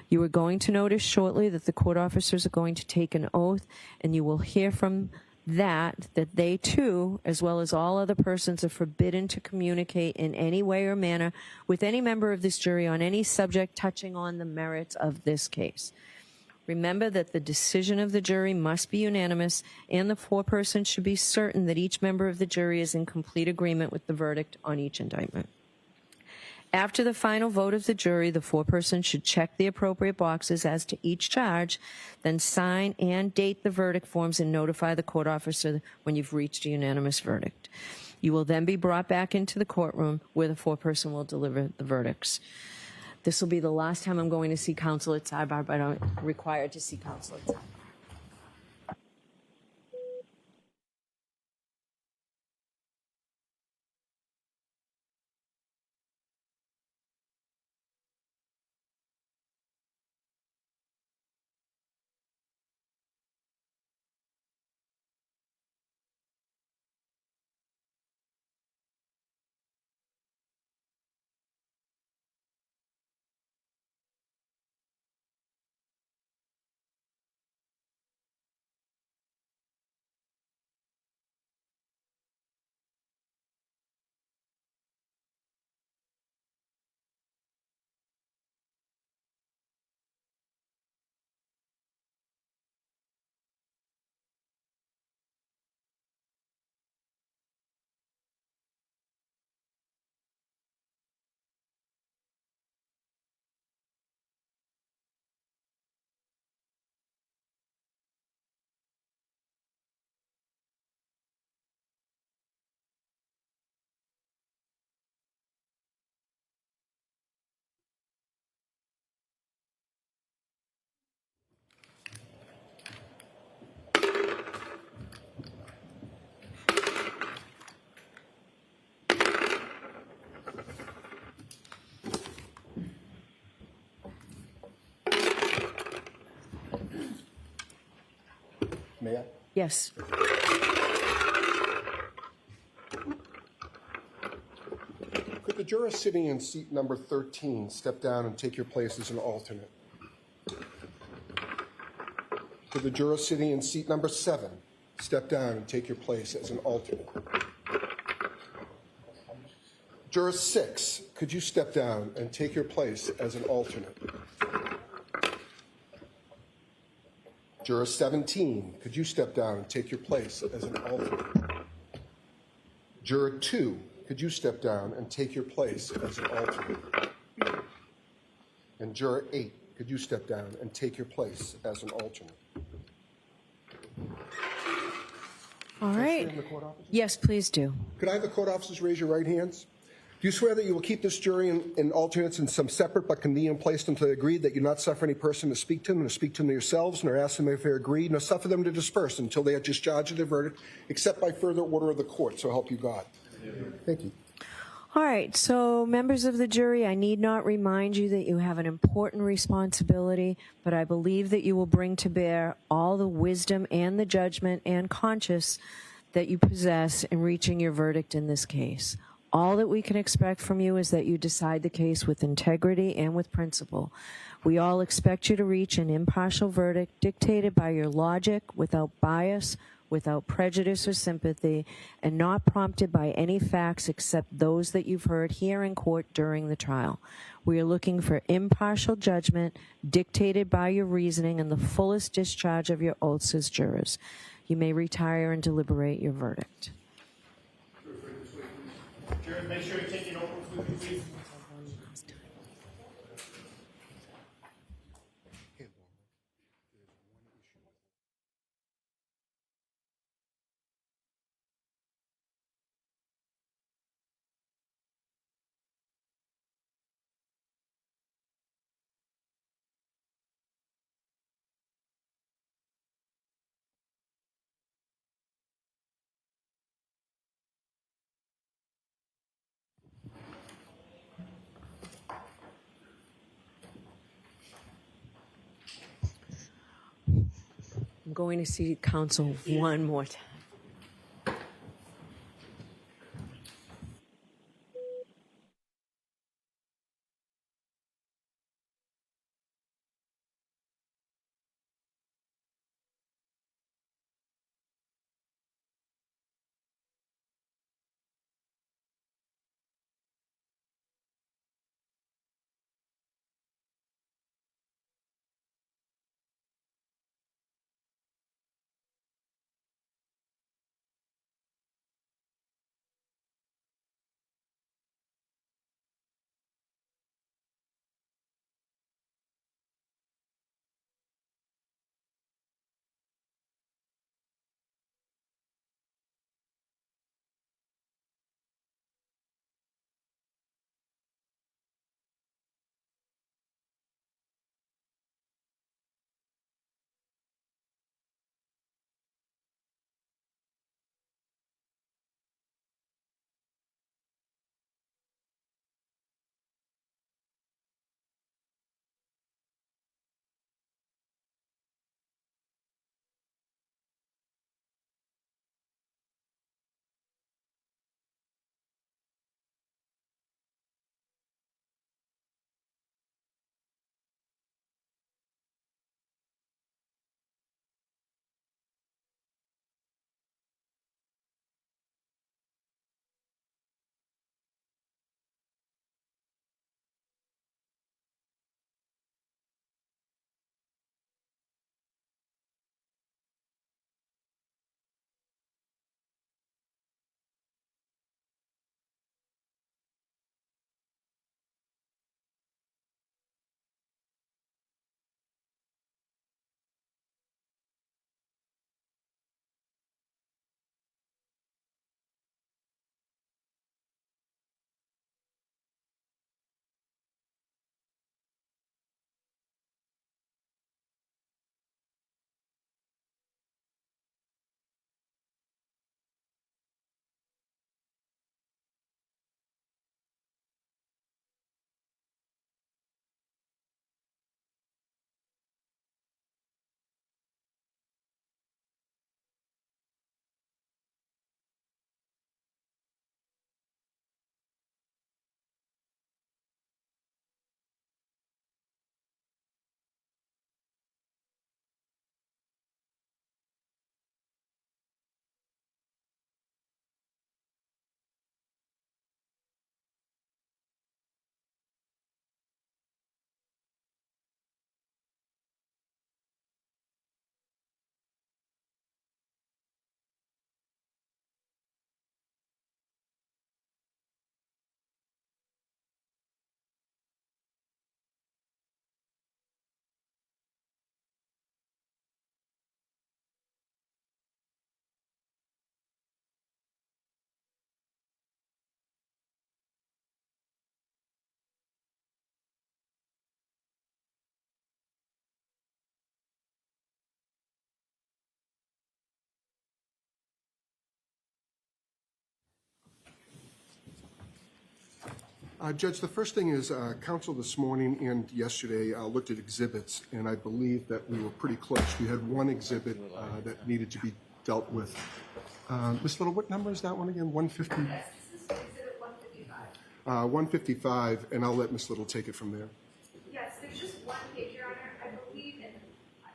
You are going to notice shortly that the court officers are going to take an oath, and you will hear from that they too, as well as all other persons, are forbidden to communicate in any way or manner with any member of this jury on any subject touching on the merits of this case. Remember that the decision of the jury must be unanimous, and the foreperson should be certain that each member of the jury is in complete agreement with the verdict on each indictment. After the final vote of the jury, the foreperson should check the appropriate boxes as to each charge, then sign and date the verdict forms and notify the court officer when you've reached a unanimous verdict. You will then be brought back into the courtroom where the foreperson will deliver the verdicts. This will be the last time I'm going to see counsel at sidebar, but I'm required to see counsel at sidebar. May I? Yes. Could the juror sitting in seat number 13 step down and take your place as an alternate? Could the juror sitting in seat number 7 step down and take your place as an alternate? Juror 6, could you step down and take your place as an alternate? Juror 17, could you step down and take your place as an alternate? Juror 2, could you step down and take your place as an alternate? And Juror 8, could you step down and take your place as an alternate? All right. Yes, please do. Could I have the court officers raise your right hands? Do you swear that you will keep this jury in alternates in some separate but convenient place until they agree, that you not suffer any person to speak to them, and to speak to them yourselves, nor ask them if they agree, nor suffer them to disperse until they have discharged their verdict, except by further order of the court, so help you God? Thank you. All right, so members of the jury, I need not remind you that you have an important responsibility, but I believe that you will bring to bear all the wisdom and the judgment and conscience that you possess in reaching your verdict in this case. All that we can expect from you is that you decide the case with integrity and with principle. We all expect you to reach an impartial verdict dictated by your logic, without bias, without prejudice or sympathy, and not prompted by any facts except those that you've heard here in court during the trial. We are looking for impartial judgment dictated by your reasoning and the fullest discharge of your oaths as jurors. You may retire and deliberate your verdict. Jurors, make sure you take your notebooks with you, please. I'm going to see counsel one more time. Judge, the first thing is counsel this morning and yesterday looked at exhibits, and I believe that we were pretty close. We had one exhibit that needed to be dealt with. Ms. Little, what number is that one again? 150? Yes, this is exhibit 155. 155, and I'll let Ms. Little take it from there. Yes, there's just one page, Your Honor. I believe, and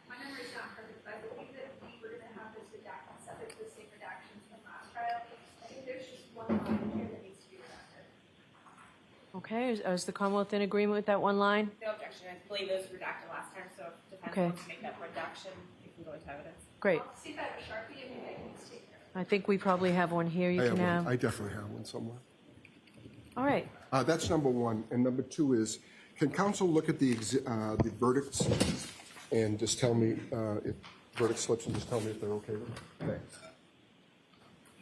my memory's not perfect, but I believe that we were going to have this redaction subject to the same redactions from last trial. I think there's just one line here that needs to be redacted. Okay, is the Commonwealth in agreement with that one line? No objection. I believe it was redacted last time, so if defense Okay. wants to make that reduction, you can go into evidence. Great. I'll see if I have a Sharpie and maybe I can just take care of it. I think we probably have one here you can have. I definitely have one somewhere. All right. That's number one. And number two is, can counsel look at the verdicts and just tell me if verdict slips and just tell me if they're okay with it? Thanks.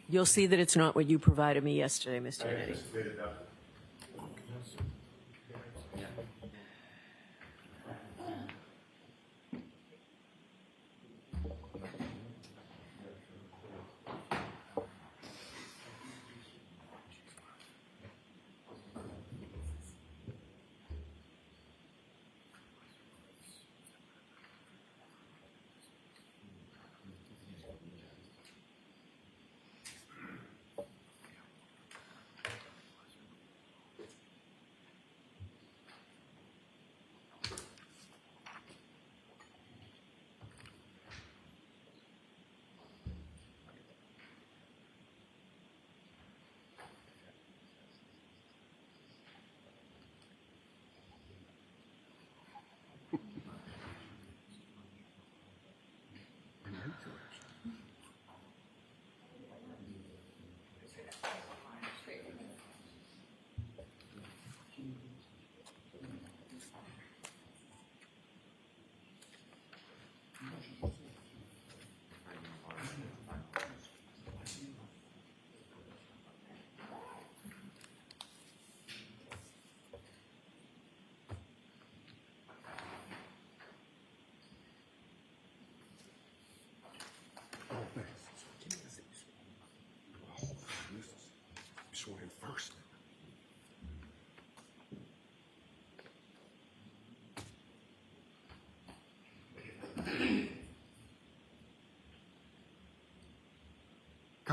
You'll see that it's not what you provided me yesterday, Mr. Kennedy.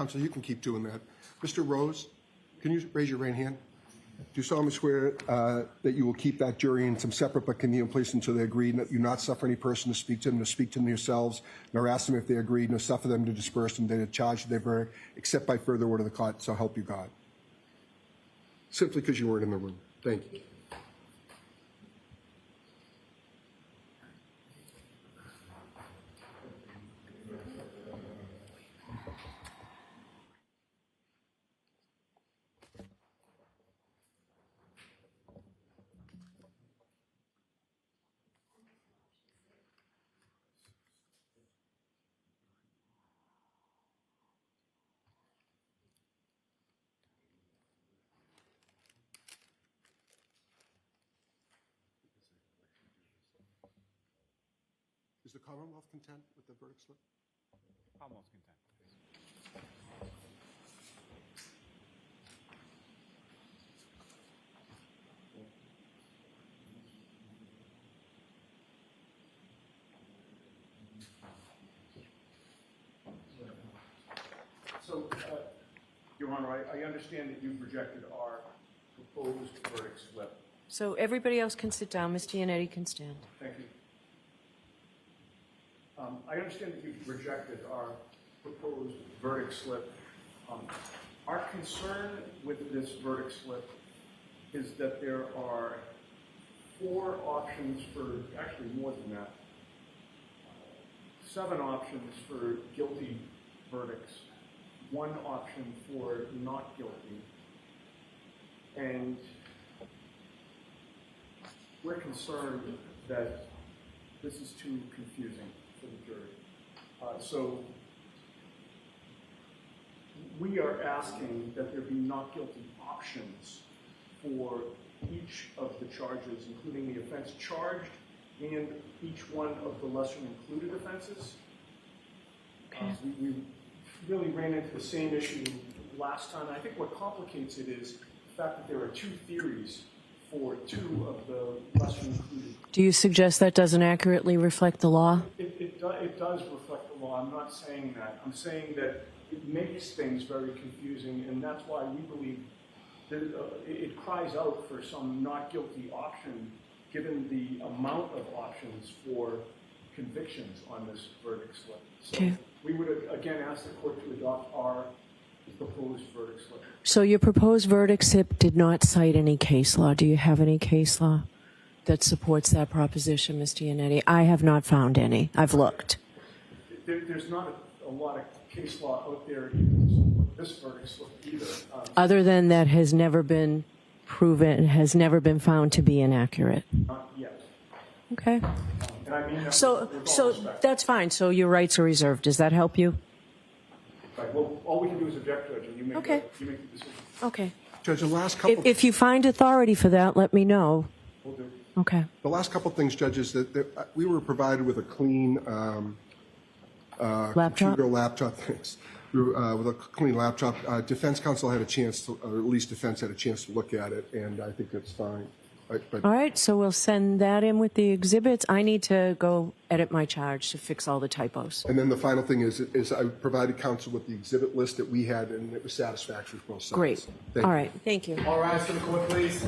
Counsel, you can keep doing that. Mr. Rose, can you raise your right hand? Do you solemnly swear that you will keep that jury in some separate but convenient place until they agree, that you not suffer any person to speak to them, nor speak to them yourselves, nor ask them if they agree, nor suffer them to disperse them, they charge their verdict, except by further order of the court, so help you God? Simply because you weren't in the room. Thank you. Is the Commonwealth content with the verdict slip? Commonwealth's content. So, Your Honor, I understand that you've rejected our proposed verdict slip. So everybody else can sit down. Ms. Giannetti can stand. Thank you. I understand that you've rejected our proposed verdict slip. Our concern with this verdict slip is that there are 4 options for, actually more than that, 7 options for guilty verdicts, 1 option for not guilty. And we're concerned that this is too confusing for the jury. So we are asking that there be not guilty options for each of the charges, including the offense charged and each one of the lesser included offenses. Okay. We really ran into the same issue last time. I think what complicates it is the fact that there are 2 theories for 2 of the lesser included. Do you suggest that doesn't accurately reflect the law? It does reflect the law. I'm not saying that. I'm saying that it makes things very confusing, and that's why we believe that it cries out for some not guilty option, given the amount of options for convictions on this verdict slip. So Okay. we would again ask the court to adopt our proposed verdict slip. So your proposed verdict slip did not cite any case law. Do you have any case law that supports that proposition, Ms. Giannetti? I have not found any. I've looked. There's not a lot of case law out there to support this verdict slip either. Other than that has never been proven, has never been found to be inaccurate. Not yet. Okay. And I mean that So with all respect. that's fine. So your rights are reserved. Does that help you? Right, well, all we can do is object, Judge, and you make, Okay. you make the decision. Okay. Judge, the last couple... If you find authority for that, let me know. We'll do. Okay. The last couple of things, Judge, is that we were provided with a clean Laptop? computer laptop. Thanks. With a clean laptop. Defense counsel had a chance to, or at least defense had a chance to look at it, and I think that's fine. But All right. So we'll send that in with the exhibits. I need to go edit my charge to fix all the typos. and then the final thing is I provided counsel with the exhibit list that we had, and it was satisfactory for both sides. Great. Thank All you. right. Thank you. All rise to the court, please.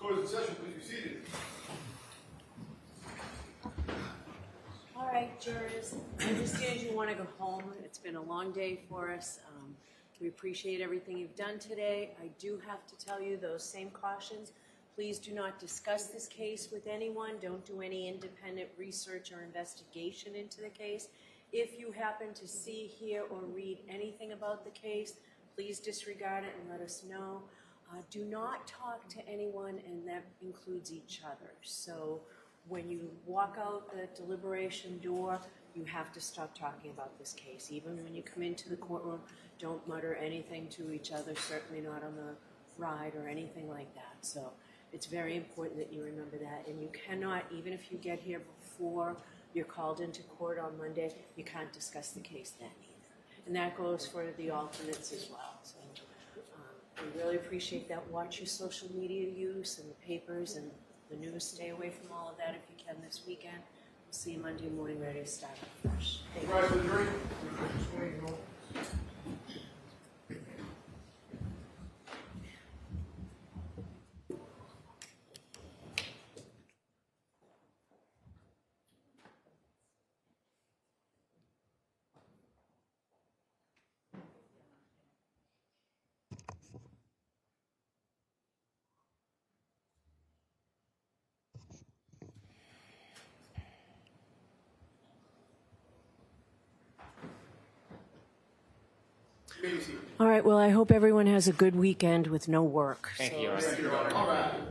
Court is in session, please be seated. All right, jurors, I understand you want to go home. It's been a long day for us. We appreciate everything you've done today. I do have to tell you those same cautions. Please do not discuss this case with anyone. Don't do any independent research or investigation into the case. If you happen to see, hear, or read anything about the case, please disregard it and let us know. Do not talk to anyone, and that includes each other. So when you walk out the deliberation door, you have to stop talking about this case. Even when you come into the courtroom, don't mutter anything to each other, certainly not on the ride or anything like that. So it's very important that you remember that. And you cannot, even if you get here before you're called into court on Monday, you can't discuss the case then either. And that goes for the alternates as well. So we really appreciate that. Watch your social media use and the papers and the news. Stay away from all of that if you can this weekend. We'll see you Monday morning ready to start up fresh. Thank you. Rise to the jury. All right, well, I hope everyone has a good weekend with no work. Thank So- you, Your Honor. All right.